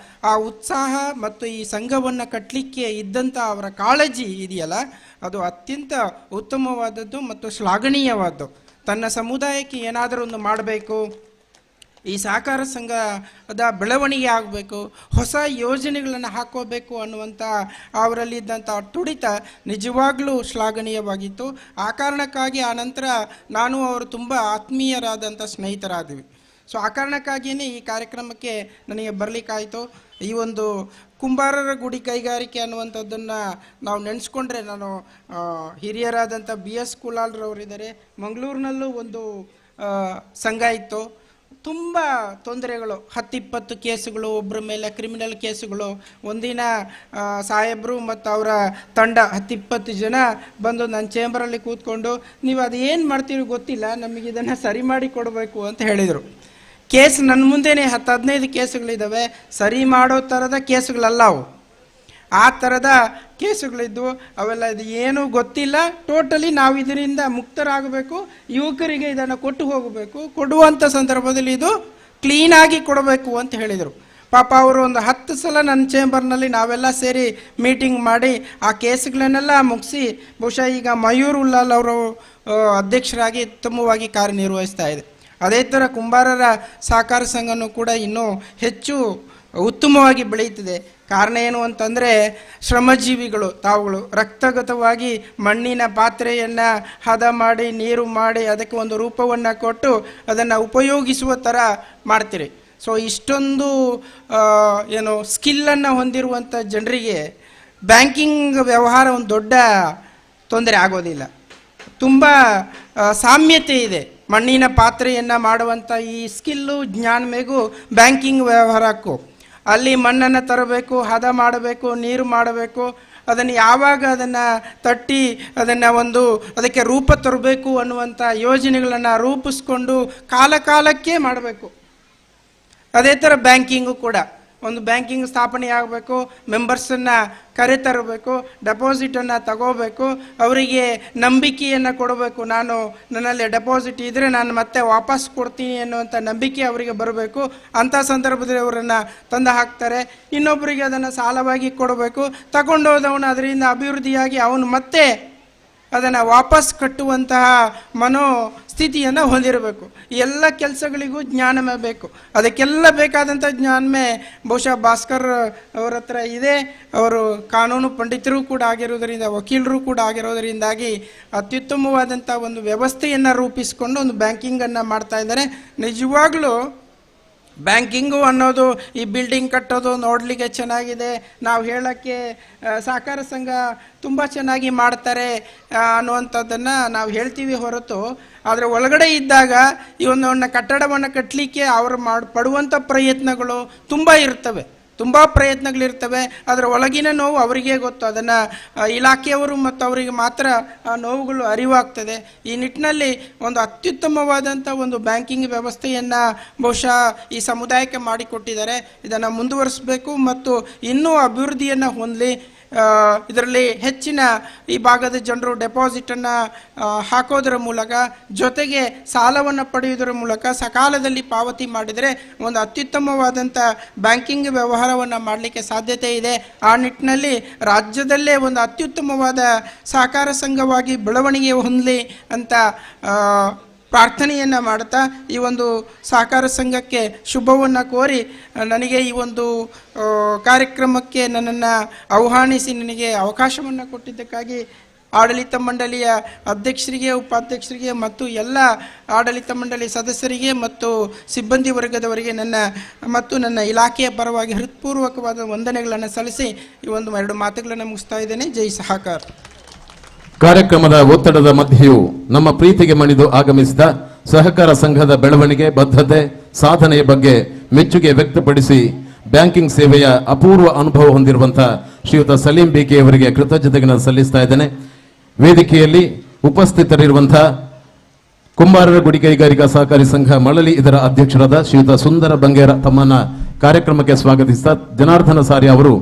ಆ ಉತ್ಸಾಹ ಮತ್ತು ಈ ಸಂಘವನ್ನು ಕಟ್ಟಲಿಕ್ಕೆ ಇದ್ದಂಥ ಅವರ ಕಾಳಜಿ ಇದೆಯಲ್ಲ, ಅದು ಅತ್ಯಂತ ಉತ್ತಮವಾದದ್ದು ಮತ್ತು ಶ್ಲಾಘನೀಯವಾದ್ದು. ತನ್ನ ಸಮುದಾಯಕ್ಕೆ ಏನಾದರೂ ಒಂದು ಮಾಡಬೇಕು, ಈ ಸಹಕಾರ ಸಂಘದ ಬೆಳವಣಿಗೆ ಆಗಬೇಕು, ಹೊಸ ಯೋಜನೆಗಳನ್ನು ಹಾಕೋಬೇಕು ಅನ್ನುವಂಥ ಅವರಲ್ಲಿದ್ದಂಥ ತುಡಿತ ನಿಜವಾಗ್ಲೂ ಶ್ಲಾಘನೀಯವಾಗಿತ್ತು. ಆ ಕಾರಣಕ್ಕಾಗಿ ಆನಂತರ ನಾನು ಅವರು ತುಂಬ ಆತ್ಮೀಯರಾದಂಥ ಸ್ನೇಹಿತರಾದ್ವಿ. ಸೊ ಆ ಕಾರಣಕ್ಕಾಗಿಯೇ ಈ ಕಾರ್ಯಕ್ರಮಕ್ಕೆ ನನಗೆ ಬರಲಿಕ್ಕಾಯಿತು. ಈ ಒಂದು ಕುಂಬಾರರ ಗುಡಿ ಕೈಗಾರಿಕೆ ಅನ್ನುವಂಥದ್ದನ್ನು ನಾವು ನೆನೆಸ್ಕೊಂಡ್ರೆ, ನಾನು ಹಿರಿಯರಾದಂಥ BS ಕುಲಾಲ್ರವರಿದ್ದಾರೆ, ಮಂಗಳೂರಿನಲ್ಲೂ ಒಂದು ಸಂಘ ಇತ್ತು. ತುಂಬ ತೊಂದರೆಗಳು, 10-20 ಕೇಸುಗಳು, ಒಬ್ಬರ ಮೇಲೆ ಕ್ರಿಮಿನಲ್ ಕೇಸುಗಳು. ಒಂದಿನ ಸಾಹೇಬರು ಮತ್ತು ಅವರ ತಂಡ 10-20 ಜನ ಬಂದು ನನ್ನ ಚೇಂಬರಲ್ಲಿ ಕೂತ್ಕೊಂಡು, ನೀವು ಅದು ಏನು ಮಾಡ್ತೀರೋ ಗೊತ್ತಿಲ್ಲ, ನಮಗೆ ಇದನ್ನು ಸರಿ ಮಾಡಿ ಕೊಡಬೇಕು ಅಂತ ಹೇಳಿದರು. ಕೇಸ್ ನನ್ನ ಮುಂದೆನೇ 10-15 ಕೇಸುಗಳಿದ್ದಾವೆ. ಸರಿ ಮಾಡೋ ಥರದ ಕೇಸುಗಳಲ್ಲ ಅವು, ಆ ಥರದ ಕೇಸುಗಳಿದ್ವು. ಅವೆಲ್ಲ ಇದು ಏನೂ ಗೊತ್ತಿಲ್ಲ, ಟೋಟಲಿ ನಾವು ಇದರಿಂದ ಮುಕ್ತರಾಗಬೇಕು, ಯುವಕರಿಗೆ ಇದನ್ನು ಕೊಟ್ಟು ಹೋಗಬೇಕು, ಕೊಡುವಂಥ ಸಂದರ್ಭದಲ್ಲಿ ಇದು ಕ್ಲೀನಾಗಿ ಕೊಡಬೇಕು ಅಂತ ಹೇಳಿದರು. ಪಾಪ ಅವರು ಒಂದು 10 ಸಲ ನನ್ನ ಚೇಂಬರ್ನಲ್ಲಿ ನಾವೆಲ್ಲ ಸೇರಿ ಮೀಟಿಂಗ್ ಮಾಡಿ ಆ ಕೇಸುಗಳನ್ನೆಲ್ಲ ಮುಗಿಸಿ, ಬಹುಶಃ ಈಗ ಮಯೂರ್ ಉಲ್ಲಾಲ್ ಅವರು ಅಧ್ಯಕ್ಷರಾಗಿ ಉತ್ತಮವಾಗಿ ಕಾರ್ಯನಿರ್ವಹಿಸ್ತಾ ಇದೆ. ಅದೇ ಥರ ಕುಂಬಾರರ ಸಹಕಾರ ಸಂಘನೂ ಕೂಡ ಇನ್ನೂ ಹೆಚ್ಚು ಉತ್ತಮವಾಗಿ ಬೆಳೆಯುತ್ತಿದೆ. ಕಾರಣ ಏನು ಅಂತಂದರೆ, ಶ್ರಮಜೀವಿಗಳು ತಾವುಗಳು ರಕ್ತಗತವಾಗಿ ಮಣ್ಣಿನ ಪಾತ್ರೆಯನ್ನು ಹದ ಮಾಡಿ, ನೀರು ಮಾಡಿ, ಅದಕ್ಕೆ ಒಂದು ರೂಪವನ್ನು ಕೊಟ್ಟು ಅದನ್ನು ಉಪಯೋಗಿಸುವ ಥರ ಮಾಡ್ತೀರಿ. ಸೊ ಇಷ್ಟೊಂದು ಏನು ಸ್ಕಿಲ್ಲನ್ನು ಹೊಂದಿರುವಂಥ ಜನರಿಗೆ ಬ್ಯಾಂಕಿಂಗ್ ವ್ಯವಹಾರ ಒಂದು ದೊಡ್ಡ ತೊಂದರೆ ಆಗೋದಿಲ್ಲ. ತುಂಬ ಸಾಮ್ಯತೆ ಇದೆ. ಮಣ್ಣಿನ ಪಾತ್ರೆಯನ್ನು ಮಾಡುವಂಥ ಈ ಸ್ಕಿಲ್ಲು ಜ್ಞಾನಮೇಗೂ ಬ್ಯಾಂಕಿಂಗ್ ವ್ಯವಹಾರಕ್ಕೂ, ಅಲ್ಲಿ ಮಣ್ಣನ್ನು ತರಬೇಕು, ಹದ ಮಾಡಬೇಕು, ನೀರು ಮಾಡಬೇಕು, ಅದನ್ನು ಯಾವಾಗ ಅದನ್ನು ತಟ್ಟಿ ಅದನ್ನು ಅದಕ್ಕೆ ರೂಪ ತರಬೇಕು ಅನ್ನುವಂಥ ಯೋಜನೆಗಳನ್ನು ರೂಪಿಸ್ಕೊಂಡು ಕಾಲಕ್ಕೆ ಮಾಡಬೇಕು. ಅದೇ ಥರ ಬ್ಯಾಂಕಿಂಗು ಕೂಡ, ಒಂದು ಬ್ಯಾಂಕಿಂಗ್ ಸ್ಥಾಪನೆ ಆಗಬೇಕು, ಮೆಂಬರ್ಸನ್ನು ಕರೆತರಬೇಕು, ಡೆಪಾಸಿಟನ್ನು ತಗೋಬೇಕು, ಅವರಿಗೆ ನಂಬಿಕೆಯನ್ನು ಕೊಡಬೇಕು. ನನ್ನಲ್ಲಿ ಡೆಪಾಸಿಟ್ ಇದ್ದರೆ ನಾನು ಮತ್ತೆ ವಾಪಸ್ ಕೊಡ್ತೀನಿ ಅನ್ನುವಂಥ ನಂಬಿಕೆ ಅವರಿಗೆ ಬರಬೇಕು. ಅಂಥ ಸಂದರ್ಭದಲ್ಲಿ ಅವರನ್ನು ತಂದು ಹಾಕ್ತಾರೆ. ಇನ್ನೊಬ್ಬರಿಗೆ ಅದನ್ನು ಸಾಲವಾಗಿ ಕೊಡಬೇಕು. ತಗೊಂಡೋದವನು ಅದರಿಂದ ಅಭಿವೃದ್ಧಿಯಾಗಿ ಅವನು ಮತ್ತೆ ಅದನ್ನು ವಾಪಸ್ ಕಟ್ಟುವಂತಹ ಮನೋಸ್ಥಿತಿಯನ್ನು ಹೊಂದಿರಬೇಕು. ಎಲ್ಲ ಕೆಲಸಗಳಿಗೂ ಜ್ಞಾನವೇ ಬೇಕು. ಅದಕ್ಕೆಲ್ಲ ಬೇಕಾದಂಥ ಜ್ಞಾನವೇ ಬಹುಶಃ ಭಾಸ್ಕರ್ ಅವರ ಹತ್ರ ಇದೆ. ಅವರು ಕಾನೂನು ಪಂಡಿತರು ಕೂಡ ಆಗಿರೋದರಿಂದ, ವಕೀಲರು ಕೂಡ ಆಗಿರೋದರಿಂದಾಗಿ ಅತ್ಯುತ್ತಮವಾದಂಥ ಒಂದು ವ್ಯವಸ್ಥೆಯನ್ನು ರೂಪಿಸಿಕೊಂಡು ಒಂದು ಬ್ಯಾಂಕಿಂಗನ್ನು ಮಾಡ್ತಾ ಇದ್ದಾರೆ. ನಿಜವಾಗ್ಲೂ ಬ್ಯಾಂಕಿಂಗು ಅನ್ನೋದು, ಈ ಬಿಲ್ಡಿಂಗ್ ಕಟ್ಟೋದು ನೋಡಲಿಕ್ಕೆ ಚೆನ್ನಾಗಿದೆ, ನಾವು ಹೇಳೋಕ್ಕೆ ಸಹಕಾರ ಸಂಘ ತುಂಬ ಚೆನ್ನಾಗಿ ಮಾಡ್ತಾರೆ ಅನ್ನುವಂಥದ್ದನ್ನು ನಾವು ಹೇಳ್ತೀವಿ ಹೊರತು, ಆದರೆ ಒಳಗಡೆ ಇದ್ದಾಗ ಈ ಒಂದು ಕಟ್ಟಡವನ್ನು ಕಟ್ಟಲಿಕ್ಕೆ ಅವರು ಪಡುವಂಥ ಪ್ರಯತ್ನಗಳು ತುಂಬ ಇರ್ತವೆ. ತುಂಬ ಪ್ರಯತ್ನಗಳಿರ್ತವೆ. ಅದರ ಒಳಗಿನ ನೋವು ಅವರಿಗೆ ಗೊತ್ತು. ಅದನ್ನು ಇಲಾಖೆಯವರು ಮತ್ತು ಅವರಿಗೆ ಮಾತ್ರ ಆ ನೋವುಗಳು ಅರಿವಾಗ್ತದೆ. ಈ ನಿಟ್ಟಿನಲ್ಲಿ ಒಂದು ಅತ್ಯುತ್ತಮವಾದಂಥ ಒಂದು ಬ್ಯಾಂಕಿಂಗ್ ವ್ಯವಸ್ಥೆಯನ್ನು ಬಹುಶಃ ಈ ಸಮುದಾಯಕ್ಕೆ ಮಾಡಿಕೊಟ್ಟಿದ್ದಾರೆ. ಇದನ್ನು ಮುಂದುವರಿಸಬೇಕು ಮತ್ತು ಇನ್ನೂ ಅಭಿವೃದ್ಧಿಯನ್ನು ಹೊಂದಲಿ. ಇದರಲ್ಲಿ ಹೆಚ್ಚಿನ ಈ ಭಾಗದ ಜನರು ಡೆಪಾಸಿಟನ್ನು ಹಾಕೋದರ ಮೂಲಕ ಜೊತೆಗೆ ಸಾಲವನ್ನು ಪಡೆಯುವುದರ ಮೂಲಕ ಸಕಾಲದಲ್ಲಿ ಪಾವತಿ ಮಾಡಿದರೆ ಒಂದು ಅತ್ಯುತ್ತಮವಾದಂಥ ಬ್ಯಾಂಕಿಂಗ್ ವ್ಯವಹಾರವನ್ನು ಮಾಡಲಿಕ್ಕೆ ಸಾಧ್ಯತೆ ಇದೆ. ಆ ನಿಟ್ಟಿನಲ್ಲಿ ರಾಜ್ಯದಲ್ಲೇ ಒಂದು ಅತ್ಯುತ್ತಮವಾದ ಸಹಕಾರ ಸಂಘವಾಗಿ ಬೆಳವಣಿಗೆ ಹೊಂದಲಿ ಅಂತ ಪ್ರಾರ್ಥನೆಯನ್ನು ಮಾಡ್ತಾ ಈ ಒಂದು ಸಹಕಾರ ಸಂಘಕ್ಕೆ ಶುಭವನ್ನು ಕೋರಿ ನನಗೆ ಈ ಒಂದು ಕಾರ್ಯಕ್ರಮಕ್ಕೆ ನನ್ನನ್ನು ಆಹ್ವಾನಿಸಿ ನನಗೆ ಅವಕಾಶವನ್ನು ಕೊಟ್ಟಿದ್ದಕ್ಕಾಗಿ ಆಡಳಿತ ಮಂಡಳಿಯ ಅಧ್ಯಕ್ಷರಿಗೆ, ಉಪಾಧ್ಯಕ್ಷರಿಗೆ ಮತ್ತು ಎಲ್ಲ ಆಡಳಿತ ಮಂಡಳಿ ಸದಸ್ಯರಿಗೆ ಮತ್ತು ಸಿಬ್ಬಂದಿ ವರ್ಗದವರಿಗೆ ನನ್ನ ಇಲಾಖೆಯ ಪರವಾಗಿ ಹೃತ್ಪೂರ್ವಕವಾದ ವಂದನೆಗಳನ್ನು ಸಲ್ಲಿಸಿ ಈ ಒಂದು 2 ಮಾತುಗಳನ್ನು ಮುಗಿಸ್ತಾ ಇದ್ದೇನೆ. ಜೈ ಸಹಕಾರ. ಕಾರ್ಯಕ್ರಮದ ಒತ್ತಡದ ಮಧ್ಯೆಯೂ ನಮ್ಮ ಪ್ರೀತಿಗೆ ಮಣಿದು ಆಗಮಿಸಿದ ಸಹಕಾರ ಸಂಘದ ಬೆಳವಣಿಗೆ, ಬದ್ಧತೆ, ಸಾಧನೆಯ ಬಗ್ಗೆ ಮೆಚ್ಚುಗೆ ವ್ಯಕ್ತಪಡಿಸಿ ಬ್ಯಾಂಕಿಂಗ್ ಸೇವೆಯ ಅಪೂರ್ವ ಅನುಭವ ಹೊಂದಿರುವಂತಹ ಶ್ರೀಯುತ ಸಲೀಂ ಬಿಕೆ ಅವರಿಗೆ ಕೃತಜ್ಞತೆಗಳನ್ನು ಸಲ್ಲಿಸ್ತಾ ಇದ್ದೇನೆ. ವೇದಿಕೆಯಲ್ಲಿ ಉಪಸ್ಥಿತರಿರುವಂತಹ ಕುಂಬಾರರ ಗುಡಿ ಕೈಗಾರಿಕಾ ಸಹಕಾರಿ ಸಂಘ ಮಳಲಿ ಇದರ ಅಧ್ಯಕ್ಷರಾದ ಶ್ರೀಯುತ ಸುಂದರ ಬಂಗೇರ ತಮ್ಮನ್ನ ಕಾರ್ಯಕ್ರಮಕ್ಕೆ ಸ್ವಾಗತಿಸಿದ ಜನಾರ್ದನ ಸಾರಿ ಅವರು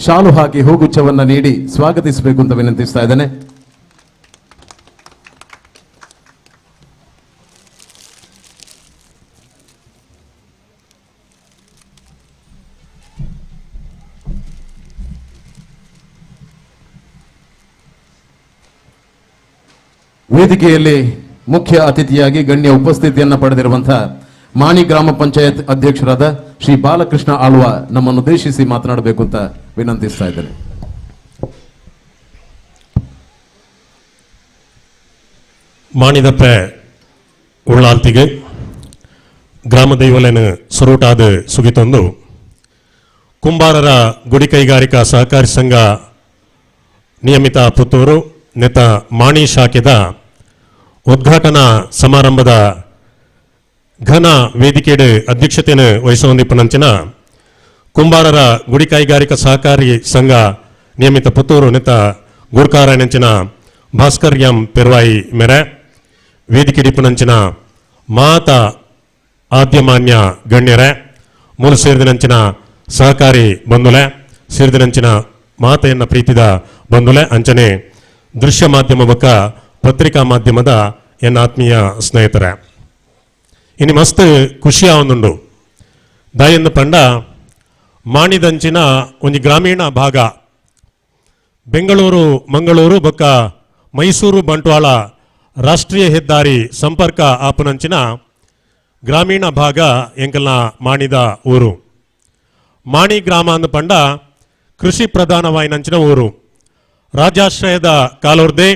ಶಾಲು ಹಾಕಿ ಹೂಗುಚ್ಛವನ್ನ ನೀಡಿ ಸ್ವಾಗತಿಸಬೇಕು ಅಂತ ವಿನಂತಿಸ್ತಾ ಇದ್ದೇನೆ. ವೇದಿಕೆಯಲ್ಲಿ ಮುಖ್ಯ ಅತಿಥಿಯಾಗಿ ಗಣ್ಯ ಉಪಸ್ಥಿತಿಯನ್ನು ಪಡೆದಿರುವಂತಹ ಮಾಣಿ ಗ್ರಾಮ ಪಂಚಾಯತ್ ಅಧ್ಯಕ್ಷರಾದ ಶ್ರೀ ಬಾಲಕೃಷ್ಣ ಆಳ್ವ ನಮ್ಮನ್ನು ಉದ್ದೇಶಿಸಿ ಮಾತನಾಡಬೇಕು ಅಂತ ವಿನಂತಿಸ್ತಾ ಇದ್ದೇನೆ. ಮಾಣಿದಪ್ಪ ಉಳ್ಳಾಲ್ತಿಗೆ ಗ್ರಾಮ ದೈವಲೇನು ಸುರುಟಾದ ಸುಗಿತೊಂದು ಕುಂಬಾರರ ಗುಡಿ ಕೈಗಾರಿಕಾ ಸಹಕಾರಿ ಸಂಘ ನಿಯಮಿತ ಪುತ್ತೂರು ನೆತ ಮಾಣಿ ಶಾಖೆದ ಉದ್ಘಾಟನಾ ಸಮಾರಂಭದ ಘನ ವೇದಿಕೆಯ ಅಧ್ಯಕ್ಷತೆಯನ್ನು ವಹಿಸುವಂದಿಪ್ಪನಂಚಿನ ಕುಂಬಾರರ ಗುಡಿ ಕೈಗಾರಿಕಾ ಸಹಕಾರಿ ಸಂಘ ನಿಯಮಿತ ಪುತ್ತೂರು ನೆತ ಗುರ್ಕಾರಾಯಣಂಚಿನ ಭಾಸ್ಕರ್ ಎಂ ಪೆರ್ವಾಯಿ ಮೇರೆ ವೇದಿಕೆ ಡಿಪ್ಪನಂಚಿನ ಮಾತ ಆದ್ಯಮಾನ್ಯ ಗಣ್ಯರೇ ಮೂಲ ಸೇರಿದಿನಂಚಿನ ಸಹಕಾರಿ ಬಂಧುಲೆ ಸೇರಿದಿನಂಚಿನ ಮಾತೆಯನ್ನ ಪ್ರೀತಿದ ಬಂಧುಲೆ ಅಂಚನೆ ದೃಶ್ಯ ಮಾಧ್ಯಮ ಬಕ್ಕ ಪತ್ರಿಕಾ ಮಾಧ್ಯಮದ ಎನ್ನ ಆತ್ಮೀಯ ಸ್ನೇಹಿತರೆ ಇನ್ನು ಮಸ್ತ್ ಖುಷಿಯ ಒಂದುಂಡು ದಾಯಂದು ಪಂಡ ಮಾಣಿದಂಚಿನ ಒಂದು ಗ್ರಾಮೀಣ ಭಾಗ ಬೆಂಗಳೂರು ಮಂಗಳೂರು ಬೊಕ್ಕ ಮೈಸೂರು ಬಂಟ್ವಾಳ ರಾಷ್ಟ್ರೀಯ ಹೆದ್ದಾರಿ ಸಂಪರ್ಕ ಆಪುನಂಚಿನ ಗ್ರಾಮೀಣ ಭಾಗ ಎಂಕಲ್ನ ಮಾಣಿದ ಊರು ಮಾಣಿ ಗ್ರಾಮ ಅಂದ ಪಂಡ ಕೃಷಿ ಪ್ರಧಾನವಾಯಿನಂಚಿನ ಊರು ರಾಜಾಶ್ರಯದ ಕಾಲೋರ್ದೆ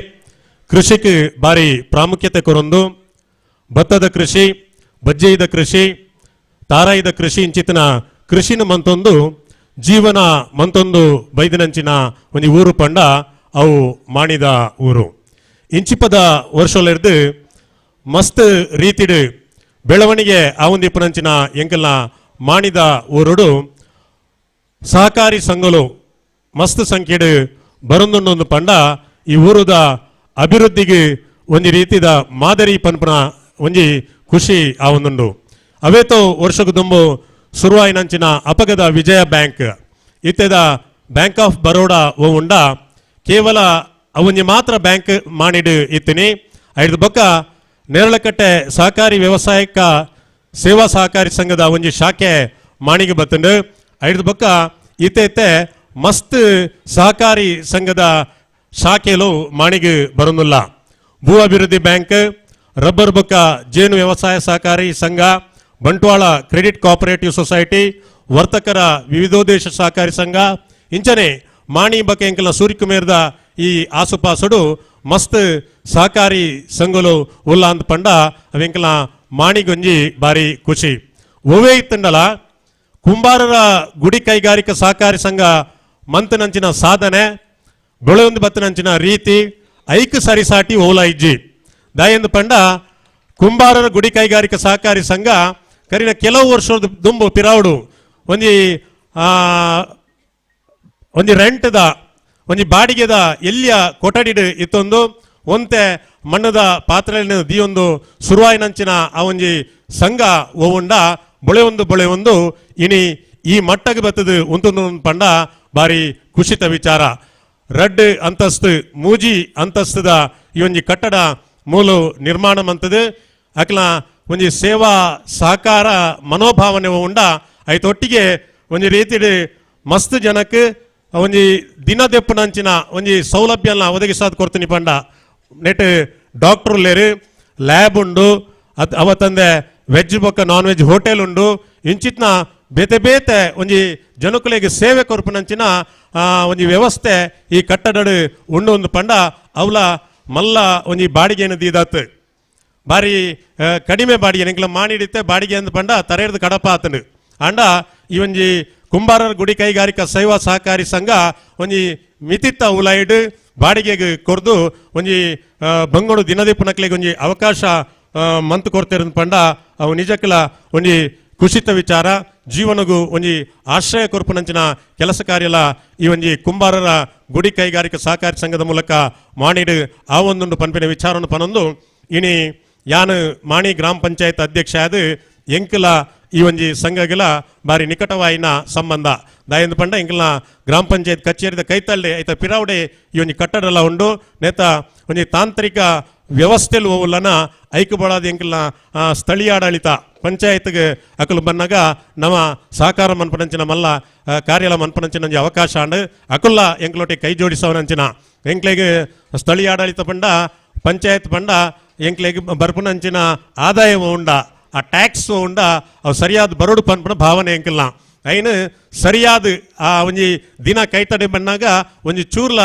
ಕೃಷಿಗೆ ಭಾರಿ ಪ್ರಾಮುಖ್ಯತೆ ಕೊರೊಂದು ಭತ್ತದ ಕೃಷಿ ಬಜ್ಜೆಯಿದ ಕೃಷಿ ತಾರಾಯಿದ ಕೃಷಿ ಇಂಚಿತನ ಕೃಷಿನ ಮಂತೊಂದು ಜೀವನ ಮಂತೊಂದು ಬೈದಿನಂಚಿನ ಒಂದು ಊರು ಪಂಡ ಅವು ಮಾಣಿದ ಊರು ಇಂಚಿಪದ ವರ್ಷಲಿರ್ದು ಮಸ್ತ್ ರೀತಿಡು ಬೆಳವಣಿಗೆ ಆವಂದಿಪ್ಪನಂಚಿನ ಎಂಕಲ್ನ ಮಾಣಿದ ಊರುಡು ಸಹಕಾರಿ ಸಂಘಲು ಮಸ್ತ್ ಸಂಖ್ಯೆಡು ಬರೊಂದೊಂದೊಂದು ಪಂಡ ಈ ಊರುದ ಅಭಿವೃದ್ಧಿಗೆ ಒಂದು ರೀತಿದ ಮಾದರಿ ಪನ್ಪನ ಒಂಜಿ ಖುಷಿ ಆವೊಂದುಂಡು ಅವೇತೋ ವರ್ಷಕ್ಕೆ ದುಂಬು ಶುರುವಾಯಿನಂಚಿನ ಅಪಗದ ವಿಜಯ ಬ್ಯಾಂಕ್ ಇತ್ತೆದ ಬ್ಯಾಂಕ್ ಆಫ್ ಬರೋಡಾ ಓ ಉಂಡ ಕೇವಲ ಅವೊಂಜಿ ಮಾತ್ರ ಬ್ಯಾಂಕ್ ಮಾಡಿಡು ಇತ್ತಿನಿ ಐದು ಬೊಕ್ಕ ನೇರಳಕಟ್ಟೆ ಸಹಕಾರಿ ವ್ಯವಸಾಯಿಕ ಸೇವಾ ಸಹಕಾರಿ ಸಂಘದ ಒಂಜಿ ಶಾಖೆ ಮಾಣಿಗೆ ಬತ್ತಂಡು ಐದು ಬೊಕ್ಕ ಇತ್ತೆ ಮಸ್ತ್ ಸಹಕಾರಿ ಸಂಘದ ಶಾಖೆಲು ಮಾಣಿಗೆ ಬರೋದಿಲ್ಲ ಭೂ ಅಭಿವೃದ್ಧಿ ಬ್ಯಾಂಕ್ ರಬ್ಬರ್ ಬೊಕ್ಕ ಜೇನು ವ್ಯವಸಾಯ ಸಹಕಾರಿ ಸಂಘ ಬಂಟ್ವಾಳ ಕ್ರೆಡಿಟ್ ಕೋಆಪರೇಟಿವ್ ಸೊಸೈಟಿ ವರ್ತಕರ ವಿವಿಧೋದ್ದೇಶ ಸಹಕಾರಿ ಸಂಘ ಇಂಚನೆ ಮಾಣಿ ಬಕ್ಕ ಎಂಕಲ್ನ ಸೂರ್ಯಕುಮೇರ್ದ ಈ ಆಸುಪಾಸುಡು ಮಸ್ತ್ ಸಹಕಾರಿ ಸಂಘಲು ಉಲ್ಲ ಅಂದ್ ಪಂಡ ಅವೆಂಕಲ್ನ ಮಾಣಿಗೊಂಜಿ ಬಾರಿ ಖುಷಿ ಒವೇ ಇತ್ತಂಡಲ ಕುಂಬಾರರ ಗುಡಿ ಕೈಗಾರಿಕಾ ಸಹಕಾರಿ ಸಂಘ ಮಂತನಂಚಿನ ಸಾಧನೆ ಬೆಳೆಯೊಂದು ಬತ್ತನಂಚಿನ ರೀತಿ ಐಕ್ ಸರಿಸಾಟಿ ಓಲಾ ಇಜ್ಜಿ ದಾಯಂದು ಪಂಡ ಕುಂಬಾರರ ಗುಡಿ ಕೈಗಾರಿಕಾ ಸಹಕಾರಿ ಸಂಘ ಕರಿನ ಕೆಲವು ವರ್ಷದ ದುಂಬು ಪಿರಾವುಡು ಒಂಜಿ ರೆಂಟ್ದ ಒಂಜಿ ಬಾಡಿಗೆದ ಎಲ್ಲಿಯ ಕೊಠಡಿಡು ಇತ್ತೊಂದು ಒಂತೆ ಮಣ್ಣದ ಪಾತ್ರೆಯನ್ನು ದಿಯೊಂದು ಶುರುವಾಯಿನಂಚಿನ ಆ ಒಂಜಿ ಸಂಘ ಓವುಂಡ ಬೊಳೆ ಒಂದು ಇನಿ ಈ ಮಟ್ಟಗೆ ಬತ್ತದು ಉಂತೊಂದು ಪಂಡ ಬಾರಿ ಖುಷಿತ ವಿಚಾರ. ರೆಡ್ ಅಂತಸ್ತು ಮೂಜಿ ಅಂತಸ್ತದ ಈ ಒಂಜಿ ಕಟ್ಟಡ ಮೂಲು ನಿರ್ಮಾಣ ಮಂತದು ಅಕ್ಲ ಒಂಜಿ ಸೇವಾ ಸಹಕಾರ ಮನೋಭಾವನೆ ಉಂಡ ಐತೊಟ್ಟಿಗೆ ಒಂಜಿ ರೀತಿಡ್ ಮಸ್ತ್ ಜನಕ್ಕೆ ಒಂಜಿ ದಿನದೆಪ್ಪುನಂಚಿನ ಒಂಜಿ ಸೌಲಭ್ಯನ ಒದಗಿಸಾದ್ ಕೊಡ್ತೀನಿ ಪಂಡ. ನೆಟ್ ಡಾಕ್ಟರ್ ಉಲ್ಲೇರು, ಲ್ಯಾಬ್ ಉಂಡು, ಅವತ್ತಂದೆ ವೆಜ್ ಬೊಕ್ಕ ನಾನ್ ವೆಜ್ ಹೋಟೆಲ್ ಉಂಡು, ಇಂಚಿತ್ನ ಬೇತೆ ಬೇತೆ ಒಂಜಿ ಜನಕುಲೆಗೆ ಸೇವೆ ಕೊರ್ಪುನಂಚಿನ ಒಂಜಿ ವ್ಯವಸ್ಥೆ ಈ ಕಟ್ಟಡ ಉಂಡು ಒಂದು ಪಂಡ. ಅವಲ ಮಲ್ಲ ಒಂಜಿ ಬಾಡಿಗೆಯನ್ನು ದೀದಾತ್ ಬಾರಿ ಕಡಿಮೆ ಬಾಡಿಗೆ ನಿಂಕ್ಲ ಮಾಡಿಡಿತ್ತೆ ಬಾಡಿಗೆ ಅಂದ್ ಪಂಡ ತರೇರ್ದು ಕಡಪ ಆತನು ಅಂಡ ಈ ಒಂಜಿ ಕುಂಬಾರರ ಗುಡಿ ಕೈಗಾರಿಕಾ ಸೇವಾ ಸಹಕಾರಿ ಸಂಘ ಒಂಜಿ ಮಿತಿತ್ತ ಉಲಾಯ್ಡ್ ಬಾಡಿಗೆಗೆ ಕೊರ್ದು ಒಂಜಿ ಬಂಗೋಡು ದಿನದೀಪನಕ್ಲೆಗೆ ಒಂಜಿ ಅವಕಾಶ ಮಂತ್ ಕೊಡ್ತಿರೋದು ಪಂಡ ಅವು ನಿಜಕ್ಕಲ ಒಂಜಿ ಖುಷಿತ ವಿಚಾರ. ಜೀವನಗೂ ಒಂಜಿ ಆಶ್ರಯ ಕೊರ್ಪುನಂಚಿನ ಕೆಲಸ ಕಾರ್ಯಲ ಈ ಒಂಜಿ ಕುಂಬಾರರ ಗುಡಿ ಕೈಗಾರಿಕಾ ಸಹಕಾರಿ ಸಂಘದ ಮೂಲಕ ಮಾಡಿಡ್ ಆ ಒಂದೊಂದು ಪನ್ಪಿನ ವಿಚಾರವನ್ನು ಪನೊಂದು ಇನಿ ಯಾನು ಮಾಣಿ ಗ್ರಾಮ ಪಂಚಾಯತ್ ಅಧ್ಯಕ್ಷ ಆದ ಎಂಕಲ ಈ ಒಂಜಿ ಸಂಘಗಳ ಬಾರಿ ನಿಕಟವಾಯಿನ ಸಂಬಂಧ ದಾಯಂದು ಪಂಡ ಎಂಕಲ್ನ ಗ್ರಾಮ ಪಂಚಾಯತ್ ಕಚೇರಿದ ಕೈತಳ್ಳಿ ಐತ ಪಿರಾವಡೆ ಈ ಒಂಜಿ ಕಟ್ಟಡಲ ಉಂಡು ನೇತ ಒಂಜಿ ತಾಂತ್ರಿಕ ವ್ಯವಸ್ಥೆಲು ಹೋಗಲನ ಐಕ್ಯಬಳಾದ ಎಂಕಲ್ನ ಸ್ಥಳೀಯ ಆಡಳಿತ ಪಂಚಾಯತ್ಗೆ ಅಕಲು ಬಂದಾಗ ನಮ್ಮ ಸಹಕಾರ ಮನ್ಪನಂಚಿನ ಮಲ್ಲ ಕಾರ್ಯಾಲ ಮನ್ಪನಂಚಿನ ಒಂಜಿ ಅವಕಾಶ ಅಂಡ್ ಅಕುಲ್ಲ ಎಂಕ್ಲೊಟ್ಟಿ ಕೈ ಜೋಡಿಸವನಂಚಿನ ಎಂಕ್ಲೆಗೆ ಸ್ಥಳೀಯ ಆಡಳಿತ ಪಂಡ ಪಂಚಾಯತ್ ಪಂಡ ಎಂಕ್ಲೆಗೆ ಬರ್ಪುನಂಚಿನ ಆದಾಯ ಉಂಡ ಆ ಟ್ಯಾಕ್ಸ್ ಉಂಡ ಅವು ಸರಿಯಾದ ಬರೋಡು ಪನ್ಪನ ಭಾವನೆ ಎಂಕಲ್ನ ಐನು ಸರಿಯಾದ ಆ ಒಂಜಿ ದಿನ ಕೈತಡೆ ಬಂದಾಗ ಒಂಜಿ ಚೂರ್ಲ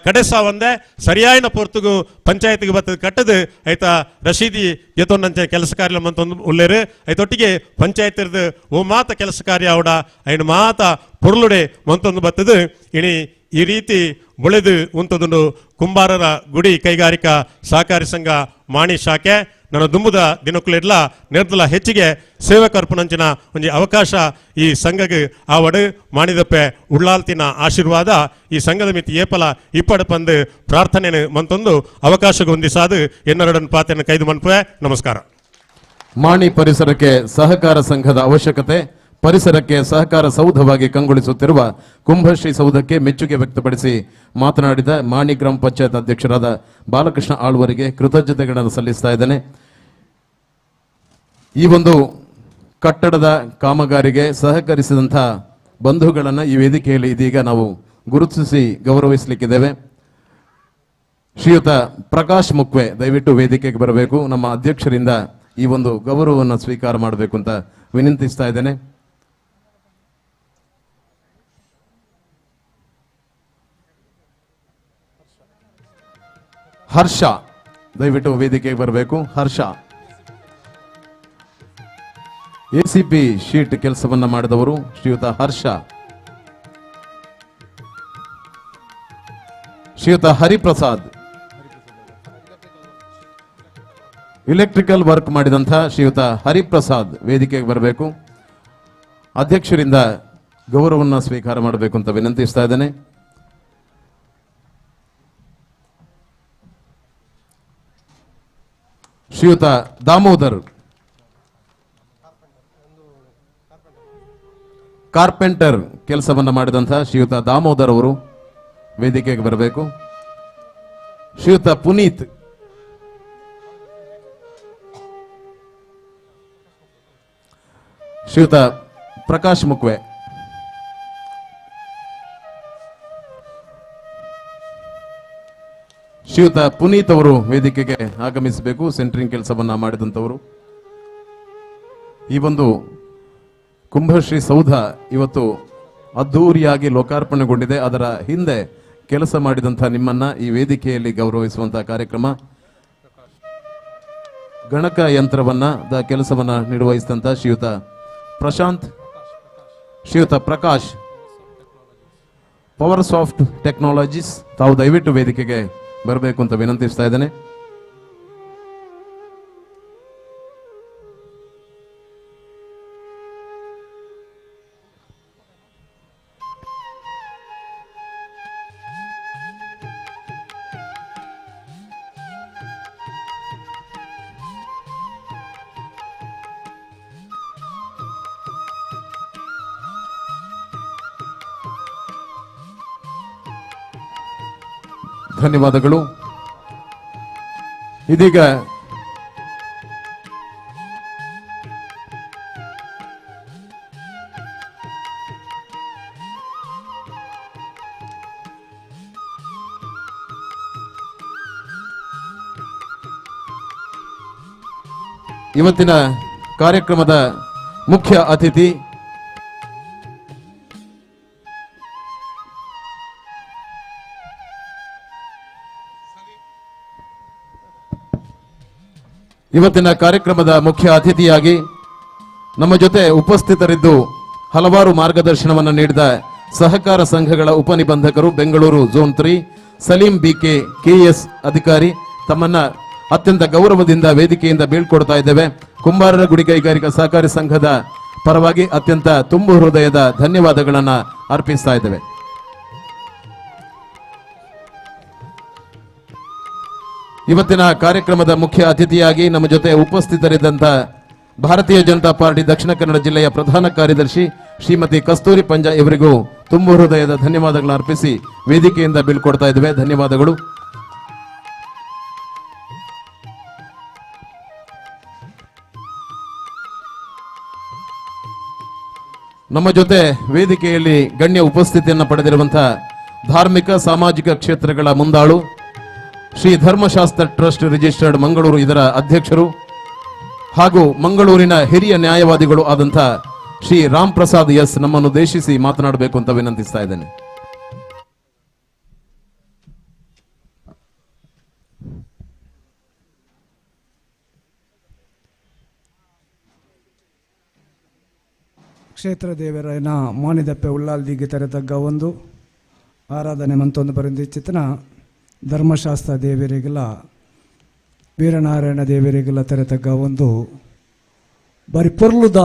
ಕಡೆ ಸಾವಂದೆ ಸರಿಯಾಯಿನ ಪೊರ್ತುಗು ಪಂಚಾಯತ್ಗೆ ಬರ್ತದೆ ಕಟ್ಟದು ಐತ ರಶೀದಿ ಎತ್ತೊಂದಂಚೆ ಕೆಲಸ ಕಾರ್ಯ ಮಂತೊಂದು ಉಲ್ಲೇರು ಐತೊಟ್ಟಿಗೆ ಪಂಚಾಯತ್ ಇರ್ದು ಓ ಮಾತ ಕೆಲಸ ಕಾರ್ಯ ಅವಡ ಐನು ಮಾತ ಪೊರ್ಲುಡೆ ಮಂತೊಂದು ಬರ್ತದೆ ಇನಿ ಈ ರೀತಿ ಬುಳೆದು ಉಂತದುಂಡು ಕುಂಬಾರರ ಗುಡಿ ಕೈಗಾರಿಕಾ ಸಹಕಾರಿ ಸಂಘ ಮಾಣಿ ಶಾಖೆ ನನ್ನ ದುಂಬುದ ದಿನಕ್ಕುಲೆಡ್ಲ ನಿರ್ದಲ ಹೆಚ್ಚಿಗೆ ಸೇವೆ ಕರ್ಪುನಂಚಿನ ಒಂಜಿ ಅವಕಾಶ ಈ ಸಂಘಗೆ ಆವಡು ಮಾಡಿದಪ್ಪೆ ಉಳ್ಳಾಲ್ತಿನ ಆಶೀರ್ವಾದ ಈ ಸಂಘದ ಮಿತಿ ಏಪಲ ಇಪ್ಪಡು ಪಂದು ಪ್ರಾರ್ಥನೆ ಮಂತೊಂದು ಅವಕಾಶ ಹೊಂದಿಸಾದು ಎನ್ನರಡನ್ ಪಾತೆಯನ್ನು ಕೈದು ಮನ್ಪುವೆ. ನಮಸ್ಕಾರ. ಮಾಣಿ ಪರಿಸರಕ್ಕೆ ಸಹಕಾರ ಸಂಘದ ಅವಶ್ಯಕತೆ. ಪರಿಸರಕ್ಕೆ ಸಹಕಾರ ಸೌಧವಾಗಿ ಕಂಗೊಳಿಸುತ್ತಿರುವ ಕುಂಭಶ್ರೀ ಸೌಧಕ್ಕೆ ಮೆಚ್ಚುಗೆ ವ್ಯಕ್ತಪಡಿಸಿ ಮಾತನಾಡಿದ ಮಾಣಿ ಗ್ರಾಮ ಪಂಚಾಯತ್ ಅಧ್ಯಕ್ಷರಾದ ಬಾಲಕೃಷ್ಣ ಆಳ್ವರಿಗೆ ಕೃತಜ್ಞತೆಗಳನ್ನು ಸಲ್ಲಿಸ್ತಾ ಇದ್ದೇನೆ. ಈ ಒಂದು ಕಟ್ಟಡದ ಕಾಮಗಾರಿಗೆ ಸಹಕರಿಸಿದಂಥ ಬಂಧುಗಳನ್ನು ಈ ವೇದಿಕೆಯಲ್ಲಿ ಇದೀಗ ನಾವು ಗುರುತಿಸಿ ಗೌರವಿಸಲಿಕ್ಕಿದ್ದೇವೆ. ಶ್ರೀಯುತ ಪ್ರಕಾಶ್ ಮುಕ್ವೆ ದಯವಿಟ್ಟು ವೇದಿಕೆಗೆ ಬರಬೇಕು. ನಮ್ಮ ಅಧ್ಯಕ್ಷರಿಂದ ಈ ಒಂದು ಗೌರವವನ್ನು ಸ್ವೀಕಾರ ಮಾಡಬೇಕು ಅಂತ ವಿನಂತಿಸ್ತಾ ಇದ್ದೇನೆ. ಹರ್ಷ ದಯವಿಟ್ಟು ವೇದಿಕೆಗೆ ಬರಬೇಕು. ಹರ್ಷ ಎಸಿಪಿ ಶೀಟ್ ಕೆಲಸವನ್ನ ಮಾಡಿದವರು ಶ್ರೀಯುತ ಹರ್ಷ. ಶ್ರೀಯುತ ಹರಿಪ್ರಸಾದ್ ಇಲೆಕ್ಟ್ರಿಕಲ್ ವರ್ಕ್ ಮಾಡಿದಂಥ ಶ್ರೀಯುತ ಹರಿಪ್ರಸಾದ್ ವೇದಿಕೆಗೆ ಬರಬೇಕು. ಅಧ್ಯಕ್ಷರಿಂದ ಗೌರವವನ್ನು ಸ್ವೀಕಾರ ಮಾಡಬೇಕು ಅಂತ ವಿನಂತಿಸ್ತಾ ಇದ್ದೇನೆ. ಶ್ರೀಯುತ ದಾಮೋದರ್ ಕಾರ್ಪೆಂಟರ್ ಕೆಲಸವನ್ನ ಮಾಡಿದಂತಹ ಶ್ರೀಯುತ ದಾಮೋದರ್ ಅವರು ವೇದಿಕೆಗೆ ಬರಬೇಕು. ಶ್ರೀಯುತ ಪುನೀತ್ ಶ್ರೀಯುತ ಪ್ರಕಾಶ್ ಮುಕ್ವೆ ಶ್ರೀಯುತ ಪುನೀತ್ ಅವರು ವೇದಿಕೆಗೆ ಆಗಮಿಸಬೇಕು. ಸೆಂಟ್ರಿಂಗ್ ಕೆಲಸವನ್ನ ಮಾಡಿದಂಥವರು. ಈ ಒಂದು ಕುಂಭಶ್ರೀ ಸೌಧ ಇವತ್ತು ಅದ್ಧೂರಿಯಾಗಿ ಲೋಕಾರ್ಪಣೆಗೊಂಡಿದೆ. ಅದರ ಹಿಂದೆ ಕೆಲಸ ಮಾಡಿದಂಥ ನಿಮ್ಮನ್ನ ಈ ವೇದಿಕೆಯಲ್ಲಿ ಗೌರವಿಸುವಂತಹ ಕಾರ್ಯಕ್ರಮ. ಗಣಕ ಯಂತ್ರವನ್ನ ಕೆಲಸವನ್ನ ನಿರ್ವಹಿಸಿದಂಥ ಶ್ರೀಯುತ ಪ್ರಶಾಂತ್, ಶ್ರೀಯುತ ಪ್ರಕಾಶ್, ಪವರ್ ಸಾಫ್ಟ್ ಟೆಕ್ನಾಲಜೀಸ್, ತಾವು ದಯವಿಟ್ಟು ವೇದಿಕೆಗೆ ಬರಬೇಕು ಅಂತ ವಿನಂತಿಸ್ತಾ ಇದ್ದೇನೆ. ಧನ್ಯವಾದಗಳು. ಇದೀಗ ಇವತ್ತಿನ ಕಾರ್ಯಕ್ರಮದ ಮುಖ್ಯ ಅತಿಥಿ ಅತಿಥಿಯಾಗಿ ನಮ್ಮ ಜೊತೆ ಉಪಸ್ಥಿತರಿದ್ದು ಹಲವಾರು ಮಾರ್ಗದರ್ಶನವನ್ನು ನೀಡಿದ ಸಹಕಾರ ಸಂಘಗಳ ಉಪನಿಬಂಧಕರು Bengaluru zone 3 Salim BK KS ಅಧಿಕಾರಿ ತಮ್ಮನ್ನ ಅತ್ಯಂತ ಗೌರವದಿಂದ ವೇದಿಕೆಯಿಂದ ಬೀಳ್ಕೊಡ್ತಾ ಇದ್ದೇವೆ. ಕುಂಬಾರರ ಗುಡಿ ಕೈಗಾರಿಕಾ ಸಹಕಾರಿ ಸಂಘದ ಪರವಾಗಿ ಅತ್ಯಂತ ತುಂಬು ಹೃದಯದ ಧನ್ಯವಾದಗಳನ್ನು ಅರ್ಪಿಸ್ತಾ ಇದ್ದೇವೆ. ಇವತ್ತಿನ ಕಾರ್ಯಕ್ರಮದ ಮುಖ್ಯ ಅತಿಥಿಯಾಗಿ ನಮ್ಮ ಜೊತೆ ಉಪಸ್ಥಿತರಿದ್ದಂತ ಭಾರತೀಯ ಜನತಾ ಪಾರ್ಟಿ ದಕ್ಷಿಣ ಕನ್ನಡ ಜಿಲ್ಲೆಯ ಪ್ರಧಾನ ಕಾರ್ಯದರ್ಶಿ ಶ್ರೀಮತಿ ಕಸ್ತೂರಿ ಪಂಜಾ ಇವರಿಗೂ ತುಂಬು ಹೃದಯದ ಧನ್ಯವಾದಗಳನ್ನು ಅರ್ಪಿಸಿ ವೇದಿಕೆಯಿಂದ ಬೀಳ್ಕೊಡ್ತಾ ಇದ್ದೇವೆ. ಧನ್ಯವಾದಗಳು. ನಮ್ಮ ಜೊತೆ ವೇದಿಕೆಯಲ್ಲಿ ಗಣ್ಯ ಉಪಸ್ಥಿತಿಯನ್ನು ಪಡೆದಿರುವಂತಹ ಧಾರ್ಮಿಕ ಸಾಮಾಜಿಕ ಕ್ಷೇತ್ರಗಳ ಮುಂದಾಳು ಶ್ರೀ ಧರ್ಮಶಾಸ್ತ್ರ ಟ್ರಸ್ಟ್ ರಿಜಿಸ್ಟರ್ಡ್ ಮಂಗಳೂರು ಇದರ ಅಧ್ಯಕ್ಷರು ಹಾಗೂ ಮಂಗಳೂರಿನ ಹಿರಿಯ ನ್ಯಾಯವಾದಿಗಳು ಆದಂಥ ಶ್ರೀ ರಾಮ್ ಪ್ರಸಾದ್ ಎಸ್ ನಮ್ಮನ್ನು ಉದ್ದೇಶಿಸಿ ಮಾತನಾಡಬೇಕು ಅಂತ ವಿನಂತಿಸ್ತಾ ಇದ್ದೇನೆ. ಕ್ಷೇತ್ರ ದೇವರಾಯನ ಮಾಣಿದಪ್ಪೆ ಉಳ್ಳಾಲ್ದಿಗೆ ತೆರೆತಗ್ಗ ಒಂದು ಆರಾಧನೆ ಮಂತೊಂದು ಬರೆದಿಚ್ಚಿತನ ಧರ್ಮಶಾಸ್ತ್ರ ದೇವರಿಗೆಲ್ಲ ವೀರನಾರಾಯಣ ದೇವರಿಗೆಲ್ಲ ತೆರೆತಗ್ಗ ಒಂದು ಬಾರಿ ಪೊರ್ಲುದ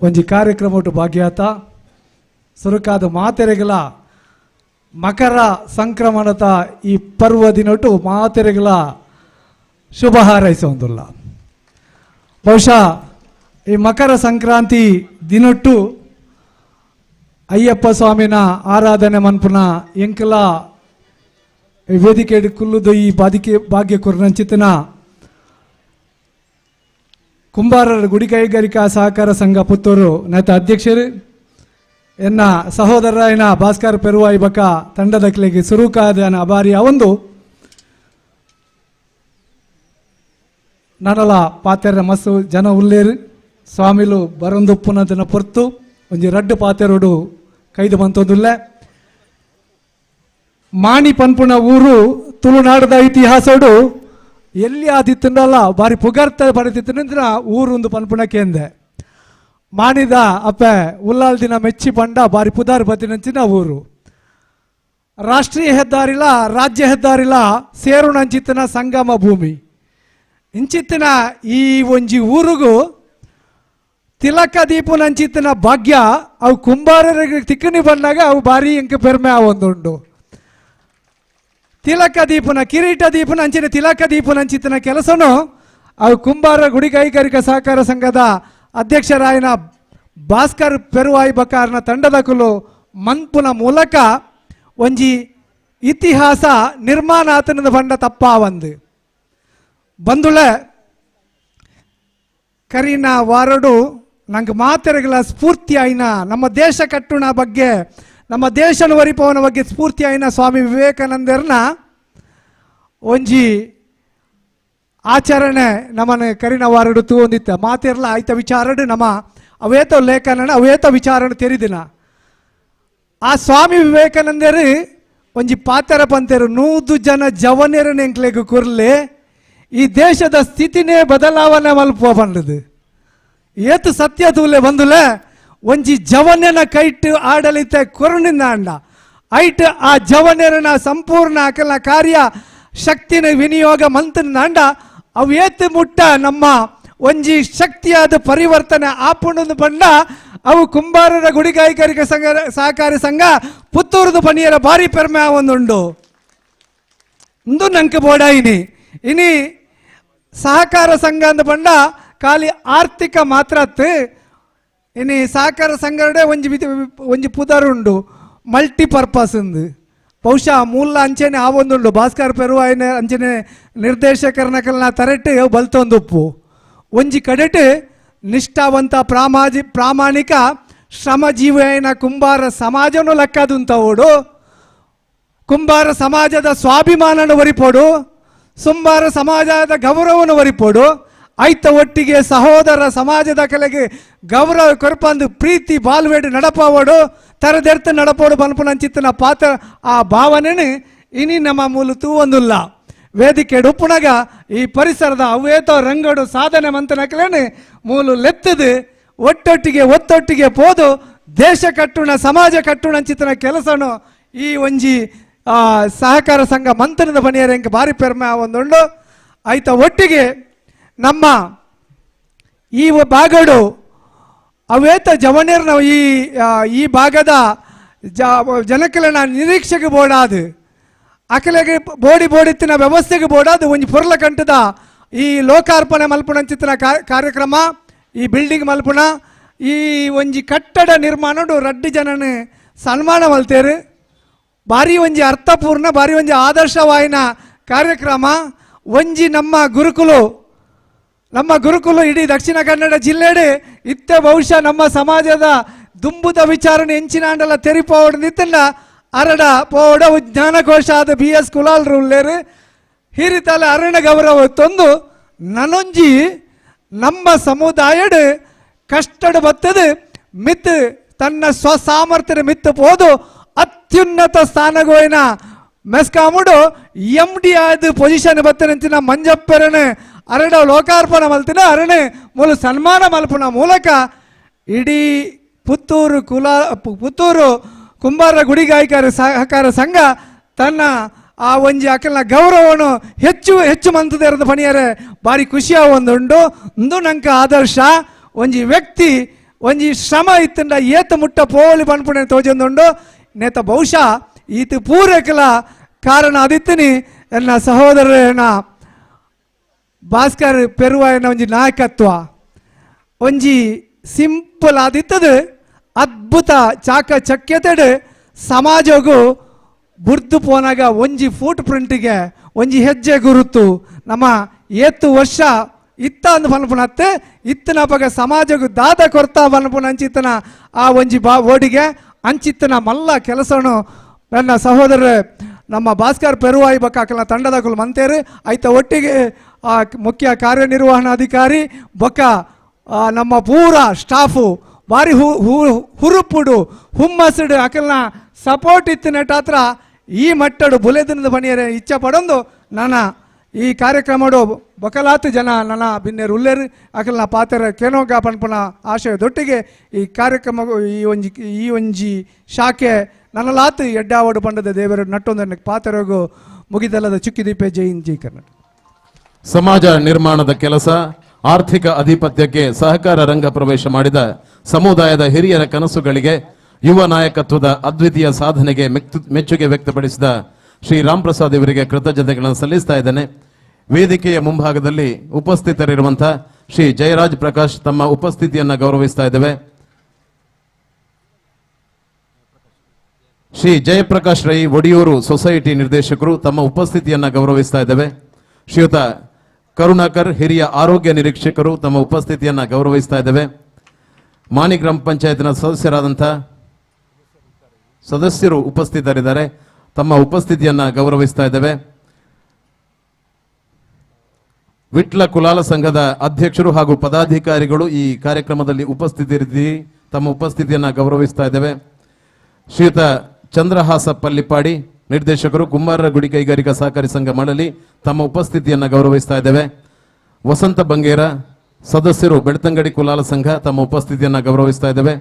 ಒಂಜಿ ಕಾರ್ಯಕ್ರಮ ಒಟ್ಟು ಭಾಗ್ಯಾತ ಸುರುಕಾದ ಮಾತೆರೆಗಳ ಮಕರ ಸಂಕ್ರಮಣದ ಈ ಪರ್ವ ದಿನೊಟ್ಟು ಮಾತೆರೆಗಳ ಶುಭ ಹಾರೈಸೋದಿಲ್ಲ. ಬಹುಶಃ ಈ ಮಕರ ಸಂಕ್ರಾಂತಿ ದಿನೊಟ್ಟು ಅಯ್ಯಪ್ಪ ಸ್ವಾಮಿನ ಆರಾಧನೆ ಮನ್ಪುನ ಎಂಕಲ ವೇದಿಕೆ ಕುಲ್ಲುದು ಈ ಭಾಗ್ಯ ಕುರ್ನಂಚಿತನ ಕುಂಬಾರರ ಗುಡಿ ಕೈಗಾರಿಕಾ ಸಹಕಾರ ಸಂಘ ಪುತ್ತೂರು ನೇತ ಅಧ್ಯಕ್ಷರು ಎನ್ನ ಸಹೋದರ ಭಾಸ್ಕರ್ ಪೆರುವಾಯಿ ಬಕ ತಂಡದ ಕಿಲೆಗೆ ಸುರುಕಾದ ಅಬಾರಿಯ ಒಂದು ನನಲ ಪಾತೆರ ಮಸ್ಸು ಜನ ಉಲ್ಲೇರು ಸ್ವಾಮಿಲು ಬರಂದುಪ್ಪುನದನ್ನ ಪೊರ್ತು ಒಂಜಿ ರಡ್ಡು ಪಾತೆರೋಡು ಕೈದು ಬಂತೊಂದುಲ್ಲೆ ಮಾಣಿ ಪನ್ಪುಣ ಊರು ತುಳುನಾಡದ ಇತಿಹಾಸಡು ಎಲ್ಲಿ ಆದಿತ್ತಲ್ಲ ಬಾರಿ ಪುಗರ್ತ ಪಡೆದಿತ್ತಿನ ಊರೊಂದು ಪನ್ಪುಣ ಕೇಂದೆ ಮಾಣಿದ ಅಪ್ಪೆ ಉಲ್ಲಾಲ್ ದಿನ ಮೆಚ್ಚಿ ಪಂಡ ಬಾರಿ ಪುದಾರ್ ಬತ್ತಿನಂಚಿನ ಊರು ರಾಷ್ಟ್ರೀಯ ಹೆದ್ದಾರಿಲ ರಾಜ್ಯ ಹೆದ್ದಾರಿಲ ಸೇರುಣಂಚಿತ್ತಿನ ಸಂಗಮ ಭೂಮಿ ಇಂಚಿತ್ತಿನ ಈ ಒಂಜಿ ಊರಿಗೂ ತಿಲಕ ದೀಪುನಂಚಿತ್ತಿನ ಭಾಗ್ಯ ಅವು ಕುಂಬಾರರಿಗೆ ತಿಕ್ಕನಿ ಬಂದಾಗ ಅವು ಬಾರಿ ಇಂಕ ಪೆರ್ಮೆ ಅವೊಂದುಂಡು ತಿಲಕ ದೀಪನ ಕಿರೀಟ ದೀಪನ ಅಂಚಿನ ತಿಲಕ ದೀಪನಂಚಿತ್ತಿನ ಕೆಲಸನು ಅವು ಕುಂಬಾರ ಗುಡಿ ಕೈಗಾರಿಕಾ ಸಹಕಾರ ಸಂಘದ ಅಧ್ಯಕ್ಷರಾಯನ ಭಾಸ್ಕರ್ ಪೆರುವಾಯಿ ಬಕಾರ್ನ ತಂಡದ ಕುಲು ಮನ್ಪುನ ಮೂಲಕ ಒಂಜಿ ಇತಿಹಾಸ ನಿರ್ಮಾಣ ಆತನದ ಬಂಡ ತಪ್ಪ ಒಂದು ಬಂದುಳೆ ಕರೀನ ವಾರಡು ನಂಗೆ ಮಾತೆರೆಗಳ ಸ್ಫೂರ್ತಿ ಆಯ್ನ ನಮ್ಮ ದೇಶ ಕಟ್ಟುಣ ಬಗ್ಗೆ ನಮ್ಮ ದೇಶನ ವರಿಪವನ ಬಗ್ಗೆ ಸ್ಫೂರ್ತಿ ಆಯ್ನ ಸ್ವಾಮಿ ವಿವೇಕಾನಂದರ್ನ ಒಂಜಿ ಆಚರಣೆ ನಮ್ಮನೆ ಕರಿನ ವಾರಡು ತೂಂದಿತ್ತ ಮಾತೆರ್ಲ ಆಯ್ತ ವಿಚಾರಡು ನಮ್ಮ ಅವೇತ ಲೇಖನ ಅವೇತ ವಿಚಾರಣ ತೆರಿದಿನ ಆ ಸ್ವಾಮಿ ವಿವೇಕಾನಂದರು ಒಂಜಿ ಪಾತೆರ ಪಂತೆರು 100 ಜನ ಜವನಿಯರನ್ನ ಎಂಕ್ಲೆಗ್ ಕುರ್ಲೆ ಈ ದೇಶದ ಸ್ಥಿತಿನೇ ಬದಲಾವಣೆ ಮಲ್ಪುವ ಬಂದದು ಏತು ಸತ್ಯ ತೂಲೆ ಬಂದುಲೆ ಒಂಜಿ ಜವನ್ಯನ ಕೈಟ್ ಆಡಳಿತ ಕೊರಣಿಂದ ಅಂಡ ಐಟ್ ಆ ಜವನ್ಯರನ ಸಂಪೂರ್ಣ ಅಕಲ ಕಾರ್ಯ ಶಕ್ತಿನ ವಿನಿಯೋಗ ಮಂತನ ಅಂಡ ಅವು ಏತು ಮುಟ್ಟ ನಮ್ಮ ಒಂಜಿ ಶಕ್ತಿಯಾದ ಪರಿವರ್ತನೆ ಆಪುಣದು ಬಂಡ ಅವು ಕುಂಬಾರರ ಗುಡಿ ಕೈಗಾರಿಕಾ ಸಂಘ ಸಹಕಾರಿ ಸಂಘ ಪುತ್ತೂರದು ಪಣಿಯರ ಭಾರಿ ಪೆರ್ಮೆ ಒಂದುಂಡು ಇಂದು ನಂಗೆ ಬೋಡಾಯಿನಿ ಇನಿ ಸಹಕಾರ ಸಂಘ ಅಂದ ಬಂಡ ಖಾಲಿ ಆರ್ಥಿಕ ಮಾತ್ರ ಇನಿ ಸಹಕಾರ ಸಂಘಡೆ ಒಂಜಿ ಪುದರುಂಡು ಮಲ್ಟಿಪರ್ಪಸ್ ಬಹುಶಃ ಮೂಲ ಅಂಚೆನೆ ಆ ಒಂದುಂಡು ಭಾಸ್ಕರ್ ಪೆರುವಾಯಿನ ಅಂಚನೆ ನಿರ್ದೇಶಕರನ್ನ ತರೆಟ್ಟು ಬಲ್ತೊಂದುಪ್ಪು ಒಂಜಿ ಕಡೆಟ್ ನಿಷ್ಠಾವಂತ ಪ್ರಾಮಾಣಿಕ ಶ್ರಮಜೀವಿಯನ ಕುಂಬಾರ ಸಮಾಜನು ಲೆಕ್ಕದುಂತವೋಡು ಕುಂಬಾರ ಸಮಾಜದ ಸ್ವಾಭಿಮಾನನು ಒರಿಪೋಡು ಸುಂಬಾರ ಸಮಾಜದ ಗೌರವವನ್ನು ಒರಿಪೋಡು ಐತ ಒಟ್ಟಿಗೆ ಸಹೋದರ ಸಮಾಜದ ಕಲೆಗೆ ಗೌರವ ಕೊರಪಂದು ಪ್ರೀತಿ ಬಾಲ್ವೇಡು ನಡಪವೋಡು ತರದೆರ್ತು ನಡಪೋಡು ಬನ್ಪುನಂಚಿತ್ತಿನ ಪಾತ್ರ ಆ ಭಾವನೆ ಇನಿ ನಮ್ಮ ಮೂಲ ತೂವೊಂದುಲ್ಲ ವೇದಿಕೆ ಉಪ್ಪುನಗ ಈ ಪರಿಸರದ ಅವೇತೋ ರಂಗಡು ಸಾಧನೆ ಮಂತನಕಲೇನೆ ಮೂಲು ಲೆತ್ತದು ಒಟ್ಟೊಟ್ಟಿಗೆ ಪೋದು ದೇಶ ಕಟ್ಟುಣ ಸಮಾಜ ಕಟ್ಟುಣ ಅಂಚಿತ್ತಿನ ಕೆಲಸನು ಈ ಒಂಜಿ ಸಹಕಾರ ಸಂಘ ಮಂತನದ ಬನಿಯರ ಎಂಕ ಭಾರಿ ಪೆರ್ಮೆ ಒಂದುಂಡು ಐತ ಒಟ್ಟಿಗೆ ನಮ್ಮ ಈ ಭಾಗಡು ಅವೇತ ಜವನೇರ್ನ ಈ ಭಾಗದ ಜನಕಲನ ನಿರೀಕ್ಷೆಗೆ ಬೋಡಾದು ಅಕಲೆಗೆ ಬೋಡಿತ್ತಿನ ವ್ಯವಸ್ಥೆಗೆ ಬೋಡಾದು ಒಂಜಿ ಪೊರ್ಲ ಕಂಟದ ಈ ಲೋಕಾರ್ಪಣೆ ಮಲ್ಪುಣಂಚಿತ್ತಿನ ಕಾರ್ಯಕ್ರಮ ಈ ಬಿಲ್ಡಿಂಗ್ ಮಲ್ಪುಣ ಈ ಒಂಜಿ ಕಟ್ಟಡ ನಿರ್ಮಾಣ ರಡ್ಡು ಜನನ ಸನ್ಮಾನ ಮಲ್ತೇರು ಭಾರಿ ಒಂಜಿ ಅರ್ಥಪೂರ್ಣ ಭಾರಿ ಒಂಜಿ ಆದರ್ಶವಾಯಿನ ಕಾರ್ಯಕ್ರಮ ಒಂಜಿ ನಮ್ಮ ಗುರುಕುಲು ಇಡೀ ದಕ್ಷಿಣ ಕನ್ನಡ ಜಿಲ್ಲೆಡೆ ಇತ್ತೆ ಬಹುಶಃ ನಮ್ಮ ಸಮಾಜದ ದುಂಬುದ ವಿಚಾರಣೆ ಎಂಚಿನಾಂಡಲ ತೆರಿಪೋಡು ನಿತ್ತಂಡ ಅರಡ ಪೋಡ ಜ್ಞಾನಕೋಶ ಆದ BS ಕುಲಾಲ್ರು ಉಳ್ಳೇರು ಹಿರಿತಲ ಅರಣ್ಯ ಗೌರವ ತಂದು ನನೊಂಜಿ ನಮ್ಮ ಸಮುದಾಯಡ್ ಕಷ್ಟಡ ಬತ್ತದು ಮಿತ್ ತನ್ನ ಸ್ವಸಾಮರ್ಥ್ಯ ಮಿತ್ತು ಪೋದು ಅತ್ಯುನ್ನತ ಸ್ಥಾನಗೋಯಿನ ಮೆಸ್ಕಾಮುಡು MD ಆದ ಪೊಸಿಷನ್ ಬತ್ತನಂಚಿನ ಮಂಜಪ್ಪರನೆ ಅರಡ ಲೋಕಾರ್ಪಣೆ ಮಲ್ತಿನ ಅರಣೆ ಮೂಲ ಸನ್ಮಾನ ಮಲ್ಪುನ ಮೂಲಕ ಇಡೀ ಪುತ್ತೂರು ಕುಂಬಾರ ಗುಡಿಗಾಯಿಕರ ಸಹಕಾರ ಸಂಘ ತನ್ನ ಆ ಒಂಜಿ ಅಕಲ್ನ ಗೌರವವನ್ನು ಹೆಚ್ಚು ಮಂತದ ಪಣಿಯರೆ ಭಾರಿ ಖುಷಿಯ ಒಂದುಂಡು ಇಂದು ನಂಕ ಆದರ್ಶ ಒಂಜಿ ವ್ಯಕ್ತಿ ಒಂಜಿ ಶ್ರಮ ಇತ್ತಂಡ ಏತ ಮುಟ್ಟ ಪೋಲಿ ಪನ್ಪುಣೆ ತೋಜೊಂದುಂಡು ನೇತ ಬಹುಶಃ ಈತ ಪೂರಕಲ ಕಾರಣ ಅದಿತ್ತನಿ ಎನ್ನ ಸಹೋದರನ ಭಾಸ್ಕರ್ ಪೆರುವಾಯನ ಒಂಜಿ ನಾಯಕತ್ವ ಒಂಜಿ ಸಿಂಪಲ್ ಆದಿತ್ತದು ಅದ್ಭುತ ಚಾಕಚಕ್ಯತೆಡ್ ಸಮಾಜಗೂ ಬುರ್ದು ಪೋನಾಗ ಒಂಜಿ ಫೂಟ್ ಪ್ರಿಂಟಿಗೆ ಒಂಜಿ ಹೆಜ್ಜೆ ಗುರುತು ನಮ್ಮ ಏತ್ತು ವರ್ಷ ಇತ್ತ ಅಂದು ಬನ್ಪುನತ್ತೆ ಇತ್ತನ ಪಗ ಸಮಾಜಗೂ ದಾದ ಕೊರ್ತಾ ಬನ್ಪುನ ಅಂಚಿತ್ತನ ಆ ಒಂಜಿ ಓಡಿಗೆ ಅಂಚಿತ್ತನ ಮಲ್ಲ ಕೆಲಸನು ನನ್ನ ಸಹೋದರ ನಮ್ಮ ಭಾಸ್ಕರ್ ಪೆರುವಾಯಿ ಬೊಕ್ಕ ತಂಡದಗಳು ಮಂತೇರು ಐತ ಒಟ್ಟಿಗೆ ಮುಖ್ಯ ಕಾರ್ಯನಿರ್ವಹಣಾಧಿಕಾರಿ ಬೊಕ್ಕ ನಮ್ಮ ಪೂರ ಸ್ಟಾಫು ಭಾರಿ ಹುರುಪುಡು ಹುಮ್ಮಸ್ಡು ಅಕಲ್ನ ಸಪೋರ್ಟ್ ಇತ್ತು ನೆಟ್ಟಾತ್ರ ಈ ಮಟ್ಟಡು ಬುಲೆದಿನದ ಬಣಿಯರೆ ಇಚ್ಛೆ ಪಡೊಂದು ನನ್ನ ಈ ಕಾರ್ಯಕ್ರಮಡು ಬೊಕಲಾತು ಜನ ನನ್ನ ಬಿನ್ನೇರು ಉಲ್ಲೇರು ಅಕಲ್ನ ಪಾತ್ರ ಕೇನೋಗ ಪನ್ಪನ ಆಶಯದೊಟ್ಟಿಗೆ ಈ ಕಾರ್ಯಕ್ರಮ ಈ ಒಂಜಿ ಶಾಖೆ ನನ್ನಲಾತು ಎಡ್ಡಾವಡು ಪಂಡದ ದೇವರು ನಟ್ಟೊಂದನ್ನು ಪಾತ್ರಗೂ ಮುಗಿದಲ್ಲದ ಚುಕ್ಕಿದೀಪೆ ಜೈ ಹಿಂದ್ ಜೈ ಕರ್ನಾಟಕ. ಸಮಾಜ ನಿರ್ಮಾಣದ ಕೆಲಸ ಆರ್ಥಿಕ ಅಧಿಪತ್ಯಕ್ಕೆ ಸಹಕಾರ ರಂಗ ಪ್ರವೇಶ ಮಾಡಿದ ಸಮುದಾಯದ ಹಿರಿಯರ ಕನಸುಗಳಿಗೆ ಯುವ ನಾಯಕತ್ವದ ಅದ್ವಿತೀಯ ಸಾಧನೆಗೆ ಮೆಚ್ಚುಗೆ ವ್ಯಕ್ತಪಡಿಸಿದ ಶ್ರೀ ರಾಮ್ ಪ್ರಸಾದ್ ಇವರಿಗೆ ಕೃತಜ್ಞತೆಗಳನ್ನು ಸಲ್ಲಿಸ್ತಾ ಇದ್ದೇನೆ. ವೇದಿಕೆಯ ಮುಂಭಾಗದಲ್ಲಿ ಉಪಸ್ಥಿತರಿರುವಂತಹ ಶ್ರೀ ಜಯರಾಜ್ ಪ್ರಕಾಶ್ ತಮ್ಮ ಉಪಸ್ಥಿತಿಯನ್ನು ಗೌರವಿಸ್ತಾ ಇದ್ದೇವೆ. ಶ್ರೀ ಜಯಪ್ರಕಾಶ್ ರೈ ಒಡಿಯೂರು ಸೊಸೈಟಿ ನಿರ್ದೇಶಕರು ತಮ್ಮ ಉಪಸ್ಥಿತಿಯನ್ನು ಗೌರವಿಸ್ತಾ ಇದ್ದೇವೆ. ಶ್ರೀಯುತ ಕರುಣಾಕರ್ ಹಿರಿಯ ಆರೋಗ್ಯ ನಿರೀಕ್ಷಕರು ತಮ್ಮ ಉಪಸ್ಥಿತಿಯನ್ನು ಗೌರವಿಸ್ತಾ ಇದ್ದೇವೆ. ಮಾನಿ ಗ್ರಾಮ ಪಂಚಾಯತ್ನ ಸದಸ್ಯರು ಉಪಸ್ಥಿತರಿದ್ದಾರೆ, ತಮ್ಮ ಉಪಸ್ಥಿತಿಯನ್ನು ಗೌರವಿಸ್ತಾ ಇದ್ದೇವೆ. ವಿಟ್ಲ ಕುಲಾಲ ಸಂಘದ ಅಧ್ಯಕ್ಷರು ಹಾಗೂ ಪದಾಧಿಕಾರಿಗಳು ಈ ಕಾರ್ಯಕ್ರಮದಲ್ಲಿ ಉಪಸ್ಥಿತರಿದ್ದೀರಿ, ತಮ್ಮ ಉಪಸ್ಥಿತಿಯನ್ನು ಗೌರವಿಸ್ತಾ ಇದ್ದೇವೆ. ಶ್ರೀಯುತ ಚಂದ್ರಹಾಸ ಪಲ್ಲಿಪಾಡಿ ನಿರ್ದೇಶಕರು ಕುಂಬಾರರ ಗುಡಿ ಕೈಗಾರಿಕಾ ಸಹಕಾರಿ ಸಂಘ ಮಾಡಲಿ, ತಮ್ಮ ಉಪಸ್ಥಿತಿಯನ್ನು ಗೌರವಿಸ್ತಾ ಇದ್ದೇವೆ. ವಸಂತ ಬಂಗೇರ ಸದಸ್ಯರು ಬೆಳ್ತಂಗಡಿ ಕುಲಾಲ ಸಂಘ, ತಮ್ಮ ಉಪಸ್ಥಿತಿಯನ್ನು ಗೌರವಿಸ್ತಾ ಇದ್ದೇವೆ.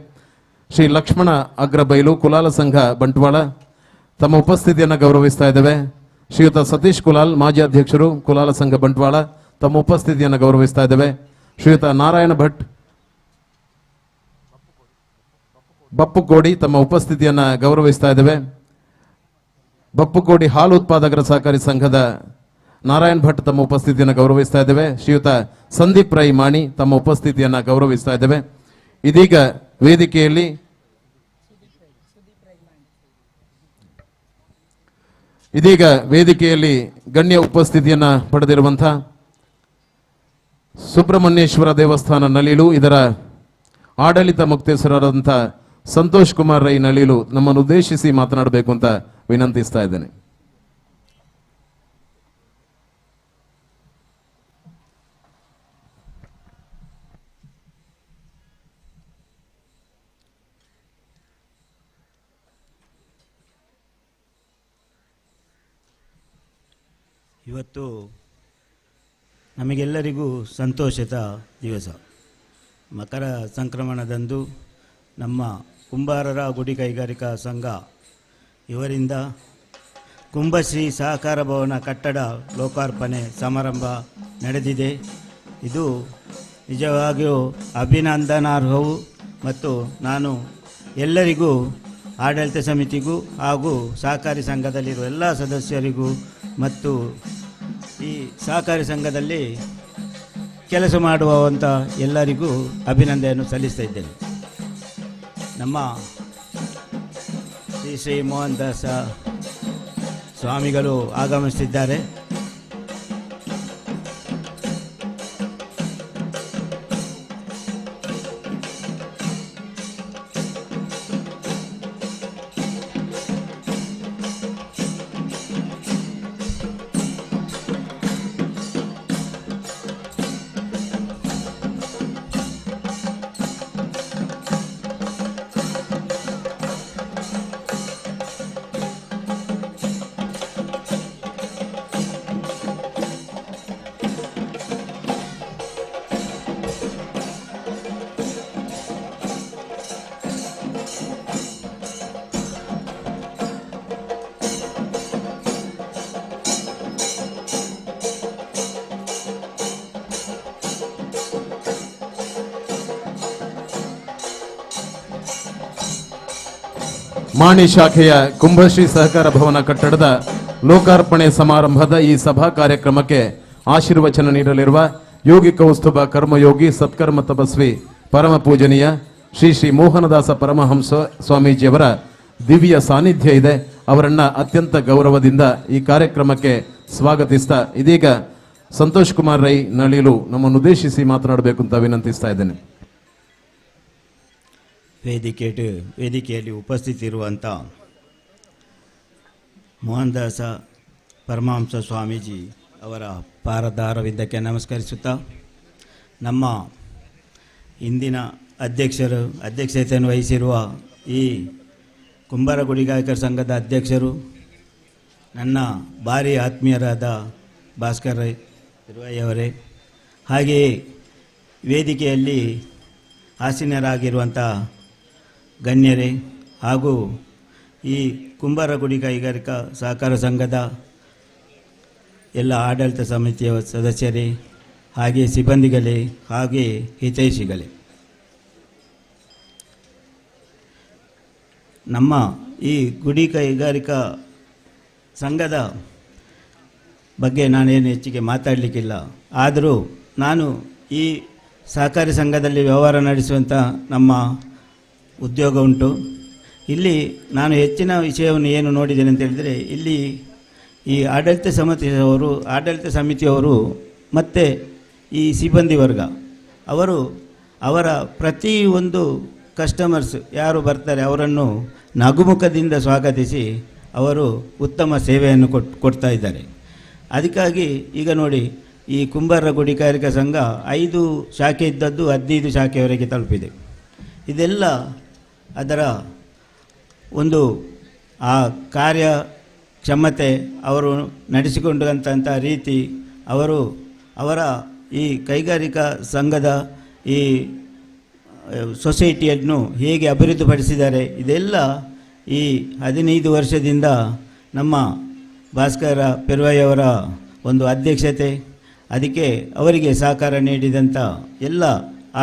ಶ್ರೀ ಲಕ್ಷ್ಮಣ ಅಗ್ರಬೈಲು ಕುಲಾಲ ಸಂಘ ಬಂಟ್ವಾಳ, ತಮ್ಮ ಉಪಸ್ಥಿತಿಯನ್ನು ಗೌರವಿಸ್ತಾ ಇದ್ದೇವೆ. ಶ್ರೀಯುತ ಸತೀಶ್ ಕುಲಾಲ್ ಮಾಜಿ ಅಧ್ಯಕ್ಷರು ಕುಲಾಲ ಸಂಘ ಬಂಟ್ವಾಳ, ತಮ್ಮ ಉಪಸ್ಥಿತಿಯನ್ನು ಗೌರವಿಸ್ತಾ ಇದ್ದೇವೆ. ಶ್ರೀಯುತ ನಾರಾಯಣ ಭಟ್ ಬಪ್ಪುಕೋಡಿ, ತಮ್ಮ ಉಪಸ್ಥಿತಿಯನ್ನು ಗೌರವಿಸ್ತಾ ಇದ್ದೇವೆ. ಬಪ್ಪುಕೋಡಿ ಹಾಲು ಉತ್ಪಾದಕರ ಸಹಕಾರಿ ಸಂಘದ ನಾರಾಯಣ್ ಭಟ್ ತಮ್ಮ ಉಪಸ್ಥಿತಿಯನ್ನು ಗೌರವಿಸ್ತಾ ಇದ್ದೇವೆ. ಶ್ರೀಯುತ ಸಂದೀಪ್ ರೈ ಮಾಣಿ ತಮ್ಮ ಉಪಸ್ಥಿತಿಯನ್ನು ಗೌರವಿಸ್ತಾ ಇದ್ದೇವೆ. ಇದೀಗ ವೇದಿಕೆಯಲ್ಲಿ ಇದೀಗ ವೇದಿಕೆಯಲ್ಲಿ ಗಣ್ಯ ಉಪಸ್ಥಿತಿಯನ್ನ ಪಡೆದಿರುವಂಥ ಸುಬ್ರಹ್ಮಣ್ಯೇಶ್ವರ ದೇವಸ್ಥಾನ ನಲಿಲು ಇದರ ಆಡಳಿತ ಮುಕ್ತೇಶ್ವರರಾದಂಥ ಸಂತೋಷ್ ಕುಮಾರ್ ರೈ ನಲಿಲು ನಮ್ಮನ್ನು ಉದ್ದೇಶಿಸಿ ಮಾತನಾಡಬೇಕು ಅಂತ ವಿನಂತಿಸ್ತಾ ಇದ್ದೇನೆ. ಇವತ್ತು ನಮಗೆಲ್ಲರಿಗೂ ಸಂತೋಷದ ದಿವಸ. ಮಕರ ಸಂಕ್ರಮಣದಂದು ನಮ್ಮ ಕುಂಬಾರರ ಗುಡಿ ಕೈಗಾರಿಕಾ ಸಂಘ ಇವರಿಂದ ಕುಂಭಶ್ರೀ ಸಹಕಾರ ಭವನ ಕಟ್ಟಡ ಲೋಕಾರ್ಪಣೆ ಸಮಾರಂಭ ನಡೆದಿದೆ. ಇದು ನಿಜವಾಗಿಯೂ ಅಭಿನಂದನಾರ್ಹವು ಮತ್ತು ನಾನು ಎಲ್ಲರಿಗೂ ಆಡಳಿತ ಸಮಿತಿಗೂ ಹಾಗೂ ಸಹಕಾರಿ ಸಂಘದಲ್ಲಿರುವ ಎಲ್ಲ ಸದಸ್ಯರಿಗೂ ಮತ್ತು ಈ ಸಹಕಾರಿ ಸಂಘದಲ್ಲಿ ಕೆಲಸ ಮಾಡುವಂಥ ಎಲ್ಲರಿಗೂ ಅಭಿನಂದನೆಯನ್ನು ಸಲ್ಲಿಸ್ತಾ ಇದ್ದೇನೆ. ನಮ್ಮ ಶ್ರೀ ಮೋಹನ್ ದಾಸ ಸ್ವಾಮಿಗಳು ಆಗಮಿಸುತ್ತಿದ್ದಾರೆ. ಮಾಣಿ ಶಾಖೆಯ ಕುಂಭಶ್ರೀ ಸಹಕಾರ ಭವನ ಕಟ್ಟಡದ ಲೋಕಾರ್ಪಣೆ ಸಮಾರಂಭದ ಈ ಸಭಾ ಕಾರ್ಯಕ್ರಮಕ್ಕೆ ಆಶೀರ್ವಚನ ನೀಡಲಿರುವ ಯೋಗಿ ಕೌಸ್ತುಭ ಕರ್ಮಯೋಗಿ ಸತ್ಕರ್ಮ ತಪಸ್ವಿ ಪರಮ ಪೂಜನೀಯ ಶ್ರೀ ಶ್ರೀ ಮೋಹನದಾಸ ಪರಮಹಂಸ ಸ್ವಾಮೀಜಿಯವರ ದಿವ್ಯ ಸಾನ್ನಿಧ್ಯ ಇದೆ. ಅವರನ್ನ ಅತ್ಯಂತ ಗೌರವದಿಂದ ಈ ಕಾರ್ಯಕ್ರಮಕ್ಕೆ ಸ್ವಾಗತಿಸ್ತಾ ಇದೀಗ ಸಂತೋಷ್ ಕುಮಾರ್ ರೈ ನಳಿಲು ನಮ್ಮನ್ನು ಉದ್ದೇಶಿಸಿ ಮಾತನಾಡಬೇಕು ಅಂತ ವಿನಂತಿಸ್ತಾ ಇದ್ದೇನೆ. ವೇದಿಕೆಯಲ್ಲಿ ಉಪಸ್ಥಿತಿರುವಂಥ ಮೋಹನದಾಸ ಪರಮಹಂಸ ಸ್ವಾಮೀಜಿ ಅವರ ಪಾರದಾರವಿದ್ದಕ್ಕೆ ನಮಸ್ಕರಿಸುತ್ತಾ, ನಮ್ಮ ಇಂದಿನ ಅಧ್ಯಕ್ಷತೆಯನ್ನು ವಹಿಸಿರುವ ಈ ಕುಂಬಾರ ಗುಡಿ ಗಾಯಕರ ಸಂಘದ ಅಧ್ಯಕ್ಷರು, ನನ್ನ ಭಾರಿ ಆತ್ಮೀಯರಾದ ಭಾಸ್ಕರ್ ತಿರುವಯ್ಯವರೇ, ಹಾಗೆಯೇ ವೇದಿಕೆಯಲ್ಲಿ ಆಸೀನರಾಗಿರುವಂಥ ಗಣ್ಯರೇ ಹಾಗೂ ಈ ಕುಂಬಾರ ಗುಡಿ ಕೈಗಾರಿಕಾ ಸಹಕಾರ ಸಂಘದ ಎಲ್ಲ ಆಡಳಿತ ಸಮಿತಿಯ ಸದಸ್ಯರೇ, ಹಾಗೆ ಸಿಬ್ಬಂದಿಗಳೇ, ಹಾಗೆ ಹಿತೈಷಿಗಳೇ, ನಮ್ಮ ಈ ಗುಡಿ ಕೈಗಾರಿಕಾ ಸಂಘದ ಬಗ್ಗೆ ನಾನೇನು ಹೆಚ್ಚಿಗೆ ಮಾತಾಡಲಿಕ್ಕಿಲ್ಲ. ಆದರೂ ನಾನು ಈ ಸಹಕಾರಿ ಸಂಘದಲ್ಲಿ ವ್ಯವಹಾರ ನಡೆಸುವಂಥ ನಮ್ಮ ಉದ್ಯೋಗ ಉಂಟು. ಇಲ್ಲಿ ನಾನು ಹೆಚ್ಚಿನ ವಿಷಯವನ್ನು ಏನು ನೋಡಿದ್ದೇನೆ ಅಂತ ಹೇಳಿದರೆ, ಇಲ್ಲಿ ಈ ಆಡಳಿತ ಸಮಿತಿಯವರು ಮತ್ತು ಈ ಸಿಬ್ಬಂದಿ ವರ್ಗ ಅವರ ಪ್ರತಿಯೊಂದು ಕಸ್ಟಮರ್ಸ್ ಯಾರು ಬರ್ತಾರೆ ಅವರನ್ನು ನಗುಮುಖದಿಂದ ಸ್ವಾಗತಿಸಿ ಅವರು ಉತ್ತಮ ಸೇವೆಯನ್ನು ಕೊಡ್ತಾ ಇದ್ದಾರೆ. ಅದಕ್ಕಾಗಿ ಈಗ ನೋಡಿ, ಈ ಕುಂಬಾರ ಗುಡಿ ಕೈಗಾರಿಕಾ ಸಂಘ 5 ಶಾಖೆ ಇದ್ದದ್ದು 15 ಶಾಖೆಯವರೆಗೆ ತಲುಪಿದೆ. ಇದೆಲ್ಲ ಅದರ ಒಂದು ಆ ಕಾರ್ಯಕ್ಷಮತೆ, ಅವರು ನಡೆಸಿಕೊಂಡಂಥ ರೀತಿ, ಅವರ ಈ ಕೈಗಾರಿಕಾ ಸಂಘದ ಈ ಸೊಸೈಟಿಯನ್ನು ಹೇಗೆ ಅಭಿವೃದ್ಧಿಪಡಿಸಿದ್ದಾರೆ, ಇದೆಲ್ಲ ಈ 15 ವರ್ಷದಿಂದ ನಮ್ಮ ಭಾಸ್ಕರ ಪೆರ್ವಾಯಿಯವರ ಒಂದು ಅಧ್ಯಕ್ಷತೆ, ಅದಕ್ಕೆ ಅವರಿಗೆ ಸಹಕಾರ ನೀಡಿದಂಥ ಎಲ್ಲ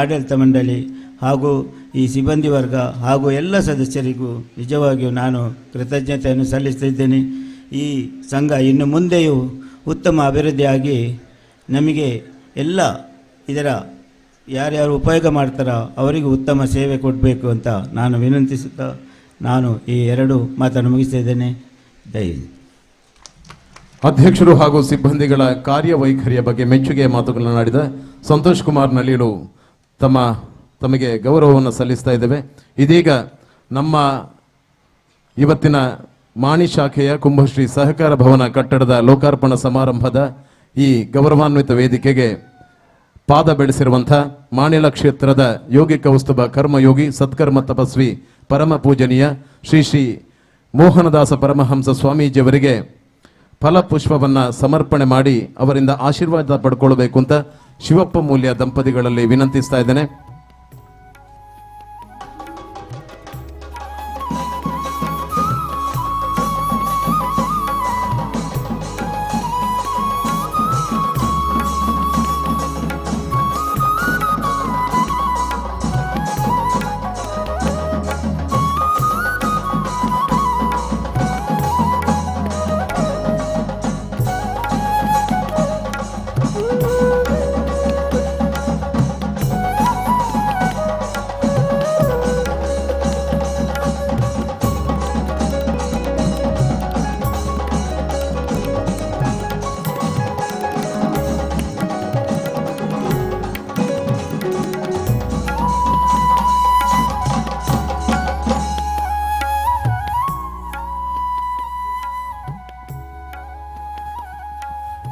ಆಡಳಿತ ಮಂಡಳಿ ಹಾಗೂ ಈ ಸಿಬ್ಬಂದಿ ವರ್ಗ ಹಾಗೂ ಎಲ್ಲ ಸದಸ್ಯರಿಗೂ ನಿಜವಾಗಿಯೂ ನಾನು ಕೃತಜ್ಞತೆಯನ್ನು ಸಲ್ಲಿಸ್ತಿದ್ದೇನೆ. ಈ ಸಂಘ ಇನ್ನು ಮುಂದೆಯೂ ಉತ್ತಮ ಅಭಿವೃದ್ಧಿಯಾಗಿ ನಮಗೆ ಎಲ್ಲ ಇದರ ಯಾರ್ಯಾರು ಉಪಯೋಗ ಮಾಡ್ತಾರೋ ಅವರಿಗೂ ಉತ್ತಮ ಸೇವೆ ಕೊಡಬೇಕು ಅಂತ ನಾನು ವಿನಂತಿಸುತ್ತಾ ನಾನು ಈ 2 ಮಾತನ್ನು ಮುಗಿಸ್ತಾ ಇದ್ದೇನೆ. ಜೈ ಹಿಂದ್. ಅಧ್ಯಕ್ಷರು ಹಾಗೂ ಸಿಬ್ಬಂದಿಗಳ ಕಾರ್ಯವೈಖರಿಯ ಬಗ್ಗೆ ಮೆಚ್ಚುಗೆಯ ಮಾತುಗಳನ್ನಾಡಿದ ಸಂತೋಷ್ ಕುಮಾರ್ ನಳೀಲು ತಮಗೆ ಗೌರವವನ್ನು ಸಲ್ಲಿಸ್ತಾ ಇದ್ದೇವೆ. ಇದೀಗ ನಮ್ಮ ಇವತ್ತಿನ ಮಾಣಿ ಶಾಖೆಯ ಕುಂಭಶ್ರೀ ಸಹಕಾರ ಭವನ ಕಟ್ಟಡದ ಲೋಕಾರ್ಪಣಾ ಸಮಾರಂಭದ ಈ ಗೌರವಾನ್ವಿತ ವೇದಿಕೆಗೆ ಪಾದ ಬೆಳೆಸಿರುವಂಥ ಮಾಣಿಲ ಕ್ಷೇತ್ರದ ಯೋಗಿ ಕೌಸ್ತುಭ ಕರ್ಮಯೋಗಿ ಸತ್ಕರ್ಮ ತಪಸ್ವಿ ಪರಮ ಪೂಜನೀಯ ಶ್ರೀ ಶ್ರೀ ಮೋಹನದಾಸ ಪರಮಹಂಸ ಸ್ವಾಮೀಜಿಯವರಿಗೆ ಫಲಪುಷ್ಪವನ್ನ ಸಮರ್ಪಣೆ ಮಾಡಿ ಅವರಿಂದ ಆಶೀರ್ವಾದ ಪಡ್ಕೊಳ್ಬೇಕು ಅಂತ ಶಿವಪ್ಪ ಮೂಲ್ಯ ದಂಪತಿಗಳಲ್ಲಿ ವಿನಂತಿಸ್ತಾ ಇದ್ದೇನೆ.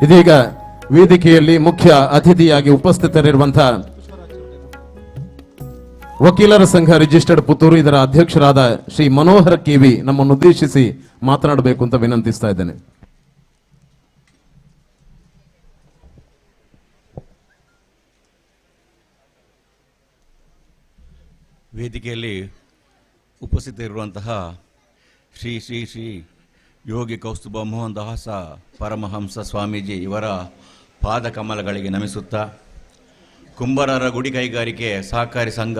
ಇದೀಗ ವೇದಿಕೆಯಲ್ಲಿ ಮುಖ್ಯ ಅತಿಥಿಯಾಗಿ ಉಪಸ್ಥಿತರಿರುವಂತಹ ವಕೀಲರ ಸಂಘ ರಿಜಿಸ್ಟರ್ಡ್ ಪುತ್ತೂರು ಇದರ ಅಧ್ಯಕ್ಷರಾದ ಶ್ರೀ ಮನೋಹರ ಕೆವಿ ನಮ್ಮನ್ನು ಉದ್ದೇಶಿಸಿ ಮಾತನಾಡಬೇಕು ಅಂತ ವಿನಂತಿಸ್ತಾ ಇದ್ದೇನೆ. ವೇದಿಕೆಯಲ್ಲಿ ಉಪಸ್ಥಿತರಿರುವಂತಹ ಶ್ರೀ ಶ್ರೀ ಶ್ರೀ ಯೋಗಿ ಕೌಸ್ತುಭ ಮೋಹನ್ ದಾಸ ಪರಮಹಂಸ ಸ್ವಾಮೀಜಿ ಇವರ ಪಾದಕಮಲಗಳಿಗೆ ನಮಿಸುತ್ತಾ, ಕುಂಬಾರರ ಗುಡಿ ಕೈಗಾರಿಕೆ ಸಹಕಾರಿ ಸಂಘ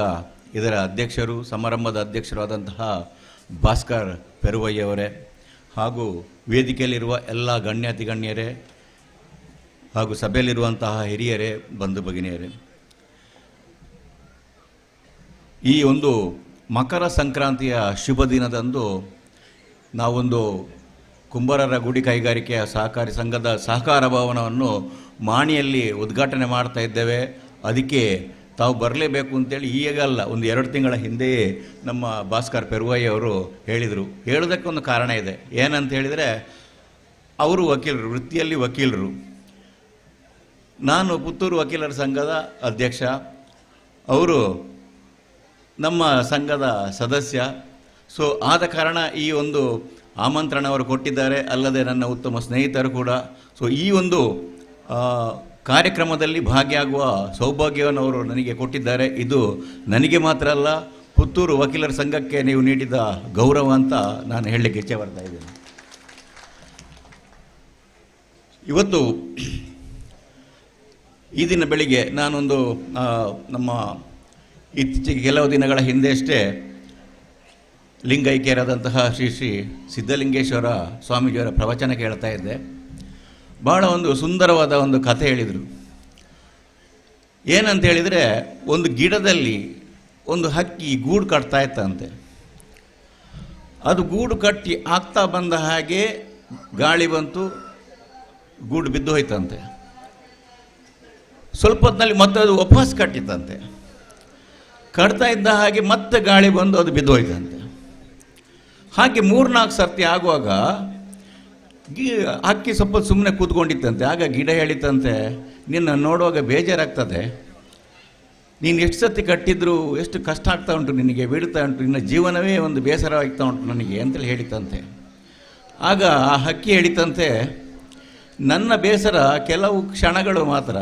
ಇದರ ಅಧ್ಯಕ್ಷರು ಸಮಾರಂಭದ ಅಧ್ಯಕ್ಷರಾದಂತಹ ಭಾಸ್ಕರ್ ಪೆರುವಯ್ಯವರೇ ಹಾಗೂ ವೇದಿಕೆಯಲ್ಲಿರುವ ಎಲ್ಲ ಗಣ್ಯಾತಿ ಗಣ್ಯರೇ ಹಾಗೂ ಸಭೆಯಲ್ಲಿರುವಂತಹ ಹಿರಿಯರೇ ಬಂಧು ಭಗಿನಿಯರೇ, ಈ ಒಂದು ಮಕರ ಸಂಕ್ರಾಂತಿಯ ಶುಭ ದಿನದಂದು ನಾವೊಂದು ಕುಂಬಾರರ ಗುಡಿ ಕೈಗಾರಿಕೆಯ ಸಹಕಾರಿ ಸಂಘದ ಸಹಕಾರ ಭವನವನ್ನು ಮಾಣಿಯಲ್ಲಿ ಉದ್ಘಾಟನೆ ಮಾಡ್ತಾ ಇದ್ದೇವೆ. ಅದಕ್ಕೆ ತಾವು ಬರಲೇಬೇಕು ಅಂತೇಳಿ ಈಗಲ್ಲ, ಒಂದು 2 ತಿಂಗಳ ಹಿಂದೆಯೇ ನಮ್ಮ ಭಾಸ್ಕರ್ ಪೆರುವಯ್ಯ ಅವರು ಹೇಳಿದರು. ಹೇಳೋದಕ್ಕೆ ಒಂದು ಕಾರಣ ಇದೆ. ಏನಂತ ಹೇಳಿದರೆ, ಅವರು ವಕೀಲರು, ವೃತ್ತಿಯಲ್ಲಿ ವಕೀಲರು. ನಾನು ಪುತ್ತೂರು ವಕೀಲರ ಸಂಘದ ಅಧ್ಯಕ್ಷ, ಅವರು ನಮ್ಮ ಸಂಘದ ಸದಸ್ಯ. ಸೊ ಆದ ಕಾರಣ ಈ ಒಂದು ಆಮಂತ್ರಣ ಅವರು ಕೊಟ್ಟಿದ್ದಾರೆ, ಅಲ್ಲದೆ ನನ್ನ ಉತ್ತಮ ಸ್ನೇಹಿತರು ಕೂಡ. ಸೊ ಈ ಒಂದು ಕಾರ್ಯಕ್ರಮದಲ್ಲಿ ಭಾಗಿಯಾಗುವ ಸೌಭಾಗ್ಯವನ್ನು ಅವರು ನನಗೆ ಕೊಟ್ಟಿದ್ದಾರೆ. ಇದು ನನಗೆ ಮಾತ್ರ ಅಲ್ಲ, ಪುತ್ತೂರು ವಕೀಲರ ಸಂಘಕ್ಕೆ ನೀವು ನೀಡಿದ ಗೌರವ ಅಂತ ನಾನು ಹೇಳಲಿಕ್ಕೆ ಇಚ್ಛೆ ಪಡ್ತಾ ಇದ್ದೇನೆ. ಇವತ್ತು ಈ ದಿನ ಬೆಳಿಗ್ಗೆ ನಾನೊಂದು ನಮ್ಮ ಇತ್ತೀಚೆಗೆ ಕೆಲವು ದಿನಗಳ ಹಿಂದೆಯಷ್ಟೇ ಲಿಂಗೈಕ್ಯರಾದಂತಹ ಶ್ರೀ ಶ್ರೀ ಸಿದ್ಧಲಿಂಗೇಶ್ವರ ಸ್ವಾಮೀಜಿಯವರ ಪ್ರವಚನ ಕೇಳ್ತಾ ಇದ್ದೆ. ಬಹಳ ಒಂದು ಸುಂದರವಾದ ಒಂದು ಕಥೆ ಹೇಳಿದರು. ಏನಂತ ಹೇಳಿದರೆ, ಒಂದು ಗಿಡದಲ್ಲಿ ಒಂದು ಹಕ್ಕಿ ಗೂಡು ಕಟ್ತಾ ಇತ್ತಂತೆ. ಅದು ಗೂಡು ಕಟ್ಟಿ ಆಗ್ತಾ ಬಂದ ಹಾಗೆ ಗಾಳಿ ಬಂತು, ಗೂಡು ಬಿದ್ದು ಹೋಯ್ತಂತೆ. ಸ್ವಲ್ಪ ಹೊತ್ತಿನಲ್ಲಿ ಮತ್ತೆ ಅದು ವಾಪಸ್ ಕಟ್ಟಿತ್ತಂತೆ. ಕಟ್ತಾ ಇದ್ದ ಹಾಗೆ ಮತ್ತೆ ಗಾಳಿ ಬಂದು ಅದು ಬಿದ್ದು ಹೋಯ್ತಂತೆ. ಹಾಗೆ 3-4 ಸರ್ತಿ ಆಗುವಾಗ ಹಕ್ಕಿ ಸ್ವಲ್ಪ ಸುಮ್ಮನೆ ಕೂತ್ಕೊಂಡಿತ್ತಂತೆ. ಆಗ ಗಿಡ ಹೇಳಿತಂತೆ, ನಿನ್ನ ನೋಡುವಾಗ ಬೇಜಾರಾಗ್ತದೆ, ನೀನು ಎಷ್ಟು ಸರ್ತಿ ಕಟ್ಟಿದ್ರು ಎಷ್ಟು ಕಷ್ಟ ಆಗ್ತಾ ಉಂಟು ನಿನಗೆ, ಬೀಳ್ತಾ ಉಂಟು, ನಿನ್ನ ಜೀವನವೇ ಒಂದು ಬೇಸರವಾಗ್ತಾ ಉಂಟು ನನಗೆ ಅಂತೇಳಿ ಹೇಳಿತಂತೆ. ಆಗ ಆ ಹಕ್ಕಿ ಹೇಳಿತಂತೆ, ನನ್ನ ಬೇಸರ ಕೆಲವು ಕ್ಷಣಗಳು ಮಾತ್ರ.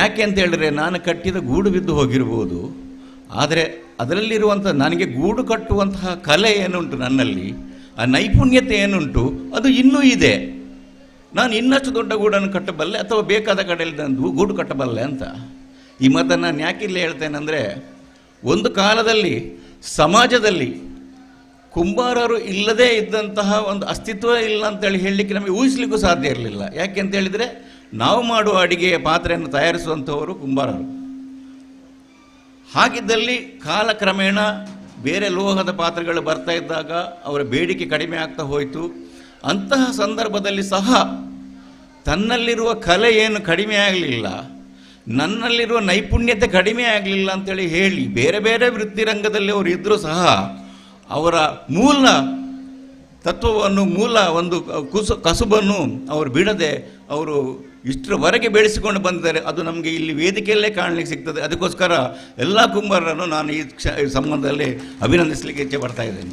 ಯಾಕೆ ಅಂತ ಹೇಳಿದ್ರೆ, ನಾನು ಕಟ್ಟಿದ ಗೂಡು ಬಿದ್ದು ಹೋಗಿರ್ಬೋದು, ಆದರೆ ಅದರಲ್ಲಿರುವಂಥ ನನಗೆ ಗೂಡು ಕಟ್ಟುವಂತಹ ಕಲೆ ಏನುಂಟು ನನ್ನಲ್ಲಿ, ಆ ನೈಪುಣ್ಯತೆ ಏನುಂಟು ಅದು ಇನ್ನೂ ಇದೆ. ನಾನು ಇನ್ನಷ್ಟು ದೊಡ್ಡ ಗೂಡನ್ನು ಕಟ್ಟಬಲ್ಲೆ ಅಥವಾ ಬೇಕಾದ ಕಡೆಯಲ್ಲಿ ನಾನು ಗೂಡು ಕಟ್ಟಬಲ್ಲೆ ಅಂತ. ಈ ಮಾತನ್ನು ನಾನು ಯಾಕಿಲ್ಲ ಹೇಳ್ತೇನೆಂದರೆ, ಒಂದು ಕಾಲದಲ್ಲಿ ಸಮಾಜದಲ್ಲಿ ಕುಂಬಾರರು ಇಲ್ಲದೇ ಇದ್ದಂತಹ ಒಂದು ಅಸ್ತಿತ್ವ ಇಲ್ಲ ಅಂತೇಳಿ ಹೇಳಲಿಕ್ಕೆ ನಮಗೆ ಊಹಿಸ್ಲಿಕ್ಕೂ ಸಾಧ್ಯ ಇರಲಿಲ್ಲ. ಯಾಕೆ ಅಂತ ಹೇಳಿದರೆ, ನಾವು ಮಾಡುವ ಅಡಿಗೆಯ ಪಾತ್ರೆಯನ್ನು ತಯಾರಿಸುವಂಥವರು ಕುಂಬಾರರು. ಹಾಗಿದ್ದಲ್ಲಿ ಕಾಲಕ್ರಮೇಣ ಬೇರೆ ಲೋಹದ ಪಾತ್ರೆಗಳು ಬರ್ತಾ ಇದ್ದಾಗ ಅವರ ಬೇಡಿಕೆ ಕಡಿಮೆ ಆಗ್ತಾ ಹೋಯಿತು. ಅಂತಹ ಸಂದರ್ಭದಲ್ಲಿ ಸಹ ತನ್ನಲ್ಲಿರುವ ಕಲೆ ಏನು ಕಡಿಮೆ ಆಗಲಿಲ್ಲ, ನನ್ನಲ್ಲಿರುವ ನೈಪುಣ್ಯತೆ ಕಡಿಮೆ ಆಗಲಿಲ್ಲ ಅಂತೇಳಿ ಹೇಳಿ ಬೇರೆ ಬೇರೆ ವೃತ್ತಿರಂಗದಲ್ಲಿ ಅವರು ಇದ್ದರೂ ಸಹ ಅವರ ಮೂಲ ತತ್ವವನ್ನು, ಮೂಲ ಒಂದು ಕಸುಬನ್ನು ಅವರು ಬಿಡದೆ ಅವರು ಇಷ್ಟರವರೆಗೆ ಬೆಳೆಸಿಕೊಂಡು ಬಂದಿದ್ದಾರೆ. ಅದು ನಮಗೆ ಇಲ್ಲಿ ವೇದಿಕೆಯಲ್ಲೇ ಕಾಣಲಿಕ್ಕೆ ಸಿಗ್ತದೆ. ಅದಕ್ಕೋಸ್ಕರ ಎಲ್ಲ ಕುಂಬಾರರನ್ನು ನಾನು ಈ ಸಂಬಂಧದಲ್ಲಿ ಅಭಿನಂದಿಸಲಿಕ್ಕೆ ಇಚ್ಛೆ ಪಡ್ತಾ ಇದ್ದೇನೆ.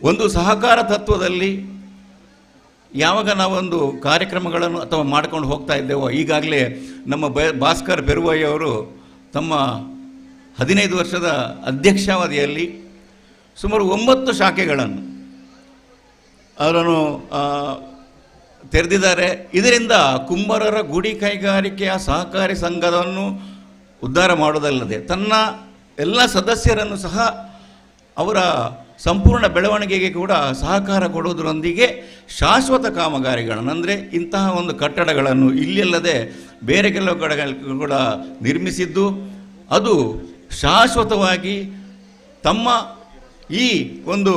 ಒಂದು ಸಹಕಾರ ತತ್ವದಲ್ಲಿ ಯಾವಾಗ ನಾವೊಂದು ಕಾರ್ಯಕ್ರಮಗಳನ್ನು ಅಥವಾ ಮಾಡ್ಕೊಂಡು ಹೋಗ್ತಾ ಇದ್ದೇವೋ, ಈಗಾಗಲೇ ನಮ್ಮ ಭಾಸ್ಕರ್ ಪೆರುವಾಯಿ ಅವರು ತಮ್ಮ 15 ವರ್ಷದ ಅಧ್ಯಕ್ಷಾವಧಿಯಲ್ಲಿ ಸುಮಾರು 9 ಶಾಖೆಗಳನ್ನು ಅವರನ್ನು ತೆರೆದಿದ್ದಾರೆ. ಇದರಿಂದ ಕುಂಬಾರರ ಗುಡಿ ಕೈಗಾರಿಕೆಯ ಸಹಕಾರಿ ಸಂಘವನ್ನು ಉದ್ಧಾರ ಮಾಡೋದಲ್ಲದೆ ತನ್ನ ಎಲ್ಲ ಸದಸ್ಯರನ್ನು ಸಹ ಅವರ ಸಂಪೂರ್ಣ ಬೆಳವಣಿಗೆಗೆ ಕೂಡ ಸಹಕಾರ ಕೊಡುವುದರೊಂದಿಗೆ ಶಾಶ್ವತ ಕಾಮಗಾರಿಗಳನ್ನು, ಅಂದರೆ ಇಂತಹ ಒಂದು ಕಟ್ಟಡಗಳನ್ನು ಇಲ್ಲಲ್ಲದೆ ಬೇರೆ ಕೆಲವು ಕಡೆಗಳು ಕೂಡ ನಿರ್ಮಿಸಿದ್ದು, ಅದು ಶಾಶ್ವತವಾಗಿ ತಮ್ಮ ಈ ಒಂದು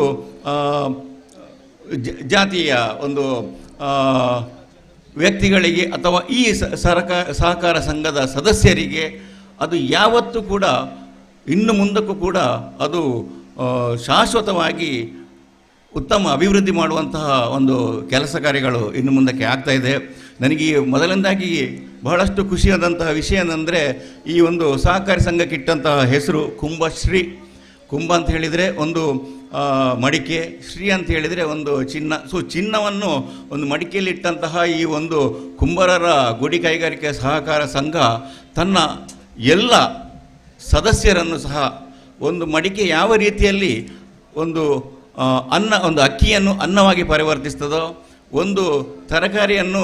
ಜಾತಿಯ ಒಂದು ವ್ಯಕ್ತಿಗಳಿಗೆ ಅಥವಾ ಈ ಸಹಕಾರ ಸಂಘದ ಸದಸ್ಯರಿಗೆ ಅದು ಯಾವತ್ತೂ ಕೂಡ ಇನ್ನು ಮುಂದಕ್ಕೂ ಕೂಡ ಅದು ಶಾಶ್ವತವಾಗಿ ಉತ್ತಮ ಅಭಿವೃದ್ಧಿ ಮಾಡುವಂತಹ ಒಂದು ಕೆಲಸ ಕಾರ್ಯಗಳು ಇನ್ನು ಮುಂದಕ್ಕೆ ಆಗ್ತಾ ಇದೆ. ನನಗೆ ಮೊದಲನೇದಾಗಿ ಬಹಳಷ್ಟು ಖುಷಿಯಾದಂತಹ ವಿಷಯ ಏನಂದರೆ, ಈ ಒಂದು ಸಹಕಾರಿ ಸಂಘಕ್ಕಿಟ್ಟಂತಹ ಹೆಸರು ಕುಂಭಶ್ರೀ. ಕುಂಭ ಅಂತ ಹೇಳಿದರೆ ಒಂದು ಮಡಿಕೆ, ಶ್ರೀ ಅಂತ ಹೇಳಿದರೆ ಒಂದು ಚಿನ್ನ. ಸೊ ಚಿನ್ನವನ್ನು ಒಂದು ಮಡಿಕೆಯಲ್ಲಿ ಇಟ್ಟಂತಹ ಈ ಒಂದು ಕುಂಬಾರರ ಗುಡಿ ಕೈಗಾರಿಕೆ ಸಹಕಾರ ಸಂಘ ತನ್ನ ಎಲ್ಲ ಸದಸ್ಯರನ್ನು ಸಹ ಒಂದು ಮಡಿಕೆ ಯಾವ ರೀತಿಯಲ್ಲಿ ಒಂದು ಒಂದು ಅಕ್ಕಿಯನ್ನು ಅನ್ನವಾಗಿ ಪರಿವರ್ತಿಸ್ತದೋ, ಒಂದು ತರಕಾರಿಯನ್ನು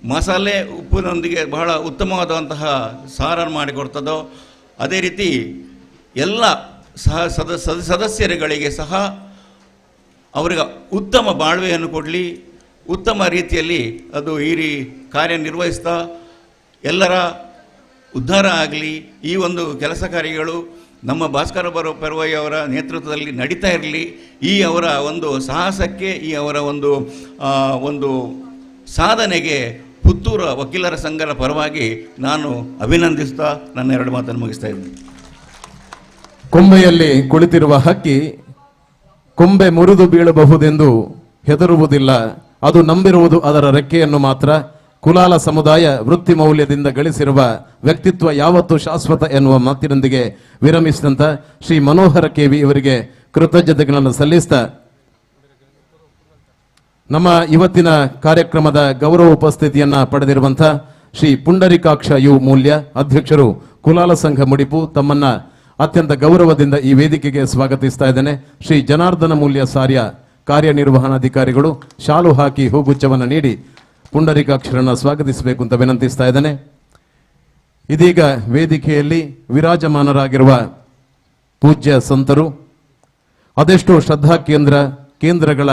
ಮಸಾಲೆ ಉಪ್ಪಿನೊಂದಿಗೆ ಬಹಳ ಉತ್ತಮವಾದಂತಹ ಸಾರನ್ನು ಮಾಡಿಕೊಡ್ತದೋ, ಅದೇ ರೀತಿ ಎಲ್ಲ ಸದಸ್ಯರುಗಳಿಗೆ ಸಹ ಅವರಿಗೆ ಉತ್ತಮ ಬಾಳ್ವೆಯನ್ನು ಕೊಡಲಿ, ಉತ್ತಮ ರೀತಿಯಲ್ಲಿ ಅದು ಕಾರ್ಯನಿರ್ವಹಿಸ್ತಾ ಎಲ್ಲರ ಉದ್ಧಾರ ಆಗಲಿ. ಈ ಒಂದು ಕೆಲಸ ಕಾರ್ಯಗಳು ನಮ್ಮ ಭಾಸ್ಕರ ಪೆರುವಾಯಿ ಅವರ ನೇತೃತ್ವದಲ್ಲಿ ನಡೀತಾ ಇರಲಿ. ಈ ಅವರ ಒಂದು ಸಾಹಸಕ್ಕೆ, ಈ ಅವರ ಒಂದು ಸಾಧನೆಗೆ ಪುತ್ತೂರು ವಕೀಲರ ಸಂಘದ ಪರವಾಗಿ ನಾನು ಅಭಿನಂದಿಸ್ತಾ ನನ್ನ 2 ಮಾತನ್ನು ಮುಗಿಸ್ತಾ ಇದ್ದೀನಿ. ಕೊಂಬೆಯಲ್ಲಿ ಕುಳಿತಿರುವ ಹಕ್ಕಿ ಕೊಂಬೆ ಮುರಿದು ಬೀಳಬಹುದೆಂದು ಹೆದರುವುದಿಲ್ಲ, ಅದು ನಂಬಿರುವುದು ಅದರ ರೆಕ್ಕೆಯನ್ನು ಮಾತ್ರ. ಕುಲಾಲ ಸಮುದಾಯ ವೃತ್ತಿ ಮೌಲ್ಯದಿಂದ ಗಳಿಸಿರುವ ವ್ಯಕ್ತಿತ್ವ ಯಾವತ್ತೂ ಶಾಶ್ವತ ಎನ್ನುವ ಮಾತಿನೊಂದಿಗೆ ವಿರಮಿಸಿದಂತ ಶ್ರೀ ಮನೋಹರ ಕೆವಿ ಇವರಿಗೆ ಕೃತಜ್ಞತೆಗಳನ್ನು ಸಲ್ಲಿಸ್ತಾ ನಮ್ಮ ಇವತ್ತಿನ ಕಾರ್ಯಕ್ರಮದ ಗೌರವ ಉಪಸ್ಥಿತಿಯನ್ನ ಪಡೆದಿರುವಂಥ ಶ್ರೀ ಪುಂಡರಿಕಾಕ್ಷ ಯು ಮೂಲ್ಯ, ಅಧ್ಯಕ್ಷರು ಕುಲಾಲ ಸಂಘ ಮುಡಿಪು, ತಮ್ಮನ್ನ ಅತ್ಯಂತ ಗೌರವದಿಂದ ಈ ವೇದಿಕೆಗೆ ಸ್ವಾಗತಿಸ್ತಾ ಇದ್ದೇನೆ. ಶ್ರೀ ಜನಾರ್ದನ ಮೂಲ್ಯ ಸಾರ್ಯ, ಕಾರ್ಯನಿರ್ವಹಣಾಧಿಕಾರಿಗಳು ಶಾಲು ಹಾಕಿ ಹೂಗುಚ್ಛವನ್ನು ನೀಡಿ ಪುಂಡರಿಕಾಕ್ಷರನ್ನ ಸ್ವಾಗತಿಸಬೇಕು ಅಂತ ವಿನಂತಿಸ್ತಾ ಇದ್ದೇನೆ. ಇದೀಗ ವೇದಿಕೆಯಲ್ಲಿ ವಿರಾಜಮಾನರಾಗಿರುವ ಪೂಜ್ಯ ಸಂತರು, ಅದೆಷ್ಟೋ ಶ್ರದ್ಧಾ ಕೇಂದ್ರಗಳ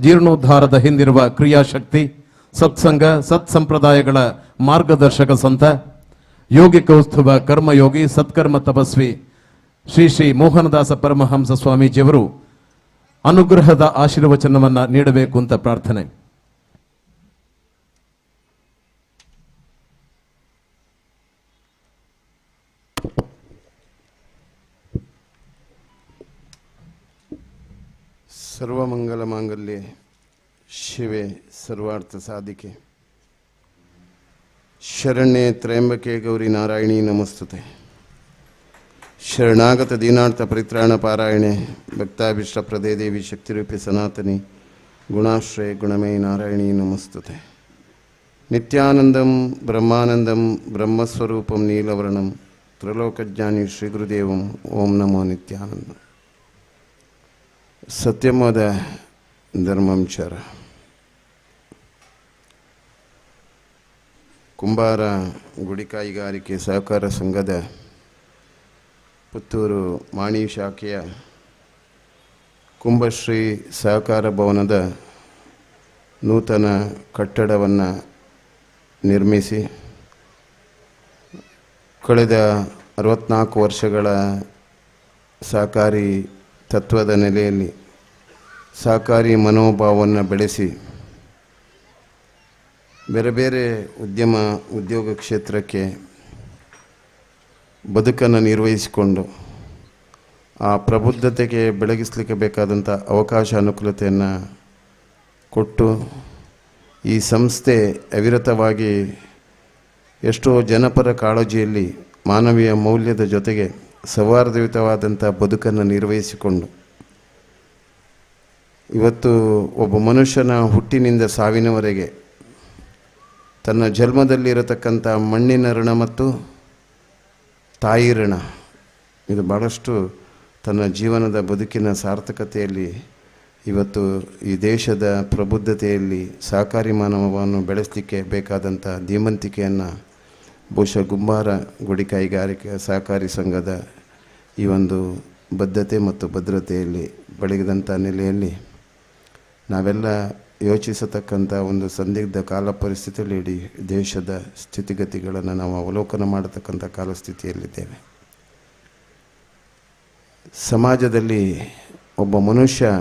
ಜೀರ್ಣೋದ್ಧಾರದ ಹಿಂದಿರುವ ಕ್ರಿಯಾಶಕ್ತಿ, ಸತ್ಸಂಗ ಸತ್ಸಂಪ್ರದಾಯಗಳ ಮಾರ್ಗದರ್ಶಕ ಸಂತ, ಯೋಗಿ ಕೌಸ್ತುಭ ಕರ್ಮಯೋಗಿ, ಸತ್ಕರ್ಮ ತಪಸ್ವಿ ಶ್ರೀ ಶ್ರೀ ಮೋಹನದಾಸ ಪರಮಹಂಸ ಸ್ವಾಮೀಜಿಯವರು ಅನುಗ್ರಹದ ಆಶೀರ್ವಚನವನ್ನ ನೀಡಬೇಕು ಅಂತ ಪ್ರಾರ್ಥನೆ. ಸರ್ವಮಂಗಲ ಮಾಂಗಲ್ಯೆ ಶಿವೆ ಸರ್ವಾರ್ಥ ಸಾಧಿಕೆ ಶರಣ್ಯೆ ತ್ರಯಂಬಕೆ ಗೌರಿ ನಾರಾಯಣಿ ನಮಸ್ತುತೆ. ಶರಣಾಗತ ದೀನಾರ್ಥ ಪರಿತ್ರಾಣ ಪಾರಾಯಣೆ ಭಕ್ತಾಭಿಷ್ಟ ಪ್ರದೇ ದೇವಿ ಶಕ್ತಿರೂಪಿ ಸನಾತನಿ ಗುಣಾಶ್ರಯ ಗುಣಮೇ ನಾರಾಯಣಿ ನಮಸ್ತುತೆ. ನಿತ್ಯಾನಂದಂ ಬ್ರಹ್ಮಾನಂದಂ ಬ್ರಹ್ಮಸ್ವರೂಪಂ ನೀಲವರ್ಣಂ ತ್ರಿಲೋಕಜ್ಞಾನಿ ಶ್ರೀ ಗುರುದೇವಂ ಓಂ ನಮೋ ನಿತ್ಯಾನಂದ. ಸತ್ಯಮದ ಧರ್ಮಂಚರ ಕುಂಬಾರ ಗುಡಿ ಕೈಗಾರಿಕೆ ಸಹಕಾರ ಸಂಘದ ಪುತ್ತೂರು ಮಾಣಿ ಶಾಖೆಯ ಕುಂಭಶ್ರೀ ಸಹಕಾರ ಭವನದ ನೂತನ ಕಟ್ಟಡವನ್ನು ನಿರ್ಮಿಸಿ ಕಳೆದ 64 ವರ್ಷಗಳ ಸಹಕಾರಿ ತತ್ವದ ನೆಲೆಯಲ್ಲಿ ಸಹಕಾರಿ ಮನೋಭಾವವನ್ನು ಬೆಳೆಸಿ ಬೇರೆ ಬೇರೆ ಉದ್ಯೋಗ ಕ್ಷೇತ್ರಕ್ಕೆ ಬದುಕನ್ನು ನಿರ್ವಹಿಸಿಕೊಂಡು ಆ ಪ್ರಬುದ್ಧತೆಗೆ ಬೆಳಗಿಸಲಿಕ್ಕೆ ಬೇಕಾದಂಥ ಅವಕಾಶ ಅನುಕೂಲತೆಯನ್ನು ಕೊಟ್ಟು ಈ ಸಂಸ್ಥೆ ಅವಿರತವಾಗಿ ಎಷ್ಟೋ ಜನಪರ ಕಾಳಜಿಯಲ್ಲಿ ಮಾನವೀಯ ಮೌಲ್ಯದ ಜೊತೆಗೆ ಸೌಹಾರ್ದಯುತವಾದಂಥ ಬದುಕನ್ನು ನಿರ್ವಹಿಸಿಕೊಂಡು ಇವತ್ತು ಒಬ್ಬ ಮನುಷ್ಯನ ಹುಟ್ಟಿನಿಂದ ಸಾವಿನವರೆಗೆ ತನ್ನ ಜನ್ಮದಲ್ಲಿರತಕ್ಕಂಥ ಮಣ್ಣಿನ ಋಣ ಮತ್ತು ತಾಯಿ ಋಣ ಇದು ಭಾಳಷ್ಟು ತನ್ನ ಜೀವನದ ಬದುಕಿನ ಸಾರ್ಥಕತೆಯಲ್ಲಿ ಇವತ್ತು ಈ ದೇಶದ ಪ್ರಬುದ್ಧತೆಯಲ್ಲಿ ಸಹಕಾರಿ ಮಾನವವನ್ನು ಬೆಳೆಸಲಿಕ್ಕೆ ಬೇಕಾದಂಥ ಧೀಮಂತಿಕೆಯನ್ನು ಬಹುಶಃ ಗುಂಬಾರ ಗುಡಿ ಕೈಗಾರಿಕೆ ಸಹಕಾರಿ ಸಂಘದ ಈ ಒಂದು ಬದ್ಧತೆ ಮತ್ತು ಭದ್ರತೆಯಲ್ಲಿ ಬೆಳಗಿದಂಥ ನೆಲೆಯಲ್ಲಿ ನಾವೆಲ್ಲ ಯೋಚಿಸತಕ್ಕಂಥ ಒಂದು ಸಂದಿಗ್ಧ ಕಾಲ ಪರಿಸ್ಥಿತಿಯಲ್ಲಿ ಇಡೀ ದೇಶದ ಸ್ಥಿತಿಗತಿಗಳನ್ನು ನಾವು ಅವಲೋಕನ ಮಾಡತಕ್ಕಂಥ ಕಾಲಸ್ಥಿತಿಯಲ್ಲಿದ್ದೇವೆ. ಸಮಾಜದಲ್ಲಿ ಒಬ್ಬ ಮನುಷ್ಯ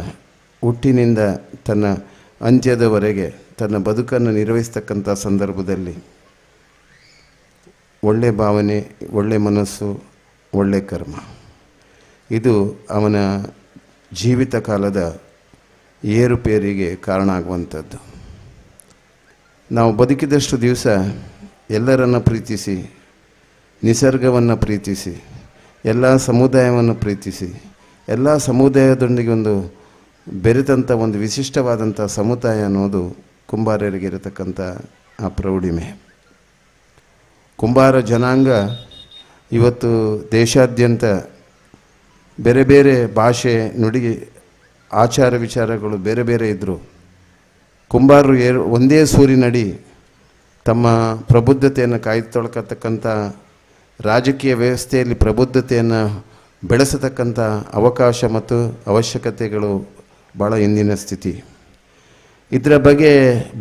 ಹುಟ್ಟಿನಿಂದ ತನ್ನ ಅಂತ್ಯದವರೆಗೆ ತನ್ನ ಬದುಕನ್ನು ನಿರ್ವಹಿಸ್ತಕ್ಕಂಥ ಸಂದರ್ಭದಲ್ಲಿ ಒಳ್ಳೆಯ ಭಾವನೆ, ಒಳ್ಳೆಯ ಮನಸ್ಸು, ಒಳ್ಳೆಯ ಕರ್ಮ ಇದು ಅವನ ಜೀವಿತ ಕಾಲದ ಏರುಪೇರಿಗೆ ಕಾರಣ ಆಗುವಂಥದ್ದು. ನಾವು ಬದುಕಿದಷ್ಟು ದಿವಸ ಎಲ್ಲರನ್ನು ಪ್ರೀತಿಸಿ, ನಿಸರ್ಗವನ್ನು ಪ್ರೀತಿಸಿ, ಎಲ್ಲ ಸಮುದಾಯವನ್ನು ಪ್ರೀತಿಸಿ, ಎಲ್ಲ ಸಮುದಾಯದೊಂದಿಗೆ ಒಂದು ಬೆರೆತಂಥ ಒಂದು ವಿಶಿಷ್ಟವಾದಂಥ ಸಮುದಾಯ ಅನ್ನೋದು ಕುಂಬಾರರಿಗೆ ಇರತಕ್ಕಂಥ ಆ ಪ್ರೌಢಿಮೆ. ಕುಂಬಾರ ಜನಾಂಗ ಇವತ್ತು ದೇಶಾದ್ಯಂತ ಬೇರೆ ಬೇರೆ ಭಾಷೆ, ನುಡಿ, ಆಚಾರ ವಿಚಾರಗಳು ಬೇರೆ ಬೇರೆ ಇದ್ದರು. ಕುಂಬಾರರು ಒಂದೇ ಸೂರಿನಡಿ ತಮ್ಮ ಪ್ರಬುದ್ಧತೆಯನ್ನು ಕಾಯ್ದುಕೊಳ್ತಕ್ಕಂಥ ರಾಜಕೀಯ ವ್ಯವಸ್ಥೆಯಲ್ಲಿ ಪ್ರಬುದ್ಧತೆಯನ್ನು ಬೆಳೆಸತಕ್ಕಂಥ ಅವಕಾಶ ಮತ್ತು ಅವಶ್ಯಕತೆಗಳು ಭಾಳ ಇಂದಿನ ಸ್ಥಿತಿ. ಇದರ ಬಗ್ಗೆ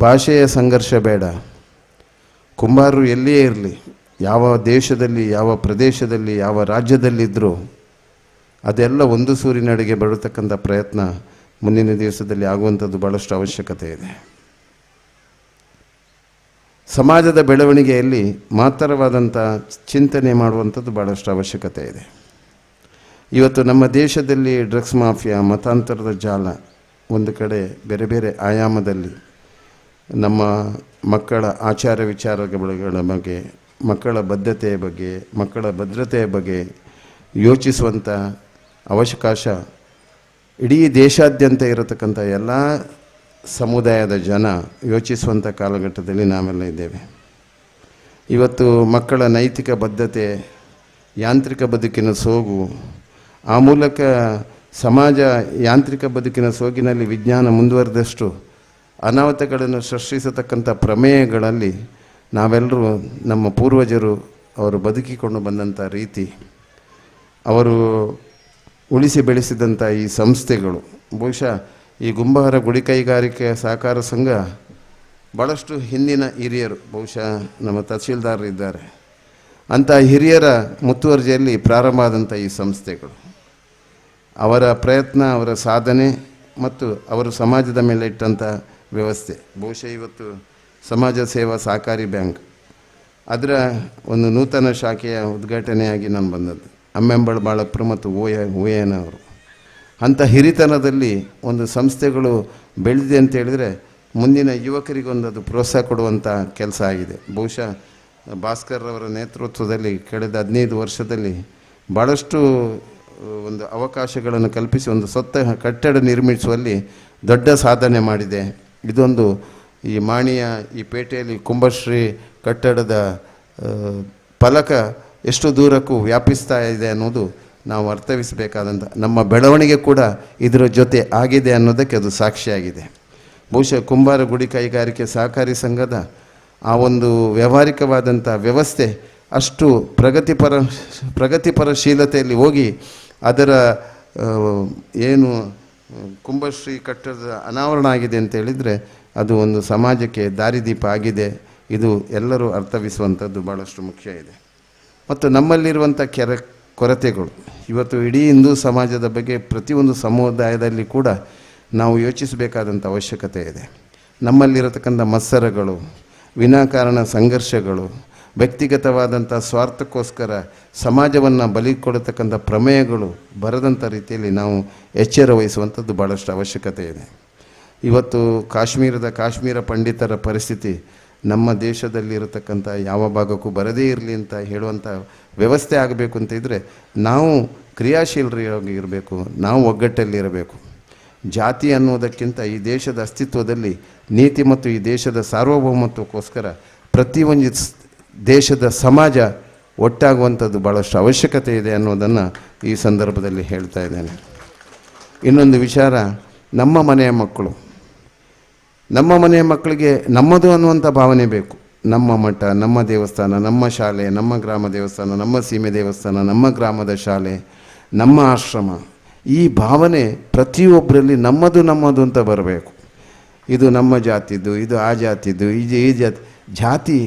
ಭಾಷೆಯ ಸಂಘರ್ಷ ಬೇಡ. ಕುಂಬಾರರು ಎಲ್ಲಿಯೇ ಇರಲಿ, ಯಾವ ದೇಶದಲ್ಲಿ, ಯಾವ ಪ್ರದೇಶದಲ್ಲಿ, ಯಾವ ರಾಜ್ಯದಲ್ಲಿದ್ದರೂ ಅದೆಲ್ಲ ಒಂದು ಸೂರಿನಡಿಗೆ ಬರತಕ್ಕಂಥ ಪ್ರಯತ್ನ ಮುಂದಿನ ದಿವಸದಲ್ಲಿ ಆಗುವಂಥದ್ದು ಭಾಳಷ್ಟು ಅವಶ್ಯಕತೆ ಇದೆ. ಸಮಾಜದ ಬೆಳವಣಿಗೆಯಲ್ಲಿ ಮಾತ್ರವಾದಂಥ ಚಿಂತನೆ ಮಾಡುವಂಥದ್ದು ಭಾಳಷ್ಟು ಅವಶ್ಯಕತೆ ಇದೆ. ಇವತ್ತು ನಮ್ಮ ದೇಶದಲ್ಲಿ ಡ್ರಗ್ಸ್ ಮಾಫಿಯಾ, ಮತಾಂತರದ ಜಾಲ ಒಂದು ಕಡೆ ಬೇರೆ ಬೇರೆ ಆಯಾಮದಲ್ಲಿ ನಮ್ಮ ಮಕ್ಕಳ ಆಚಾರ ವಿಚಾರಗಳ ಬಗ್ಗೆ, ಮಕ್ಕಳ ಬದ್ಧತೆಯ ಬಗ್ಗೆ, ಮಕ್ಕಳ ಭದ್ರತೆಯ ಬಗ್ಗೆ ಯೋಚಿಸುವಂಥ ಅವಕಾಶ ಇಡೀ ದೇಶಾದ್ಯಂತ ಇರತಕ್ಕಂಥ ಎಲ್ಲ ಸಮುದಾಯದ ಜನ ಯೋಚಿಸುವಂಥ ಕಾಲಘಟ್ಟದಲ್ಲಿ ನಾವೆಲ್ಲ ಇದ್ದೇವೆ. ಇವತ್ತು ಮಕ್ಕಳ ನೈತಿಕ ಬದ್ಧತೆ, ಯಾಂತ್ರಿಕ ಬದುಕಿನ ಸೋಗು, ಆ ಮೂಲಕ ಸಮಾಜ ಯಾಂತ್ರಿಕ ಬದುಕಿನ ಸೋಗಿನಲ್ಲಿ ವಿಜ್ಞಾನ ಮುಂದುವರೆದಷ್ಟು ಅನಾಹುತಗಳನ್ನು ಸೃಷ್ಟಿಸತಕ್ಕಂಥ ಪ್ರಮೇಯಗಳಲ್ಲಿ ನಾವೆಲ್ಲರೂ ನಮ್ಮ ಪೂರ್ವಜರು ಅವರು ಬದುಕಿಕೊಂಡು ಬಂದಂಥ ರೀತಿ, ಅವರು ಉಳಿಸಿ ಬೆಳೆಸಿದಂಥ ಈ ಸಂಸ್ಥೆಗಳು, ಬಹುಶಃ ಈ ಗುಂಬಾರ ಗುಡಿ ಕೈಗಾರಿಕೆ ಸಹಕಾರ ಸಂಘ ಭಾಳಷ್ಟು ಹಿಂದಿನ ಹಿರಿಯರು, ಬಹುಶಃ ನಮ್ಮ ತಹಸೀಲ್ದಾರರು ಇದ್ದಾರೆ, ಅಂಥ ಹಿರಿಯರ ಮುತುವರ್ಜಿಯಲ್ಲಿ ಪ್ರಾರಂಭ ಆದಂಥ ಈ ಸಂಸ್ಥೆಗಳು, ಅವರ ಪ್ರಯತ್ನ, ಅವರ ಸಾಧನೆ ಮತ್ತು ಅವರು ಸಮಾಜದ ಮೇಲೆ ಇಟ್ಟಂಥ ವ್ಯವಸ್ಥೆ. ಬಹುಶಃ ಇವತ್ತು ಸಮಾಜ ಸೇವಾ ಸಹಕಾರಿ ಬ್ಯಾಂಕ್ ಅದರ ಒಂದು ನೂತನ ಶಾಖೆಯ ಉದ್ಘಾಟನೆಯಾಗಿ ನಾನು ಬಂದದ್ದು. ಅಮ್ಮೆಂಬಳ ಬಾಳಪ್ರ ಮತ್ತು ಓಯನವರು ಅಂಥ ಹಿರಿತನದಲ್ಲಿ ಒಂದು ಸಂಸ್ಥೆಗಳು ಬೆಳೆದಿದೆ ಅಂತ ಹೇಳಿದರೆ ಮುಂದಿನ ಯುವಕರಿಗೊಂದು ಪ್ರೋತ್ಸಾಹ ಕೊಡುವಂಥ ಕೆಲಸ ಆಗಿದೆ. ಬಹುಶಃ ಭಾಸ್ಕರ್ ಅವರ ನೇತೃತ್ವದಲ್ಲಿ ಕಳೆದ 15 ವರ್ಷದಲ್ಲಿ ಭಾಳಷ್ಟು ಒಂದು ಅವಕಾಶಗಳನ್ನು ಕಲ್ಪಿಸಿ ಒಂದು ಸ್ವಂತ ಕಟ್ಟಡ ನಿರ್ಮಿಸುವಲ್ಲಿ ದೊಡ್ಡ ಸಾಧನೆ ಮಾಡಿದೆ. ಇದೊಂದು ಈ ಮಾಣಿಯ ಈ ಪೇಟೆಯಲ್ಲಿ ಕುಂಭಶ್ರೀ ಕಟ್ಟಡದ ಫಲಕ ಎಷ್ಟು ದೂರಕ್ಕೂ ವ್ಯಾಪಿಸ್ತಾ ಇದೆ ಅನ್ನೋದು ನಾವು ಅರ್ಥವಿಸಬೇಕಾದಂಥ, ನಮ್ಮ ಬೆಳವಣಿಗೆ ಕೂಡ ಇದರ ಜೊತೆ ಆಗಿದೆ ಅನ್ನೋದಕ್ಕೆ ಅದು ಸಾಕ್ಷಿಯಾಗಿದೆ. ಬಹುಶಃ ಕುಂಬಾರ ಗುಡಿ ಕೈಗಾರಿಕೆ ಸಹಕಾರಿ ಸಂಘದ ಆ ಒಂದು ವ್ಯಾವಹಾರಿಕವಾದಂಥ ವ್ಯವಸ್ಥೆ ಅಷ್ಟು ಪ್ರಗತಿಪರಶೀಲತೆಯಲ್ಲಿ ಹೋಗಿ ಅದರ ಏನು ಕುಂಭಶ್ರೀ ಕಟ್ಟಡದ ಅನಾವರಣ ಆಗಿದೆ ಅಂತ ಹೇಳಿದರೆ ಅದು ಒಂದು ಸಮಾಜಕ್ಕೆ ದಾರಿದೀಪ ಆಗಿದೆ. ಇದು ಎಲ್ಲರೂ ಅರ್ಥವಿಸುವಂಥದ್ದು ಭಾಳಷ್ಟು ಮುಖ್ಯ ಇದೆ. ಮತ್ತು ನಮ್ಮಲ್ಲಿರುವಂಥ ಕೊರತೆಗಳು ಇವತ್ತು ಇಡೀ ಹಿಂದೂ ಸಮಾಜದ ಬಗ್ಗೆ ಪ್ರತಿಯೊಂದು ಸಮುದಾಯದಲ್ಲಿ ಕೂಡ ನಾವು ಯೋಚಿಸಬೇಕಾದಂಥ ಅವಶ್ಯಕತೆ ಇದೆ. ನಮ್ಮಲ್ಲಿರತಕ್ಕಂಥ ಮತ್ಸರಗಳು, ವಿನಾಕಾರಣ ಸಂಘರ್ಷಗಳು, ವ್ಯಕ್ತಿಗತವಾದಂಥ ಸ್ವಾರ್ಥಕ್ಕೋಸ್ಕರ ಸಮಾಜವನ್ನು ಬಲಿ ಕೊಡತಕ್ಕಂಥ ಪ್ರಮೇಯಗಳು ಬರದಂಥ ರೀತಿಯಲ್ಲಿ ನಾವು ಎಚ್ಚರ ವಹಿಸುವಂಥದ್ದು ಭಾಳಷ್ಟು ಅವಶ್ಯಕತೆ ಇದೆ. ಇವತ್ತು ಕಾಶ್ಮೀರ ಪಂಡಿತರ ಪರಿಸ್ಥಿತಿ ನಮ್ಮ ದೇಶದಲ್ಲಿರತಕ್ಕಂಥ ಯಾವ ಭಾಗಕ್ಕೂ ಬರದೇ ಇರಲಿ ಅಂತ ಹೇಳುವಂಥ ವ್ಯವಸ್ಥೆ ಆಗಬೇಕು ಅಂತ ಇದ್ದರೆ ನಾವು ಕ್ರಿಯಾಶೀಲರಾಗಿ ಇರಬೇಕು, ನಾವು ಒಗ್ಗಟ್ಟಲ್ಲಿರಬೇಕು. ಜಾತಿ ಅನ್ನೋದಕ್ಕಿಂತ ಈ ದೇಶದ ಅಸ್ತಿತ್ವದಲ್ಲಿ ನೀತಿ ಮತ್ತು ಈ ದೇಶದ ಸಾರ್ವಭೌಮತ್ವಕ್ಕೋಸ್ಕರ ಪ್ರತಿಯೊಂದು ದೇಶದ ಸಮಾಜ ಒಟ್ಟಾಗುವಂಥದ್ದು ಭಾಳಷ್ಟು ಅವಶ್ಯಕತೆ ಇದೆ ಅನ್ನೋದನ್ನು ಈ ಸಂದರ್ಭದಲ್ಲಿ ಹೇಳ್ತಾ ಇದ್ದೇನೆ. ಇನ್ನೊಂದು ವಿಚಾರ, ನಮ್ಮ ಮನೆಯ ಮಕ್ಕಳಿಗೆ ನಮ್ಮದು ಅನ್ನುವಂಥ ಭಾವನೆ ಬೇಕು. ನಮ್ಮ ಮಠ, ನಮ್ಮ ದೇವಸ್ಥಾನ, ನಮ್ಮ ಶಾಲೆ, ನಮ್ಮ ಗ್ರಾಮ ದೇವಸ್ಥಾನ, ನಮ್ಮ ಸೀಮೆ ದೇವಸ್ಥಾನ, ನಮ್ಮ ಗ್ರಾಮದ ಶಾಲೆ, ನಮ್ಮ ಆಶ್ರಮ, ಈ ಭಾವನೆ ಪ್ರತಿಯೊಬ್ಬರಲ್ಲಿ ನಮ್ಮದು ಅಂತ ಬರಬೇಕು. ಇದು ನಮ್ಮ ಜಾತಿದ್ದು, ಇದು ಆ ಜಾತಿದ್ದು, ಈ ಜಾತಿ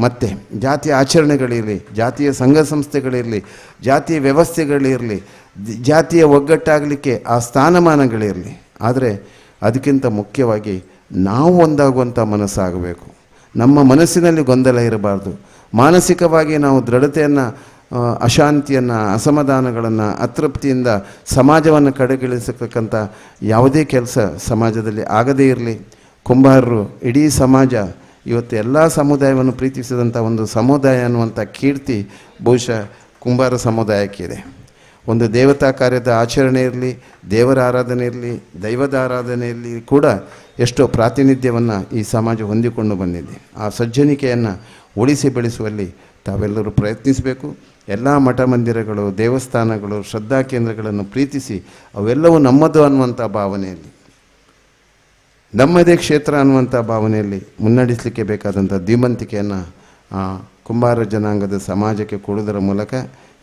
ಮತ್ತು ಜಾತಿಯ ಆಚರಣೆಗಳಿರಲಿ, ಜಾತಿಯ ಸಂಘ ಸಂಸ್ಥೆಗಳಿರಲಿ, ಜಾತಿಯ ವ್ಯವಸ್ಥೆಗಳಿರಲಿ, ಜಾತಿಯ ಒಗ್ಗಟ್ಟಾಗಲಿಕ್ಕೆ ಆ ಸ್ಥಾನಮಾನಗಳಿರಲಿ. ಆದರೆ ಅದಕ್ಕಿಂತ ಮುಖ್ಯವಾಗಿ ನಾವು ಒಂದಾಗುವಂಥ ಮನಸ್ಸಾಗಬೇಕು. ನಮ್ಮ ಮನಸ್ಸಿನಲ್ಲಿ ಗೊಂದಲ ಇರಬಾರ್ದು. ಮಾನಸಿಕವಾಗಿ ನಾವು ದೃಢತೆಯನ್ನು, ಅಶಾಂತಿಯನ್ನು, ಅಸಮಾಧಾನಗಳನ್ನು, ಅತೃಪ್ತಿಯಿಂದ ಸಮಾಜವನ್ನು ಕಡೆಗಿಳಿಸತಕ್ಕಂಥ ಯಾವುದೇ ಕೆಲಸ ಸಮಾಜದಲ್ಲಿ ಆಗದೇ ಇರಲಿ. ಕುಂಬಾರರು, ಇಡೀ ಸಮಾಜ ಇವತ್ತು ಎಲ್ಲ ಸಮುದಾಯವನ್ನು ಪ್ರೀತಿಸಿದಂಥ ಒಂದು ಸಮುದಾಯ ಅನ್ನುವಂಥ ಕೀರ್ತಿ ಬಹುಶಃ ಕುಂಬಾರ ಸಮುದಾಯಕ್ಕಿದೆ. ಒಂದು ದೇವತಾ ಕಾರ್ಯದ ಆಚರಣೆ ಇರಲಿ, ದೇವರ ಆರಾಧನೆ ಇರಲಿ, ದೈವದ ಆರಾಧನೆ ಇರಲಿ ಕೂಡ ಎಷ್ಟೋ ಪ್ರಾತಿನಿಧ್ಯವನ್ನು ಈ ಸಮಾಜ ಹೊಂದಿಕೊಂಡು ಬಂದಿದೆ. ಆ ಸಜ್ಜನಿಕೆಯನ್ನು ಉಳಿಸಿ ಬೆಳೆಸುವಲ್ಲಿ ತಾವೆಲ್ಲರೂ ಪ್ರಯತ್ನಿಸಬೇಕು. ಎಲ್ಲ ಮಠ ಮಂದಿರಗಳು, ದೇವಸ್ಥಾನಗಳು, ಶ್ರದ್ಧಾ ಕೇಂದ್ರಗಳನ್ನು ಪ್ರೀತಿಸಿ ಅವೆಲ್ಲವೂ ನಮ್ಮದು ಅನ್ನುವಂಥ ಭಾವನೆಯಲ್ಲಿ, ನಮ್ಮದೇ ಕ್ಷೇತ್ರ ಅನ್ನುವಂಥ ಭಾವನೆಯಲ್ಲಿ ಮುನ್ನಡೆಸಲಿಕ್ಕೆ ಬೇಕಾದಂಥ ಧೀಮಂತಿಕೆಯನ್ನು ಕುಂಬಾರ ಜನಾಂಗದ ಸಮಾಜಕ್ಕೆ ಕೊಡುವುದರ ಮೂಲಕ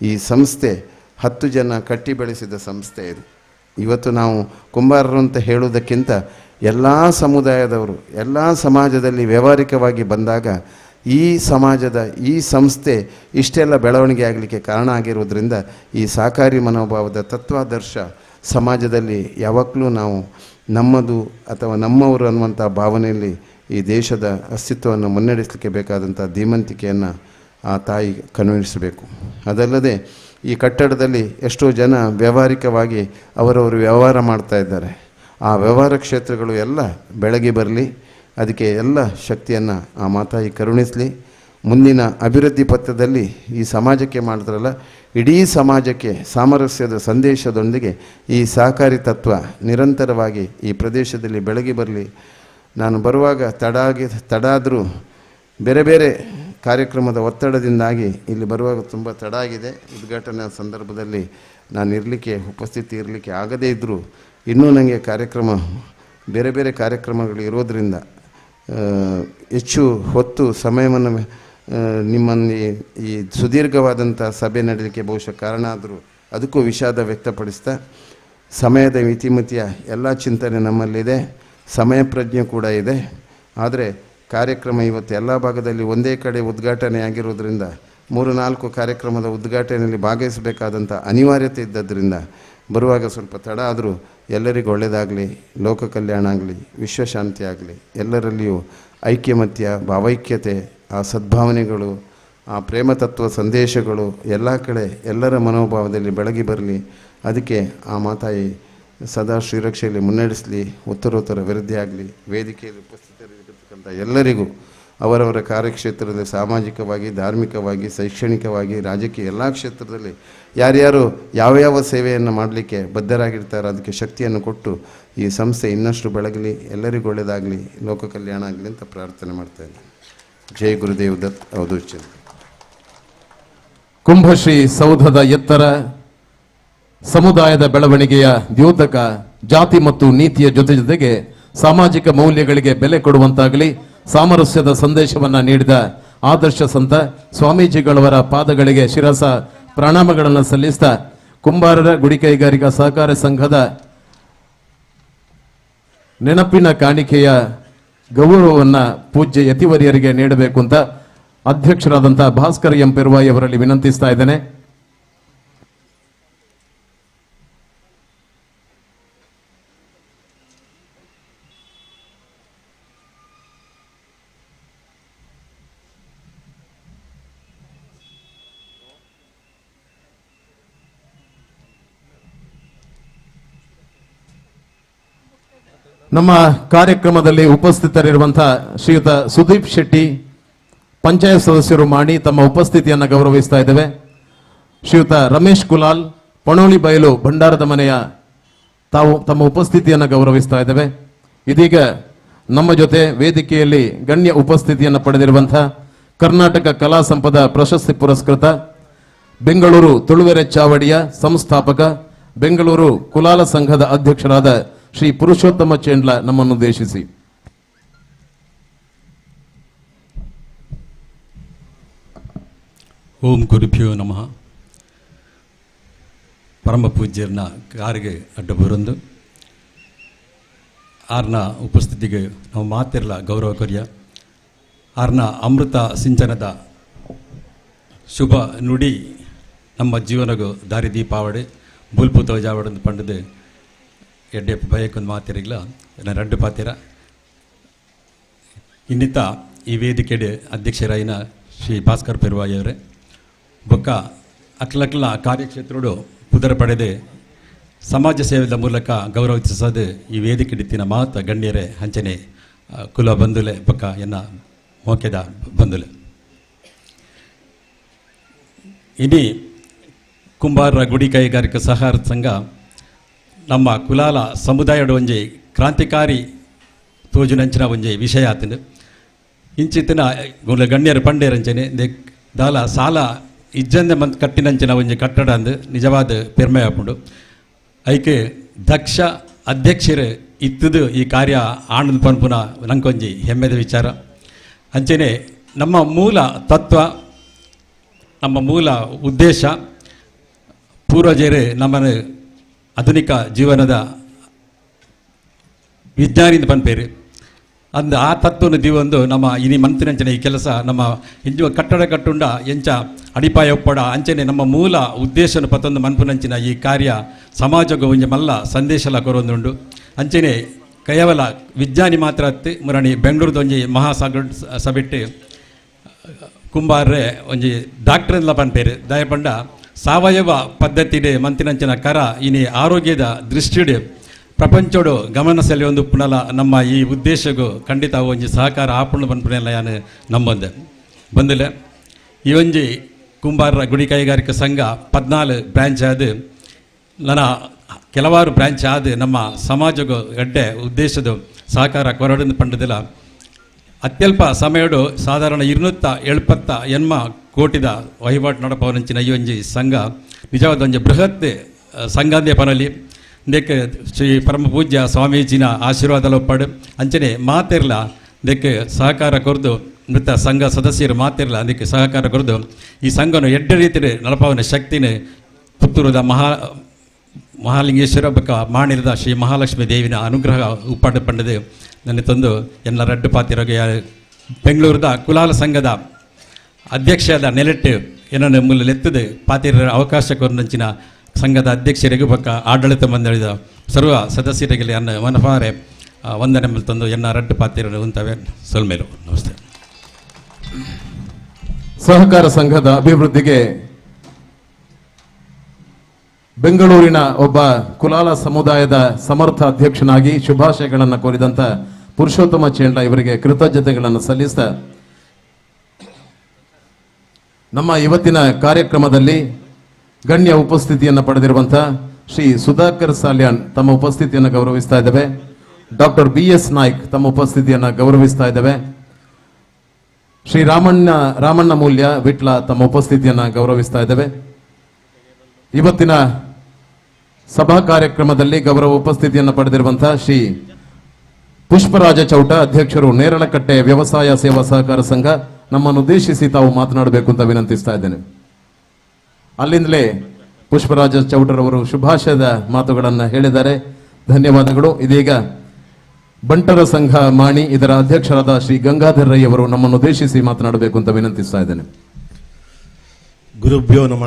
ಈ ಸಂಸ್ಥೆ 10 ಜನ ಕಟ್ಟಿ ಬೆಳೆಸಿದ ಸಂಸ್ಥೆ ಇದು. ಇವತ್ತು ನಾವು ಕುಂಬಾರರು ಅಂತ ಹೇಳುವುದಕ್ಕಿಂತ ಎಲ್ಲ ಸಮುದಾಯದವರು, ಎಲ್ಲ ಸಮಾಜದಲ್ಲಿ ವ್ಯಾವಹಾರಿಕವಾಗಿ ಬಂದಾಗ ಈ ಸಮಾಜದ ಈ ಸಂಸ್ಥೆ ಇಷ್ಟೆಲ್ಲ ಬೆಳವಣಿಗೆ ಆಗಲಿಕ್ಕೆ ಕಾರಣ ಆಗಿರುವುದರಿಂದ ಈ ಸಹಕಾರಿ ಮನೋಭಾವದ ತತ್ವಾದರ್ಶ ಸಮಾಜದಲ್ಲಿ ಯಾವಾಗಲೂ ನಾವು ನಮ್ಮದು ಅಥವಾ ನಮ್ಮವರು ಅನ್ನುವಂಥ ಭಾವನೆಯಲ್ಲಿ ಈ ದೇಶದ ಅಸ್ತಿತ್ವವನ್ನು ಮುನ್ನಡೆಸಲಿಕ್ಕೆ ಬೇಕಾದಂಥ ಧೀಮಂತಿಕೆಯನ್ನು ಆ ತಾಯಿ ಕನ್ವಿನ್ಸಬೇಕು. ಅದಲ್ಲದೆ ಈ ಕಟ್ಟಡದಲ್ಲಿ ಎಷ್ಟೋ ಜನ ವ್ಯಾವಹಾರಿಕವಾಗಿ ಅವರವರು ವ್ಯವಹಾರ ಮಾಡ್ತಾ ಇದ್ದಾರೆ. ಆ ವ್ಯವಹಾರ ಕ್ಷೇತ್ರಗಳು ಎಲ್ಲ ಬೆಳಗಿ ಬರಲಿ, ಅದಕ್ಕೆ ಎಲ್ಲ ಶಕ್ತಿಯನ್ನು ಆ ಮಾತಾಯಿ ಕರುಣಿಸಲಿ. ಮುಂದಿನ ಅಭಿವೃದ್ಧಿ ಪಥದಲ್ಲಿ ಈ ಸಮಾಜಕ್ಕೆ ಮಾಡಿದ್ರಲ್ಲ, ಇಡೀ ಸಮಾಜಕ್ಕೆ ಸಾಮರಸ್ಯದ ಸಂದೇಶದೊಂದಿಗೆ ಈ ಸಹಕಾರಿ ತತ್ವ ನಿರಂತರವಾಗಿ ಈ ಪ್ರದೇಶದಲ್ಲಿ ಬೆಳಗಿ ಬರಲಿ. ನಾನು ಬರುವಾಗ ತಡ ಆದರೂ ಬೇರೆ ಬೇರೆ ಕಾರ್ಯಕ್ರಮದ ಒತ್ತಡದಿಂದಾಗಿ ಇಲ್ಲಿ ಬರುವಾಗ ತುಂಬ ತಡ ಆಗಿದೆ. ಉದ್ಘಾಟನಾ ಸಂದರ್ಭದಲ್ಲಿ ನಾನು ಉಪಸ್ಥಿತಿ ಇರಲಿಕ್ಕೆ ಆಗದೇ ಇದ್ದರೂ ಇನ್ನೂ ನನಗೆ ಬೇರೆ ಬೇರೆ ಕಾರ್ಯಕ್ರಮಗಳು ಇರೋದರಿಂದ ಹೆಚ್ಚು ಹೊತ್ತು ಸಮಯವನ್ನು ನಿಮ್ಮಲ್ಲಿ ಈ ಸುದೀರ್ಘವಾದಂಥ ಸಭೆ ನಡೆಯಲಿಕ್ಕೆ ಬಹುಶಃ ಕಾರಣ ಆದರೂ ಅದಕ್ಕೂ ವಿಷಾದ ವ್ಯಕ್ತಪಡಿಸ್ತಾ, ಸಮಯದ ಮಿತಿಮಿತಿಯ ಎಲ್ಲ ಚಿಂತನೆ ನಮ್ಮಲ್ಲಿದೆ, ಸಮಯ ಪ್ರಜ್ಞೆ ಕೂಡ ಇದೆ. ಆದರೆ ಕಾರ್ಯಕ್ರಮ ಇವತ್ತು ಎಲ್ಲ ಭಾಗದಲ್ಲಿ ಒಂದೇ ಕಡೆ ಉದ್ಘಾಟನೆ ಆಗಿರೋದ್ರಿಂದ 3-4 ಕಾರ್ಯಕ್ರಮದ ಉದ್ಘಾಟನೆಯಲ್ಲಿ ಭಾಗವಹಿಸಬೇಕಾದಂಥ ಅನಿವಾರ್ಯತೆ ಇದ್ದದ್ರಿಂದ ಬರುವಾಗ ಸ್ವಲ್ಪ ತಡ ಆದರೂ ಎಲ್ಲರಿಗೂ ಒಳ್ಳೆಯದಾಗಲಿ, ಲೋಕ ಕಲ್ಯಾಣ ಆಗಲಿ, ವಿಶ್ವಶಾಂತಿ ಆಗಲಿ, ಎಲ್ಲರಲ್ಲಿಯೂ ಐಕ್ಯಮತ್ಯ, ಭಾವೈಕ್ಯತೆ, ಆ ಸದ್ಭಾವನೆಗಳು, ಆ ಪ್ರೇಮತತ್ವ ಸಂದೇಶಗಳು ಎಲ್ಲ ಕಡೆ ಎಲ್ಲರ ಮನೋಭಾವದಲ್ಲಿ ಬೆಳಗಿ ಬರಲಿ. ಅದಕ್ಕೆ ಆ ಮಾತಾಯಿ ಸದಾ ಶ್ರೀರಕ್ಷೆಯಲ್ಲಿ ಮುನ್ನಡೆಸಲಿ, ಉತ್ತರೋತ್ತರ ವೃದ್ಧಿ ಆಗಲಿ. ವೇದಿಕೆಯಲ್ಲಿ ಉಪಸ್ಥಿತರಿರತಕ್ಕಂಥ ಎಲ್ಲರಿಗೂ ಅವರವರ ಕಾರ್ಯಕ್ಷೇತ್ರದಲ್ಲಿ ಸಾಮಾಜಿಕವಾಗಿ, ಧಾರ್ಮಿಕವಾಗಿ, ಶೈಕ್ಷಣಿಕವಾಗಿ, ರಾಜಕೀಯ ಎಲ್ಲ ಕ್ಷೇತ್ರದಲ್ಲಿ ಯಾರ್ಯಾರು ಯಾವ ಸೇವೆಯನ್ನು ಮಾಡಲಿಕ್ಕೆ ಬದ್ಧರಾಗಿರ್ತಾರೆ ಅದಕ್ಕೆ ಶಕ್ತಿಯನ್ನು ಕೊಟ್ಟು ಈ ಸಂಸ್ಥೆ ಇನ್ನಷ್ಟು ಬೆಳಗಲಿ, ಎಲ್ಲರಿಗೂ ಒಳ್ಳೆಯದಾಗಲಿ, ಲೋಕ ಕಲ್ಯಾಣ ಆಗಲಿ ಅಂತ ಪ್ರಾರ್ಥನೆ ಮಾಡ್ತಾ ಇದ್ದೀನಿ. ಜೈ ಗುರುದೇವ್ ದತ್ ಅವಧೂತ್. ಕುಂಭಶ್ರೀ ಸೌಧದ ಎತ್ತರ ಸಮುದಾಯದ ಬೆಳವಣಿಗೆಯ ದ್ಯೋತಕ, ಜಾತಿ ಮತ್ತು ನೀತಿಯ ಜೊತೆಗೆ ಸಾಮಾಜಿಕ ಮೌಲ್ಯಗಳಿಗೆ ಬೆಲೆ ಕೊಡುವಂತಾಗಲಿ. ಸಾಮರಸ್ಯದ ಸಂದೇಶವನ್ನ ನೀಡಿದ ಆದರ್ಶ ಸಂತ ಸ್ವಾಮೀಜಿಗಳವರ ಪಾದಗಳಿಗೆ ಶಿರಸ ಪ್ರಣಾಮಗಳನ್ನು ಸಲ್ಲಿಸಿದ ಕುಂಬಾರರ ಗುಡಿ ಕೈಗಾರಿಕಾ ಸಹಕಾರ ಸಂಘದ ನೆನಪಿನ ಕಾಣಿಕೆಯ ಗೌರವವನ್ನ ಪೂಜ್ಯ ಯತಿವರಿಯರಿಗೆ ನೀಡಬೇಕು ಅಂತ ಅಧ್ಯಕ್ಷರಾದಂತಹ ಭಾಸ್ಕರ್ ಎಂ ಪೆರ್ವಾಯಿ ಅವರಲ್ಲಿ ವಿನಂತಿಸ್ತಾ ಇದ್ದೇನೆ. ನಮ್ಮ ಕಾರ್ಯಕ್ರಮದಲ್ಲಿ ಉಪಸ್ಥಿತರಿರುವಂತಹ ಶ್ರೀಯುತ ಸುದೀಪ್ ಶೆಟ್ಟಿ ಪಂಚಾಯತ್ ಸದಸ್ಯರು ಮಾಡಿ ತಮ್ಮ ಉಪಸ್ಥಿತಿಯನ್ನು ಗೌರವಿಸ್ತಾ ಇದ್ದೇವೆ. ಶ್ರೀಯುತ ರಮೇಶ್ ಕುಲಾಲ್ ಪಣೋಳಿ ಬಯಲು ಭಂಡಾರದ ಮನೆಯ ತಾವು ತಮ್ಮ ಉಪಸ್ಥಿತಿಯನ್ನು ಗೌರವಿಸ್ತಾ ಇದ್ದೇವೆ. ಇದೀಗ ನಮ್ಮ ಜೊತೆ ವೇದಿಕೆಯಲ್ಲಿ ಗಣ್ಯ ಉಪಸ್ಥಿತಿಯನ್ನು ಪಡೆದಿರುವಂತಹ ಕರ್ನಾಟಕ ಕಲಾ ಸಂಪದ ಪ್ರಶಸ್ತಿ ಪುರಸ್ಕೃತ ಬೆಂಗಳೂರು ತುಳುವೆರೆ ಚಾವಡಿಯ ಸಂಸ್ಥಾಪಕ ಬೆಂಗಳೂರು ಕುಲಾಲ ಸಂಘದ ಅಧ್ಯಕ್ಷರಾದ ಶ್ರೀ ಪುರುಷೋತ್ತಮ ಚೇಂಡ್ಲ ನಮ್ಮನ್ನುದ್ದೇಶಿಸಿ. ಓಂ ಗುರುಭ್ಯೋ ನಮಃ. ಪರಮ ಪೂಜ್ಯರನ್ನ ಕಾರಿಗೆ ಅಡ್ಡ ಬರಂದು ಆರ್ನ ಉಪಸ್ಥಿತಿಗೆ ನಾವು ಮಾತಿರಲ ಗೌರವ ಕೊರಿಯ ಆರ್ನ ಅಮೃತ ಸಿಂಚನದ ಶುಭ ನುಡಿ ನಮ್ಮ ಜೀವನಗೂ ದಾರಿದೀಪಾವಡೆ ಬುಲ್ಪುತ ಜಾವಡನ್ನು ಪಂಡದು ಎಡ್ಡೆ ಬಯಕೊಂದು ಮಾತಿರಲಿಲ್ಲ ನಾನು ರೆಡ್ಡು ಪಾತಿರ ಇನ್ನಿತ ಈ ವೇದಿಕೆಡೆ ಅಧ್ಯಕ್ಷರಾಯಿನ ಶ್ರೀ ಭಾಸ್ಕರ್ ಪೆರ್ವಾಯಿಯವರೇ ಬೊಕ್ಕ ಅಕ್ಲಕ್ಲ ಕಾರ್ಯಕ್ಷೇತ್ರಡು ಪುದರ ಪಡೆದು ಸಮಾಜ ಸೇವೆದ ಮೂಲಕ ಗೌರವಿಸೋದು ಈ ವೇದಿಕೆ ಇತ್ತಿನ ಮಾತ ಗಣ್ಯರೇ ಹಂಚನೆ ಕುಲ ಬಂಧುಲೆ ಬೊಕ್ಕ ಎನ್ನ ಮೋಕೆದ ಬಂಧುಲೆ ಇನಿ ಕುಂಬಾರರ ಗುಡಿ ಕೈಗಾರಿಕಾ ಸಹಕಾರ ಸಂಘ ನಮ್ಮ ಕುಲಾಲ ಸಮುದಾಯದ ಒಂಜಿ ಕ್ರಾಂತಿಕಾರಿ ತೋಜುನಂಚಿನ ಒಂಜಿ ವಿಷಯ ಆತನು ಇಂಚಿತ್ತಿನ ಗಣ್ಯರು ಪಂಡೇರಂಚನೆ ದಾಲ ಸಾಲ ಇಜ್ಜಂದೆ ಮಂತ್ ಕಟ್ಟಿನಂಚಿನ ಒಂಜಿ ಕಟ್ಟಡ ಅಂದು ನಿಜವಾದ ಪೆರ್ಮೆ ಹಾಪುಂಡು ಐಕೆ ದಕ್ಷ ಅಧ್ಯಕ್ಷರು ಇತ್ತದು ಈ ಕಾರ್ಯ ಆನಂದ್ ಪನ್ಪುನ ನಂಕೊಂಜಿ ಹೆಮ್ಮೆದ ವಿಚಾರ. ಅಂಚನೆ ನಮ್ಮ ಮೂಲ ತತ್ವ ನಮ್ಮ ಮೂಲ ಉದ್ದೇಶ ಪೂರ್ವಜರು ನಮ್ಮನ್ನು ಆಧುನಿಕ ಜೀವನದ ವಿಜ್ಞಾನಿಂದ ಪನ್ಪೇರು ಅಂದು ಆ ತತ್ವನ ದಿವೊಂದು ನಮ್ಮ ಇನಿ ಮಂತಿನಂಚನೆ ಈ ಕೆಲಸ ನಮ್ಮ ಇಂಜುವ ಕಟ್ಟಡ ಕಟ್ಟುಂಡ ಎಂಚ ಅಡಿಪಾಯ ಒಪ್ಪಡ ಅಂಚನೆ ನಮ್ಮ ಮೂಲ ಉದ್ದೇಶನ ಪತ್ತೊಂದು ಮನ್ಪುನಂಚಿನ ಈ ಕಾರ್ಯ ಸಮಾಜಗೂ ಒಂಜಿ ಮಲ್ಲ ಸಂದೇಶಲ ಕೊರೊಂದುಂಡು ಅಂಚನೆ ಕೇವಲ ವಿಜ್ಞಾನಿ ಮಾತ್ರ ಅತ್ತಿ ಮುರಣಿ ಬೆಂಗಳೂರದ ಒಂಜಿ ಮಹಾಸಾಗರ ಸಭೆಟ್ಟು ಕುಂಬಾರ್ರೆ ಒಂಜಿ ಡಾಕ್ಟರ್ ಎಲ್ಲ ಪನ್ಪೇರು ದಯಪಂಡ ಸಾವಯವ ಪದ್ಧತಿಡೆ ಮಂತಿನಂಚಿನ ಕರ ಇನಿ ಆರೋಗ್ಯದ ದೃಷ್ಟಿಡೆ ಪ್ರಪಂಚೋಡು ಗಮನ ಸೆಳೆಯೊಂದು ಪುನಲ ನಮ್ಮ ಈ ಉದ್ದೇಶಗೂ ಖಂಡಿತ ಒಂಜಿ ಸಹಕಾರ ಆಪುಣ ಪನ್ಪುನೆಲ್ಲ ಯಾನು ನಂಬಂದೆ ಬಂದಿಲ್ಲ ಈ ಒಂಜಿ ಕುಂಬಾರರ ಗುಡಿ ಕೈಗಾರಿಕಾ ಸಂಘ 14 ಬ್ರ್ಯಾಂಚ್ ಆದ ನನ್ನ ಕೆಲವಾರು ಬ್ರ್ಯಾಂಚ್ ಆದ ನಮ್ಮ ಸಮಾಜಗೂ ಎಡ್ಡೆ ಉದ್ದೇಶದ ಸಹಕಾರ ಕೊರಡನ್ನು ಪಂಡದಿಲ್ಲ ಅತ್ಯಲ್ಪ ಸಮಯಡು ಸಾಧಾರಣ 270 ಕೋಟಿದ ವಹಿವಾಟು ನಡಪವನಂಚಿನ ಈ ಒಂಜಿ ಸಂಘ ನಿಜವಾದ ಒಂಜಿ ಬೃಹತ್ ಸಂಘಾಂದೇ ಪನಲಿ ಇಂದಕ್ಕೆ ಶ್ರೀ ಪರಮ ಪೂಜ್ಯ ಸ್ವಾಮೀಜಿನ ಆಶೀರ್ವಾದ ಒಪ್ಪಡು ಅಂಚನೆ ಮಾತಿರ್ಲ ಇದಕ್ಕೆ ಸಹಕಾರ ಕೊರದು ಮೃತ ಸಂಘ ಸದಸ್ಯರು ಮಾತಿರಲ್ಲ ಅದಕ್ಕೆ ಸಹಕಾರ ಕೊರದು ಈ ಸಂಘವನ್ನು ಎಡ್ಡೆ ರೀತಿಯ ನಲಪವನ ಶಕ್ತಿನ ಪುತ್ತೂರದ ಮಹಾಲಿಂಗೇಶ್ವರ ಬಕ್ಕ ಮಾಣಿರದ ಶ್ರೀ ಮಹಾಲಕ್ಷ್ಮೀ ದೇವಿನ ಅನುಗ್ರಹ ಉಪ್ಪಾಡು ಪಂಡದು ನನ್ನ ತಂದು ಎಲ್ಲ ರಡ್ಡು ಪಾತಿರೋಗೆ ಬೆಂಗಳೂರದ ಕುಲಾಲ ಸಂಘದ ಅಧ್ಯಕ್ಷದ ನೆಲೆಟ್ಟು ಏನನ್ನು ಮೂಲೆತ್ತದು ಪಾತಿರ ಅವಕಾಶ ಕೊರಂಚಿನ ಸಂಘದ ಅಧ್ಯಕ್ಷರಿಗೂ ಪಕ್ಕ ಆಡಳಿತ ಮಂಡಳಿದ ಸರ್ವ ಸದಸ್ಯರಿಗೆ ಅನ್ನ ಮನಫಾರೆ ವಂದನೆ ತಂದು ಎನ್ನ ರಡ್ಡು ಪಾತಿರ ಉಂತವೆ ಸೊಲ್ಮೇಲು ನಮಸ್ತೆ. ಸಹಕಾರ ಸಂಘದ ಅಭಿವೃದ್ಧಿಗೆ ಬೆಂಗಳೂರಿನ ಒಬ್ಬ ಕುಲಾಲ ಸಮುದಾಯದ ಸಮರ್ಥ ಅಧ್ಯಕ್ಷನಾಗಿ ಶುಭಾಶಯಗಳನ್ನು ಕೋರಿದಂತ ಪುರುಷೋತ್ತಮ ಚೇಂಡ್ಲ ಇವರಿಗೆ ಕೃತಜ್ಞತೆಗಳನ್ನು ಸಲ್ಲಿಸ್ತಾ ನಮ್ಮ ಇವತ್ತಿನ ಕಾರ್ಯಕ್ರಮದಲ್ಲಿ ಗಣ್ಯ ಉಪಸ್ಥಿತಿಯನ್ನು ಪಡೆದಿರುವಂತಹ ಶ್ರೀ ಸುಧಾಕರ್ ಸಾಲ್ಯಾನ್ ತಮ್ಮ ಉಪಸ್ಥಿತಿಯನ್ನು ಗೌರವಿಸ್ತಾ ಇದ್ದೇವೆ. ಡಾಕ್ಟರ್ BS ನಾಯ್ಕ್ ತಮ್ಮ ಉಪಸ್ಥಿತಿಯನ್ನು ಗೌರವಿಸ್ತಾ ಇದ್ದೇವೆ. ಶ್ರೀ ರಾಮಣ್ಣ ಮೂಲ್ಯ ವಿಟ್ಲ ತಮ್ಮ ಉಪಸ್ಥಿತಿಯನ್ನು ಗೌರವಿಸ್ತಾ ಇದ್ದೇವೆ. ಇವತ್ತಿನ ಸಭಾ ಕಾರ್ಯಕ್ರಮದಲ್ಲಿ ಗೌರವ ಉಪಸ್ಥಿತಿಯನ್ನು ಪಡೆದಿರುವಂತಹ ಶ್ರೀ ಪುಷ್ಪರಾಜ ಚೌಟ ಅಧ್ಯಕ್ಷರು ನೇರಳಕಟ್ಟೆ ವ್ಯವಸಾಯ ಸೇವಾ ಸಹಕಾರ ಸಂಘ ನಮ್ಮನ್ನು ಉದ್ದೇಶಿಸಿ ತಾವು ಮಾತನಾಡಬೇಕು ಅಂತ ವಿನಂತಿಸ್ತಾ ಇದ್ದೇನೆ. ಅಲ್ಲಿಂದಲೇ ಪುಷ್ಪರಾಜ ಚೌಟರವರು ಶುಭಾಶಯದ ಮಾತುಗಳನ್ನು ಹೇಳಿದ್ದಾರೆ. ಧನ್ಯವಾದಗಳು. ಇದೀಗ ಬಂಟರ ಸಂಘ ಮಾಣಿ ಇದರ ಅಧ್ಯಕ್ಷರಾದ ಶ್ರೀ ಗಂಗಾಧರ್ ರೈ ಅವರು ನಮ್ಮನ್ನು ಉದ್ದೇಶಿಸಿ ಮಾತನಾಡಬೇಕು ಅಂತ ವಿನಂತಿಸ್ತಾ ಇದ್ದೇನೆ. ಗುರುಭ್ಯೋ ನಮ.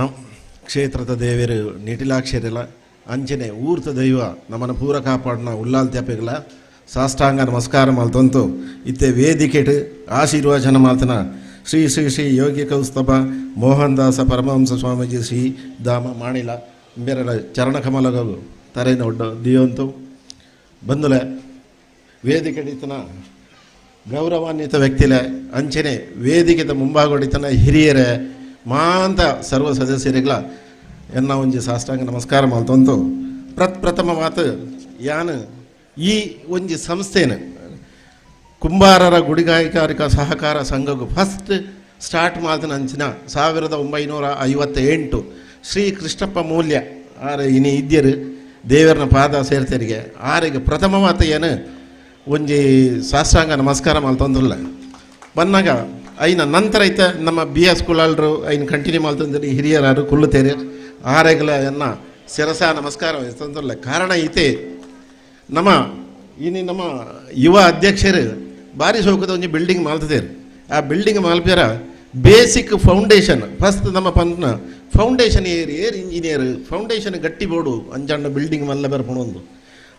ಕ್ಷೇತ್ರದ ದೇವರು ನಿಟಿಲಾಕ್ಷರಿಲ್ಲ ಅಂಚನೆ ಊರ್ತ ದೈವ ನಮ್ಮನ್ನು ಪೂರ ಕಾಪಾಡಿನ ಉಲ್ಲಾಲ್ ತ್ಯಾಪಿಗಳ ಸಾಷ್ಟಾಂಗ ನಮಸ್ಕಾರ ಮಲ್ತಂತು ಇತ್ತೆ ವೇದಿಕೆಟ್ ಆಶೀರ್ವಚನ ಮಾಲ್ತನ ಶ್ರೀ ಶ್ರೀ ಶ್ರೀ ಯೋಗಿ ಕೌಸ್ತಭ ಮೋಹನ್ ದಾಸ ಪರಮಹಂಸ ಸ್ವಾಮೀಜಿ ಶ್ರೀ ಧಾಮ ಮಾಣಿಲ ಬೇರೆ ಚರಣ ಕಮಲಗಳು ತರೇನ ಒಡ್ಡ ದಿಯಂತು ಬಂದುಲೆ ವೇದಿಕೆಡಿತನ ಗೌರವಾನ್ವಿತ ವ್ಯಕ್ತಿಲೆ ಅಂಚನೆ ವೇದಿಕೆದ ಮುಂಭಾಗೊಡಿತನ ಹಿರಿಯರೇ ಮಾಂತ ಸರ್ವ ಸದಸ್ಯರಿಗಳ ಎನ್ನ ಒಂಜಿ ಸಾಷ್ಟಾಂಗ ನಮಸ್ಕಾರ ಮಾಡ್ತಂತು ಪ್ರಥಮ ಮಾತು ಯಾನು ಈ ಒಂಜಿ ಸಂಸ್ಥೆನ ಕುಂಬಾರರ ಗುಡಿಗಾಯಿಕಾರಿಕಾ ಸಹಕಾರ ಸಂಘಕ್ಕೂ ಫಸ್ಟ್ ಸ್ಟಾರ್ಟ್ ಮಾಡಿದ ಅಂಚಿನ 1958 ಶ್ರೀ ಕೃಷ್ಣಪ್ಪ ಮೂಲ್ಯ ಆರ ಇನಿ ಇದ್ಯರು ದೇವರನ ಪಾದ ಸೇರ್ತರಿಗೆ ಆರಿಗೆ ಪ್ರಥಮ ಮಾತು ಏನು ಒಂಜಿ ಸಾಷ್ಟಾಂಗ ನಮಸ್ಕಾರ ಮಾಡ್ತಂದ್ರಲ್ಲ ಬಂದಾಗ ಐನ ನಂತರ ಐತೆ ನಮ್ಮ BS ಸ್ಕೂಲಲ್ರು ಐನ ಕಂಟಿನ್ಯೂ ಮಾಡ್ತಂದ್ರೆ ಹಿರಿಯರಾರು ಕುಳ್ಳುತ್ತೇರಿ ಆರೆಗಳ ಎನ್ನ ಶಿರಸ ನಮಸ್ಕಾರ ತಂದ್ರಲ್ಲ ಕಾರಣ ಐತೆ ನಮ್ಮ ನಮ್ಮ ಯುವ ಅಧ್ಯಕ್ಷರು ಭಾರಿ ಸೌಕರ್ಯದ ಒಂಜಿ ಬಿಲ್ಡಿಂಗ್ ಮಾಡ್ತಿದ್ದೇರು ಆ ಬಿಲ್ಡಿಂಗ್ ಮಾಲ್ಪ್ಯಾರ ಬೇಸಿಕ್ ಫೌಂಡೇಶನ್ ಫಸ್ಟ್ ನಮ್ಮ ಪಂಪ್ನ ಫೌಂಡೇಶನ್ ಏರ್ ಇಂಜಿನಿಯರ್ ಫೌಂಡೇಶನ್ ಗಟ್ಟಿ ಬೋರ್ಡು ಅಂಜಾಂಡ ಬಿಲ್ಡಿಂಗ್ ಮಲ್ಲ ಬರ್ಕೊಂಡು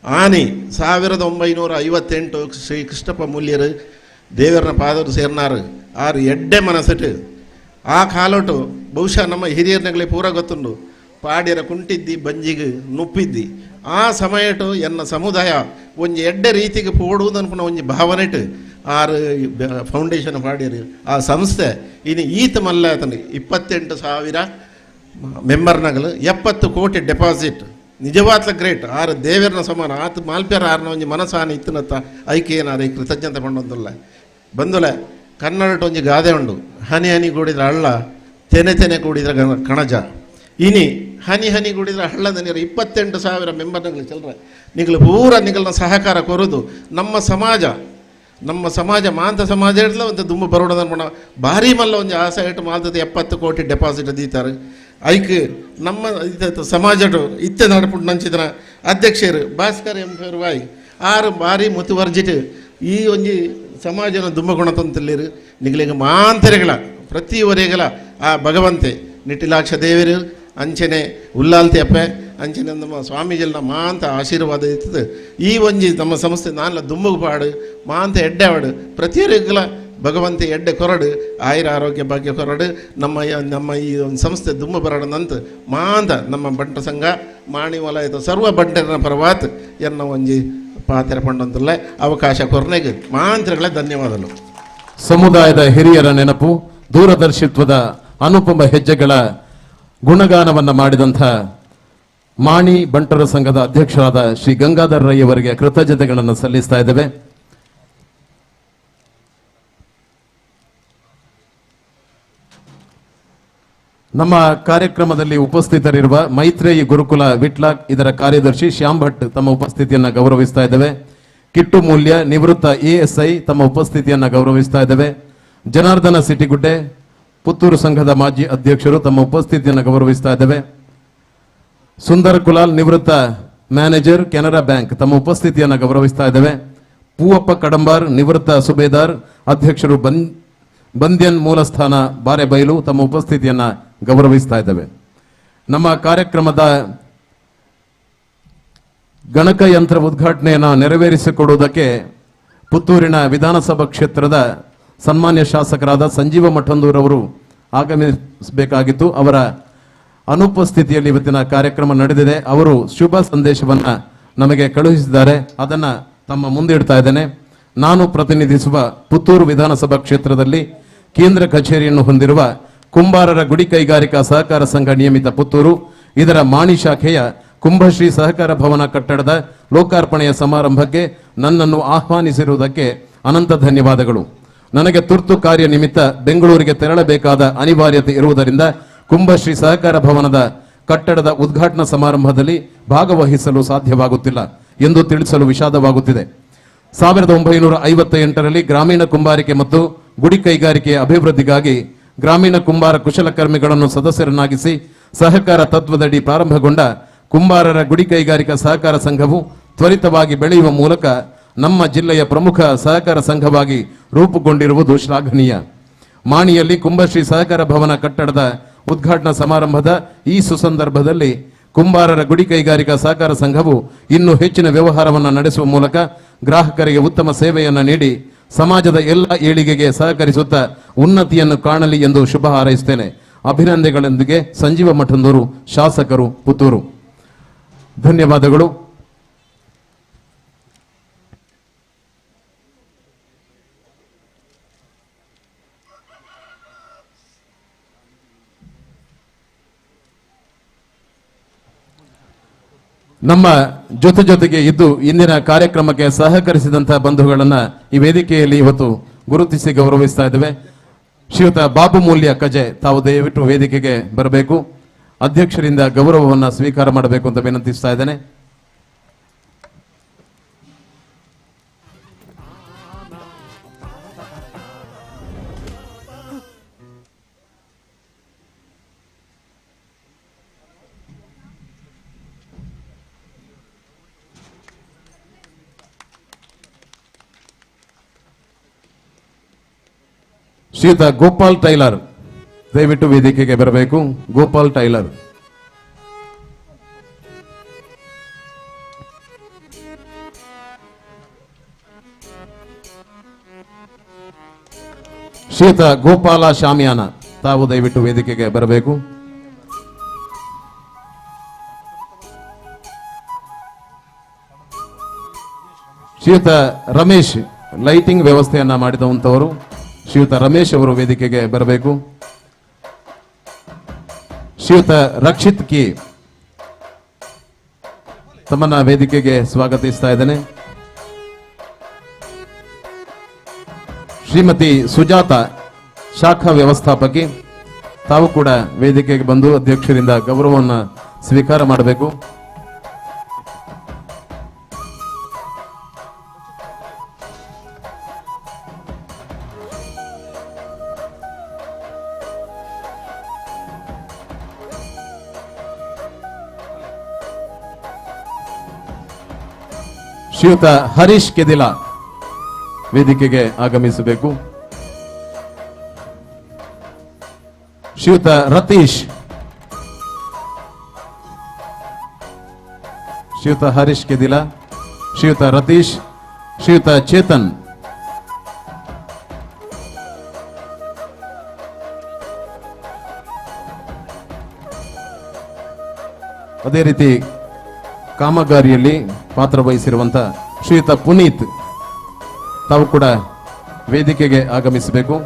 ಆನೆ 1958 ಶ್ರೀ ಕೃಷ್ಣಪ್ಪ ಮೂಲ್ಯರು ದೇವರನ ಪಾದರು ಸೇರ್ನಾರು ಆರು ಎಡ್ಡೆ ಮನಸ್ಸಟ್ಟು ಆ ಕಾಲೋಟು ಬಹುಶಃ ನಮ್ಮ ಹಿರಿಯರ್ನಗಳೇ ಪೂರ ಗೊತ್ತುಂಡು ಪಾಡ್ಯರ ಕುಂಟಿದ್ದಿ ಬಂಜಿಗೆ ನುಪ್ಪಿದ್ದಿ ಆ ಸಮಯಟು ಎನ್ನ ಸಮುದಾಯ ಒಂಜಿ ಎಡ್ಡೆ ರೀತಿಗೆ ಪೋಡುವುದು ಅನ್ಪುನ ಒಂಜಿ ಭಾವನೆಟ್ಟು ಆರು ಫೌಂಡೇಶನ್ ಪಾಡ್ಯರು ಆ ಸಂಸ್ಥೆ ಇನ್ನು ಈತ ಮಲ್ಲ ಆತನಿಗೆ 28,000 ಮೆಂಬರ್ನಗಳು 70 ಕೋಟಿ ಡೆಪಾಸಿಟ್ ನಿಜವಾತ್ಲ ಗ್ರೇಟ್ ಆರು ದೇವರನ ಸಮಾನ ಆತ ಮಾಲ್ಪ್ಯಾರ ಆರ್ನ ಒಂಜಿ ಮನಸ್ಸಾನ ಇತ್ತನತ್ತ ಐಕ್ಯೇನಾರ ಕೃತಜ್ಞತೆ ಪಂಡೊಂದುಲ್ಲ ಬಂದುಲೆ ಕನ್ನಡ ಒಂಜಿ ಗಾದೆ ಉಂಡು ಹನಿ ಹನಿ ಕೂಡಿದ್ರೆ ಹಳ್ಳ ತೆನೆ ತೆನೆ ಕೂಡಿದ್ರೆ ಕಣಜ ಇನಿ ಹನಿ ಹನಿ ಕೂಡಿದ್ರೆ ಹಳ್ಳದ ನೀರು 28,000 ಮೆಂಬರ್ಗಳು ಚಲ್ರ ನಿಗಳು ಪೂರ ನಿಗಳನ್ನ ಸಹಕಾರ ಕೊರೋದು ನಮ್ಮ ಸಮಾಜ ಮಾಂತ ಸಮಾಜ ಇಡ್ಲ ಒಂದು ದುಂಬ ಬರೋಣ ಅನ್ಬೋಣ ಭಾರಿ ಮಲ್ಲ ಒಂದು ಆಸೆ ಇಟ್ಟು ಮಾಲ್ತದೆ 70 ಕೋಟಿ ಡೆಪಾಸಿಟ್ ದೀತಾರೆ ಐಕ್ ನಮ್ಮ ಸಮಾಜ ಇತ್ತೆ ನಡ್ಪುಟ್ಟು ನಂಚಿದ್ರ ಅಧ್ಯಕ್ಷರು ಭಾಸ್ಕರ್ ಎಂಪೇರುವಾಯಿ ಆರು ಭಾರಿ ಮುತುವರ್ಜಿಟ್ ಈ ಒಂಜಿ ಸಮಾಜನ ದುಂಬ ಗುಣ ತಂತಲ್ಲಿರು ನಿಗಳಿಗೆ ಮಾಂತರೆಗಳ ಪ್ರತಿವರೆಗಳ ಆ ಭಗವಂತೆ ನಿಟಿಲಾಕ್ಷ ದೇವರು ಅಂಚನೆ ಉಲ್ಲಾಲ್ತಿ ಅಪ್ಪೆ ಅಂಚನೆ ನಮ್ಮ ಸ್ವಾಮೀಜಿನ ಮಾಂತ ಆಶೀರ್ವಾದ ಇರ್ತದೆ ಈ ಒಂಜಿ ನಮ್ಮ ಸಂಸ್ಥೆ ನಾನೆಲ್ಲ ದುಮ್ಮಗು ಪಾಡು ಮಾಂತ ಎಡ್ಡೆ ಆಡು ಪ್ರತಿಯೊರಿಗಳ ಭಗವಂತ ಎಡ್ಡೆ ಕೊರಡು ಆಯುರ ಆರೋಗ್ಯ ಭಾಗ್ಯ ಕೊರಡು ನಮ್ಮ ಈ ಒಂದು ಸಂಸ್ಥೆ ದುಮ್ಮ ಬರಡನಂತ ಮಾಂತ ನಮ್ಮ ಬಂಟ ಸಂಘ ಮಾಣಿ ವಲಯದ ಸರ್ವ ಬಂಟರ ಪರವಾತ್ ಎನ್ನ ಒಂಜಿ ಪಾತ್ರ ಪಂಡಂತಲ್ಲ ಅವಕಾಶ ಕೊರ್ನೆಗೆ ಮಾಂತ್ರಗಳೇ ಧನ್ಯವಾದಗಳು. ಸಮುದಾಯದ ಹಿರಿಯರ ನೆನಪು ದೂರದರ್ಶಿತ್ವದ ಅನುಪಮ ಹೆಜ್ಜೆಗಳ ಗುಣಗಾನವನ್ನ ಮಾಡಿದಂಥ ಮಾಣಿ ಬಂಟರ ಸಂಘದ ಅಧ್ಯಕ್ಷರಾದ ಶ್ರೀ ಗಂಗಾಧರ್ ರೈ ಅವರಿಗೆ ಕೃತಜ್ಞತೆಗಳನ್ನು ಸಲ್ಲಿಸ್ತಾ ಇದ್ದೇವೆ. ನಮ್ಮ ಕಾರ್ಯಕ್ರಮದಲ್ಲಿ ಉಪಸ್ಥಿತರಿರುವ ಮೈತ್ರೇಯಿ ಗುರುಕುಲ ವಿಟ್ಲಾಕ್ ಇದರ ಕಾರ್ಯದರ್ಶಿ ಶ್ಯಾಮ್ ಭಟ್ ತಮ್ಮ ಉಪಸ್ಥಿತಿಯನ್ನು ಗೌರವಿಸ್ತಾ ಇದ್ದೇವೆ. ಕಿಟ್ಟು ಮೂಲ್ಯ ನಿವೃತ್ತ ASI ತಮ್ಮ ಉಪಸ್ಥಿತಿಯನ್ನು ಗೌರವಿಸ್ತಾ ಇದ್ದೇವೆ. ಜನಾರ್ದನ ಸಿಟಿಗುಡ್ಡೆ ಪುತ್ತೂರು ಸಂಘದ ಮಾಜಿ ಅಧ್ಯಕ್ಷರು ತಮ್ಮ ಉಪಸ್ಥಿತಿಯನ್ನು ಗೌರವಿಸ್ತಾ ಇದ್ದೇವೆ. ಸುಂದರ್ ಕುಲಾಲ್ ನಿವೃತ್ತ ಮ್ಯಾನೇಜರ್ ಕೆನರಾ ಬ್ಯಾಂಕ್ ತಮ್ಮ ಉಪಸ್ಥಿತಿಯನ್ನು ಗೌರವಿಸ್ತಾ ಇದ್ದೇವೆ. ಪೂವಪ್ಪ ಕಡಂಬಾರ್ ನಿವೃತ್ತ ಸುಬೇದಾರ್ ಅಧ್ಯಕ್ಷರು ಬಂದ್ಯನ್ ಮೂಲಸ್ಥಾನ ಬಾರೆಬೈಲು ತಮ್ಮ ಉಪಸ್ಥಿತಿಯನ್ನ ಗೌರವಿಸ್ತಾ ಇದ್ದೇವೆ. ನಮ್ಮ ಕಾರ್ಯಕ್ರಮದ ಗಣಕಯಂತ್ರ ಉದ್ಘಾಟನೆಯನ್ನು ನೆರವೇರಿಸಿಕೊಡುವುದಕ್ಕೆ ಪುತ್ತೂರಿನ ವಿಧಾನಸಭಾ ಕ್ಷೇತ್ರದ ಸನ್ಮಾನ್ಯ ಶಾಸಕರಾದ ಸಂಜೀವ ಮಠಂದೂರವರು ಆಗಮಿಸಬೇಕಾಗಿತ್ತು. ಅವರ ಅನುಪಸ್ಥಿತಿಯಲ್ಲಿ ಇವತ್ತಿನ ಕಾರ್ಯಕ್ರಮ ನಡೆದಿದೆ. ಅವರು ಶುಭ ಸಂದೇಶವನ್ನ ನಮಗೆ ಕಳುಹಿಸಿದ್ದಾರೆ, ಅದನ್ನ ತಮ್ಮ ಮುಂದಿಡ್ತಾ ಇದ್ದೇನೆ. ನಾನು ಪ್ರತಿನಿಧಿಸುವ ಪುತ್ತೂರು ವಿಧಾನಸಭಾ ಕ್ಷೇತ್ರದಲ್ಲಿ ಕೇಂದ್ರ ಕಚೇರಿಯನ್ನು ಹೊಂದಿರುವ ಕುಂಬಾರರ ಗುಡಿ ಕೈಗಾರಿಕಾ ಸಹಕಾರ ಸಂಘ ನಿಯಮಿತ ಪುತ್ತೂರು ಇದರ ಮಾಣಿ ಶಾಖೆಯ ಕುಂಭಶ್ರೀ ಸಹಕಾರ ಭವನ ಕಟ್ಟಡದ ಲೋಕಾರ್ಪಣೆಯ ಸಮಾರಂಭಕ್ಕೆ ನನ್ನನ್ನು ಆಹ್ವಾನಿಸಿರುವುದಕ್ಕೆ ಅನಂತ ಧನ್ಯವಾದಗಳು. ನನಗೆ ತುರ್ತು ಕಾರ್ಯ ನಿಮಿತ್ತ ಬೆಂಗಳೂರಿಗೆ ತೆರಳಬೇಕಾದ ಅನಿವಾರ್ಯತೆ ಇರುವುದರಿಂದ ಕುಂಭಶ್ರೀ ಸಹಕಾರ ಭವನದ ಕಟ್ಟಡದ ಉದ್ಘಾಟನಾ ಸಮಾರಂಭದಲ್ಲಿ ಭಾಗವಹಿಸಲು ಸಾಧ್ಯವಾಗುತ್ತಿಲ್ಲ ಎಂದು ತಿಳಿಸಲು ವಿಷಾದವಾಗುತ್ತಿದೆ. 1958ರಲ್ಲಿ ಗ್ರಾಮೀಣ ಕುಂಬಾರಿಕೆ ಮತ್ತು ಗುಡಿ ಕೈಗಾರಿಕೆಯ ಅಭಿವೃದ್ಧಿಗಾಗಿ ಗ್ರಾಮೀಣ ಕುಂಬಾರ ಕುಶಲಕರ್ಮಿಗಳನ್ನು ಸದಸ್ಯರನ್ನಾಗಿಸಿ ಸಹಕಾರ ತತ್ವದಡಿ ಪ್ರಾರಂಭಗೊಂಡ ಕುಂಬಾರರ ಗುಡಿ ಕೈಗಾರಿಕಾ ಸಹಕಾರ ಸಂಘವು ತ್ವರಿತವಾಗಿ ಬೆಳೆಯುವ ಮೂಲಕ ನಮ್ಮ ಜಿಲ್ಲೆಯ ಪ್ರಮುಖ ಸಹಕಾರ ಸಂಘವಾಗಿ ರೂಪುಗೊಂಡಿರುವುದು ಶ್ಲಾಘನೀಯ. ಮಾಣಿಯಲ್ಲಿ ಕುಂಭಶ್ರೀ ಸಹಕಾರ ಭವನ ಕಟ್ಟಡದ ಉದ್ಘಾಟನಾ ಸಮಾರಂಭದ ಈ ಸುಸಂದರ್ಭದಲ್ಲಿ ಕುಂಬಾರರ ಗುಡಿ ಕೈಗಾರಿಕಾ ಸಹಕಾರ ಸಂಘವು ಇನ್ನೂ ಹೆಚ್ಚಿನ ವ್ಯವಹಾರವನ್ನು ನಡೆಸುವ ಮೂಲಕ ಗ್ರಾಹಕರಿಗೆ ಉತ್ತಮ ಸೇವೆಯನ್ನು ನೀಡಿ ಸಮಾಜದ ಎಲ್ಲ ಏಳಿಗೆಗೆ ಸಹಕರಿಸುತ್ತಾ ಉನ್ನತಿಯನ್ನು ಕಾಣಲಿ ಎಂದು ಶುಭ ಹಾರೈಸುತ್ತೇನೆ. ಅಭಿನಂದನೆಗಳೊಂದಿಗೆ ಸಂಜೀವ ಮಠಂದೂರು, ಶಾಸಕರು, ಪುತ್ತೂರು. ಧನ್ಯವಾದಗಳು. ನಮ್ಮ ಜೊತೆಗೆ ಇದ್ದು ಇಂದಿನ ಕಾರ್ಯಕ್ರಮಕ್ಕೆ ಸಹಕರಿಸಿದಂತಹ ಬಂಧುಗಳನ್ನ ಈ ವೇದಿಕೆಯಲ್ಲಿ ಇವತ್ತು ಗುರುತಿಸಿ ಗೌರವಿಸ್ತಾ ಇದ್ದೇವೆ. ಶ್ರೀಯುತ ಬಾಬು ಮೂಲ್ಯ ಕಜೆ ತಾವು ದಯವಿಟ್ಟು ವೇದಿಕೆಗೆ ಬರಬೇಕು, ಅಧ್ಯಕ್ಷರಿಂದ ಗೌರವವನ್ನು ಸ್ವೀಕಾರ ಮಾಡಬೇಕು ಅಂತ ವಿನಂತಿಸ್ತಾ ಇದ್ದೇನೆ. ಶ್ರೀಯುತ ಗೋಪಾಲ್ ಟೈಲರ್ ದಯವಿಟ್ಟು ವೇದಿಕೆಗೆ ಬರಬೇಕು. ಗೋಪಾಲ್ ಟೈಲರ್. ಶ್ರೀಯುತ ಗೋಪಾಲ ಶಾಮಿಯಾನ ತಾವು ದಯವಿಟ್ಟು ವೇದಿಕೆಗೆ ಬರಬೇಕು. ಶ್ರೀಯುತ ರಮೇಶ್ ಲೈಟಿಂಗ್ ವ್ಯವಸ್ಥೆಯನ್ನ ಮಾಡಿದಂತವರು ಶ್ರೀಯುತ ರಮೇಶ್ ಅವರು ವೇದಿಕೆಗೆ ಬರಬೇಕು. ಶ್ರೀಯುತ ರಕ್ಷಿತ್ ಕಿ ತಮ್ಮನ್ನ ವೇದಿಕೆಗೆ ಸ್ವಾಗತಿಸ್ತಾ ಇದ್ದೇನೆ. ಶ್ರೀಮತಿ ಸುಜಾತ ಶಾಖಾ ವ್ಯವಸ್ಥಾಪಕಿ ತಾವು ಕೂಡ ವೇದಿಕೆಗೆ ಬಂದು ಅಧ್ಯಕ್ಷರಿಂದ ಗೌರವವನ್ನು ಸ್ವೀಕಾರ ಮಾಡಬೇಕು. ಶ್ರೀಯುತ ಹರೀಶ್ ಕೆದಿಲ ವೇದಿಕೆಗೆ ಆಗಮಿಸಬೇಕು. ಶ್ರೀಯುತ ರತೀಶ್, ಶ್ರೀಯುತ ಹರೀಶ್ ಕೆದಿಲ, ಶ್ರೀಯುತ ರತೀಶ್, ಶ್ರೀಯುತ ಚೇತನ್, ಅದೇ ರೀತಿ ಕಾಮಗಾರಿಯಲ್ಲಿ ಪಾತ್ರ ವಹಿಸಿರುವಂತಹ ಶ್ರೀಯುತ ಪುನೀತ್ ತಾವು ಕೂಡ ವೇದಿಕೆಗೆ ಆಗಮಿಸಬೇಕು.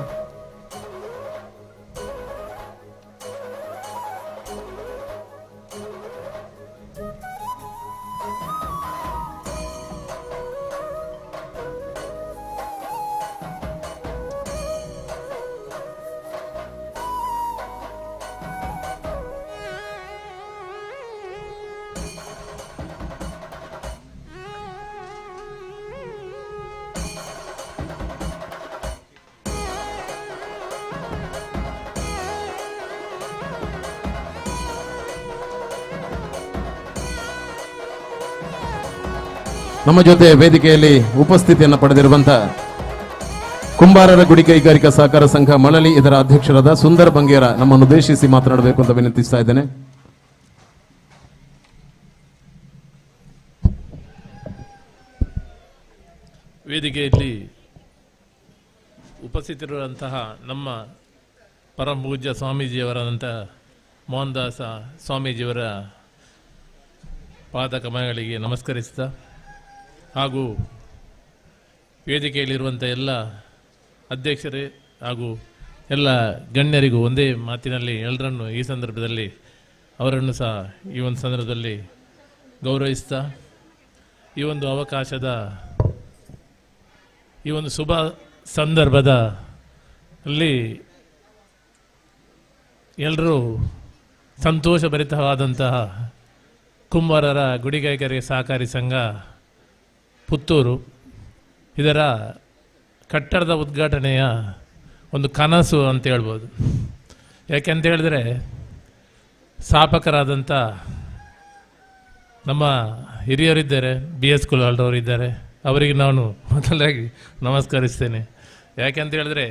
ನಮ್ಮ ಜೊತೆ ವೇದಿಕೆಯಲ್ಲಿ ಉಪಸ್ಥಿತಿಯನ್ನು ಪಡೆದಿರುವಂತಹ ಕುಂಬಾರರ ಗುಡಿ ಕೈಗಾರಿಕಾ ಸಹಕಾರ ಸಂಘ ಮಳಲಿ ಇದರ ಅಧ್ಯಕ್ಷರಾದ ಸುಂದರ್ ಬಂಗೇರ ನಮ್ಮನ್ನು ಉದ್ದೇಶಿಸಿ ಮಾತನಾಡಬೇಕು ಅಂತ ವಿನಂತಿಸ್ತಾ ಇದ್ದೇನೆ. ವೇದಿಕೆಯಲ್ಲಿ ಉಪಸ್ಥಿತರಿರುವಂತಹ ನಮ್ಮ ಪರಮ ಪೂಜ್ಯ ಸ್ವಾಮೀಜಿಯವರಾದಂಥ ಮೋಹನ್ದಾಸ ಸ್ವಾಮೀಜಿಯವರ ಪಾದ ಕಮಲಗಳಿಗೆ ನಮಸ್ಕರಿಸ್ತಾ ಹಾಗೂ ವೇದಿಕೆಯಲ್ಲಿರುವಂಥ ಎಲ್ಲ ಅಧ್ಯಕ್ಷರೇ ಹಾಗೂ ಎಲ್ಲ ಗಣ್ಯರಿಗೂ ಒಂದೇ ಮಾತಿನಲ್ಲಿ ಎಲ್ಲರನ್ನು ಈ ಸಂದರ್ಭದಲ್ಲಿ ಅವರನ್ನು ಸಹ ಈ ಒಂದು ಸಂದರ್ಭದಲ್ಲಿ ಗೌರವಿಸ್ತಾ ಈ ಒಂದು ಅವಕಾಶದ ಈ ಒಂದು ಶುಭ ಸಂದರ್ಭದಲ್ಲಿ ಎಲ್ಲರೂ ಸಂತೋಷಭರಿತವಾದಂತಹ ಕುಂಬಾರರ ಗುಡಿಕೈಗಾರಿಕೆ ಸಹಕಾರಿ ಸಂಘ ಪುತ್ತೂರು ಇದರ ಕಟ್ಟಡದ ಉದ್ಘಾಟನೆಯ ಒಂದು ಕನಸು ಅಂತ ಹೇಳ್ಬೋದು. ಯಾಕೆಂತ ಹೇಳಿದ್ರೆ ಸ್ಥಾಪಕರಾದಂಥ ನಮ್ಮ ಹಿರಿಯರಿದ್ದಾರೆ, BS ಕುಲಾಲ್ರವರಿದ್ದಾರೆ, ಅವರಿಗೆ ನಾನು ಮೊದಲಾಗಿ ನಮಸ್ಕರಿಸ್ತೇನೆ. ಯಾಕೆಂತ ಹೇಳಿದ್ರೆ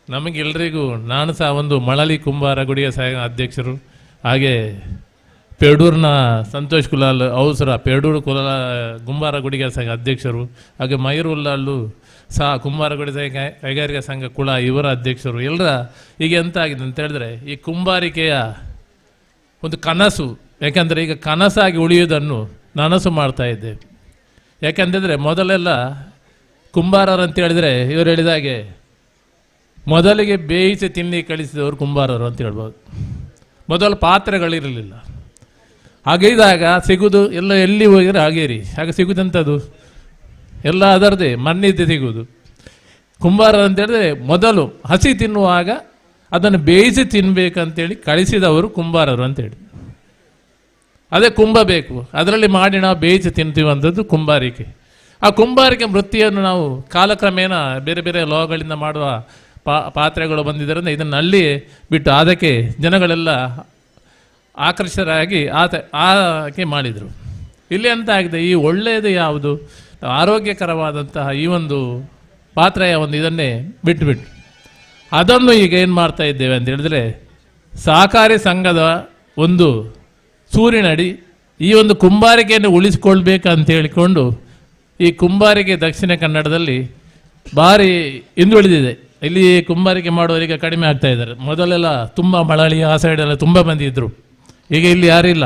ನಮಗೆಲ್ಲರಿಗೂ ನಾನು ಸಹ ಒಂದು ಮಳಲಿ ಕುಂಬಾರ ಗುಡಿಯ ಸಂಘ ಅಧ್ಯಕ್ಷರು, ಹಾಗೆ ಪೇಡೂರಿನ ಸಂತೋಷ್ ಕುಲಾಲ್ ಅವಸರ ಪೇಡೂರು ಕುಂಬಾರ ಗುಡಿಗೆ ಸಂಘ ಅಧ್ಯಕ್ಷರು, ಹಾಗೆ ಮಯೂರುಲ್ಲಾಳು ಸಹ ಕುಂಬಾರ ಗುಡಿ ಕೈಗಾರಿಕಾ ಸಂಘ ಕುಳ ಇವರ ಅಧ್ಯಕ್ಷರು. ಎಲ್ಲರ ಈಗ ಎಂತ ಆಗಿದೆ ಅಂತ ಹೇಳಿದ್ರೆ ಈ ಕುಂಬಾರಿಕೆಯ ಒಂದು ಕನಸು, ಯಾಕೆಂದರೆ ಈಗ ಕನಸಾಗಿ ಉಳಿಯುವುದನ್ನು ನನಸು ಮಾಡ್ತಾ ಇದ್ದೆ. ಯಾಕೆಂತಂದರೆ ಮೊದಲೆಲ್ಲ ಕುಂಬಾರರು ಅಂತ ಹೇಳಿದರೆ ಇವರು ಹೇಳಿದಾಗೆ ಮೊದಲಿಗೆ ಬೇಯಿಸಿ ತಿನ್ನಿ ಕಳಿಸಿದವರು ಕುಂಬಾರರು ಅಂತ ಹೇಳ್ಬೋದು. ಮೊದಲು ಪಾತ್ರೆಗಳಿರಲಿಲ್ಲ, ಹಾಗಿದ್ದಾಗ ಸಿಗುವುದು ಎಲ್ಲ ಎಲ್ಲಿ ಹೋಗಿದ್ರೆ ಹಾಗೇರಿ ಹಾಗೆ ಸಿಗುದಂಥದ್ದು ಎಲ್ಲ ಅದರದೇ ಮಣ್ಣಿದ್ದೆ ಸಿಗುವುದು. ಕುಂಬಾರ ಅಂತೇಳಿದ್ರೆ ಮೊದಲು ಹಸಿ ತಿನ್ನುವಾಗ ಅದನ್ನು ಬೇಯಿಸಿ ತಿನ್ನಬೇಕಂತೇಳಿ ಕಳಿಸಿದವರು ಕುಂಬಾರರು ಅಂತೇಳಿ. ಅದೇ ಕುಂಭ ಬೇಕು, ಅದರಲ್ಲಿ ಮಾಡಿ ನಾವು ಬೇಯಿಸಿ ತಿಂತೀವಂಥದ್ದು ಕುಂಬಾರಿಕೆ. ಆ ಕುಂಬಾರಿಕೆ ವೃತ್ತಿಯನ್ನು ನಾವು ಕಾಲಕ್ರಮೇಣ ಬೇರೆ ಬೇರೆ ಲೋಹಗಳಿಂದ ಮಾಡುವ ಪಾತ್ರೆಗಳು ಬಂದಿದ್ದರಿಂದ ಇದನ್ನು ಅಲ್ಲಿ ಬಿಟ್ಟು ಅದಕ್ಕೆ ಜನಗಳೆಲ್ಲ ಆಕರ್ಷರಾಗಿ ಆಕೆ ಮಾಡಿದರು. ಇಲ್ಲಿ ಅಂತ ಆಗಿದೆ, ಈ ಒಳ್ಳೆಯದು ಯಾವುದು, ಆರೋಗ್ಯಕರವಾದಂತಹ ಈ ಒಂದು ಪಾತ್ರೆಯ ಒಂದು ಇದನ್ನೇ ಬಿಟ್ಟು ಅದನ್ನು ಈಗ ಏನು ಮಾಡ್ತಾ ಇದ್ದೇವೆ ಅಂತ ಹೇಳಿದ್ರೆ, ಸಹಕಾರಿ ಸಂಘದ ಒಂದು ಸೂರಿನಡಿ ಈ ಒಂದು ಕುಂಬಾರಿಕೆಯನ್ನು ಉಳಿಸಿಕೊಳ್ಬೇಕಂತ ಹೇಳಿಕೊಂಡು ಈ ಕುಂಬಾರಿಕೆ ದಕ್ಷಿಣ ಕನ್ನಡದಲ್ಲಿ ಭಾರಿ ಹಿಂದುಳಿದಿದೆ. ಇಲ್ಲಿ ಕುಂಬಾರಿಕೆ ಮಾಡುವವರಿಗೆ ಕಡಿಮೆ ಆಗ್ತಾ ಇದ್ದಾರೆ. ಮೊದಲೆಲ್ಲ ತುಂಬ ಮಳಲಿ ಆ ಸೈಡೆಲ್ಲ ತುಂಬ ಮಂದಿ ಇದ್ದರು, ಈಗ ಇಲ್ಲಿ ಯಾರಿಲ್ಲ.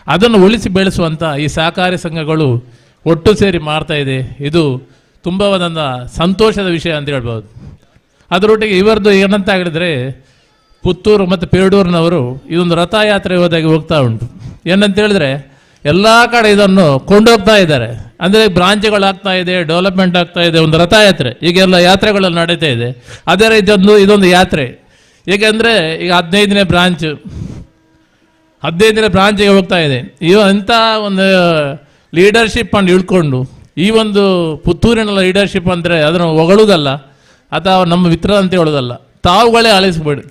ಅದನ್ನು ಉಳಿಸಿ ಬೆಳೆಸುವಂಥ ಈ ಸಹಕಾರಿ ಸಂಘಗಳು ಒಟ್ಟು ಸೇರಿ ಮಾಡ್ತಾ ಇದೆ. ಇದು ತುಂಬ ಒಂದು ಸಂತೋಷದ ವಿಷಯ ಅಂತ ಹೇಳ್ಬೋದು. ಅದರೊಟ್ಟಿಗೆ ಇವರದ್ದು ಏನಂತ ಹೇಳಿದ್ರೆ, ಪುತ್ತೂರು ಮತ್ತು ಪೇರೂರಿನವರು ಇದೊಂದು ರಥಯಾತ್ರೆ ಹೋದಾಗಿ ಹೋಗ್ತಾ ಉಂಟು. ಏನಂತ ಹೇಳಿದ್ರೆ ಎಲ್ಲ ಕಡೆ ಇದನ್ನು ಕೊಂಡೋಗ್ತಾ ಇದ್ದಾರೆ. ಅಂದರೆ ಬ್ರಾಂಚ್ಗಳಾಗ್ತಾ ಇದೆ, ಡೆವಲಪ್ಮೆಂಟ್ ಆಗ್ತಾ ಇದೆ, ಒಂದು ರಥಯಾತ್ರೆ ಈಗೆಲ್ಲ ಯಾತ್ರೆಗಳೆಲ್ಲ ನಡೀತಾ ಇದೆ. ಅದೇ ರೀತಿ ಇದೊಂದು ಯಾತ್ರೆ. ಏಕೆಂದರೆ ಈಗ 15ನೇ ಬ್ರಾಂಚಿಗೆ ಹೋಗ್ತಾ ಇದೆ. ಇಂಥ ಒಂದು ಲೀಡರ್ಶಿಪ್ ಅನ್ನು ಇಳ್ಕೊಂಡು ಈ ಒಂದು ಪುತ್ತೂರಿನ ಲೀಡರ್ಶಿಪ್ ಅಂದರೆ ಅದನ್ನು ಹೊಗಳುವುದಲ್ಲ ಅಥವಾ ನಮ್ಮ ಮಿತ್ರ ಅಂತ ಹೇಳೋದಲ್ಲ, ತಾವುಗಳೇ ಆಲಿಸ್ಬೇಡಿ,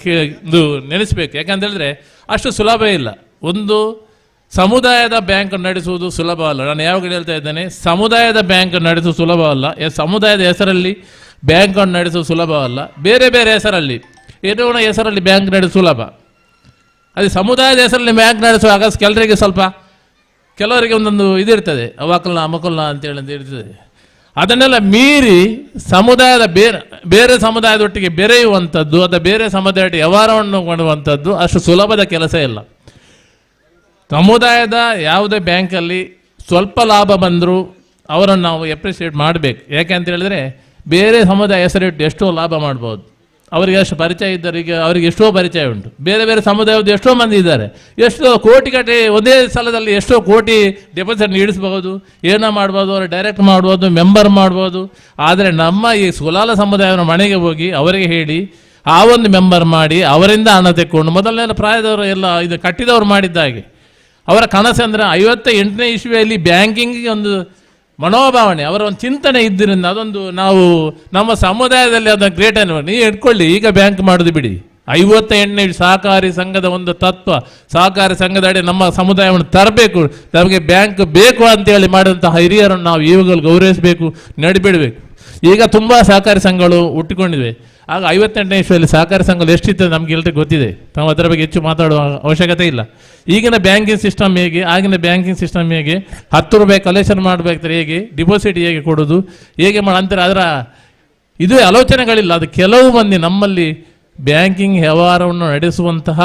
ಇದು ನೆನೆಸ್ಬೇಕು. ಯಾಕಂತ ಹೇಳಿದ್ರೆ ಅಷ್ಟು ಸುಲಭ ಇಲ್ಲ. ಒಂದು ಸಮುದಾಯದ ಬ್ಯಾಂಕ್ ನಡೆಸುವುದು ಸುಲಭ ಅಲ್ಲ. ನಾನು ಯಾವಾಗ ಹೇಳ್ತಾ ಇದ್ದೇನೆ, ಸಮುದಾಯದ ಬ್ಯಾಂಕ್ ನಡೆಸುವುದು ಸುಲಭ ಅಲ್ಲ. ಸಮುದಾಯದ ಹೆಸರಲ್ಲಿ ಬ್ಯಾಂಕನ್ನು ನಡೆಸುವುದು ಸುಲಭ ಅಲ್ಲ. ಬೇರೆ ಬೇರೆ ಹೆಸರಲ್ಲಿ ಏನೋ ಹೆಸರಲ್ಲಿ ಬ್ಯಾಂಕ್ ನಡೆಸುವ ಸುಲಭ. ಅದು ಸಮುದಾಯದ ಹೆಸರಲ್ಲಿ ಬ್ಯಾಂಕ್ ನಡೆಸುವಾಗ ಕೆಲವರಿಗೆ ಒಂದೊಂದು ಇದಿರ್ತದೆ, ಅವಕಲ್ನ ಅಮಕಲ್ನ ಅಂತೇಳಿ ಇರ್ತದೆ. ಅದನ್ನೆಲ್ಲ ಮೀರಿ ಸಮುದಾಯದ ಬೇರೆ ಸಮುದಾಯದೊಟ್ಟಿಗೆ ಬೆರೆಯುವಂಥದ್ದು ಅಥವಾ ಬೇರೆ ಸಮುದಾಯದ ವ್ಯವಹಾರವನ್ನು ಮಾಡುವಂಥದ್ದು ಅಷ್ಟು ಸುಲಭದ ಕೆಲಸ ಇಲ್ಲ. ಸಮುದಾಯದ ಯಾವುದೇ ಬ್ಯಾಂಕಲ್ಲಿ ಸ್ವಲ್ಪ ಲಾಭ ಬಂದರೂ ಅವರನ್ನು ನಾವು ಎಪ್ರಿಷಿಯೇಟ್ ಮಾಡಬೇಕು. ಯಾಕೆ ಅಂತ ಹೇಳಿದ್ರೆ ಬೇರೆ ಸಮುದಾಯ ಹೆಸರಿಟ್ಟು ಎಷ್ಟೋ ಲಾಭ ಮಾಡ್ಬೋದು. ಅವರಿಗೆ ಅಷ್ಟು ಪರಿಚಯ ಇದ್ದವರಿಗೆ ಅವರಿಗೆ ಎಷ್ಟೋ ಪರಿಚಯ ಉಂಟು. ಬೇರೆ ಬೇರೆ ಸಮುದಾಯದ ಎಷ್ಟೋ ಮಂದಿ ಇದ್ದಾರೆ. ಎಷ್ಟೋ ಕೋಟಿ ಒಂದೇ ಸ್ಥಳದಲ್ಲಿ ಎಷ್ಟೋ ಕೋಟಿ ಡೆಪಾಸಿಟ್ ಇಡಿಸ್ಬೋದು, ಏನೋ ಮಾಡ್ಬೋದು, ಅವರು ಡೈರೆಕ್ಟ್ ಮಾಡ್ಬೋದು, ಮೆಂಬರ್ ಮಾಡ್ಬೋದು. ಆದರೆ ನಮ್ಮ ಈ ಸುಲಾಲ ಸಮುದಾಯದ ಮನೆಗೆ ಹೋಗಿ ಅವರಿಗೆ ಹೇಳಿ ಆ ಒಂದು ಮೆಂಬರ್ ಮಾಡಿ ಅವರಿಂದ ಹಣ ತೆಕ್ಕೊಂಡು, ಮೊದಲನೇ ಪ್ರಾಯದವರು ಎಲ್ಲ ಇದು ಕಟ್ಟಿದವರು ಮಾಡಿದ್ದಾಗೆ ಅವರ ಕನಸು ಅಂದರೆ 58ನೇ ಇಸ್ವಿಯಲ್ಲಿ ಬ್ಯಾಂಕಿಂಗಿಗೆ ಒಂದು ಮನೋಭಾವನೆ, ಅವರ ಒಂದು ಚಿಂತನೆ ಇದ್ದರಿಂದ ಅದೊಂದು ನಾವು ನಮ್ಮ ಸಮುದಾಯದಲ್ಲಿ ಅದನ್ನು ಗ್ರೇಟ್ ಅನ್ನು ನೀವು ಇಟ್ಕೊಳ್ಳಿ. ಈಗ ಬ್ಯಾಂಕ್ ಮಾಡೋದು ಬಿಡಿ, 58ನೇ ಸಹಕಾರಿ ಸಂಘದ ಒಂದು ತತ್ವ, ಸಹಕಾರಿ ಸಂಘದ ಅಡಿ ನಮ್ಮ ಸಮುದಾಯವನ್ನು ತರಬೇಕು, ನಮಗೆ ಬ್ಯಾಂಕ್ ಬೇಕು ಅಂತೇಳಿ ಮಾಡಿದಂತಹ ಹಿರಿಯರನ್ನು ನಾವು ಇವುಗಳು ಗೌರವಿಸಬೇಕು, ನಡಿಬಿಡಬೇಕು. ಈಗ ತುಂಬ ಸಹಕಾರಿ ಸಂಘಗಳು ಹುಟ್ಟಿಕೊಂಡಿವೆ. ಆಗ 58ನೇ ಇಸ್ವಿಯಲ್ಲಿ ಸಹಕಾರಿ ಸಂಘಗಳು ಎಷ್ಟಿತ್ತು ನಮ್ಗೆ ಎಲ್ರಿಗೂ ಗೊತ್ತಿದೆ. ನಾವು ಅದರ ಬಗ್ಗೆ ಹೆಚ್ಚು ಮಾತಾಡುವ ಅವಶ್ಯಕತೆ ಇಲ್ಲ. ಈಗಿನ ಬ್ಯಾಂಕಿಂಗ್ ಸಿಸ್ಟಮ್ ಹೇಗೆ, ಆಗಿನ ಬ್ಯಾಂಕಿಂಗ್ ಸಿಸ್ಟಮ್ ಹೇಗೆ, 10 ರೂಪಾಯಿ ಕಲೆಕ್ಷನ್ ಮಾಡಬೇಕಾದ್ರೆ ಹೇಗೆ, ಡಿಪಾಸಿಟ್ ಹೇಗೆ ಕೊಡೋದು, ಹೇಗೆ ಅಂತಾರೆ ಅದರ ಇದು ಆಲೋಚನೆಗಳಿಲ್ಲ. ಅದು ಕೆಲವು ಮಂದಿ ನಮ್ಮಲ್ಲಿ ಬ್ಯಾಂಕಿಂಗ್ ವ್ಯವಹಾರವನ್ನು ನಡೆಸುವಂತಹ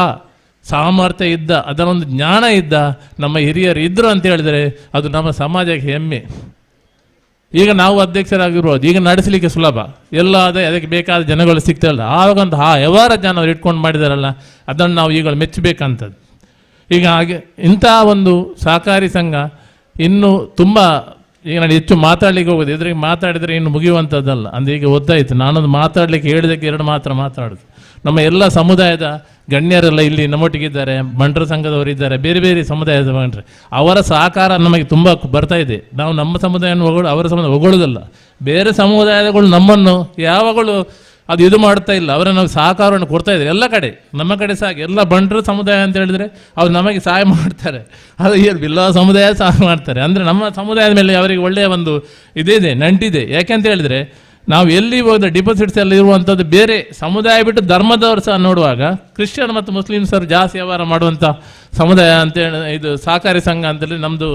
ಸಾಮರ್ಥ್ಯ ಇದ್ದ, ಅದರೊಂದು ಜ್ಞಾನ ಇದ್ದ ನಮ್ಮ ಹಿರಿಯರು ಇದ್ದರು ಅಂತ ಹೇಳಿದರೆ ಅದು ನಮ್ಮ ಸಮಾಜಕ್ಕೆ ಹೆಮ್ಮೆ. ಈಗ ನಾವು ಅಧ್ಯಕ್ಷರಾಗಿರ್ಬೋದು, ಈಗ ನಡೆಸಲಿಕ್ಕೆ ಸುಲಭ, ಎಲ್ಲ ಅದಕ್ಕೆ ಬೇಕಾದ ಜನಗಳು ಸಿಗ್ತಾರಲ್ಲ, ಆವಾಗಂತ ಆ ವ್ಯವಹಾರ ಜನ ಅವ್ರು ಇಟ್ಕೊಂಡು ಮಾಡಿದಾರಲ್ಲ, ಅದನ್ನು ನಾವು ಈಗ ಮೆಚ್ಚಬೇಕಂಥದ್ದು. ಈಗ ಹಾಗೆ ಇಂಥ ಒಂದು ಸಹಕಾರಿ ಸಂಘ ಇನ್ನೂ ತುಂಬ, ಈಗ ನಾನು ಹೆಚ್ಚು ಮಾತಾಡಲಿಕ್ಕೆ ಹೋಗೋದು, ಇದ್ರಿಗೆ ಮಾತಾಡಿದರೆ ಇನ್ನು ಮುಗಿಯುವಂಥದ್ದಲ್ಲ. ಅಂದರೆ ಈಗ ಒದ್ದಾಯಿತು, ನಾನೊಂದು ಮಾತಾಡಲಿಕ್ಕೆ ಹೇಳಿದಕ್ಕೆ 2 ಮಾತ್ರ ಮಾತಾಡೋದು. ನಮ್ಮ ಎಲ್ಲ ಸಮುದಾಯದ ಗಣ್ಯರೆಲ್ಲ ಇಲ್ಲಿ ನಮ್ಮೊಟ್ಟಿಗಿದ್ದಾರೆ, ಬಂಟರ ಸಂಘದವರಿದ್ದಾರೆ, ಬೇರೆ ಬೇರೆ ಸಮುದಾಯದ ಬಂಟ್ರೆ, ಅವರ ಸಹಕಾರ ನಮಗೆ ತುಂಬ ಬರ್ತಾ ಇದೆ. ನಾವು ನಮ್ಮ ಸಮುದಾಯವನ್ನು ಅವರ ಸಮುದಾಯ ಹೊಗಳೋದಲ್ಲ, ಬೇರೆ ಸಮುದಾಯಗಳು ನಮ್ಮನ್ನು ಯಾವಾಗಲೂ ಅದು ಇದು ಮಾಡ್ತಾ ಇಲ್ಲ, ಅವರನ್ನು ನಾವು ಸಹಕಾರವನ್ನು ಕೊಡ್ತಾ ಇದ್ದಾರೆ ಎಲ್ಲ ಕಡೆ. ನಮ್ಮ ಕಡೆ ಸಹ ಎಲ್ಲ ಬಂಟರ ಸಮುದಾಯ ಅಂತ ಹೇಳಿದ್ರೆ ಅವ್ರು ನಮಗೆ ಸಹಾಯ ಮಾಡ್ತಾರೆ, ಅದು ಬಿಲ್ಲ ಸಮುದಾಯ ಸಹಾಯ ಮಾಡ್ತಾರೆ. ಅಂದರೆ ನಮ್ಮ ಸಮುದಾಯದ ಮೇಲೆ ಅವರಿಗೆ ಒಳ್ಳೆಯ ಒಂದು ಇದಿದೆ, ನಂಟಿದೆ. ಯಾಕೆಂತ ಹೇಳಿದರೆ ನಾವು ಎಲ್ಲಿ ಹೋದ ಡಿಪಾಸಿಟ್ಸ್ ಎಲ್ಲ ಇರುವಂಥದ್ದು ಬೇರೆ ಸಮುದಾಯ ಬಿಟ್ಟು ಧರ್ಮದವರು ಸಹ ನೋಡುವಾಗ ಕ್ರಿಶ್ಚಿಯನ್ ಮತ್ತು ಮುಸ್ಲಿಮ್ಸರು ಜಾಸ್ತಿ ವ್ಯವಹಾರ ಮಾಡುವಂಥ ಸಮುದಾಯ ಅಂತೇಳಿ ಇದು ಸಹಕಾರಿ ಸಂಘ ಅಂತೇಳಿ ನಮ್ಮದು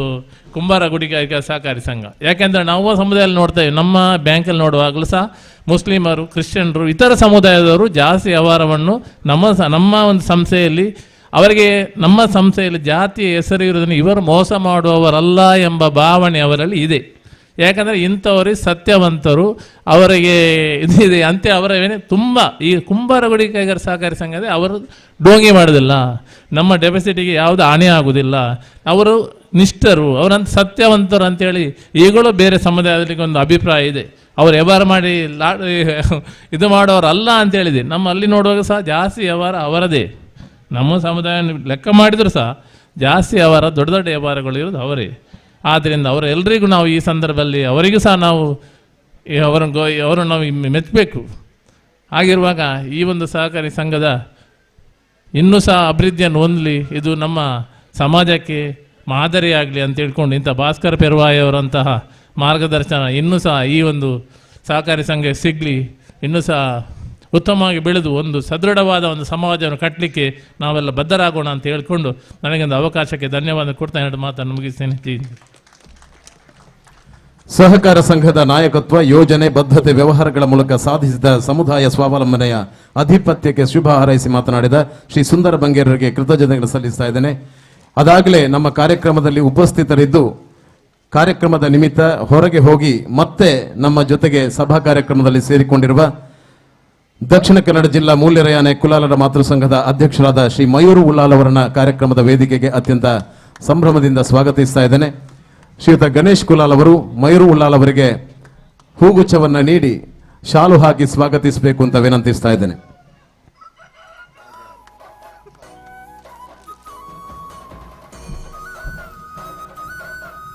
ಕುಂಬಾರ ಗುಡಿಗಾರಿಕೆ ಸಹಕಾರಿ ಸಂಘ. ಯಾಕೆಂದರೆ ನಾವು ಸಮುದಾಯದಲ್ಲಿ ನೋಡ್ತಾ ಇದ್ದೀವಿ, ನಮ್ಮ ಬ್ಯಾಂಕಲ್ಲಿ ನೋಡುವಾಗಲೂ ಸಹ ಮುಸ್ಲಿಮರು, ಕ್ರಿಶ್ಚಿಯನ್ರು, ಇತರ ಸಮುದಾಯದವರು ಜಾಸ್ತಿ ವ್ಯವಹಾರವನ್ನು ನಮ್ಮ ಒಂದು ಸಂಸ್ಥೆಯಲ್ಲಿ, ಅವರಿಗೆ ನಮ್ಮ ಸಂಸ್ಥೆಯಲ್ಲಿ ಜಾತಿಯ ಹೆಸರು ಇರೋದನ್ನು ಇವರು ಮೋಸ ಮಾಡುವವರಲ್ಲ ಎಂಬ ಭಾವನೆ ಅವರಲ್ಲಿ ಇದೆ. ಯಾಕಂದರೆ ಇಂಥವರಿಗೆ ಸತ್ಯವಂತರು ಅವರಿಗೆ ಇದಿದೆ ಅಂತೆ ಅವರ ತುಂಬ ಈ ಕುಂಬಾರಗುಡಿ ಕೈಗಾರ ಸಹಕಾರಿ ಸಂಘದ ಅವರು ಡೋಂಗಿ ಮಾಡೋದಿಲ್ಲ, ನಮ್ಮ ಡೆಪಾಸಿಟಿಗೆ ಯಾವುದು ಹಾನಿ ಆಗುವುದಿಲ್ಲ, ಅವರು ನಿಷ್ಠರು, ಅವರಂತ ಸತ್ಯವಂತರು ಅಂತೇಳಿ ಈಗಲೂ ಬೇರೆ ಸಮುದಾಯದಲ್ಲಿ ಒಂದು ಅಭಿಪ್ರಾಯ ಇದೆ. ಅವ್ರು ವ್ಯವಹಾರ ಮಾಡಿ ಇದು ಮಾಡೋರಲ್ಲ ಅಂತೇಳಿದೆ. ನಮ್ಮ ಅಲ್ಲಿ ನೋಡುವಾಗ ಸಹ ಜಾಸ್ತಿ ವ್ಯವಹಾರ ಅವರದೇ. ನಮ್ಮ ಸಮುದಾಯ ಲೆಕ್ಕ ಮಾಡಿದರೂ ಸಹ ಜಾಸ್ತಿ ವ್ಯವಹಾರ ದೊಡ್ಡ ದೊಡ್ಡ ವ್ಯವಹಾರಗಳು ಇರೋದು ಅವರೇ. ಆದ್ದರಿಂದ ಅವರೆಲ್ಲರಿಗೂ ನಾವು ಈ ಸಂದರ್ಭದಲ್ಲಿ ಅವರಿಗೂ ಸಹ ನಾವು ಅವರನ್ನು ನಾವು ಮೆಚ್ಚಬೇಕು. ಹಾಗಿರುವಾಗ ಈ ಒಂದು ಸಹಕಾರಿ ಸಂಘದ ಇನ್ನೂ ಸಹ ಅಭಿವೃದ್ಧಿಯನ್ನು ಹೊಂದಲಿ, ಇದು ನಮ್ಮ ಸಮಾಜಕ್ಕೆ ಮಾದರಿಯಾಗಲಿ ಅಂತ ತಿಳ್ಕೊಂಡು ಇಂಥ ಭಾಸ್ಕರ್ ಪೆರ್ವಾಯಿ ಅವರಂತಹ ಮಾರ್ಗದರ್ಶನ ಇನ್ನೂ ಸಹ ಈ ಒಂದು ಸಹಕಾರಿ ಸಂಘ ಸಿಗಲಿ, ಇನ್ನೂ ಸಹ ಉತ್ತಮವಾಗಿ ಬೆಳೆದು ಒಂದು ಸದೃಢವಾದ ಒಂದು ಸಮಾಜವನ್ನು ಕಟ್ಟಲಿಕ್ಕೆ ನಾವೆಲ್ಲ ಬದ್ಧರಾಗೋಣ ಅಂತ ಹೇಳ್ಕೊಂಡು ನನಗೊಂದು ಅವಕಾಶಕ್ಕೆ ಧನ್ಯವಾದ ಕೊಡ್ತಾ ಎರಡು ಮಾತನ್ನು ಮುಗಿಸ್ತೇನೆ. ಸಹಕಾರ ಸಂಘದ ನಾಯಕತ್ವ, ಯೋಜನೆ, ಬದ್ಧತೆ, ವ್ಯವಹಾರಗಳ ಮೂಲಕ ಸಾಧಿಸಿದ ಸಮುದಾಯ ಸ್ವಾವಲಂಬನೆಯ ಅಧಿಪತ್ಯಕ್ಕೆ ಶುಭ ಹಾರೈಸಿ ಮಾತನಾಡಿದ ಶ್ರೀ ಸುಂದರ ಬಂಗೇರರಿಗೆ ಕೃತಜ್ಞತೆಗಳನ್ನು ಸಲ್ಲಿಸ್ತಾ ಇದ್ದೇನೆ. ಅದಾಗಲೇ ನಮ್ಮ ಕಾರ್ಯಕ್ರಮದಲ್ಲಿ ಉಪಸ್ಥಿತರಿದ್ದು ಕಾರ್ಯಕ್ರಮದ ನಿಮಿತ್ತ ಹೊರಗೆ ಹೋಗಿ ಮತ್ತೆ ನಮ್ಮ ಜೊತೆಗೆ ಸಭಾ ಕಾರ್ಯಕ್ರಮದಲ್ಲಿ ಸೇರಿಕೊಂಡಿರುವ ದಕ್ಷಿಣ ಕನ್ನಡ ಜಿಲ್ಲಾ ಮೂಲ್ಯರಯಾನೆ ಕುಲಾಲರ ಮಾತೃ ಸಂಘದ ಅಧ್ಯಕ್ಷರಾದ ಶ್ರೀ ಮಯೂರು ಉಳ್ಳಾಲ್ ಅವರನ್ನ ಕಾರ್ಯಕ್ರಮದ ವೇದಿಕೆಗೆ ಅತ್ಯಂತ ಸಂಭ್ರಮದಿಂದ ಸ್ವಾಗತಿಸ್ತಾ ಇದ್ದೇನೆ. ಶ್ರೀಯುತ ಗಣೇಶ್ ಕುಲಾಲ್ ಅವರು ಮಯೂರು ಉಳ್ಳಾಲ್ ಅವರಿಗೆ ಹೂಗುಚ್ಛವನ್ನ ನೀಡಿ ಶಾಲು ಹಾಕಿ ಸ್ವಾಗತಿಸಬೇಕು ಅಂತ ವಿನಂತಿಸ್ತಾ ಇದ್ದೇನೆ.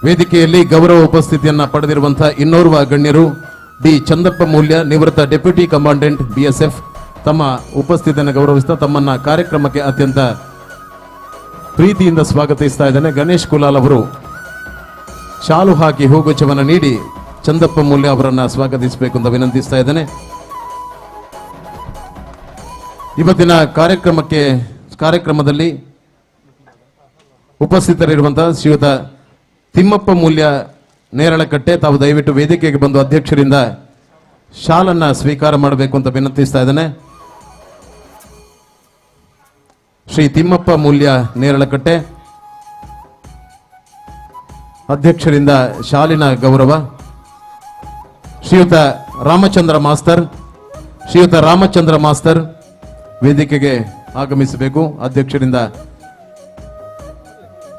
ವೇದಿಕೆಯಲ್ಲಿ ಗೌರವ ಉಪಸ್ಥಿತಿಯನ್ನ ಪಡೆದಿರುವಂತಹ ಇನ್ನೋರ್ವ ಗಣ್ಯರು ಡಿ ಚಂದಪ್ಪ ಮೂಲ್ಯ, ನಿವೃತ್ತ ಡೆಪ್ಯೂಟಿ ಕಮಾಂಡೆಂಟ್ BSF, ತಮ್ಮ ಉಪಸ್ಥಿತಿಯನ್ನು ಗೌರವಿಸ್ತಾ ತಮ್ಮನ್ನ ಕಾರ್ಯಕ್ರಮಕ್ಕೆ ಅತ್ಯಂತ ಪ್ರೀತಿಯಿಂದ ಸ್ವಾಗತಿಸ್ತಾ ಇದ್ದೇನೆ. ಗಣೇಶ್ ಕುಲಾಲ್ ಅವರು ಶಾಲು ಹಾಕಿ ಹೂಗುಚ್ಛವನ್ನು ನೀಡಿ ಚಂದಪ್ಪ ಮೂಲ್ಯ ಅವರನ್ನ ಸ್ವಾಗತಿಸಬೇಕು ಅಂತ ವಿನಂತಿಸ್ತಾ ಇದ್ದೇನೆ. ಇವತ್ತಿನ ಕಾರ್ಯಕ್ರಮದಲ್ಲಿ ಉಪಸ್ಥಿತರಿರುವಂತಹ ಶ್ರೀಯುತ ತಿಮ್ಮಪ್ಪ ಮೂಲ್ಯ ನೇರಳಕಟ್ಟೆ, ತಾವು ದಯವಿಟ್ಟು ವೇದಿಕೆಗೆ ಬಂದು ಅಧ್ಯಕ್ಷರಿಂದ ಶಾಲನ್ನ ಸ್ವೀಕಾರ ಮಾಡಬೇಕು ಅಂತ ವಿನಂತಿಸ್ತಾ ಇದ್ದೇನೆ. ಶ್ರೀ ತಿಮ್ಮಪ್ಪ ಮೂಲ್ಯ ನೇರಳಕಟ್ಟೆ ಅಧ್ಯಕ್ಷರಿಂದ ಶಾಲಿನ ಗೌರವ. ಶ್ರೀಯುತ ರಾಮಚಂದ್ರ ಮಾಸ್ತರ್ ವೇದಿಕೆಗೆ ಆಗಮಿಸಬೇಕು, ಅಧ್ಯಕ್ಷರಿಂದ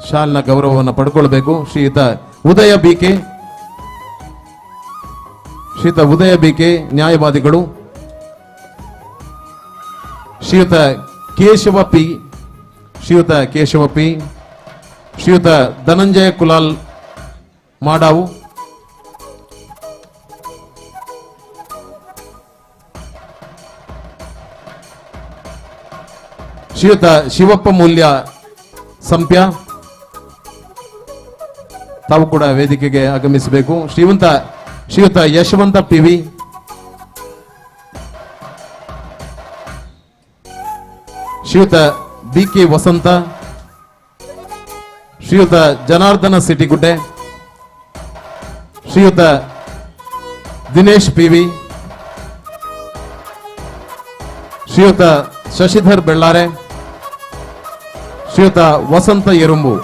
ಶಾಲಿನ ಗೌರವವನ್ನು ಪಡ್ಕೊಳ್ಬೇಕು. ಶ್ರೀಯುತ ಉದಯ ಬಿಕೆ ನ್ಯಾಯವಾದಿಗಳು. ಶ್ರೀಯುತ ಕೇಶವ ಪಿ, ಶ್ರೀಯುತ ಧನಂಜಯ ಕುಲಾಲ್ ಮಾಡಾವು, ಶ್ರೀಯುತ ಶಿವಪ್ಪ ಮೂಲ್ಯ ಸಂಪ್ಯ, ತಾವು ಕೂಡ ವೇದಿಕೆಗೆ ಆಗಮಿಸಬೇಕು. ಶ್ರೀಯುತ ಯಶವಂತ PV, ಶ್ರೀಯುತ BK ವಸಂತ, ಶ್ರೀಯುತ ಜನಾರ್ದನ ಸಿಟಿಗುಡ್ಡೆ, ಶ್ರೀಯುತ ದಿನೇಶ್ PV, ಶ್ರೀಯುತ ಶಶಿಧರ್ ಬೆಳ್ಳಾರೆ, ಶ್ರೀಯುತ ವಸಂತ ಎರುಂಬು.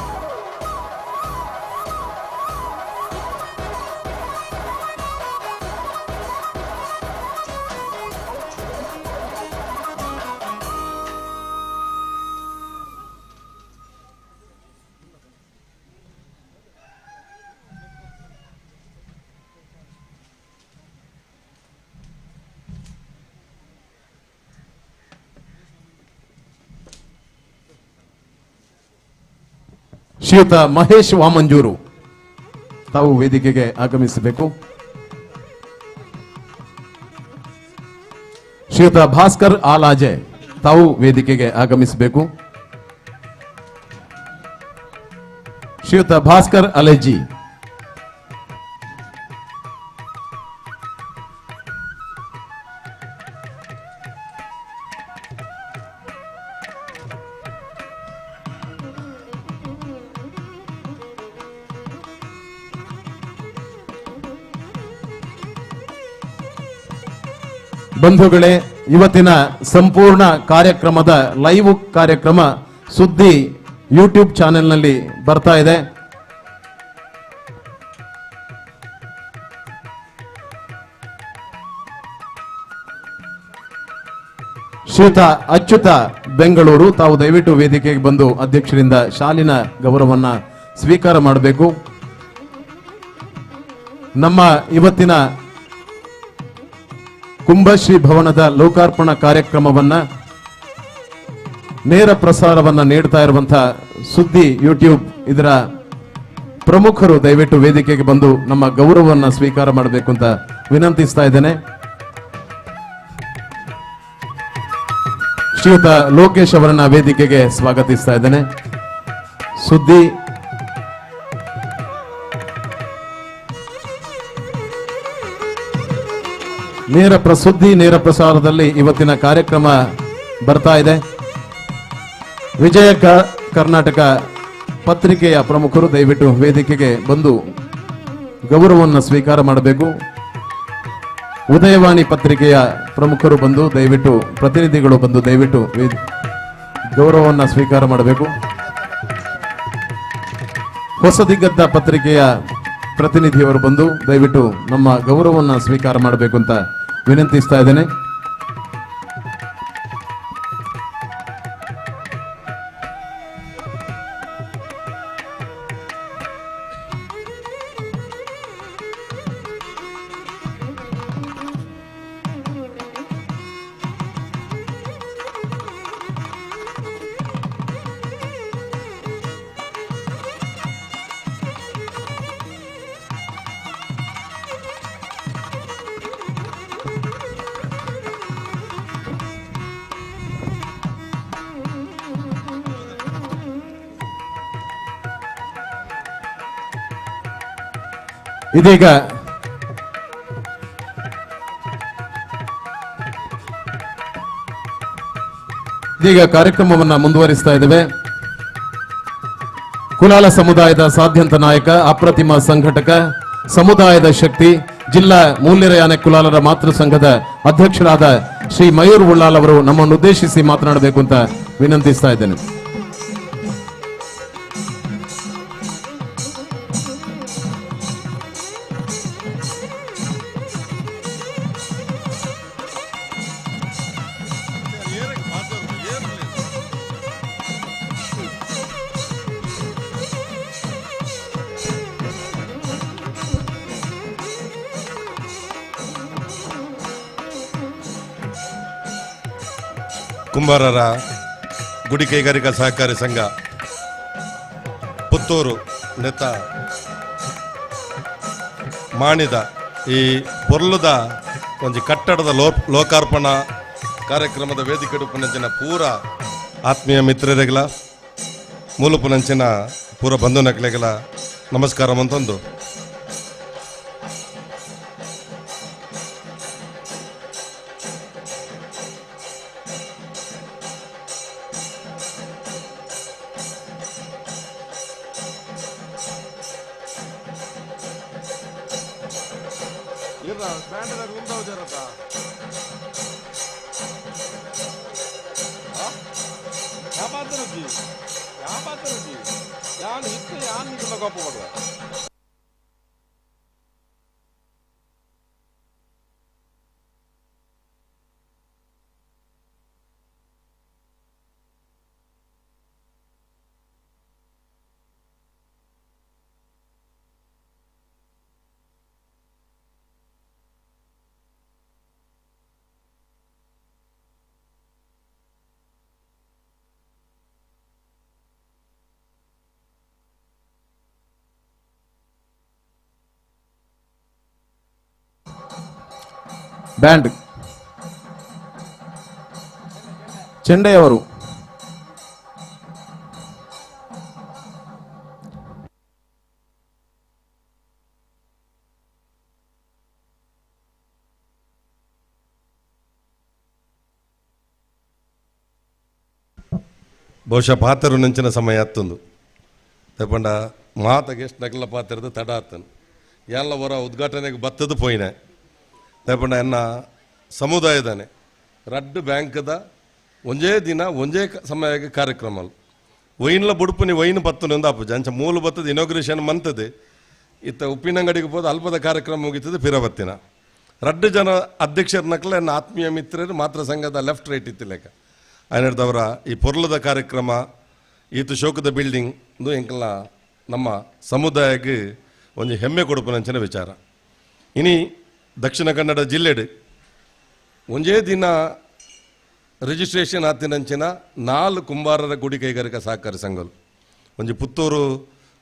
ಶ್ರೀಯುತ ಮಹೇಶ್ ವಾಮಂಜೂರು, ತಾವು ವೇದಿಕೆಗೆ ಆಗಮಿಸಬೇಕು. ಶ್ರೀಯುತ ಭಾಸ್ಕರ್ ಆಲಾಜೆ, ತಾವು ವೇದಿಕೆಗೆ ಆಗಮಿಸಬೇಕು. ಶ್ರೀಯುತ ಭಾಸ್ಕರ್ ಅಲೆಜಿ, ಬಂಧುಗಳೇ, ಇವತ್ತಿನ ಸಂಪೂರ್ಣ ಕಾರ್ಯಕ್ರಮದ ಲೈವ್ ಕಾರ್ಯಕ್ರಮ ಸುದ್ದಿ ಯೂಟ್ಯೂಬ್ ಚಾನೆಲ್ನಲ್ಲಿ ಬರ್ತಾ ಇದೆ. ಶ್ರೀಯುತ ಅಚ್ಯುತ ಬೆಂಗಳೂರು, ತಾವು ದಯವಿಟ್ಟು ವೇದಿಕೆಗೆ ಬಂದು ಅಧ್ಯಕ್ಷರಿಂದ ಶಾಲಿನ ಗೌರವವನ್ನ ಸ್ವೀಕಾರ ಮಾಡಬೇಕು. ನಮ್ಮ ಇವತ್ತಿನ ಕುಂಭಶ್ರೀ ಭವನದ ಲೋಕಾರ್ಪಣಾ ಕಾರ್ಯಕ್ರಮವನ್ನ ನೇರ ಪ್ರಸಾರವನ್ನ ನೀಡ್ತಾ ಇರುವಂತಹ ಸುದ್ದಿ ಯೂಟ್ಯೂಬ್ ಇದರ ಪ್ರಮುಖರು ದಯವಿಟ್ಟು ವೇದಿಕೆಗೆ ಬಂದು ನಮ್ಮ ಗೌರವವನ್ನ ಸ್ವೀಕಾರ ಮಾಡಬೇಕು ಅಂತ ವಿನಂತಿಸ್ತಾ ಇದ್ದೇನೆ. ಶ್ರೀಯುತ ಲೋಕೇಶ್ ಅವರನ್ನ ವೇದಿಕೆಗೆ ಸ್ವಾಗತಿಸ್ತಾ ಇದ್ದೇನೆ. ಸುದ್ದಿ ನೇರ ಪ್ರಸಾರದಲ್ಲಿ ಇವತ್ತಿನ ಕಾರ್ಯಕ್ರಮ ಬರ್ತಾ ಇದೆ. ವಿಜಯ ಕರ್ನಾಟಕ ಪತ್ರಿಕೆಯ ಪ್ರಮುಖರು ದಯವಿಟ್ಟು ವೇದಿಕೆಗೆ ಬಂದು ಗೌರವವನ್ನು ಸ್ವೀಕಾರ ಮಾಡಬೇಕು. ಉದಯವಾಣಿ ಪತ್ರಿಕೆಯ ಪ್ರಮುಖರು ಬಂದು ದಯವಿಟ್ಟು ಪ್ರತಿನಿಧಿಗಳು ಬಂದು ದಯವಿಟ್ಟು ಗೌರವವನ್ನು ಸ್ವೀಕಾರ ಮಾಡಬೇಕು. ಹೊಸದಿಗ್ಗದ ಪತ್ರಿಕೆಯ ಪ್ರತಿನಿಧಿಯವರು ಬಂದು ದಯವಿಟ್ಟು ನಮ್ಮ ಗೌರವವನ್ನು ಸ್ವೀಕಾರ ಮಾಡಬೇಕು ಅಂತ ವಿನಂತಿಸ್ತಾ ಇದ್ದೇನೆ. ಇದೀಗ ಕಾರ್ಯಕ್ರಮವನ್ನು ಮುಂದುವರಿಸ್ತಾ ಇದ್ದೇವೆ. ಕುಲಾಲ ಸಮುದಾಯದ ಸಾಧ್ಯಂತ ನಾಯಕ, ಅಪ್ರತಿಮ ಸಂಘಟಕ, ಸಮುದಾಯದ ಶಕ್ತಿ, ಜಿಲ್ಲಾ ಮೂಲ್ಯರಯಾನೆ ಕುಲಾಲರ ಮಾತೃ ಸಂಘದ ಅಧ್ಯಕ್ಷರಾದ ಶ್ರೀ ಮಯೂರ್ ಉಳ್ಳಾಲ್ ಅವರು ನಮ್ಮನ್ನು ಉದ್ದೇಶಿಸಿ ಮಾತನಾಡಬೇಕು ಅಂತ ವಿನಂತಿಸ್ತಾ ಇದ್ದೇನೆ. ಕುಂಬಾರರ ಗುಡಿ ಕೈಗಾರಿಕಾ ಸಹಕಾರಿ ಸಂಘ ಪುತ್ತೂರು ನೆತ್ತ ಮಾಣಿದ ಈ ಪೊರ್ಲುದ ಒಂಜಿ ಕಟ್ಟಡದ ಲೋಕಾರ್ಪಣಾ ಕಾರ್ಯಕ್ರಮದ ವೇದಿಕೆ ಉಪನಂಚಿನ ಪೂರ ಆತ್ಮೀಯ ಮಿತ್ರರಿಗಳ ಮೂಲಪುನಂಚಿನ ಪೂರ ಬಂಧು ನಕಲೆಗಳ ನಮಸ್ಕಾರ ಅಂತಂದು ಬ್ಯಾಂಡ್ ಚೆಂಡೆಯವರು ಬಹುಶಃ ಪಾತರು ನಂಚಿನ ಸಮಯ ಹತ್ತೊಂದು ತಗೊಂಡ ಮಾತಗೆ ಎಷ್ಟು ನಗಲ ಪಾತ್ರದ ತಡ ಆತನು ಎಲ್ಲ ಹೊರ ಉದ್ಘಾಟನೆಗೆ ಬತ್ತದು ಪೋಯಿನ ತಗೊಂಡ ಎನ್ನ ಸಮುದಾಯದನೆ ರಡ್ಡು ಬ್ಯಾಂಕ್ದ ಒಂಜೇ ದಿನ ಒಂಜೇ ಸಮಯಕ್ಕೆ ಕಾರ್ಯಕ್ರಮ ಒಯ್ನ್ಲ ಬುಡುಪುನಿ ಒಯ್ನು ಬತ್ತನು ಒಂದು ಆಪುಜ ಅಂಚ ಮೂಲ ಬತ್ತದ ಇನಾಗ್ರೇಷನ್ ಮಂತದೆ ಇತ್ತ ಉಪ್ಪಿನಂಗಡಿಗೆ ಹೋದ ಅಲ್ಪದ ಕಾರ್ಯಕ್ರಮ ಮುಗಿತದೆ ಪಿರವತ್ತಿನ 2 ಜನ ಅಧ್ಯಕ್ಷರನ್ನಕ್ಕಲ್ಲ ನನ್ನ ಆತ್ಮೀಯ ಮಿತ್ರರು ಮಾತ್ರ ಸಂಘದ ಲೆಫ್ಟ್ ರೈಟ್ ಇತ್ತಿಲೇಕ ಆಯ್ನಡ್ದವರ ಈ ಪೊರ್ಲದ ಕಾರ್ಯಕ್ರಮ ಈತು ಶೋಕದ ಬಿಲ್ಡಿಂಗ್ ಎಂಕಲ್ಲ ನಮ್ಮ ಸಮುದಾಯಕ್ಕೆ ಒಂದು ಹೆಮ್ಮೆ ಕೊಡುಪನಂಚಿನ ವಿಚಾರ. ಇನಿ ದಕ್ಷಿಣ ಕನ್ನಡ ಜಿಲ್ಲೆಡು ಒಂದೇ ದಿನ ರಿಜಿಸ್ಟ್ರೇಷನ್ ಆತಿನಂಚಿನ 4 ಕುಂಬಾರರ ಗುಡಿ ಕೈಗಾರಿಕಾ ಸಹಕಾರಿ ಸಂಘಗಳು. ಒಂದು ಪುತ್ತೂರು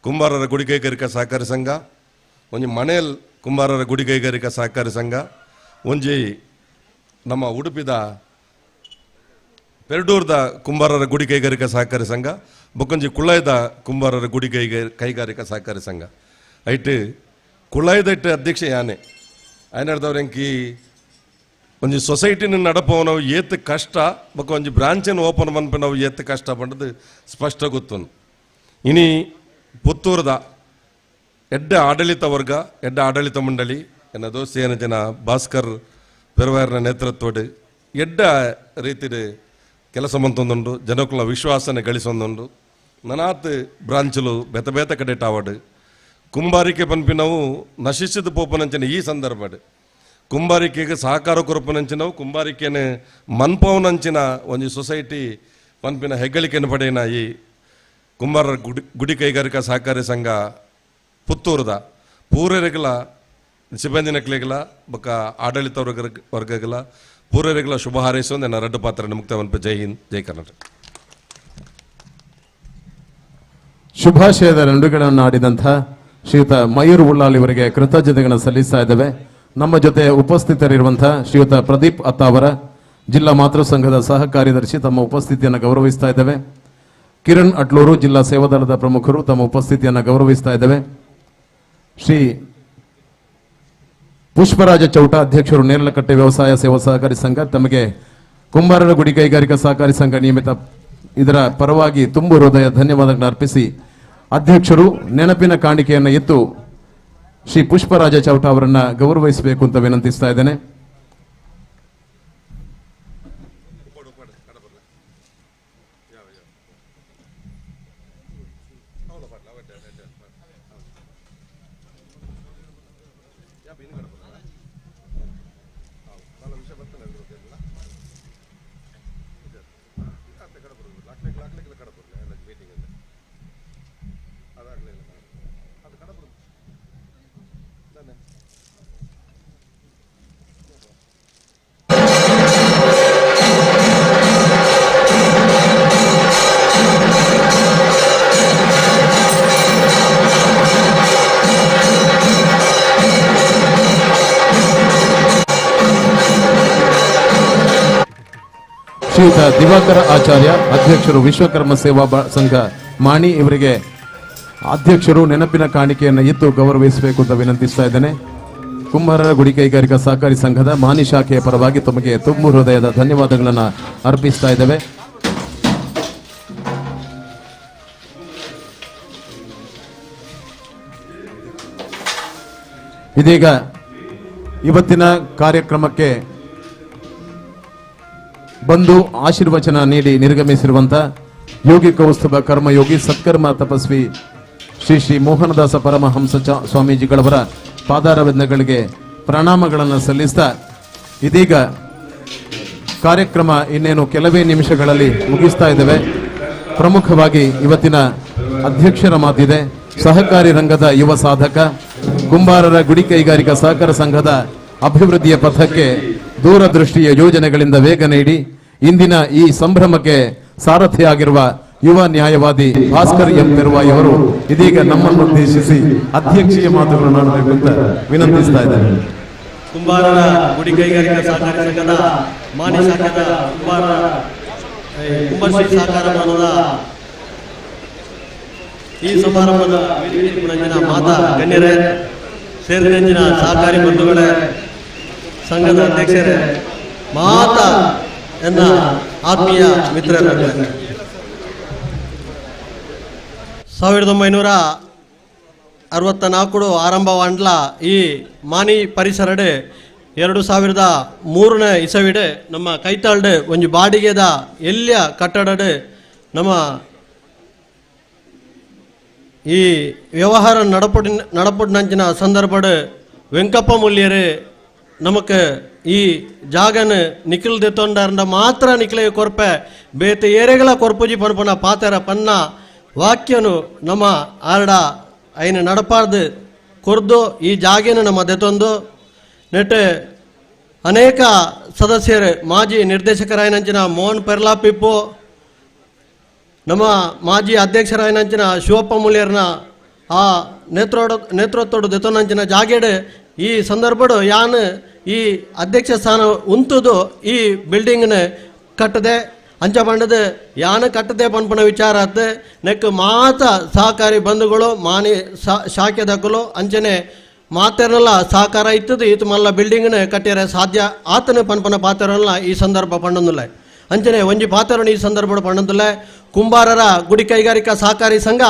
ಕುಂಬಾರರ ಗುಡಿ ಕೈಗಾರಿಕಾ ಸಹಕಾರಿ ಸಂಘ, ಒಂದು ಮಣೇಲ್ ಕುಂಬಾರರ ಗುಡಿ ಕೈಗಾರಿಕಾ ಸಹಕಾರಿ ಸಂಘ, ಒಂಜಿ ನಮ್ಮ ಉಡುಪಿದ ಪೆರ್ಡೂರ್ದ ಕುಂಬಾರರ ಗುಡಿ ಕೈಗಾರಿಕಾ ಸಹಕಾರಿ ಸಂಘ, ಬೊಕೊಂಜಿ ಕುಳಾಯ್ದ ಕುಂಬಾರರ ಗುಡಿ ಕೈಗಾರಿಕಾ ಸಹಕಾರಿ ಸಂಘ. ಐಟ್ ಕುಳಾಯ್ದ ಇಟ್ಟು ಅಧ್ಯಕ್ಷ ಯಾನೆ ಆಯ್ನಡ್ದವ್ರೆಂಕಿ ಒಂಜಿ ಸೊಸೈಟಿನ ನಡಪವ ನಾವು ಏತ್ ಕಷ್ಟ ಬೊಕ್ಕ ಒಂಜಿ ಬ್ರಾಂಚನ್ನು ಓಪನ್ ಮನ್ಪೆ ನಾವು ಏತ್ ಕಷ್ಟ ಪಂಡದು ಸ್ಪಷ್ಟ ಗೊತ್ತು. ಇನಿ ಪುತ್ತೂರದ ಎಡ್ಡ ಆಡಳಿತ ವರ್ಗ, ಎಡ್ಡ ಆಡಳಿತ ಮಂಡಳಿ ಎನ್ನ ದೋಸ್ತಿಯನ ಜನ ಭಾಸ್ಕರ್ ಪೆರುವಾಯರ್ನ ನೇತೃತ್ವಡು ಎಡ್ಡ ರೀತಿಡ್ ಕೆಲಸ ಮಂತೊಂದುಂಡು, ಜನಕ್ಕುಲ ವಿಶ್ವಾಸನೆ ಗಳಿಸೊಂದುಂಡು. ನನಾತ್ ಬ್ರಾಂಚುಲು ಬೇತ ಬೇತ ಕಡೆ ಟಾವಡು ಕುಂಬಾರಿಕೆ ಪನ್ಪಿನವು ನಶಿಸಿದ ಪೋಪನಂಚಿನ ಈ ಸಂದರ್ಭಡು ಕುಂಬಾರಿಕೆಗೆ ಸಹಕಾರ ಕೊರಪನಂಚಿನವು ಕುಂಬಾರಿಕೆನ ಮನ್ಪವನಂಚಿನ ಒಂದು ಸೊಸೈಟಿ ಪನ್ಪಿನ ಹೆಗ್ಗಳಿಕೆಯನ್ನು ಪಡೆಯಿನ ಈ ಕುಂಬಾರರ ಗುಡಿ ಕೈಗಾರಿಕಾ ಸಹಕಾರಿ ಸಂಘ ಪುತ್ತೂರದ ಪೂರ್ವರೆಗಳ ಸಿಬ್ಬಂದಿನಕ್ಲೆಗಳ ಬೊಕ್ಕ ಆಡಳಿತ ವರ್ಗಗಳ ಪೂರ್ವರೆಗಳ ಶುಭ ಹಾರೈಸೋ ನನ್ನ ರಡ್ಡು ಪಾತ್ರ ಮುಕ್ತ ಮನ್ಪೆ. ಜೈ ಹಿಂದ್, ಜೈ ಕರ್ನಾಟಕ. ಶುಭಾಶಯದ ನುಡಿಗಳನ್ನು ಆಡಿದಂಥ ಶ್ರೀಯುತ ಮಯೂರ್ ಉಳ್ಳಾಲ್ ಇವರಿಗೆ ಕೃತಜ್ಞತೆಗಳನ್ನು ಸಲ್ಲಿಸ್ತಾ ಇದ್ದೇವೆ. ನಮ್ಮ ಜೊತೆ ಉಪಸ್ಥಿತರಿರುವಂತಹ ಶ್ರೀಯುತ ಪ್ರದೀಪ್ ಅತ್ತಾವರ, ಜಿಲ್ಲಾ ಮಾತೃ ಸಂಘದ ಸಹ ಕಾರ್ಯದರ್ಶಿ, ತಮ್ಮ ಉಪಸ್ಥಿತಿಯನ್ನು ಗೌರವಿಸ್ತಾ ಇದ್ದೇವೆ. ಕಿರಣ್ ಅಟ್ಲೂರು, ಜಿಲ್ಲಾ ಸೇವಾದಳದ ಪ್ರಮುಖರು, ತಮ್ಮ ಉಪಸ್ಥಿತಿಯನ್ನು ಗೌರವಿಸ್ತಾ ಇದ್ದೇವೆ. ಶ್ರೀ ಪುಷ್ಪರಾಜ ಚೌಟ, ಅಧ್ಯಕ್ಷರು, ನೇರಲಕಟ್ಟೆ ವ್ಯವಸಾಯ ಸೇವಾ ಸಹಕಾರಿ ಸಂಘ, ತಮಗೆ ಕುಂಬಾರರ ಗುಡಿ ಕೈಗಾರಿಕಾ ಸಹಕಾರಿ ಸಂಘ ನಿಯಮಿತ ಇದರ ಪರವಾಗಿ ತುಂಬು ಹೃದಯ ಧನ್ಯವಾದಗಳನ್ನು ಅರ್ಪಿಸಿ ಅಧ್ಯಕ್ಷರು ನೆನಪಿನ ಕಾಣಿಕೆಯನ್ನು ಎತ್ತು ಶ್ರೀ ಪುಷ್ಪರಾಜ ಚೌಟ ಅವರನ್ನ ಗೌರವಿಸಬೇಕು ಅಂತ ವಿನಂತಿಸ್ತಾ ಇದ್ದೇನೆ. ಶ್ರೀಯುತ ದಿವಾಕರ ಆಚಾರ್ಯ, ಅಧ್ಯಕ್ಷರು, ವಿಶ್ವಕರ್ಮ ಸೇವಾ ಸಂಘ ಮಾಣಿ, ಇವರಿಗೆ ಅಧ್ಯಕ್ಷರು ನೆನಪಿನ ಕಾಣಿಕೆಯನ್ನು ಎತ್ತು ಗೌರವಿಸಬೇಕು ಅಂತ ವಿನಂತಿಸ್ತಾ ಇದ್ದೇನೆ. ಕುಂಬಾರರ ಗುಡಿ ಕೈಗಾರಿಕಾ ಸಹಕಾರಿ ಸಂಘದ ಮಾಣಿ ಶಾಖೆಯ ಪರವಾಗಿ ತಮಗೆ ತುಂಬು ಹೃದಯದ ಧನ್ಯವಾದಗಳನ್ನು ಅರ್ಪಿಸ್ತಾ ಇದ್ದೇವೆ. ಇದೀಗ ಇವತ್ತಿನ ಕಾರ್ಯಕ್ರಮಕ್ಕೆ ಬಂದು ಆಶೀರ್ವಚನ ನೀಡಿ ನಿರ್ಗಮಿಸಿರುವಂತ ಯೋಗಿ ಕೌಸ್ತುಭ ಕರ್ಮಯೋಗಿ ಸತ್ಕರ್ಮ ತಪಸ್ವಿ ಶ್ರೀ ಶ್ರೀ ಮೋಹನದಾಸ ಪರಮಹಂಸ ಸ್ವಾಮೀಜಿಗಳವರ ಪಾದಾರವಿಂದಗಳಿಗೆ ಪ್ರಣಾಮಗಳನ್ನು ಸಲ್ಲಿಸ್ತಾ ಇದೀಗ ಕಾರ್ಯಕ್ರಮ ಇನ್ನೇನು ಕೆಲವೇ ನಿಮಿಷಗಳಲ್ಲಿ ಮುಗಿಸ್ತಾ ಇದ್ದೇವೆ. ಪ್ರಮುಖವಾಗಿ ಇವತ್ತಿನ ಅಧ್ಯಕ್ಷರ ಮಾತಿದೆ. ಸಹಕಾರಿ ರಂಗದ ಯುವ ಸಾಧಕ, ಕುಂಬಾರರ ಗುಡಿ ಕೈಗಾರಿಕಾ ಸಹಕಾರ ಸಂಘದ ಅಭಿವೃದ್ಧಿಯ ಪಥಕ್ಕೆ ದೂರದೃಷ್ಟಿಯ ಯೋಜನೆಗಳಿಂದ ವೇಗ ನೀಡಿ ಇಂದಿನ ಈ ಸಂಭ್ರಮಕ್ಕೆ ಸಾರಥಿಯಾಗಿರುವ ಯುವ ನ್ಯಾಯವಾದಿ ಭಾಸ್ಕರ್ ಎಂ ಪೆರುವಾಯಿ ಅವರು ಇದೀಗ ನಮ್ಮನ್ನು ಉದ್ದೇಶಿಸಿ ಅಧ್ಯಕ್ಷೀಯ ಮಾತುಗಳನ್ನು ಆಡಬೇಕು ಅಂತ ವಿನಂತಿಸ್ತಾ ಇದ್ದಾರೆ. ಕುಂಬಾರರ ಗುಡಿ ಕೈಗಾರಿಕಾ ಸಹಕಾರಿ ಸಂಘದ ಮಾಣಿ ಶಾಖದ ಕುಂಬಶ್ರೀ ಸಹಕಾರ ಭವನದ ಈ ಸಮಾರಂಭದ ಮಾತಾ ಗಣ್ಯರೇ, ಸೇರಿದಂಚಿನ ಸಹಕಾರಿ ಬಂಧುಗಳೇ, ಸಂಘದ ಅಧ್ಯಕ್ಷರೇ, ಮಾತಾ ಎನ್ನ ಆತ್ಮೀಯ ಮಿತ್ರರೇ, 1964 ಆರಂಭವಾಂಡ್ಲ ಈ ಮಾನಿ ಪರಿಸರಡೆ 2003 ಇಸವಿಡೆ ನಮ್ಮ ಕೈತಾಳ್ಡೆ ಒಂಜಿ ಬಾಡಿಗೆದ ಎಲ್ಯ ಕಟ್ಟಡಡೆ ನಮ್ಮ ಈ ವ್ಯವಹಾರ ನಡಪಡಿನಂಚಿನ ಸಂದರ್ಭಡ್ ವೆಂಕಪ್ಪ ಮುಲ್ಯರೇ ನಮಕ್ ಈ ಜಾಗನ ನಿಖಿಲ್ ದೆತ್ತೊಂಡಾರ್ನ ಮಾತ್ರ ನಿಖಿಲೆ ಕೊರ್ಪೆ ಬೇತೆ ಏರೆಗಳ ಕೊರ್ಪುಜಿ ಪನ್ಪನ ಪಾತೆರ ಪನ್ನ ವಾಕ್ಯನು ನಮ್ಮ ಆರ್ಡ ಐನ ನಡಪಾರ್ದು ಕೊರ್ದು ಈ ಜಾಗೇನ ನಮ್ಮ ದೆತ್ತೊಂದು ನೆಟ್ ಅನೇಕ ಸದಸ್ಯರು ಮಾಜಿ ನಿರ್ದೇಶಕರಾಯನಂಚಿನ ಮೋಹನ್ ಪೆರ್ಲಾಪಿಪ್ಪು ನಮ್ಮ ಮಾಜಿ ಅಧ್ಯಕ್ಷರಾಯನಂಚಿನ ಶಿವಪ್ಪ ಮುಳಿಯರ್ನ ಆ ನೇತೃತ್ವಡು ದೆತ್ತೊಂದಂಚಿನ ಜಾಗೇಡು ಈ ಸಂದರ್ಭಡು ಯಾನ್ ಈ ಅಧ್ಯಕ್ಷ ಸ್ಥಾನ ಉಂತುದು ಈ ಬಿಲ್ಡಿಂಗ್ನ ಕಟ್ಟದೆ ಅಂಚ ಬಂಡದ ಯಾನ ಕಟ್ಟದೆ ಪನ್ಪನ ವಿಚಾರ ಆತ ನೆಕ್ ಮಾತ ಸಹಕಾರಿ ಬಂಧುಗಳು ಮಾನಿ ಶಾಖೆ ದಕ್ಕಲು ಅಂಚನೆ ಮಾತೆರಲ್ಲ ಸಹಕಾರ ಇತ್ತದು ಈತ ಮಲ್ಲ ಬಿಲ್ಡಿಂಗ್ನ ಕಟ್ಟಿರ ಸಾಧ್ಯ ಆತನ ಪನ್ಪನ ಪಾತ್ರರಲ್ಲ ಈ ಸಂದರ್ಭ ಪಂಡೊಂದುಲ್ಲ ಅಂಚನೆ ಒಂಜಿ ಪಾತ್ರನ ಈ ಸಂದರ್ಭ ಪಂಡೊಂದುಲ್ಲ ಕುಂಬಾರರ ಗುಡಿ ಕೈಗಾರಿಕಾ ಸಹಕಾರಿ ಸಂಘ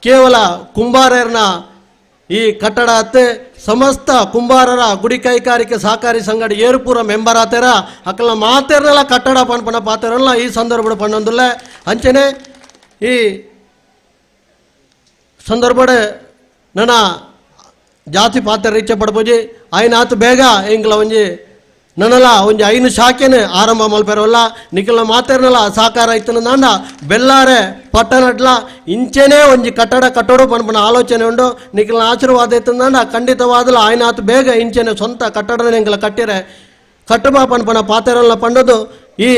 ಕೇವಲ ಕುಂಬಾರರನ ಈ ಕಟ್ಟಡ ಆತ ಸಮಸ್ತ ಕುಂಬಾರರ ಗುಡಿ ಕೈಗಾರಿಕೆ ಸಹಕಾರಿ ಸಂಘದ ಏರುಪೂರ ಮೆಂಬರ್ ಆತಾರ ಅಕ್ಕಲ ಮಾತೆರಲ್ಲ ಕಟ್ಟಡ ಪನ್ಪನ ಪಾತ್ರರಲ್ಲ ಈ ಸಂದರ್ಭ ಪಂಡೊಂದುಲ್ಲ ಅಂಚನೆ ಈ ಸಂದರ್ಭ ನನ್ನ ಜಾತಿ ಪಾತ್ರ ರೀಚೆ ಪಡ್ಬೋಜಿ ಆಯ್ನ ಆತು ಬೇಗ ಇಂಗ್ಲ ಒಂಜಿ ನನಲ ಒಂಜಿ ಐನು ಶಾಖೆನ ಆರಂಭ ಮಲ್ಪೆರವಲ್ಲ ನಿಖಿಲ್ನ ಮಾತೆರ್ನಲ್ಲ ಸಹಕಾರ ಇತ್ತನ ನಾಂಡ ಬೆಲ್ಲಾರೆ ಪಟ್ಟಣಡ್ಲ ಇಂಚೆನೇ ಒಂಜಿ ಕಟ್ಟಡ ಕಟ್ಟೋಡು ಪನ್ಪನ ಆಲೋಚನೆ ಉಂಡು ನಿಖಿಲ್ನ ಆಶೀರ್ವಾದ ಇತ್ತಂದಾಂಡ ಖಂಡಿತವಾದಲ್ಲ ಆಯ್ನ ಆತು ಬೇಗ ಇಂಚೆನೆ ಸ್ವಂತ ಕಟ್ಟಡನ ಎಂಗ್ಲ ಕಟ್ಟಿರೆ ಕಟ್ಟಬಾ ಪನ್ಪನ ಪಾತೆರಲ್ಲ ಪಂಡದು ಈ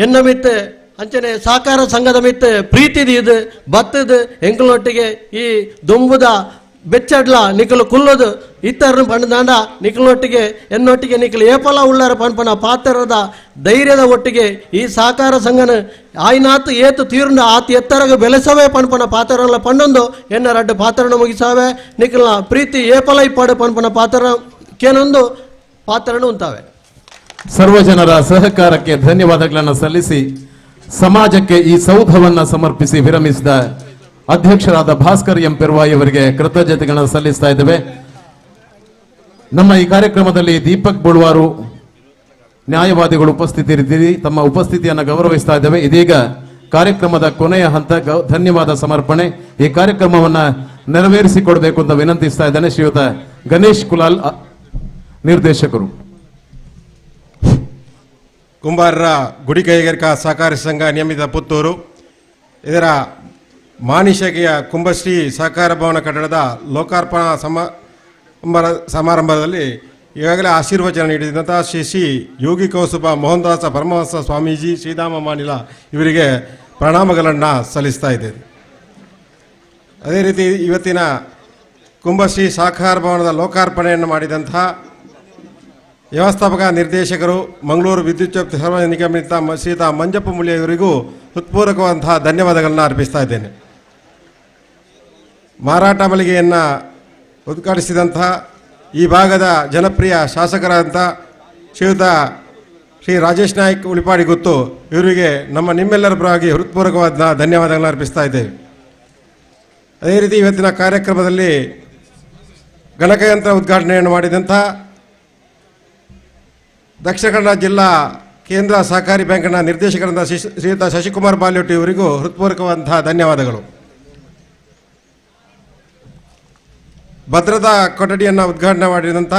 ಎನ್ನ ಮಿತ್ತು ಅಂಚನೆ ಸಹಕಾರ ಸಂಘದ ಮಿತ್ತು ಪ್ರೀತಿದು ಇದು ಬತ್ತದು ಎಂಕಲೊಟ್ಟಿಗೆ ಈ ದುಂಬುದ ಬೆಚ್ಚಡ್ಲ ನಿಖಲು ಕುಲ್ಲದು ಇತ್ತರನ್ನು ಪಂಡದಾಂಡ ನಿಖಲೊಟ್ಟಿಗೆ ಎನ್ನೊಟ್ಟಿಗೆ ನಿಖಲು ಏಪಲ ಉಳ್ಳರ ಪನ್ಪನ ಪಾತ್ರದ ಧೈರ್ಯದ ಒಟ್ಟಿಗೆ ಈ ಸಹಕಾರ ಸಂಘನ ಆಯ್ನಾತು ಏತು ತೀರ್ನ ಆತ ಎತ್ತರಗ ಬೆಳೆಸವೇ ಪನ್ಪನ ಪಾತ್ರಲ್ಲ ಪಂಡೊಂದು ಎನ್ನ ರಡ್ಡು ಪಾತ್ರನ ಮುಗಿಸಾವೆ ನಿಖಲ್ನ ಪ್ರೀತಿ ಏಪಲ ಇಪ್ಪಾಡು ಪನ್ಪನ ಪಾತ್ರ ಕೇನೊಂದು ಪಾತ್ರನು ಉಂತಾವೆ. ಸರ್ವ ಜನರ ಸಹಕಾರಕ್ಕೆ ಧನ್ಯವಾದಗಳನ್ನು ಸಲ್ಲಿಸಿ ಸಮಾಜಕ್ಕೆ ಈ ಸೌಧವನ್ನು ಸಮರ್ಪಿಸಿ ವಿರಮಿಸಿದ ಅಧ್ಯಕ್ಷರಾದ ಭಾಸ್ಕರ್ ಎಂ ಪೆರ್ವಾಯಿ ಅವರಿಗೆ ಕೃತಜ್ಞತೆಗಳನ್ನು ಸಲ್ಲಿಸ್ತಾ ಇದ್ದೇವೆ. ನಮ್ಮ ಈ ಕಾರ್ಯಕ್ರಮದಲ್ಲಿ ದೀಪಕ್ ಬುಳ್ವಾರು ನ್ಯಾಯವಾದಿಗಳು ಉಪಸ್ಥಿತರಿದ್ದೀರಿ, ತಮ್ಮ ಉಪಸ್ಥಿತಿಯನ್ನು ಗೌರವಿಸ್ತಾ ಇದ್ದೇವೆ. ಇದೀಗ ಕಾರ್ಯಕ್ರಮದ ಕೊನೆಯ ಹಂತ ಧನ್ಯವಾದ ಸಮರ್ಪಣೆ. ಈ ಕಾರ್ಯಕ್ರಮವನ್ನು ನೆರವೇರಿಸಿಕೊಡಬೇಕು ಅಂತ ವಿನಂತಿಸ್ತಾ ಇದ್ದೇನೆ. ಶ್ರೀಯುತ ಗಣೇಶ್ ಕುಲಾಲ್ ನಿರ್ದೇಶಕರು. ಕುಂಬಾರರ ಗುಡಿ ಕೈಗಾರಿಕಾ ಸಹಕಾರಿ ಸಂಘ ನಿಯಮಿತ ಪುತ್ತೂರು ಇದರ ಮಾಣಿಶಾಖೆಯ ಕುಂಭಶ್ರೀ ಸಹಕಾರ ಭವನ ಕಟ್ಟಡದ ಲೋಕಾರ್ಪಣಾ ಸಮಾರಂಭದಲ್ಲಿ ಈಗಾಗಲೇ ಆಶೀರ್ವಚನ ನೀಡಿದಂಥ ಶ್ರೀ ಶ್ರೀ ಯೋಗಿ ಕೌಸುಭ ಮೋಹನದಾಸ ಪರಮಹಂಸ ಸ್ವಾಮೀಜಿ ಶ್ರೀಧಾಮ ಮಾನಿಲ ಇವರಿಗೆ ಪ್ರಣಾಮಗಳನ್ನು ಸಲ್ಲಿಸ್ತಾ ಇದ್ದೇನೆ. ಅದೇ ರೀತಿ ಇವತ್ತಿನ ಕುಂಭಶ್ರೀ ಸಹಕಾರ ಭವನದ ಲೋಕಾರ್ಪಣೆಯನ್ನು ಮಾಡಿದಂಥ ವ್ಯವಸ್ಥಾಪಕ ನಿರ್ದೇಶಕರು ಮಂಗಳೂರು ವಿದ್ಯುತ್ ಶಕ್ತಿ ಸಾರ್ವಜನಿಕ ನಿಗಮಿತ ಶ್ರೀಯುತ ಮಂಜಪ್ಪ ಮುಳ್ಳಿ ಅವರಿಗೂ ಹೃತ್ಪೂರ್ವಕವಂತಹ ಧನ್ಯವಾದಗಳನ್ನು ಅರ್ಪಿಸ್ತಾ ಇದ್ದೇನೆ. ಮಾರಾಟ ಮಳಿಗೆಯನ್ನು ಉದ್ಘಾಟಿಸಿದಂತಹ ಈ ಭಾಗದ ಜನಪ್ರಿಯ ಶಾಸಕರಾದಂಥ ಶ್ರೀಯುತ ಶ್ರೀ ರಾಜೇಶ್ ನಾಯ್ಕ್ ಉಳಿಪಾಡಿ ಗುತ್ತು ಇವರಿಗೆ ನಿಮ್ಮೆಲ್ಲರ ಪರವಾಗಿ ಹೃತ್ಪೂರ್ವಕವಾದ ಧನ್ಯವಾದಗಳನ್ನು ಅರ್ಪಿಸ್ತಾ ಇದ್ದೇವೆ. ಅದೇ ರೀತಿ ಇವತ್ತಿನ ಕಾರ್ಯಕ್ರಮದಲ್ಲಿ ಗಣಕಯಂತ್ರ ಉದ್ಘಾಟನೆಯನ್ನು ಮಾಡಿದಂಥ ದಕ್ಷಿಣ ಕನ್ನಡ ಜಿಲ್ಲಾ ಕೇಂದ್ರ ಸಹಕಾರಿ ಬ್ಯಾಂಕ್ನ ನಿರ್ದೇಶಕರಾದ ಶ್ರೀಯುತ ಶಶಿಕುಮಾರ್ ಬಾಲ್ಯೋಟಿ ಇವರಿಗೂ ಹೃತ್ಪೂರ್ವಕವಾದಂತಹ ಧನ್ಯವಾದಗಳು. ಭದ್ರತಾ ಕೊಠಡಿಯನ್ನು ಉದ್ಘಾಟನೆ ಮಾಡಿದಂಥ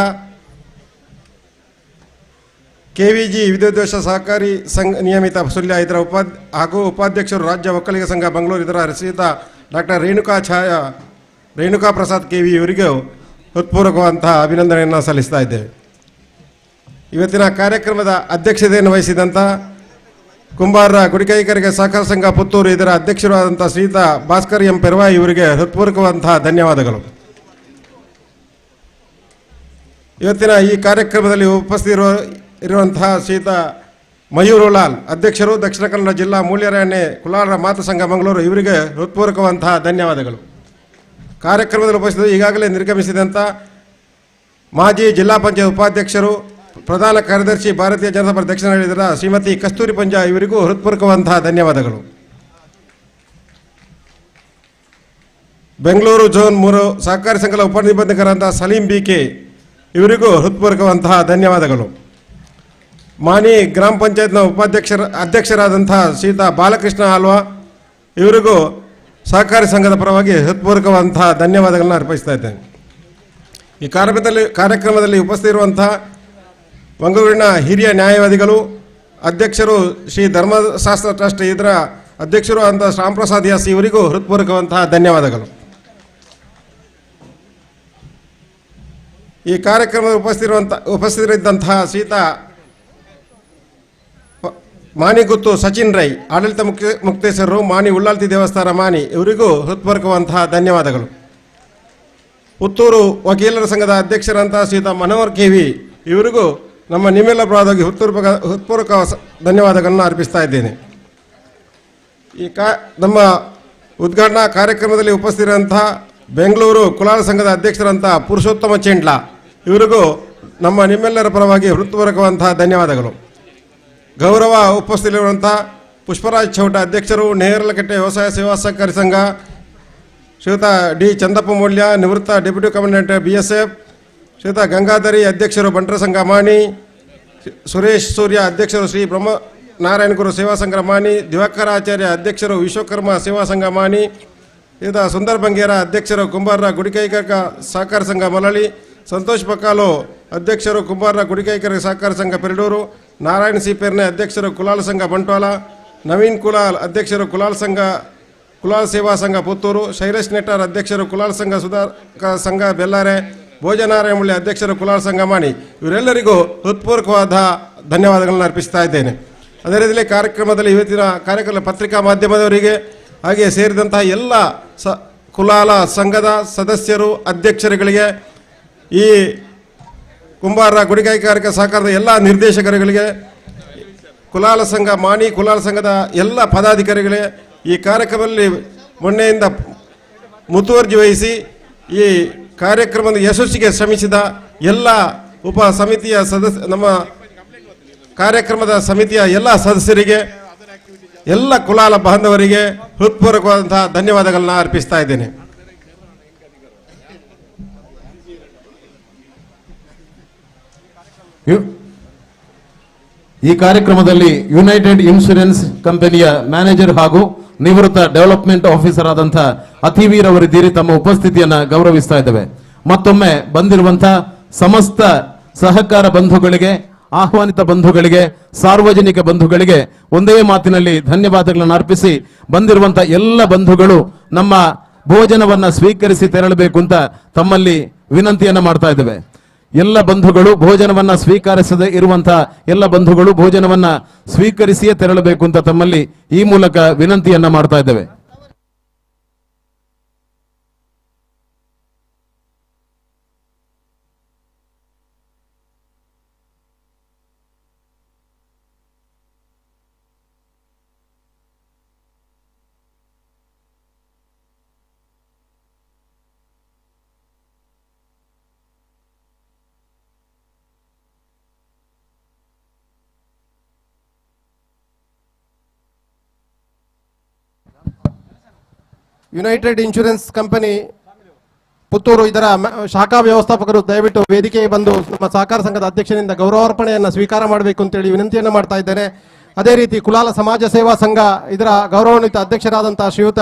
KVG ವಿದ್ಯುದ್ವೇಷ ಸಹಕಾರಿ ಸಂಘ ನಿಯಮಿತ ಸುಳ್ಯ ಇದರ ಹಾಗೂ ಉಪಾಧ್ಯಕ್ಷರು ರಾಜ್ಯ ಒಕ್ಕಲಿಗ ಸಂಘ ಬೆಂಗಳೂರು ಇದರ ಶ್ರೀಯುತ ಡಾಕ್ಟರ್ ರೇಣುಕಾ ಪ್ರಸಾದ್ KV ಇವರಿಗೂ ಹೃತ್ಪೂರ್ವಕವಾದಂತಹ ಅಭಿನಂದನೆಯನ್ನು ಸಲ್ಲಿಸ್ತಾ ಇದ್ದೇವೆ. ಇವತ್ತಿನ ಕಾರ್ಯಕ್ರಮದ ಅಧ್ಯಕ್ಷತೆಯನ್ನು ವಹಿಸಿದಂಥ ಕುಂಬಾರರ ಗುಡಿ ಕೈಗಾರಿಕೆ ಸಹಕಾರ ಸಂಘ ಪುತ್ತೂರು ಇದರ ಅಧ್ಯಕ್ಷರಾದಂಥ ಶ್ರೀಯುತ ಭಾಸ್ಕರ್ ಎಂ ಪೆರ್ವಾಯಿ ಇವರಿಗೆ ಹೃತ್ಪೂರ್ವಕವಾದಂತಹ ಧನ್ಯವಾದಗಳು. ಇವತ್ತಿನ ಈ ಕಾರ್ಯಕ್ರಮದಲ್ಲಿ ಉಪಸ್ಥಿತರಿರುವಂತಹ ಶ್ರೀಯುತ ಮಯೂರುಲಾಲ್ ಅಧ್ಯಕ್ಷರು ದಕ್ಷಿಣ ಕನ್ನಡ ಜಿಲ್ಲಾ ಮೂಲ್ಯರಾಯಣ್ಯ ಕುಲಾಲರ ಮಾತೃ ಸಂಘ ಮಂಗಳೂರು ಇವರಿಗೆ ಹೃತ್ಪೂರ್ವಕವಾದಂತಹ ಧನ್ಯವಾದಗಳು. ಕಾರ್ಯಕ್ರಮದಲ್ಲಿ ಉಪಸ್ಥಿತರು ಈಗಾಗಲೇ ನಿರ್ಗಮಿಸಿದಂಥ ಮಾಜಿ ಜಿಲ್ಲಾ ಪಂಚಾಯತ್ ಉಪಾಧ್ಯಕ್ಷರು ಪ್ರಧಾನ ಕಾರ್ಯದರ್ಶಿ ಭಾರತೀಯ ಜನತಾ ಪಾರ್ಟಿ ದಕ್ಷಿಣ ಕನ್ನಡ ಶ್ರೀಮತಿ ಕಸ್ತೂರಿ ಪಂಜಾ ಇವರಿಗೂ ಹೃತ್ಪೂರ್ವಕವಾದಂತಹ ಧನ್ಯವಾದಗಳು. ಬೆಂಗಳೂರು ಝೋನ್ 3 ಸಹಕಾರಿ ಸಂಘದ ಉಪನಿಬಂಧಕರಾದಂತಹ ಸಲೀಂ BK ಇವರಿಗೂ ಹೃತ್ಪೂರ್ವಕವಾದಂತಹ ಧನ್ಯವಾದಗಳು. ಮಾಣಿ ಗ್ರಾಮ ಪಂಚಾಯತ್ನ ಅಧ್ಯಕ್ಷರಾದಂತಹ ಶ್ರೀಯುತ ಬಾಲಕೃಷ್ಣ ಆಲ್ವಾ ಇವರಿಗೂ ಸಹಕಾರಿ ಸಂಘದ ಪರವಾಗಿ ಹೃತ್ಪೂರ್ವಕವಾದಂತಹ ಧನ್ಯವಾದಗಳನ್ನು ಅರ್ಪಿಸ್ತಾ ಇದ್ದೇನೆ. ಈ ಕಾರ್ಯಕ್ರಮದಲ್ಲಿ ಉಪಸ್ಥಿತಿರುವಂತಹ ಮಂಗಳೂರಿನ ಹಿರಿಯ ನ್ಯಾಯವಾದಿಗಳು, ಅಧ್ಯಕ್ಷರು ಶ್ರೀ ಧರ್ಮಶಾಸ್ತ್ರ ಟ್ರಸ್ಟ್ ಇದರ ಅಧ್ಯಕ್ಷರು ಅಂತ ಶ್ಯಾಮ್ ಪ್ರಸಾದ್ ಎಸ್ ಇವರಿಗೂ ಹೃತ್ಪೂರ್ವಕವಂತಹ ಧನ್ಯವಾದಗಳು. ಈ ಕಾರ್ಯಕ್ರಮದ ಉಪಸ್ಥಿತರಿದ್ದಂತಹ ಶ್ರೀತ ಮಾನಿಗುತ್ತು ಸಚಿನ್ ರೈ, ಆಡಳಿತ ಮುಕ್ತೇಶ್ವರರು, ಮಾಣಿ ಉಳ್ಳಾಲ್ತಿ ದೇವಸ್ಥಾನ ಮಾಣಿ ಇವರಿಗೂ ಹೃತ್ಪೂರ್ವಕವಂತಹ ಧನ್ಯವಾದಗಳು. ಪುತ್ತೂರು ವಕೀಲರ ಸಂಘದ ಅಧ್ಯಕ್ಷರಂತಹ ಶ್ರೀತ ಮನೋಹರ್ ಕೆವಿ ಇವರಿಗೂ ನಮ್ಮ ನಿಮ್ಮೆಲ್ಲ ಪರವಾಗಿ ಹೃತ್ಪೂರ್ವಕ ಧನ್ಯವಾದಗಳನ್ನು ಅರ್ಪಿಸ್ತಾ ಇದ್ದೇನೆ. ಈ ನಮ್ಮ ಉದ್ಘಾಟನಾ ಕಾರ್ಯಕ್ರಮದಲ್ಲಿ ಉಪಸ್ಥಿತರಂತಹ ಬೆಂಗಳೂರು ಕುಲಾಲ ಸಂಘದ ಅಧ್ಯಕ್ಷರಂತಹ ಪುರುಷೋತ್ತಮ ಚೆಂಡ್ಲ ಇವರಿಗೂ ನಮ್ಮ ನಿಮ್ಮೆಲ್ಲರ ಪರವಾಗಿ ಹೃತ್ಪೂರ್ವಕವಂತಹ ಧನ್ಯವಾದಗಳು. ಗೌರವ ಉಪಸ್ಥಿತರಿರುವಂತಹ ಪುಷ್ಪರಾಜ್ ಚೌಟ ಅಧ್ಯಕ್ಷರು, ನೇರಲಕಟ್ಟೆ ವ್ಯವಸಾಯ ಸೇವಾ ಸಹಕಾರಿ ಸಂಘ, ಶ್ರೀಯುತ ಡಿ ಚಂದಪ್ಪ ಮೌಲ್ಯ ನಿವೃತ್ತ ಡೆಪ್ಯೂಟಿ ಕಮಾಂಡೆಂಟ್ BSF, ಶ್ರೀಯುತ ಗಂಗಾಧರಿ ಅಧ್ಯಕ್ಷರು ಬಂಟರ ಸಂಘ ಮಾಣಿ, ಸುರೇಶ್ ಸೂರ್ಯ ಅಧ್ಯಕ್ಷರು ಶ್ರೀ ಬ್ರಹ್ಮ ನಾರಾಯಣಗುರು ಸೇವಾ ಸಂಘ ಮಾಣಿ, ದಿವಾಕರ ಆಚಾರ್ಯ ಅಧ್ಯಕ್ಷರು ವಿಶ್ವಕರ್ಮ ಸೇವಾ ಸಂಘ ಮಾಣಿ, ಶ್ರೀಯುತ ಸುಂದರ್ ಬಂಗೇರ ಅಧ್ಯಕ್ಷರು ಕುಂಬಾರರ ಗುಡಿಕೈಗಾರಿಕ ಸಹಕಾರ ಸಂಘ ಮಲಳಿ, ಸಂತೋಷ್ ಪಕಾಲು ಅಧ್ಯಕ್ಷರು ಕುಂಬಾರರ ಗುಡಿಕೈಗಾರಿಕ ಸಹಕಾರ ಸಂಘ ಪೆರಡೂರು, ನಾರಾಯಣ್ ಸಿ ಪೆರ್ನೆ ಅಧ್ಯಕ್ಷರು ಕುಲಾಲ್ ಸಂಘ ಬಂಟ್ವಾಳ, ನವೀನ್ ಕುಲಾಲ್ ಅಧ್ಯಕ್ಷರು ಕುಲಾಲ್ ಸೇವಾ ಸಂಘ ಪುತ್ತೂರು, ಶೈಲೇಶ್ ನೆಟ್ಟಾರ್ ಅಧ್ಯಕ್ಷರು ಕುಲಾಲ್ ಸಂಘ ಸುಧಾರಕ ಸಂಘ ಬೆಲ್ಲಾರೆ, ಭೋಜನಾರಾಯಣಮುಳ್ಳಿ ಅಧ್ಯಕ್ಷರು ಕುಲಾಲ್ ಸಂಘ ಮಾಣಿ ಇವರೆಲ್ಲರಿಗೂ ಹೃತ್ಪೂರ್ವಕವಾದ ಧನ್ಯವಾದಗಳನ್ನು ಅರ್ಪಿಸ್ತಾ ಇದ್ದೇನೆ. ಅದೇ ರೀತಿಯಲ್ಲಿ ಕಾರ್ಯಕ್ರಮದಲ್ಲಿ ಇವತ್ತಿನ ಕಾರ್ಯಕ್ರಮ ಪತ್ರಿಕಾ ಮಾಧ್ಯಮದವರಿಗೆ ಹಾಗೆ ಸೇರಿದಂತಹ ಎಲ್ಲ ಕುಲಾಲ ಸಂಘದ ಸದಸ್ಯರು, ಅಧ್ಯಕ್ಷರುಗಳಿಗೆ, ಈ ಕುಂಬಾರರ ಗುಡಿಕೈಗಾರಿಕಾ ಸಹಕಾರದ ಎಲ್ಲ ನಿರ್ದೇಶಕರುಗಳಿಗೆ, ಕುಲಾಲ ಸಂಘ ಮಾಣಿ ಕುಲಾಲ ಸಂಘದ ಎಲ್ಲ ಪದಾಧಿಕಾರಿಗಳಿಗೆ, ಈ ಕಾರ್ಯಕ್ರಮದಲ್ಲಿ ಮೊನ್ನೆಯಿಂದ ಮುತುವರ್ಜಿ ವಹಿಸಿ ಈ ಕಾರ್ಯಕ್ರಮದ ಯಶಸ್ಸಿಗೆ ಶ್ರಮಿಸಿದ ಎಲ್ಲ ಉಪ ಸಮಿತಿಯ ನಮ್ಮ ಕಾರ್ಯಕ್ರಮದ ಸಮಿತಿಯ ಎಲ್ಲ ಸದಸ್ಯರಿಗೆ, ಎಲ್ಲ ಕುಲಾಲ ಬಾಂಧವರಿಗೆ ಹೃತ್ಪೂರ್ವಕವಾದಂತಹ ಧನ್ಯವಾದಗಳನ್ನ ಅರ್ಪಿಸ್ತಾ ಇದ್ದೇನೆ. ಈ ಕಾರ್ಯಕ್ರಮದಲ್ಲಿ ಯುನೈಟೆಡ್ ಇನ್ಶೂರೆನ್ಸ್ ಕಂಪನಿಯ ಮ್ಯಾನೇಜರ್ ಹಾಗೂ ನಿವೃತ್ತ ಡೆವಲಪ್ಮೆಂಟ್ ಆಫೀಸರ್ ಆದಂತಹ ಅತಿವೀರ್ ಅವರಿದ್ದೀರಿ. ತಮ್ಮ ಉಪಸ್ಥಿತಿಯನ್ನ ಗೌರವಿಸ್ತಾ ಇದ್ದೇವೆ. ಮತ್ತೊಮ್ಮೆ ಬಂದಿರುವಂತಹ ಸಮಸ್ತ ಸಹಕಾರ ಬಂಧುಗಳಿಗೆ, ಆಹ್ವಾನಿತ ಬಂಧುಗಳಿಗೆ, ಸಾರ್ವಜನಿಕ ಬಂಧುಗಳಿಗೆ ಒಂದೇ ಮಾತಿನಲ್ಲಿ ಧನ್ಯವಾದಗಳನ್ನು ಅರ್ಪಿಸಿ, ಬಂದಿರುವಂತಹ ಎಲ್ಲ ಬಂಧುಗಳು ನಮ್ಮ ಭೋಜನವನ್ನ ಸ್ವೀಕರಿಸಿ ತೆರಳಬೇಕು ಅಂತ ತಮ್ಮಲ್ಲಿ ವಿನಂತಿಯನ್ನ ಮಾಡ್ತಾ ಇದ್ದೇವೆ. ಎಲ್ಲ ಬಂಧುಗಳು ಭೋಜನವನ್ನ ಸ್ವೀಕರಿಸದೆ ಇರುವಂತಹ ಎಲ್ಲ ಬಂಧುಗಳು ಭೋಜನವನ್ನ ಸ್ವೀಕರಿಸಿಯೇ ತೆರಳಬೇಕು ಅಂತ ತಮ್ಮಲ್ಲಿ ಈ ಮೂಲಕ ವಿನಂತಿಯನ್ನ ಮಾಡ್ತಾ ಇದ್ದೇವೆ. ಯುನೈಟೆಡ್ ಇನ್ಶೂರೆನ್ಸ್ ಕಂಪನಿ ಪುತ್ತೂರು ಇದರ ಶಾಖಾ ವ್ಯವಸ್ಥಾಪಕರು ದಯವಿಟ್ಟು ವೇದಿಕೆಗೆ ಬಂದು ನಮ್ಮ ಸಹಕಾರ ಸಂಘದ ಅಧ್ಯಕ್ಷನಿಂದ ಗೌರವಾರ್ಪಣೆಯನ್ನು ಸ್ವೀಕಾರ ಮಾಡಬೇಕು ಅಂತೇಳಿ ವಿನಂತಿಯನ್ನು ಮಾಡ್ತಾ ಇದ್ದೇನೆ. ಅದೇ ರೀತಿ ಕುಲಾಲ ಸಮಾಜ ಸೇವಾ ಸಂಘ ಇದರ ಗೌರವಾನ್ವಿತ ಅಧ್ಯಕ್ಷರಾದಂತಹ ಶ್ರೀಯುತ